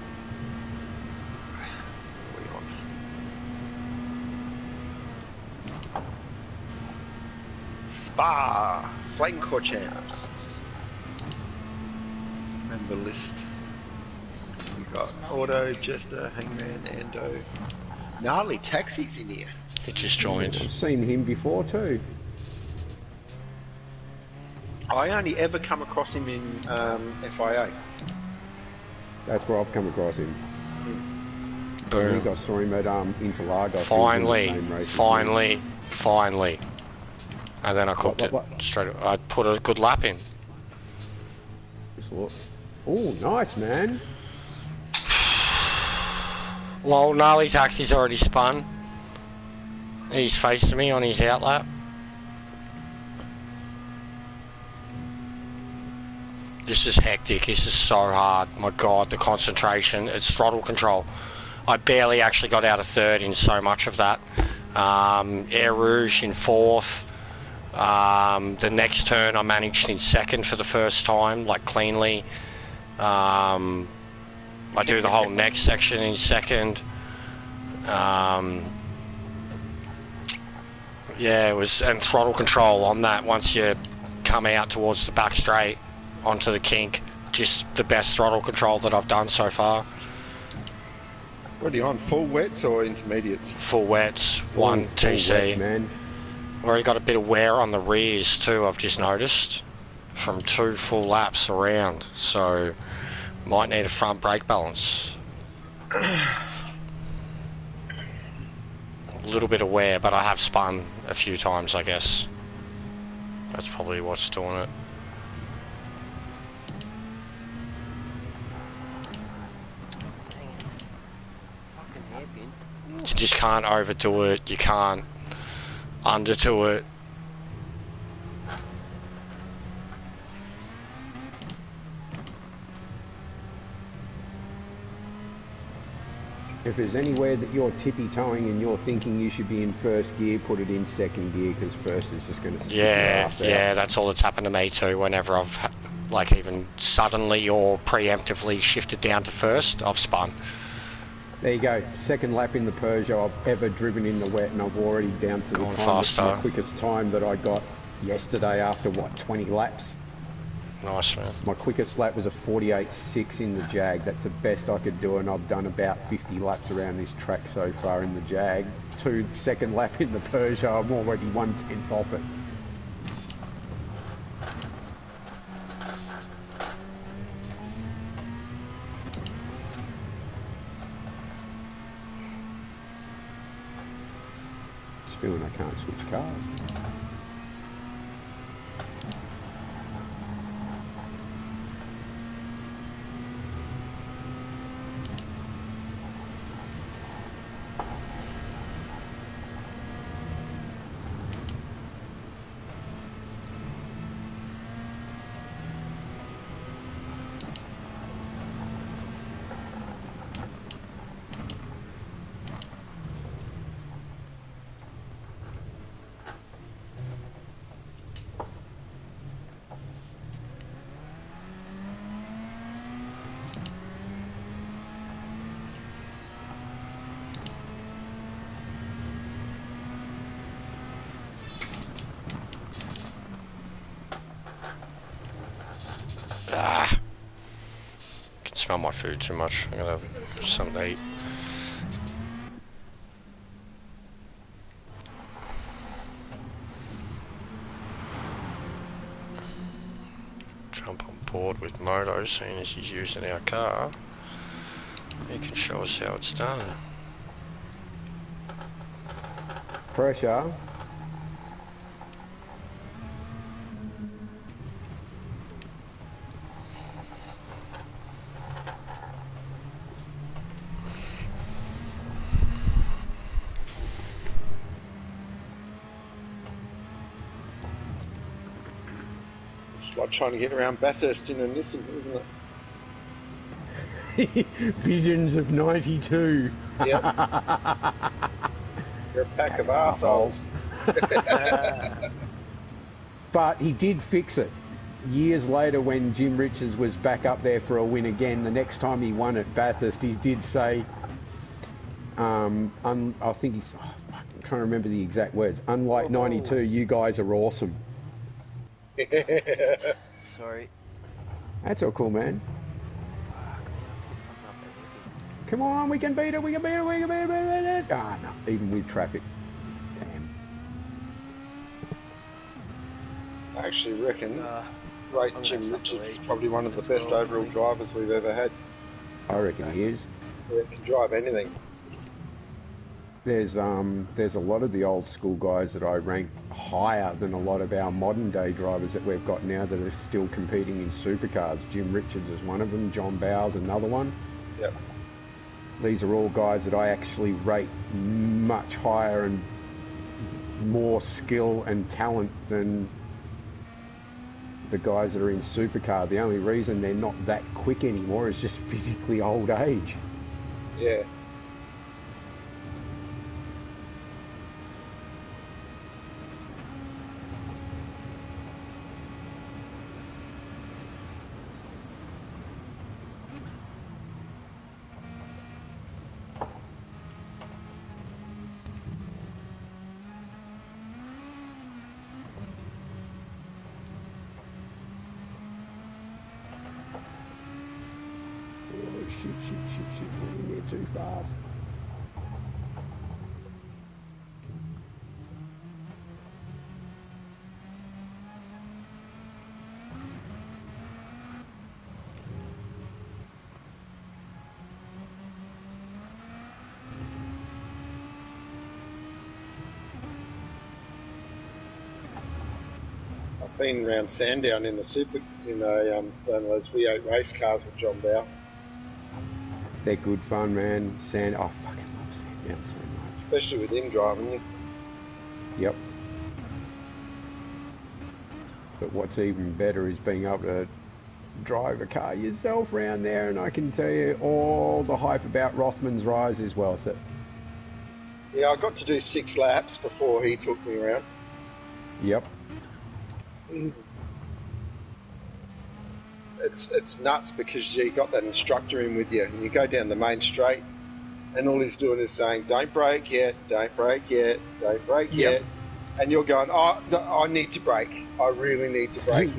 Spa! Flame Core Champs. Member list. We got Auto, Jester, Hangman, Ando. Gnarly Taxis in here. He just joined. I've seen him before too. I only ever come across him in FIA. That's where I've come across him. I Boom. think I saw him at Interlagos. Finally. And then I cooked it straight. I put a good lap in. Just look. Oh, nice, man. Lol, Gnarly Taxi's already spun. He's facing me on his outlap. This is hectic. This is so hard. My god, the concentration. It's throttle control. I barely actually got out of third in so much of that. Air Rouge in fourth. The next turn I managed in second for the first time, like cleanly. I do the whole next section in second. Yeah, it was, and throttle control on that once you come out towards the back straight onto the kink, just the best throttle control that I've done so far. What are you on, full wets or intermediates? Full wets, one TC. Wet, man. Already got a bit of wear on the rears too, I've just noticed, from 2 full laps around, so might need a front brake balance. A little bit of wear, but I have spun a few times, I guess. That's probably what's doing it. Dang it. Fucking hairpin. You just can't overdo it, you can't underdo it. If there's anywhere that you're tippy-toeing and you're thinking you should be in first gear, put it in second gear, because first is just going to stick your ass out. Yeah, that's all that's happened to me too. Whenever I've like even suddenly or preemptively shifted down to first, I've spun. There you go. Second lap in the Peugeot I've ever driven in the wet, and I've already down to the Going time, faster. my quickest time that I got yesterday after, what, 20 laps? Nice, man. My quickest lap was a 48.6 in the Jag. That's the best I could do, and I've done about 50 laps around this track so far in the Jag. Second lap in the Peugeot, I'm already 1/10 off it. Just feeling I can't switch cars. Ah, can smell my food too much. I'm gonna have something to eat. Jump on board with Moto, seeing as he's using our car. He can show us how it's done. Pressure. It's like trying to get around Bathurst in a Nissan, isn't it? Visions of 92. Yep. You're a pack of arseholes. But he did fix it. Years later, when Jim Richards was back up there for a win again, the next time he won at Bathurst, he did say, I think he's, I'm trying to remember the exact words, unlike 92, you guys are awesome. Sorry. That's all cool, man. Come on, we can beat it, we can beat it, we can beat it. Ah, no, even with traffic. Damn. I actually reckon I'm Jim gonna Richards is lead probably one of the as best well, overall maybe. drivers we've ever had. I reckon he is. Yeah, he can drive anything. There's a lot of the old school guys that I rank higher than a lot of our modern day drivers that we've got now that are still competing in supercars. Jim Richards is one of them, John Bowers another one. Yep. These are all guys that I actually rate much higher and more skill and talent than the guys that are in supercar. The only reason they're not that quick anymore is just physically old age. Yeah. too fast. I've been around Sandown in one of those V8 race cars with John Bow. They're good fun, man. I fucking love Sandown so much. Especially with him driving you. Yep. But what's even better is being able to drive a car yourself around there, and I can tell you all the hype about Rothman's Rise is worth it. Yeah, I got to do 6 laps before he took me around. Yep. It's nuts because you got that instructor in with you, and you go down the main straight, and all he's doing is saying, "Don't brake yet, don't brake yet, don't brake yet," and you're going, "Oh, I need to brake. I really need to brake."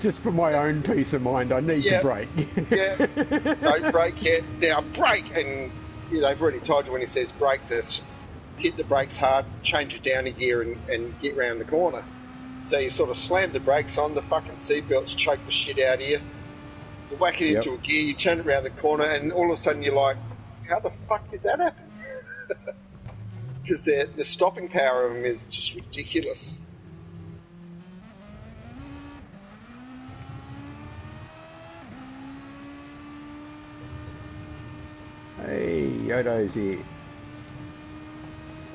Just for my own peace of mind, I need to brake. Yeah, don't brake yet. Now brake, and they've already told you when he says brake to hit the brakes hard, change it down a gear, and get round the corner. So you sort of slam the brakes on, the fucking seatbelts choke the shit out of you. You whack it into a gear, you turn it around the corner, and all of a sudden you're like, how the fuck did that happen? Because the stopping power of them is just ridiculous. Hey, Yodo's here.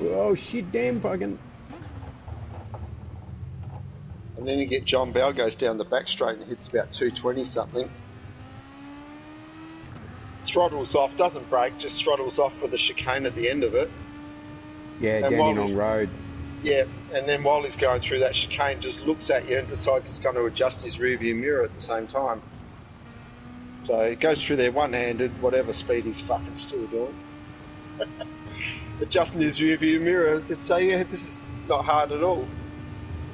Oh shit, damn fucking. And then you get John Bell goes down the back straight and hits about 220 something. Throttles off, doesn't brake, just throttles off for the chicane at the end of it. Yeah, Dandenong Road. Yeah, and then while he's going through that chicane, just looks at you and decides he's going to adjust his rearview mirror at the same time. So he goes through there one-handed, whatever speed he's fucking still doing. Adjusting his rearview mirror as if say, yeah, this is not hard at all.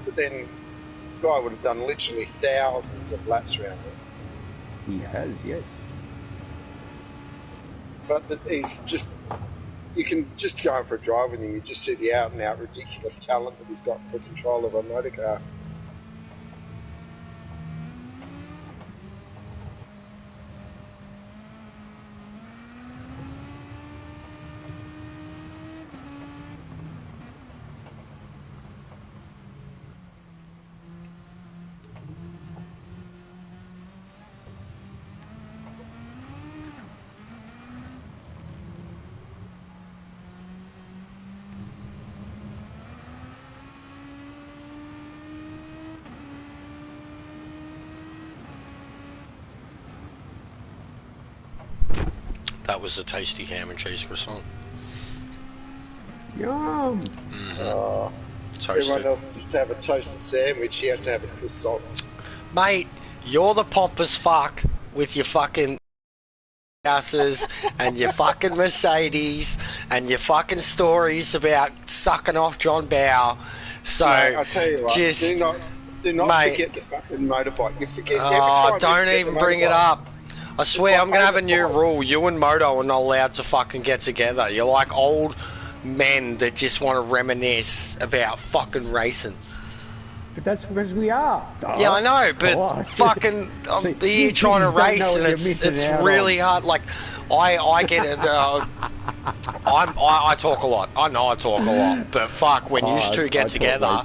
But then the guy would have done literally thousands of laps around it. He has, yes. But he's just, you can just go for a drive with him, you just see the out and out ridiculous talent that he's got for control of a motor car. That was a tasty ham and cheese croissant. Yum! Everyone else just have a toasted sandwich, he has to have a croissant. Mate, you're the pompous fuck with your fucking asses and your fucking Mercedes and your fucking stories about sucking off John Bow. So, mate, I tell you what, just do not mate, forget the fucking motorbike. You forget every oh, time don't you even bring it up. I swear, like I'm going to have a new overtime. rule. You and Moto are not allowed to fucking get together. You're like old men that just want to reminisce about fucking racing. But that's because we are. Yeah, I know, but fucking, I'm here trying to race, and it's really hard. Like, I get it. I talk a lot. I know I talk a lot, but fuck, when you two get together,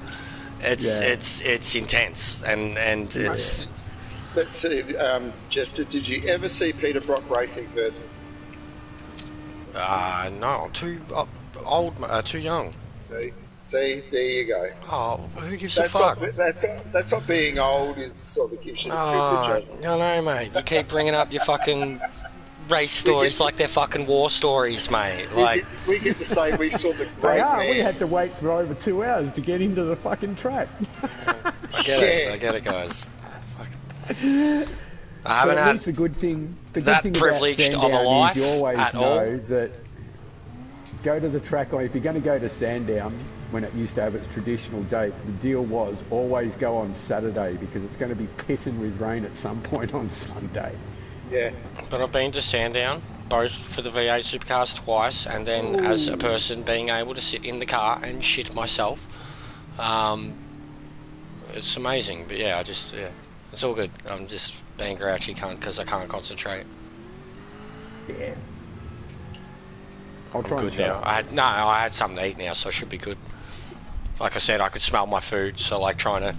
it's intense, and it's. Let's see, Jester, did you ever see Peter Brock race in person? No, too old, too young. See, there you go. Oh, who gives a fuck? That's not being old, it sort of gives you the privilege of it. I know, mate. You keep bringing up your fucking race stories like they're fucking war stories, mate. Like we get to say we saw the great man. We had to wait for over 2 hours to get into the fucking track. I get it, guys. I haven't had the good thing. that privileged of a life you always at know all. that go to the track, or if you're going to go to Sandown, when it used to have its traditional date, the deal was always go on Saturday because it's going to be pissing with rain at some point on Sunday. Yeah. But I've been to Sandown. both for the V8 supercars twice, and then as a person being able to sit in the car and shit myself. It's amazing, but yeah, it's all good. I'm just being grouchy cunt because I can't concentrate. Yeah. I'll I'm try and good shut now. up. I had something to eat now, so I should be good. Like I said, I could smell my food, so like trying to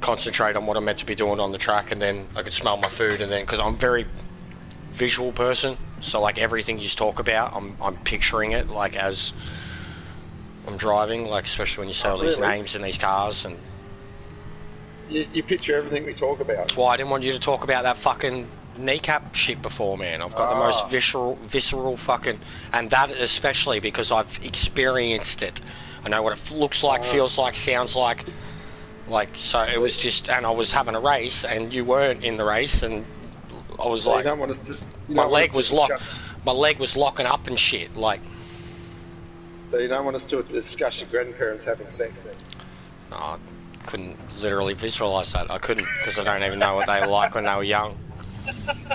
concentrate on what I'm meant to be doing on the track, and then I could smell my food, and then because I'm a very visual person, so like everything you talk about, I'm picturing it like as I'm driving, like especially when you say all these names in these cars, and You picture everything we talk about. that's why I didn't want you to talk about that fucking kneecap shit before, man. I've got the most visceral fucking, and that especially because I've experienced it. I know what it looks like, feels like, sounds like, so it was just, and I was having a race, and you weren't in the race, and I was So like, you don't want us to, my leg was locking up and shit, like. So you don't want us to discuss your grandparents having sex then? No, I couldn't literally visualise that. I couldn't, because I don't even know what they were like when they were young.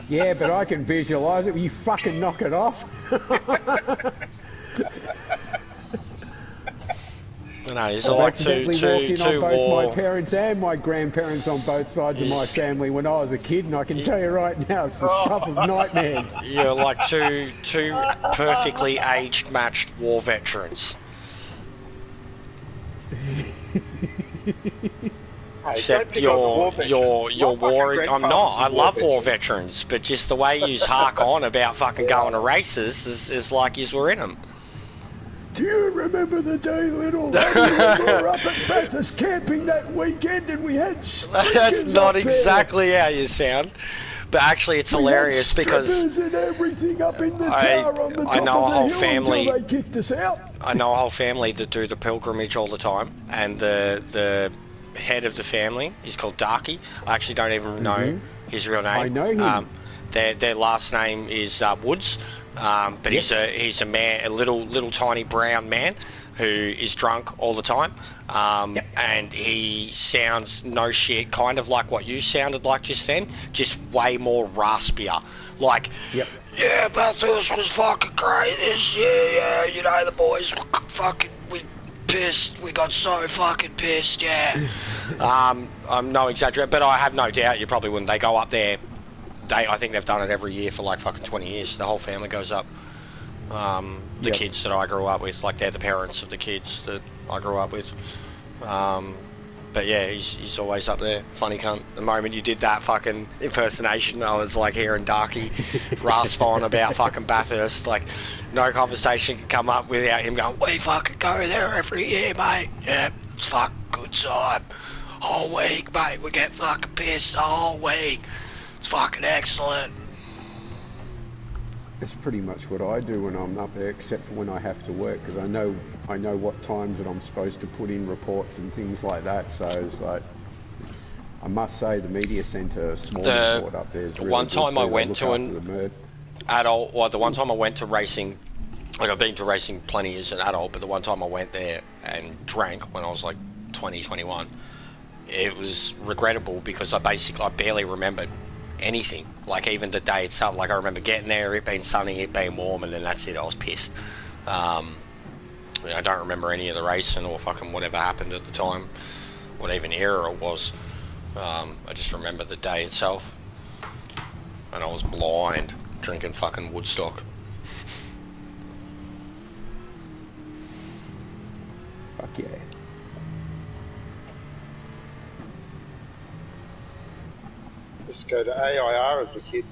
Yeah, but I can visualise it. You fucking knock it off. No, there's I've like accidentally two walked in on both war. my parents and my grandparents on both sides of my family when I was a kid, and I can tell you right now, it's the stuff of nightmares. You're like two perfectly aged, matched war veterans. Except you're war. I'm not. I love war veterans, but just the way you hark on about fucking going to races is like you were in them. Do you remember the day, little lady, when we were up at Bathurst camping that weekend and we had That's not exactly how you sound. But actually, it's hilarious because and everything up in the I tower on the top know a of the whole hill family. until they kicked us out. I know a whole family that do the pilgrimage all the time, and the head of the family is called Darky. I actually don't even know his real name. I know him. Their last name is Woods, but he's a man, a little tiny brown man who is drunk all the time, and he sounds no shit, kind of like what you sounded like just then, just way more raspier. Like, yeah, Bathurst was fucking great. Yeah, you know, the boys were fucking, we pissed. We got so fucking pissed, yeah. I'm no exaggerate, but I have no doubt you probably wouldn't. They go up there. I think they've done it every year for like fucking 20 years. The whole family goes up. The kids that I grew up with, like they're the parents of the kids that I grew up with. But yeah, he's always up there. Funny cunt. The moment you did that fucking impersonation, I was like hearing Darky rasp on about fucking Bathurst. Like, no conversation could come up without him going, we fucking go there every year, mate. Yeah, it's fucking good time. Whole week, mate. We get fucking pissed the whole week. It's fucking excellent. It's pretty much what I do when I'm up there, except for when I have to work, because I know what times that I'm supposed to put in reports and things like that. So it's like, I must say, the media centre small report up there is really one time good I too. went They to look an after the merd. adult. Well, the one time I went to racing, like I've been to racing plenty as an adult, but the one time I went there and drank when I was like 20, 21, it was regrettable because I barely remembered anything, like even the day itself. Like I remember getting there, it being sunny, it being warm, and then that's it. I was pissed. I don't remember any of the racing or fucking whatever happened at the time, what even era it was. I just remember the day itself, and I was blind drinking fucking Woodstock. Fuck yeah. Just go to AIR as a kid.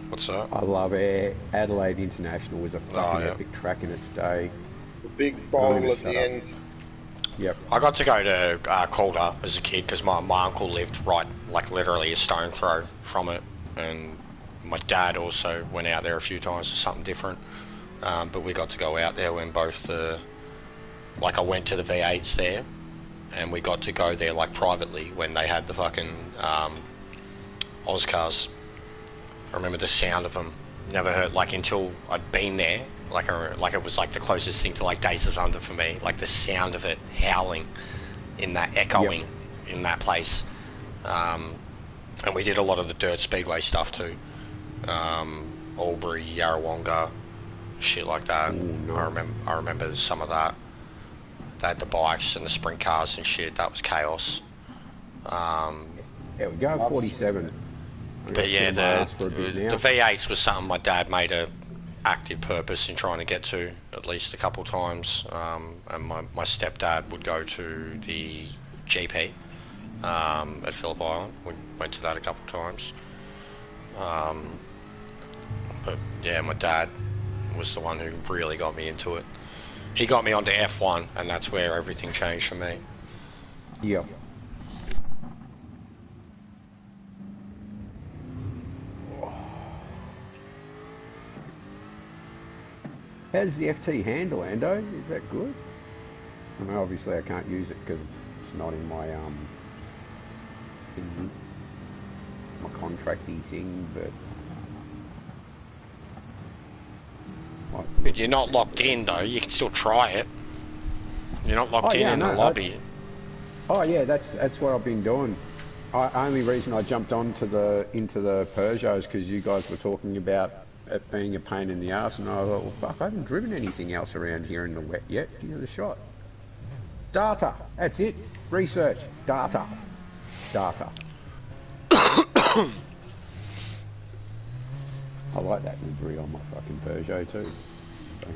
What's that? I love it. Adelaide International was a fucking yeah. epic track in its day. The big bowl at the end. Yep. I got to go to Calder as a kid because my uncle lived right, like literally a stone throw from it, and my dad also went out there a few times for something different. But we got to go out there when both I went to the V8s there, and we got to go there like privately when they had the fucking Oscars. I remember the sound of them. Never heard until I'd been there. Like it was like the closest thing to like Days of Thunder for me. Like the sound of it howling in that echoing in that place. And we did a lot of the dirt speedway stuff too. Albury, Yarrawonga, shit like that. Ooh, nice. I remember some of that. They had the bikes and the sprint cars and shit. That was chaos. There we go, 47. But yeah, the V8s was something my dad made a active purpose in trying to get to at least a couple times. And my stepdad would go to the GP at Phillip Island. We went to that a couple times. But yeah, my dad was the one who really got me into it. He got me onto F1, and that's where everything changed for me. Yep. How does the FT handle, Ando? Is that good? I mean, obviously I can't use it because it's not in my my contracty thing, But you're not locked in though. You can still try it. You're not locked in the lobby. Oh yeah, that's what I've been doing. Only reason I jumped into the Peugeots because you guys were talking about it being a pain in the arse, and I thought, well, fuck, I haven't driven anything else around here in the wet yet. Give it a shot. Data. That's it. Research. Data. I like that livery on my fucking Peugeot too.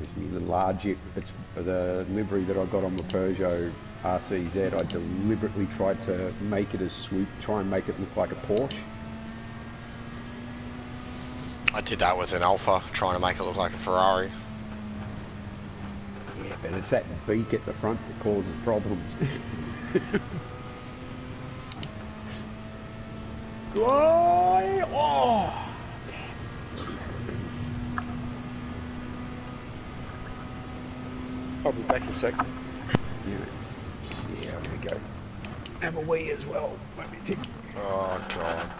It's me the large. It's the livery that I got on the Peugeot RCZ. I deliberately tried to make it as swoop, try and make it look like a Porsche. I did that with an Alpha, trying to make it look like a Ferrari. Yeah, but it's that beak at the front that causes problems. Oh! I'll be back in a second. Yeah, I'm gonna go have a wee as well. Won't be tick. Oh god.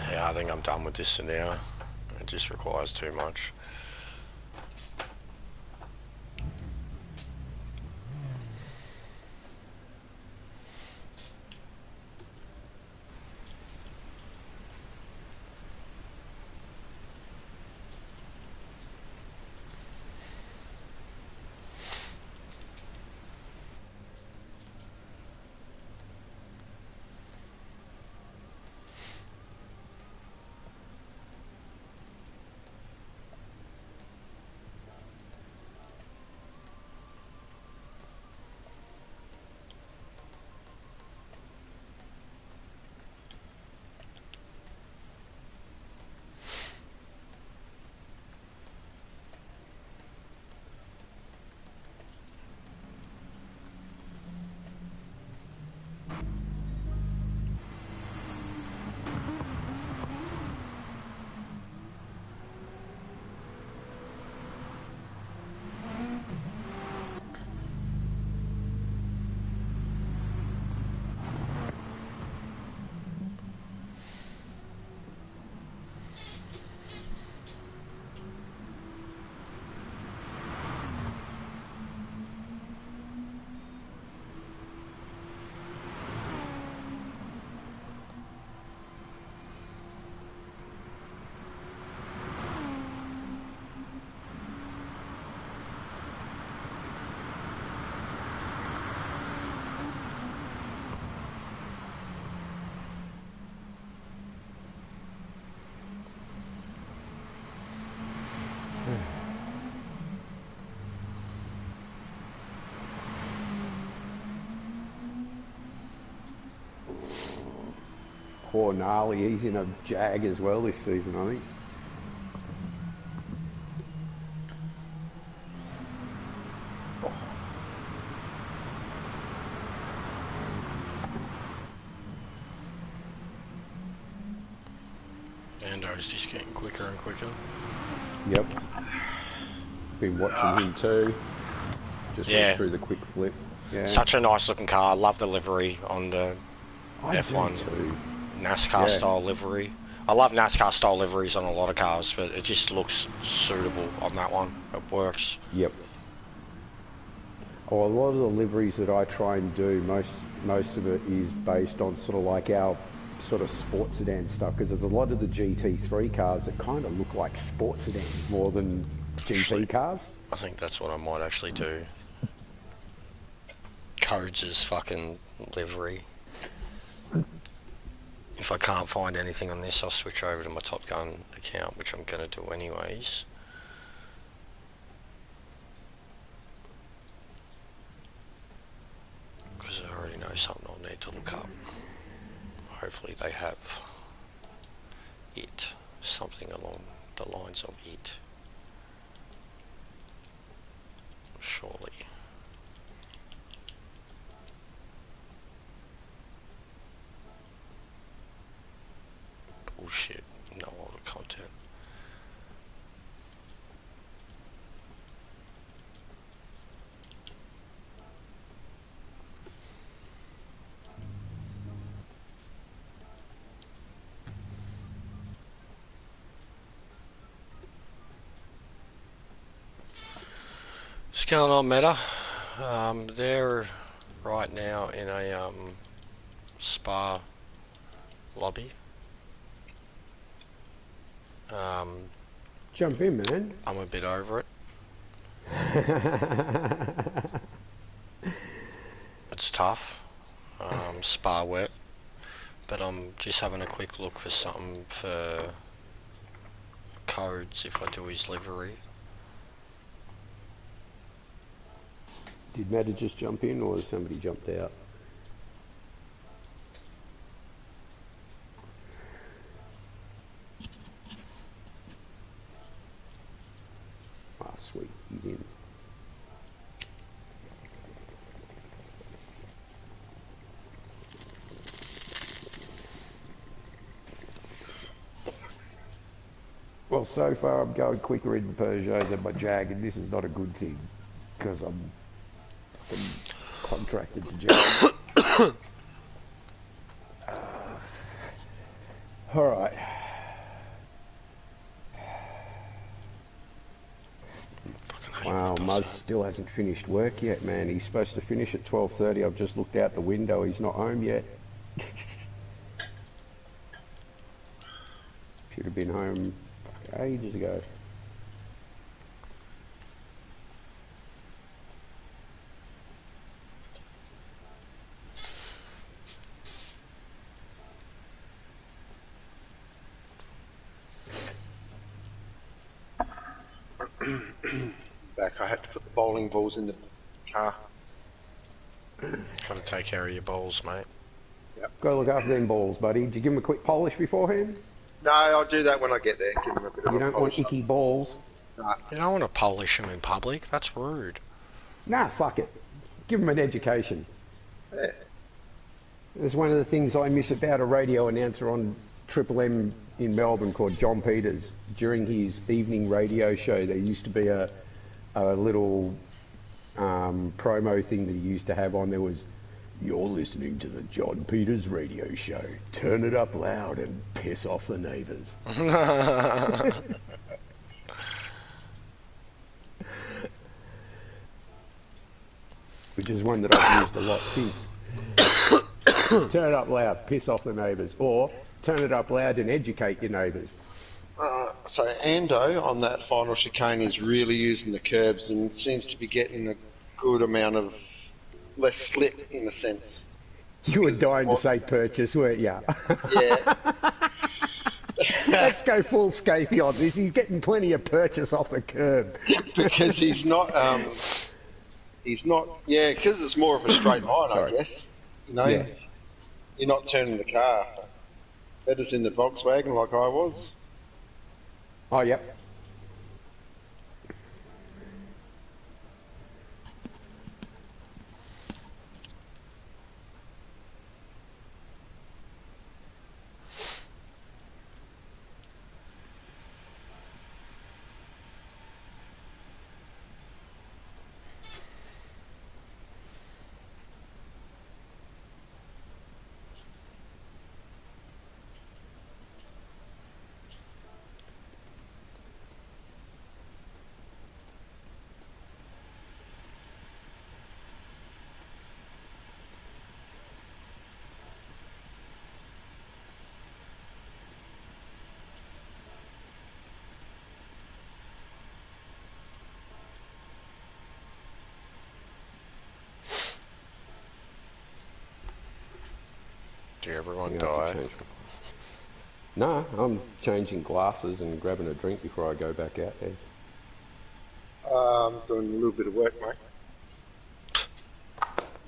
Yeah, I think I'm done with this now. It just requires too much. Poor Gnarly, he's in a Jag as well this season, I think. Ando's just getting quicker and quicker. Yep. Been watching him too. Just went through the quick flip. Yeah. Such a nice looking car. Love the livery on the F1 NASCAR style livery. I love NASCAR style liveries on a lot of cars, but it just looks suitable on that one. It works. Yep. Well, a lot of the liveries that I try and do, most of it is based on sort of like our sort of sports sedan stuff, because there's a lot of the GT3 cars that kind of look like sports sedans more than GT cars. I think that's what I might actually do. Codes' fucking livery. If I can't find anything on this, I'll switch over to my Top Gun account, which I'm going to do anyways. Because I already know something I'll need to look up. Hopefully they have it. Something along the lines of it. Surely. Bullshit. No older content. What's going on, Meta? They're right now in a spa lobby. Jump in, man. I'm a bit over it. It's tough. Spa wet. But I'm just having a quick look for something for codes if I do his livery. Did Matt just jump in, or has somebody jumped out? Ah, sweet, he's in. Well, so far I'm going quicker in Peugeot than my Jag, and this is not a good thing, because I'm contracted to Jag. Alright. Wow, Muzz still hasn't finished work yet, man. He's supposed to finish at 12:30. I've just looked out the window. He's not home yet. Should have been home ages ago. Back, I had to put the bowling balls in the car. Gotta take care of your balls, mate. Yep. Go look after them balls, buddy. Did you give them a quick polish beforehand? No, I'll do that when I get there. Give them a bit of You a don't want polish icky balls. Nah. You don't want to polish them in public. That's rude. Nah, fuck it. Give them an education. Yeah. There's one of the things I miss about a radio announcer on Triple M in Melbourne called John Peters. During his evening radio show, there used to be a little promo thing that he used to have on. There was, "You're listening to the John Peters radio show. Turn it up loud and piss off the neighbours." Which is one that I've used a lot since. Turn it up loud, piss off the neighbours. Or turn it up loud and educate your neighbours. So Ando on that final chicane is really using the curbs and seems to be getting a good amount of less slip in a sense. You were dying to say purchase, weren't you? Yeah. Let's go full Scapey on this. He's getting plenty of purchase off the curb. Because he's not, yeah, because it's more of a straight line, I guess. You know, Yeah. you're not turning the car. So. Better's in the Volkswagen like I was. Oh, yep. Did everyone I'm gonna have die? to change. No, I'm changing glasses and grabbing a drink before I go back out there. Doing a little bit of work, mate.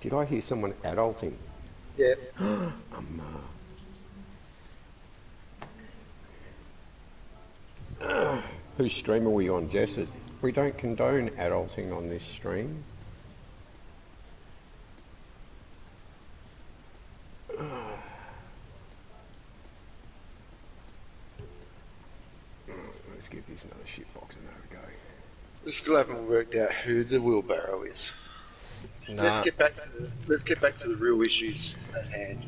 Did I hear someone adulting? Yeah. Whose stream are we on, Jess? We don't condone adulting on this stream. Let's give this another shit box another go. We still haven't worked out who the wheelbarrow is. Nah. Let's get back to the real issues at hand.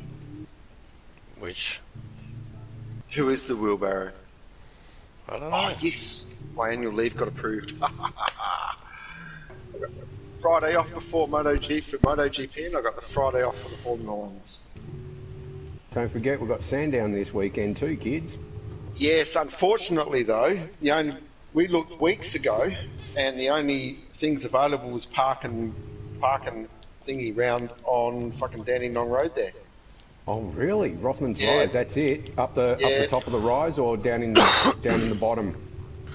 Which? Who is the wheelbarrow? I don't know. Oh yes, my annual leave got approved. I got Friday off before MotoGP, and I got the Friday off for the Formula Ones. Don't forget, we've got Sandown this weekend too, kids. Yes, unfortunately though, we looked weeks ago, and the only things available was parking thingy round on fucking Dandenong Road there. Oh really? Rothman's Yeah. Rise, that's it? Up the top of the rise or down in the bottom?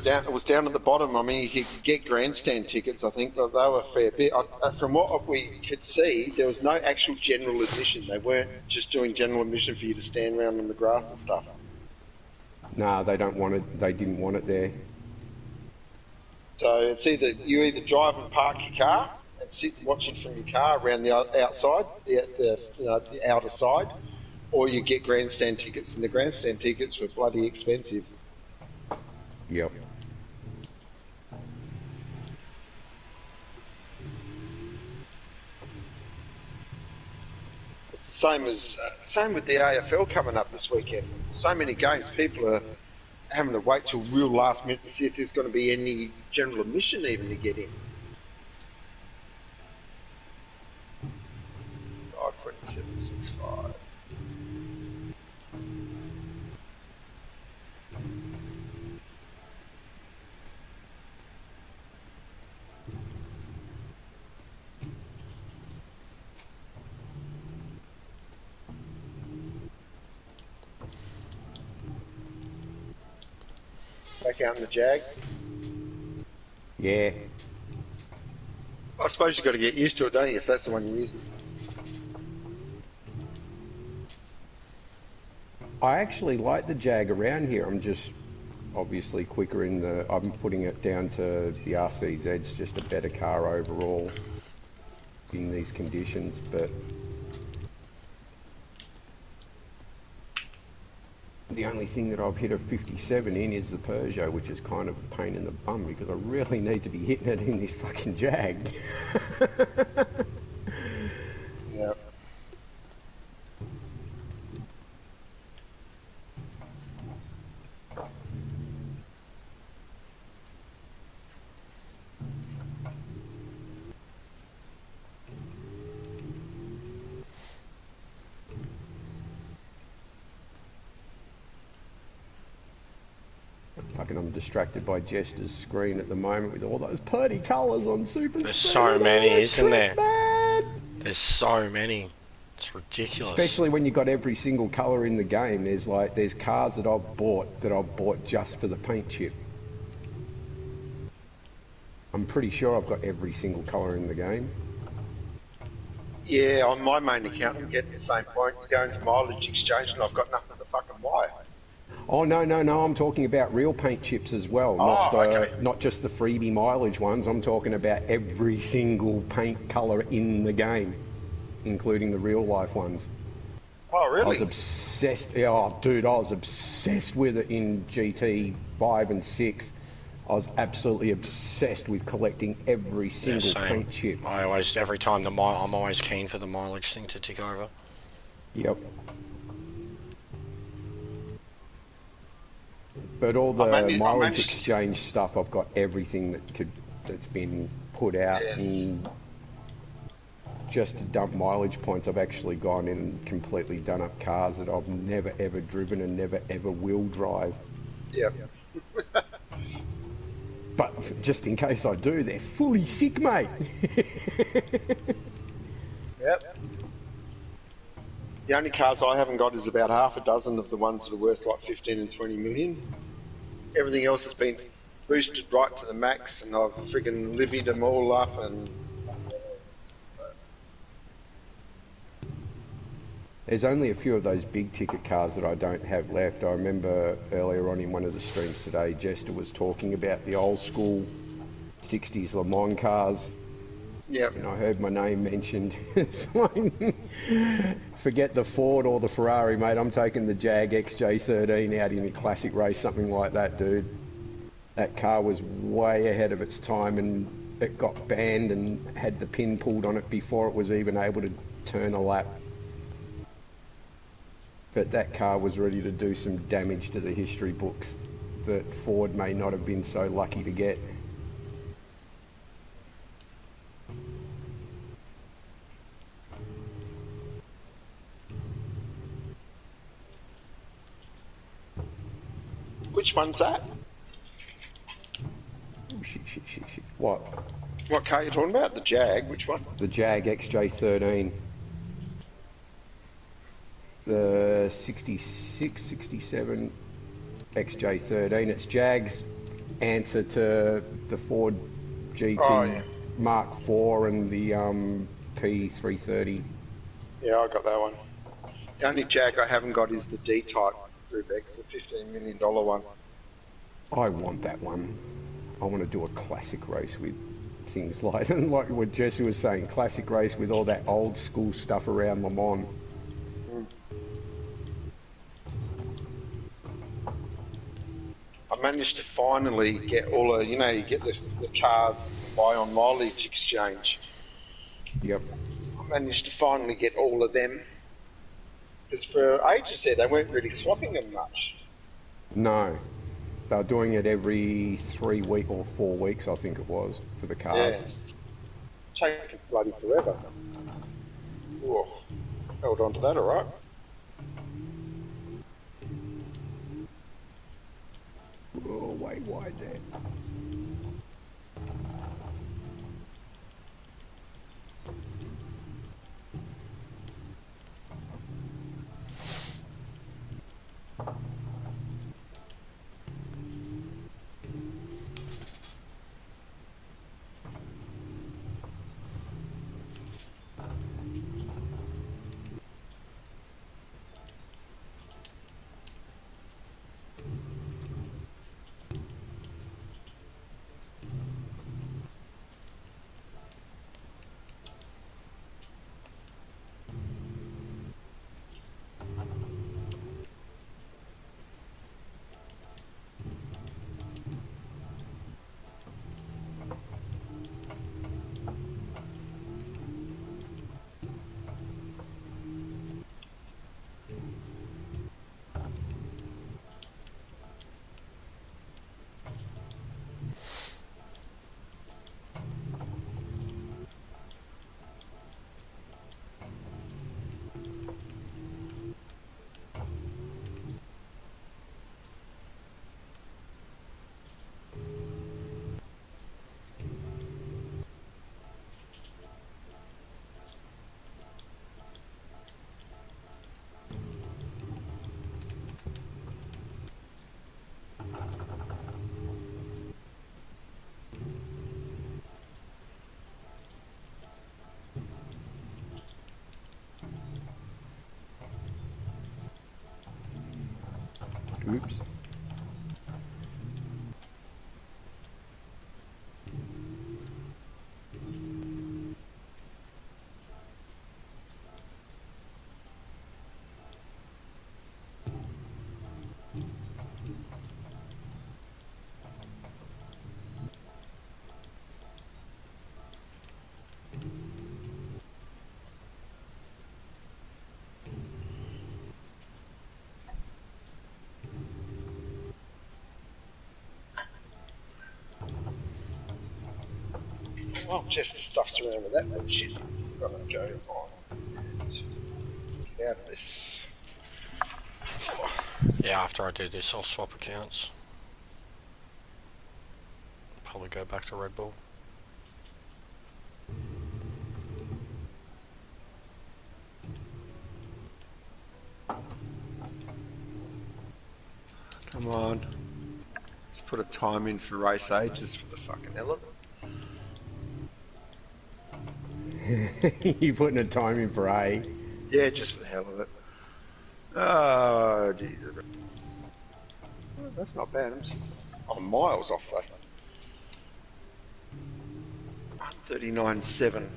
It was down at the bottom. I mean, you could get grandstand tickets, I think, but they were a fair bit. From what we could see, there was no actual general admission. They weren't just doing general admission for you to stand around on the grass and stuff. No, they don't want it. They didn't want it there. So it's you drive and park your car and sit watching from your car around the outside, the outer side, or you get grandstand tickets, and the grandstand tickets were bloody expensive. Yep. It's the same with the AFL coming up this weekend. So many games, people are having to wait till real last minute to see if there's going to be any general admission even to get in. 52765. Back out in the Jag. Yeah. I suppose you've got to get used to it, don't you, if that's the one you're using. I actually like the Jag around here. I'm just obviously quicker I'm putting it down to the RCZ. It's just a better car overall in these conditions, but the only thing that I've hit a 57 in is the Peugeot, which is kind of a pain in the bum because I really need to be hitting it in this fucking Jag. Yeah. Fucking, I'm distracted by Jester's screen at the moment with all those purty colours on Super. There's so many, isn't there? Man. There's so many. It's ridiculous. Especially when you've got every single colour in the game. There's cars that I've bought just for the paint chip. I'm pretty sure I've got every single colour in the game. Yeah, on my main account, I'm getting the same point. You go into mileage exchange and I've got nothing to fucking buy. Oh, no, I'm talking about real paint chips as well, not just the freebie mileage ones. I'm talking about every single paint colour in the game, including the real life ones. Oh, really? I was obsessed. Oh, dude, I was obsessed with it in GT 5 and 6. I was absolutely obsessed with collecting every single paint chip. Every time I'm always keen for the mileage thing to tick over. Yep. But all the mileage exchange stuff, I've got everything that's been put out. Yes. And just to dump mileage points, I've actually gone in and completely done up cars that I've never ever driven and never ever will drive. Yep. But just in case I do, they're fully sick, mate. Yep. The only cars I haven't got is about half a dozen of the ones that are worth like 15 and 20 million. Everything else has been boosted right to the max, and I've friggin' livied them all up and... There's only a few of those big ticket cars that I don't have left. I remember earlier on in one of the streams today, Jester was talking about the old school 60s Le Mans cars. Yep. And I heard my name mentioned. It's like, forget the Ford or the Ferrari, mate. I'm taking the Jag XJ13 out in a classic race, something like that, dude. That car was way ahead of its time, and it got banned and had the pin pulled on it before it was even able to turn a lap. But that car was ready to do some damage to the history books that Ford may not have been so lucky to get. Which one's that? Oh, shit. What? What car are you talking about? The Jag? Which one? The Jag XJ13. The 66, 67 XJ13. It's Jag's answer to the Ford GT Mark IV and the P330. Yeah, I got that one. The only Jag I haven't got is the D-Type Group X, the $15 million one. I want that one. I want to do a classic race with things like what Jesse was saying, classic race with all that old school stuff around Le Mans. I managed to finally get all of, you get the cars that you buy on mileage exchange. Yep. I managed to finally get all of them. Because for ages there, they weren't really swapping them much. No. They were doing it every 3 weeks or 4 weeks, I think it was, for the cars. Yeah. Taking bloody forever. Whoa. Held on to that, alright. Oh, way wide there. Oops. Well, just the stuff's around with that bullshit. I've got to go on and get out of this. Yeah, after I do this, I'll swap accounts. Probably go back to Red Bull. put a time in for race A just for the fucking hell of it. You putting a time in for A? Yeah, just for the hell of it. Oh, Jesus. Oh, that's not bad. I'm miles off though. 139.7.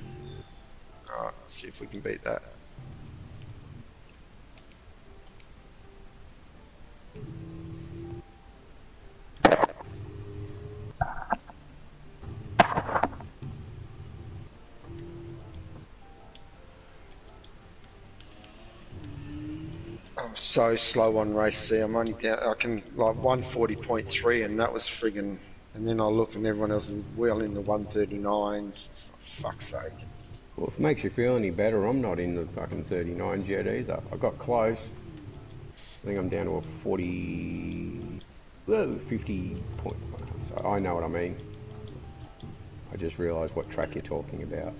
Alright, let's see if we can beat that. I'm so slow on race C. I'm only down. I can like 140.3, and that was friggin'. And then I look, and everyone else is well in the 139s. It's like, fuck's sake. Well, if it makes you feel any better, I'm not in the fucking 39s yet either. I got close. I think I'm down to a 40... Whoa, 50 point... So I know what I mean. I just realised what track you're talking about.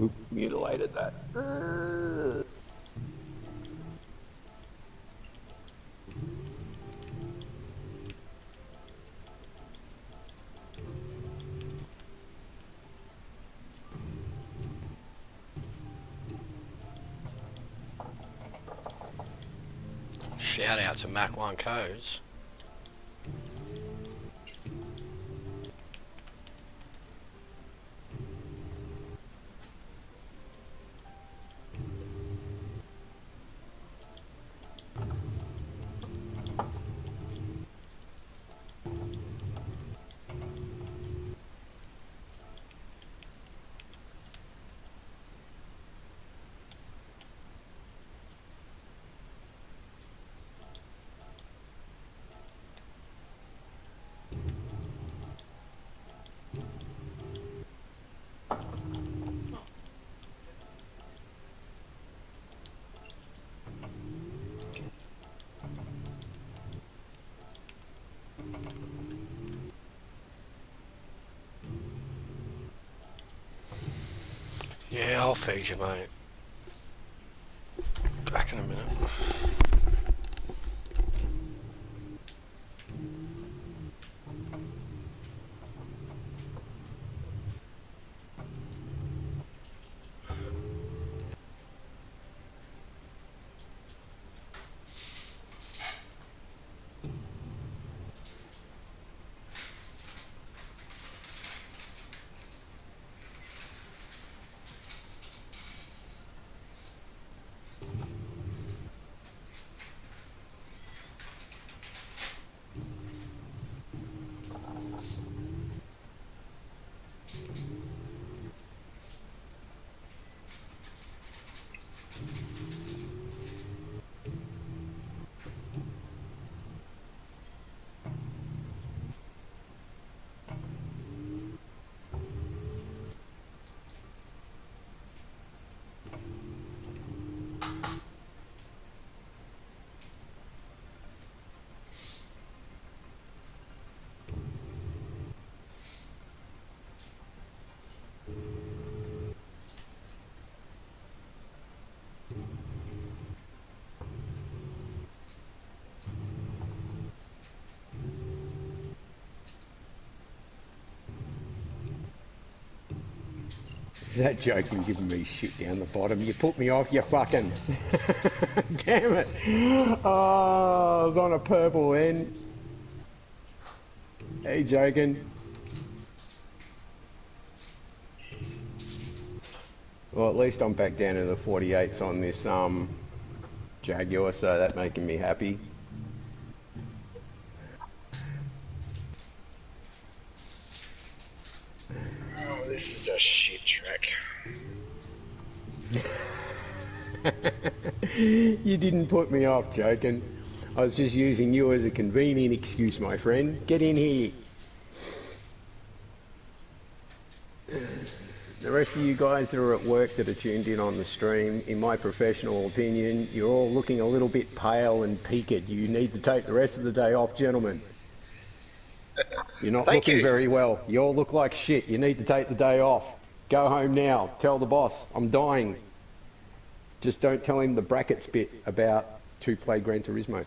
Oop, mutilated that. Shout out to Mac 1 Codes. Yeah, I'll feed you, mate. Back in a minute. Is that joking giving me shit down the bottom? You put me off, you fucking... Damn it. Oh, I was on a purple end. Hey, joking. Well, at least I'm back down to the 48s on this Jaguar, so that's making me happy. this is a shit track. You didn't put me off, joking. I was just using you as a convenient excuse, my friend. Get in here. The rest of you guys that are at work that are tuned in on the stream, in my professional opinion, you're all looking a little bit pale and peaked. You need to take the rest of the day off, gentlemen. You're not Thank looking you. very well. You all look like shit. You need to take the day off. Go home now. Tell the boss, I'm dying. Just don't tell him the brackets bit about to play Gran Turismo.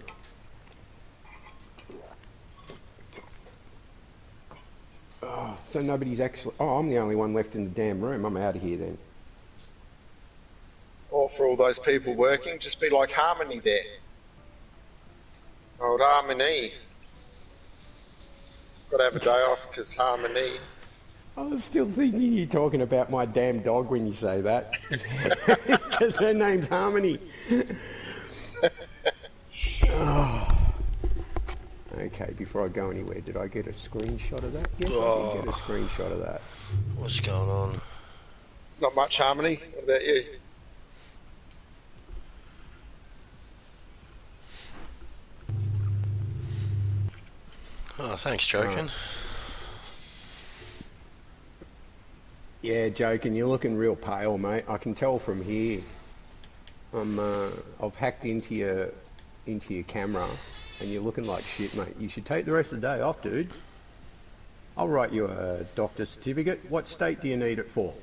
Oh, so nobody's actually... Oh, I'm the only one left in the damn room. I'm out of here then. Or for all those people working, just be like Harmony there. Old Harmony. Got to have a day off because Harmony. I was still thinking you're talking about my damn dog when you say that. Because her name's Harmony. Oh. Okay, before I go anywhere, did I get a screenshot of that? Yes, I did get a screenshot of that. What's going on? Not much, Harmony. What about you? Oh, thanks, joking. Yeah, joking. You're looking real pale, mate. I can tell from here. I've hacked into your camera, and you're looking like shit, mate. You should take the rest of the day off, dude. I'll write you a doctor's certificate. What state do you need it for?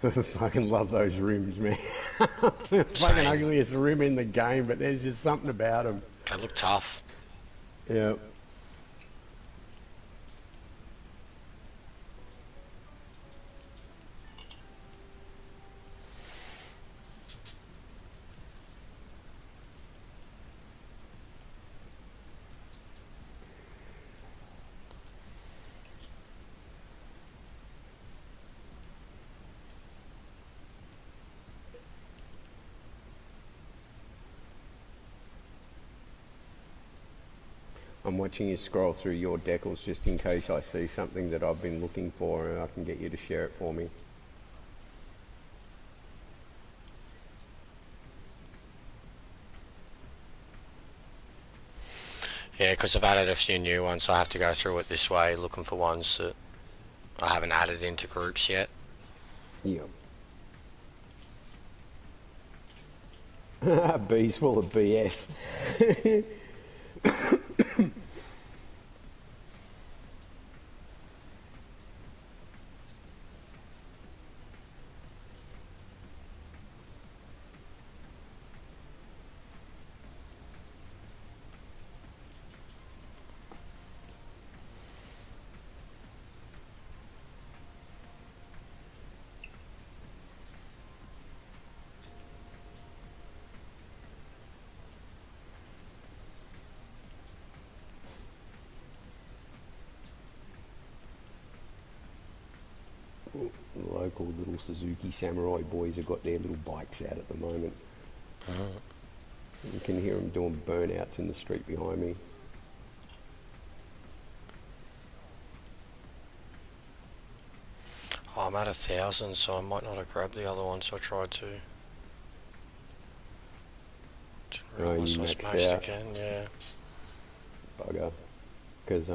I fucking love those rims, man. Fucking Same. ugliest rim in the game, but there's just something about them. They look tough. Yeah. I'm watching you scroll through your decals just in case I see something that I've been looking for and I can get you to share it for me. Yeah, because I've added a few new ones, so I have to go through it this way, looking for ones that I haven't added into groups yet. Yeah. B's full of BS. The local little Suzuki Samurai boys have got their little bikes out at the moment. You can hear them doing burnouts in the street behind me. Oh, I'm at 1,000, so I might not have grabbed the other one, so I tried to. Didn't Oh, realise you I was maxed maxed out? again, yeah. Bugger. Because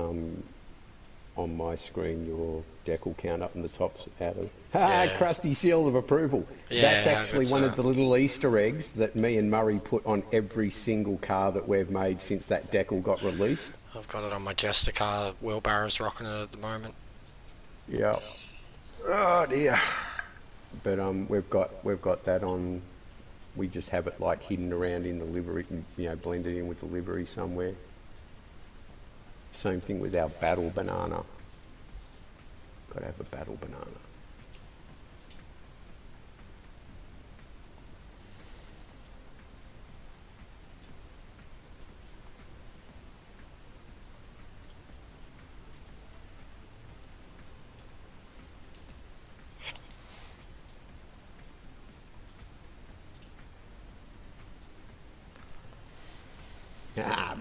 on my screen your decal count up in the tops out of... Yeah. Crusty seal of approval. Yeah, That's actually that's one of the little Easter eggs that me and Murray put on every single car that we've made since that decal got released. I've got it on my Jester car. Wheelbarrows rocking it at the moment. Yeah. Oh dear. But we've got that on. We just have it like hidden around in the livery, you know, blended in with the livery somewhere. Same thing with our battle banana. Got to have a battle banana.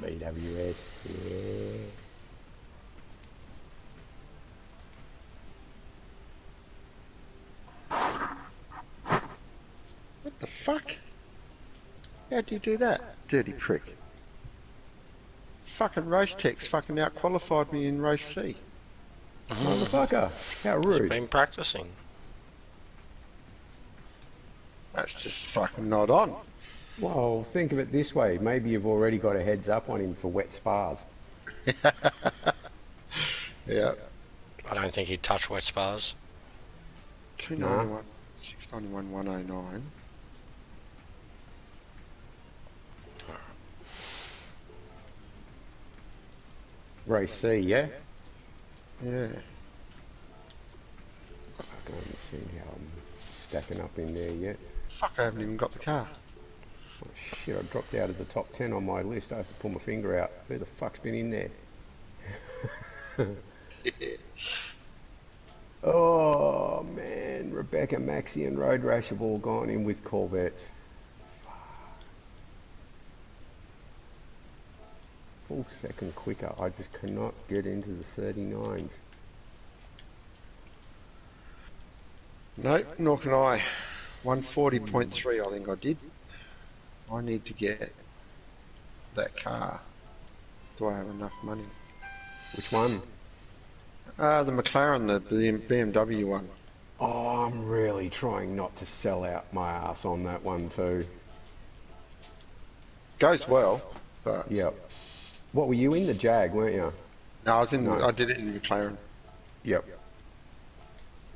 BWS, yeah. What the fuck? How'd you do that? Dirty prick. Fucking race techs fucking out-qualified me in race C. Motherfucker, how rude. Been practicing. That's just fucking not on. Well, think of it this way. Maybe you've already got a heads up on him for wet spars. Yeah. I don't think he'd touch wet spars. 291, 691, 109. Race C, yeah? Yeah. I can't see how I'm stacking up in there yet. Fuck, I haven't even got the car. Oh, shit, I dropped out of the top 10 on my list. I have to pull my finger out. Who the fuck's been in there? Oh, man. Rebecca, Maxi and Road Rash have all gone in with Corvettes. Full second quicker. I just cannot get into the 39s. Nope, nor can I. 140.3 I think I did. I need to get that car. Do I have enough money? Which one? The McLaren, the BMW one. Oh, I'm really trying not to sell out my ass on that one too. Goes well, but... Yep. What were you in? The Jag, weren't you? No, I was in. No. I did it in McLaren. Yep.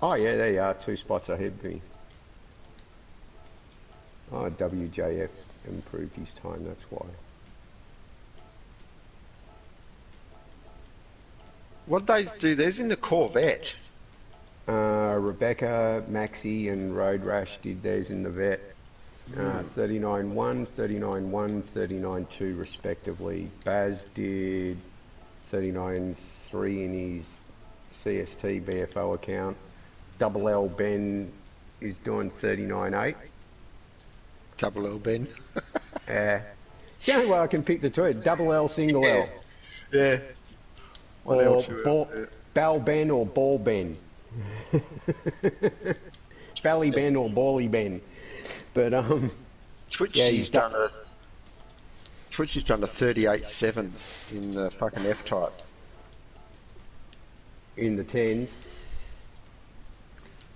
Oh yeah, there you are, 2 spots ahead of me. Oh, WJF improved his time, that's why. What did they do? There's in the Corvette. Rebecca, Maxi and Road Rash did theirs in the Vet. 39.1, 39.1, 39.2 respectively. Baz did 39.3 in his CST BFO account. Double L Ben is doing 39.8. Double L Ben. It's the only way I can pick the two. Double L, single L. Yeah. What Or else you have? Ball Ben or Ball Ben. Bally Ben or Bally Ben. But Twitch yeah, has done a 38.7 in the fucking F type. in the 10s.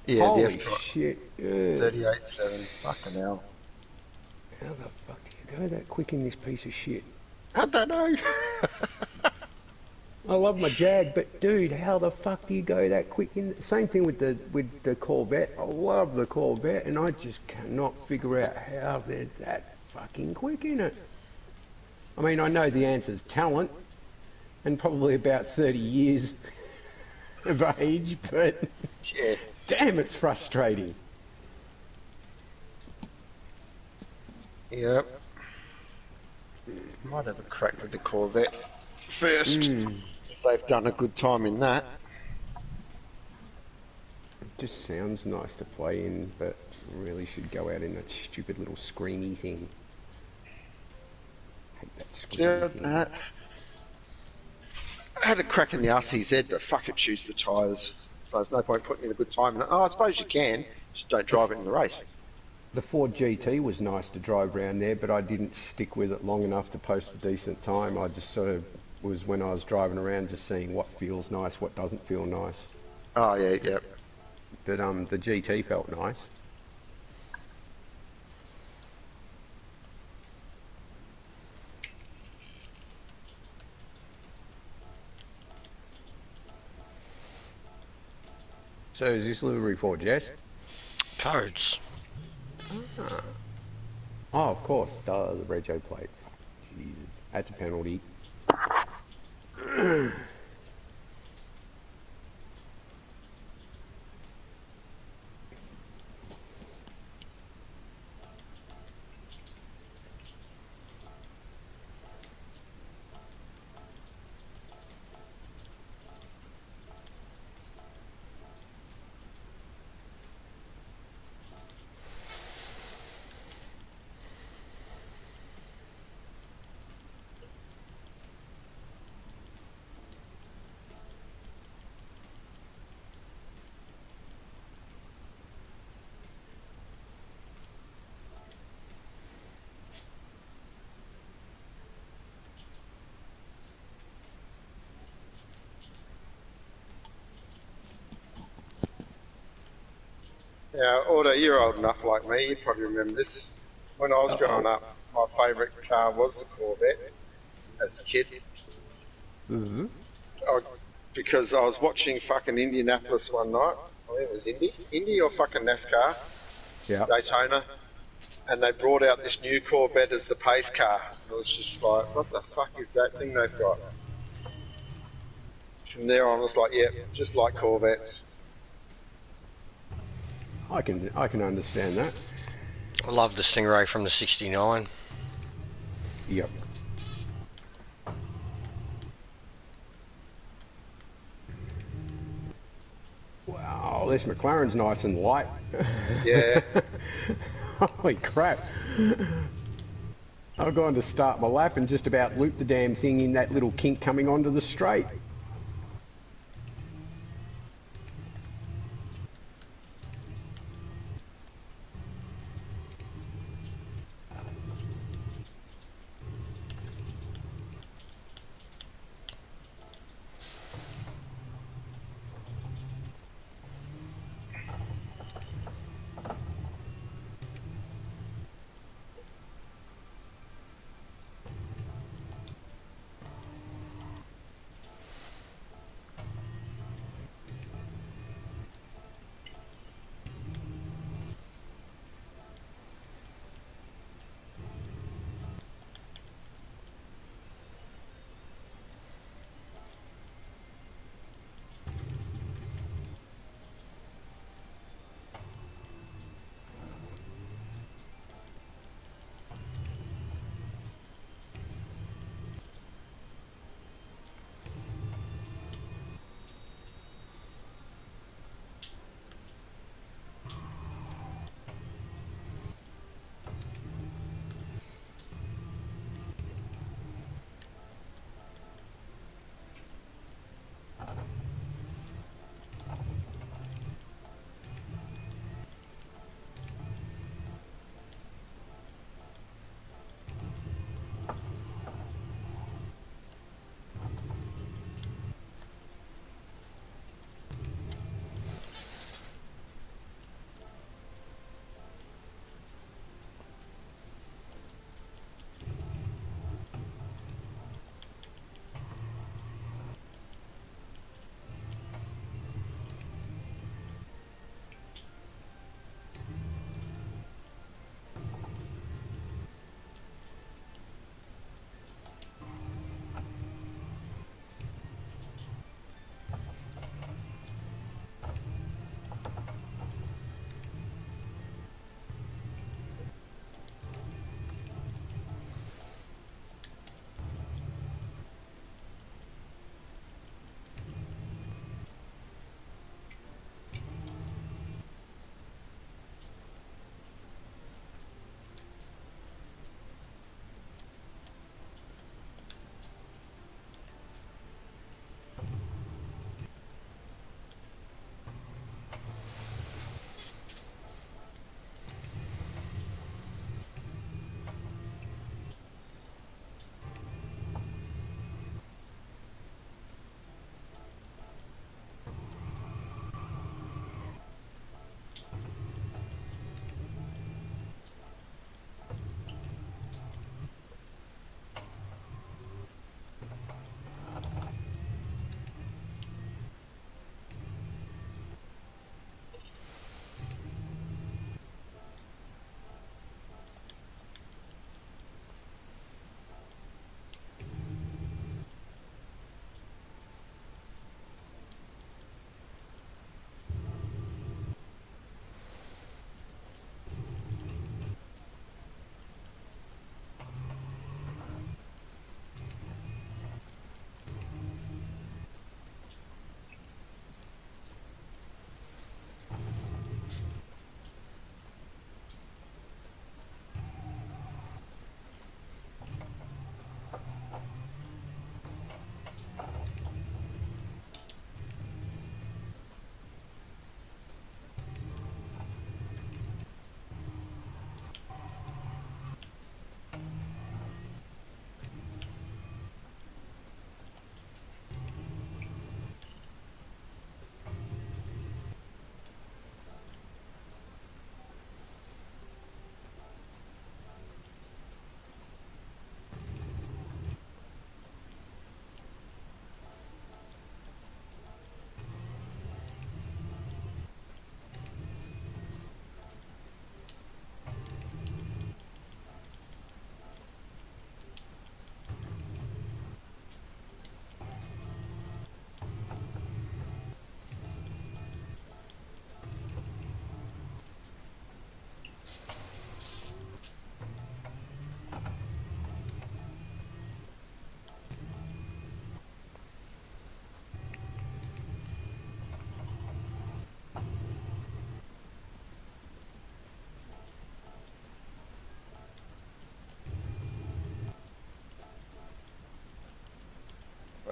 Yeah, Holy the F type. shit. Yeah. 38.7. Fucking hell. How the fuck do you go that quick in this piece of shit? I don't know. I love my Jag, but dude, how the fuck do you go that quick in? Same thing with the Corvette. I love the Corvette, and I just cannot figure out how they're that fucking quick in it. I mean, I know the answer's talent, and probably about 30 years of age, but Yeah. damn, it's frustrating. Yep. Might have a crack with the Corvette first. If they've done a good time in that. It just sounds nice to play in, but really should go out in that stupid little screeny thing. Hate that Yeah, screeny thing. I had a crack in the RCZ, but fuck it, choose the tyres. So there's no point putting in a good time. Oh, I suppose you can, just don't drive it in the race. The Ford GT was nice to drive around there, but I didn't stick with it long enough to post a decent time. I just sort of was when I was driving around just seeing what feels nice, what doesn't feel nice. Oh yeah, yeah. But the GT felt nice. So is this livery for Jess? Codes. Ah. Oh, of course. Duh, the rego plate. Jesus, that's a penalty. Now, Auto, you're old enough like me, you probably remember this. When I was growing up, my favourite car was the Corvette as a kid. Mm-hmm. Because I was watching fucking Indianapolis one night. I think it was Indy or fucking NASCAR, Yeah. Daytona. And they brought out this new Corvette as the pace car. And it was just like, what the fuck is that thing they've got? From there on, I was like, yeah, just like Corvettes. I can understand that. I love the Stingray from the 69. Yep. Wow, this McLaren's nice and light. Yeah. Holy crap. I've gone to start my lap and just about looped the damn thing in that little kink coming onto the straight.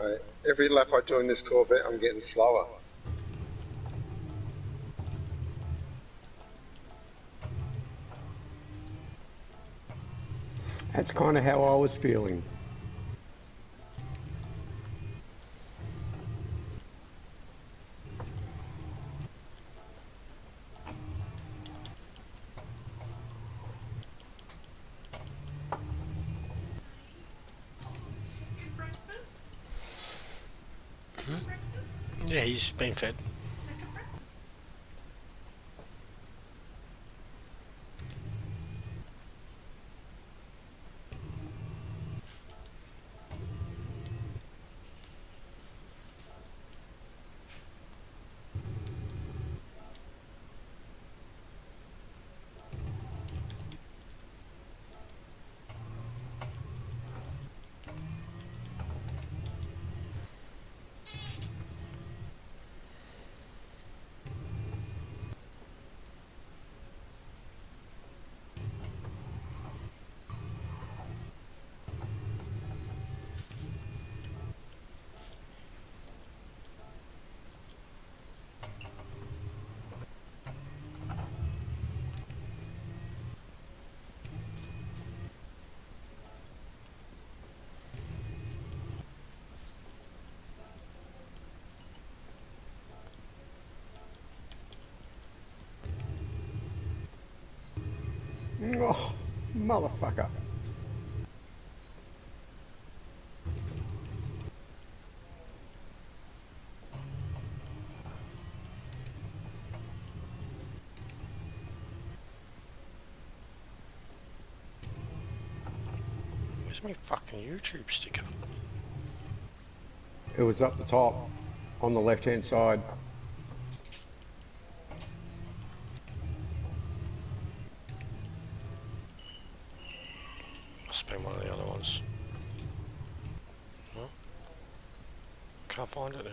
Right. Every lap I do in this Corvette, I'm getting slower. That's kind of how I was feeling. Second breakfast? Second breakfast? Yeah, he's been fed. Second breakfast? Oh, motherfucker. Where's my fucking YouTube sticker? It was up the top on the left-hand side. Must be one of the other ones. No? Can't find it now.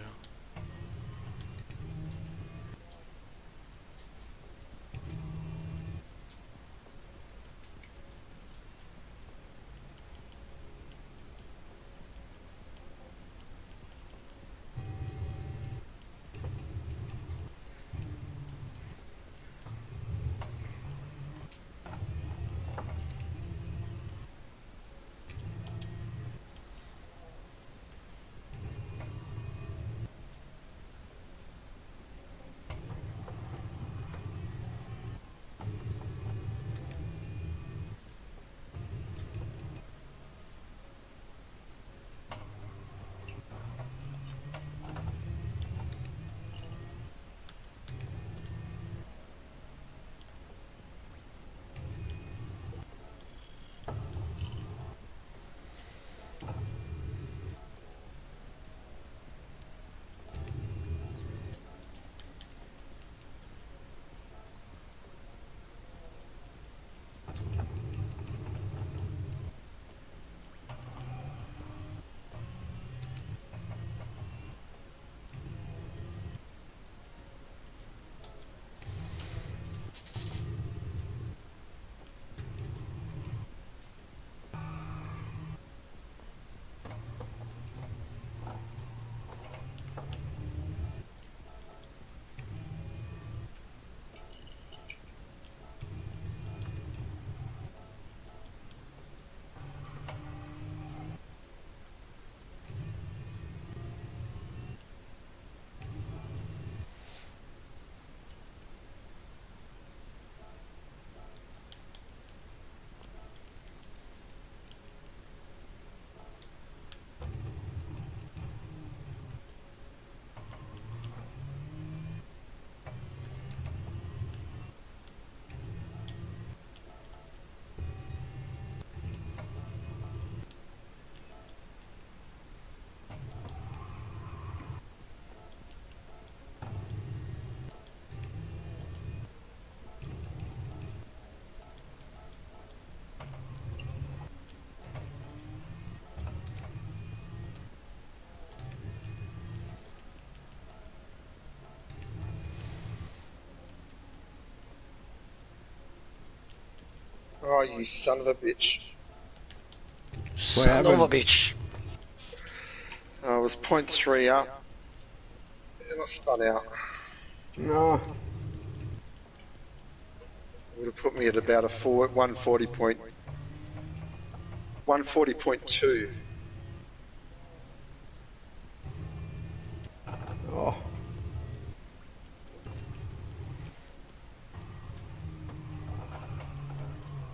Oh, you son of a bitch. Son of a bitch. I was 0.3 up, and I spun out. No. It would have put me at about a 140.2. Oh.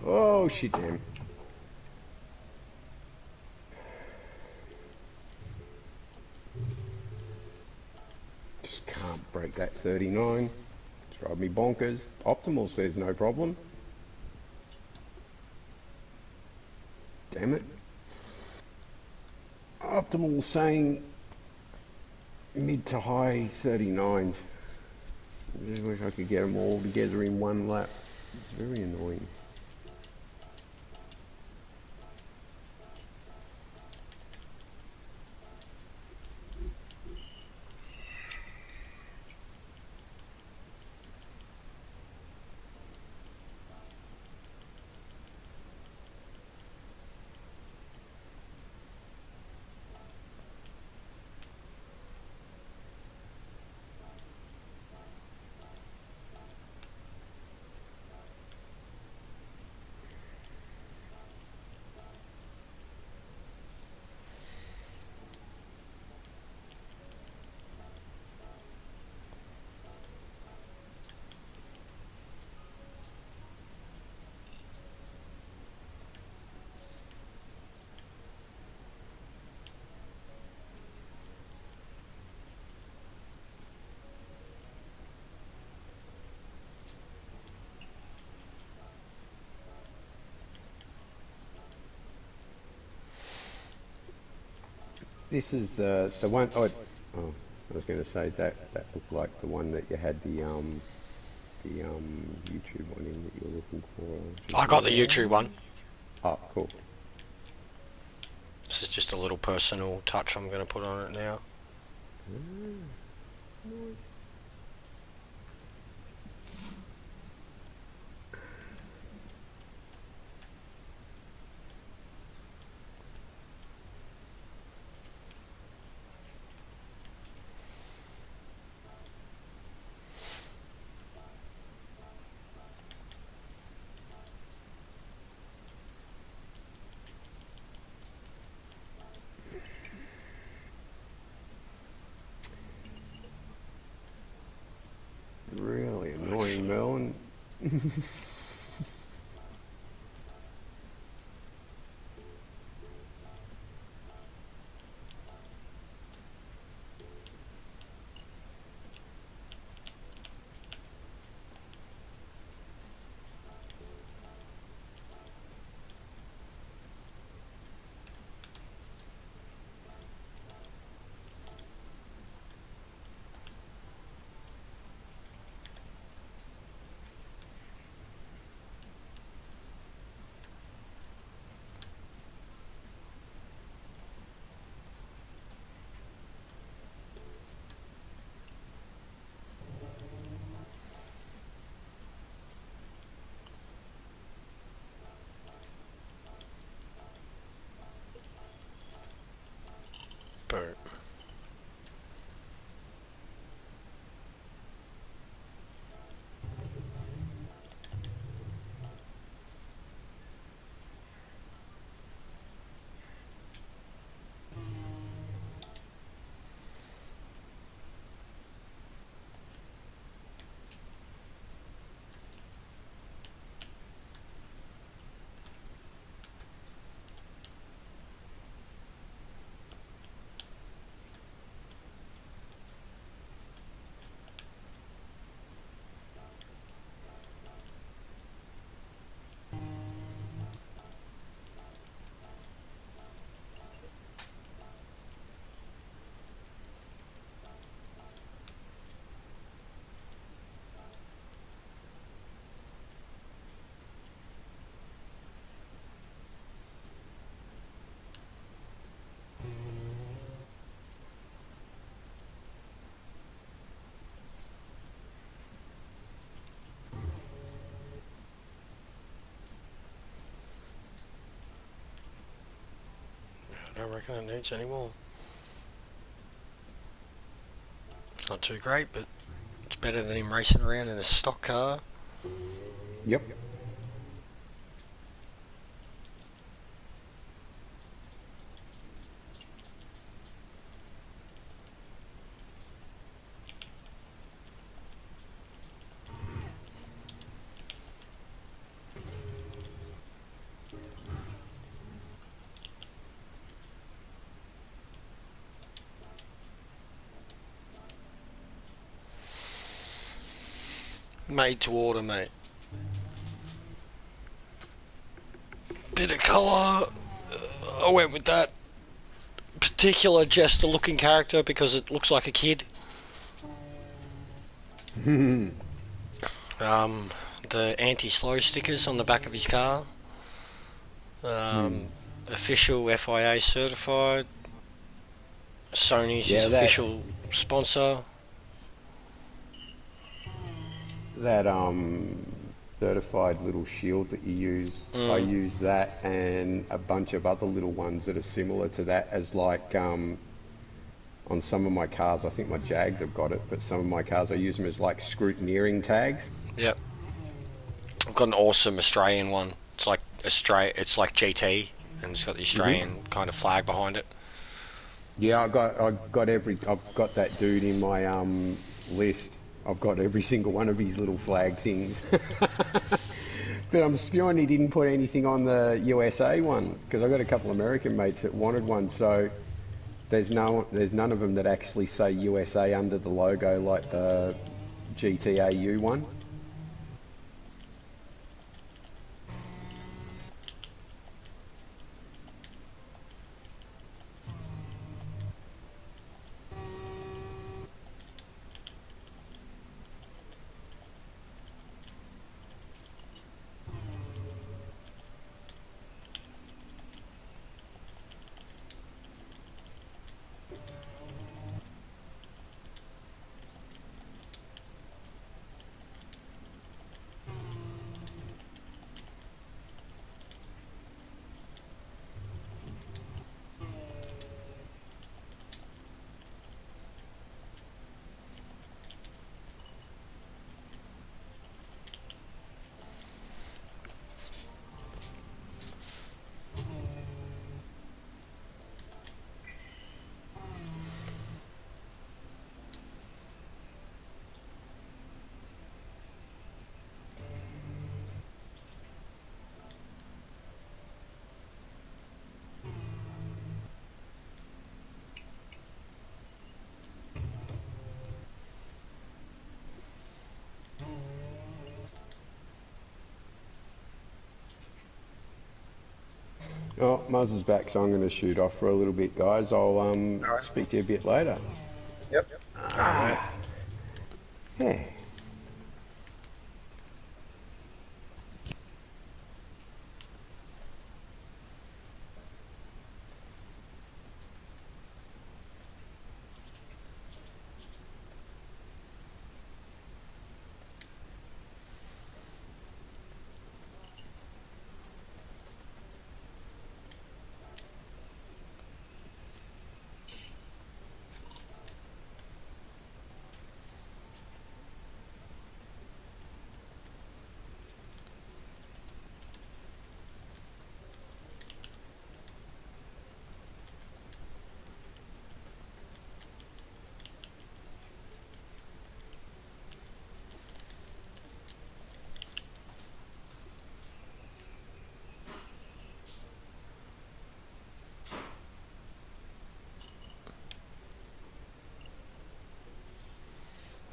Oh, shit, damn. Just can't break that 39. It's driving me bonkers. Optimal says no problem. Damn it. Optimal saying mid to high 39s. I just wish I could get them all together in one lap. It's very annoying. This is the one. I was going to say that looked like the one that you had the YouTube one in that you were looking for. I got the YouTube one. Oh, cool. This is just a little personal touch I'm going to put on it now. Nice. Really annoying, Melbourne. But I don't reckon it needs any more. Not too great, but it's better than him racing around in a stock car. Yep. Made to order, mate. Bit of colour. I went with that particular Jester looking character because it looks like a kid. The anti-slow stickers on the back of his car. Official FIA certified. Sony's his official sponsor. That certified little shield that you use, I use that and a bunch of other little ones that are similar to that as like on some of my cars. I think my Jags have got it, but some of my cars I use them as like scrutineering tags. Yep. I've got an awesome Australian one. It's like it's like GT, and it's got the Australian kind of flag behind it. Yeah, I've got that dude in my list. I've got every single one of his little flag things. But I'm spewing he didn't put anything on the USA one, because I've got a couple of American mates that wanted one, so there's none of them that actually say USA under the logo like the GTAU one. Oh, Muzz is back, so I'm going to shoot off for a little bit, guys. I'll speak to you a bit later. Yep. Yeah.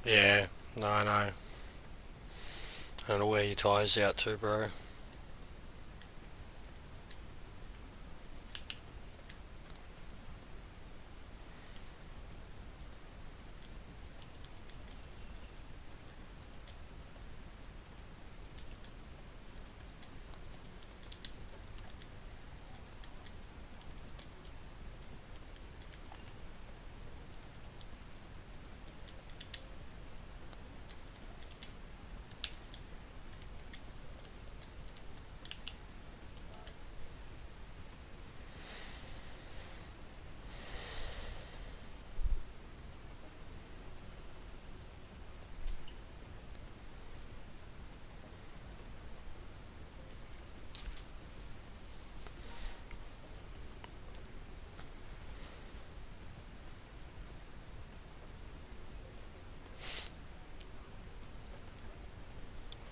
Yeah, no, I know. I don't know where your tyres out to, bro.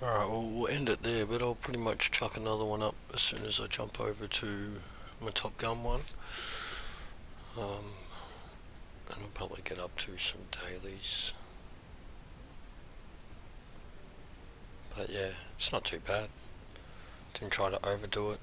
Alright, well, we'll end it there, but I'll pretty much chuck another one up as soon as I jump over to my Top Gun one. And I'll probably get up to some dailies. But yeah, it's not too bad. Didn't try to overdo it.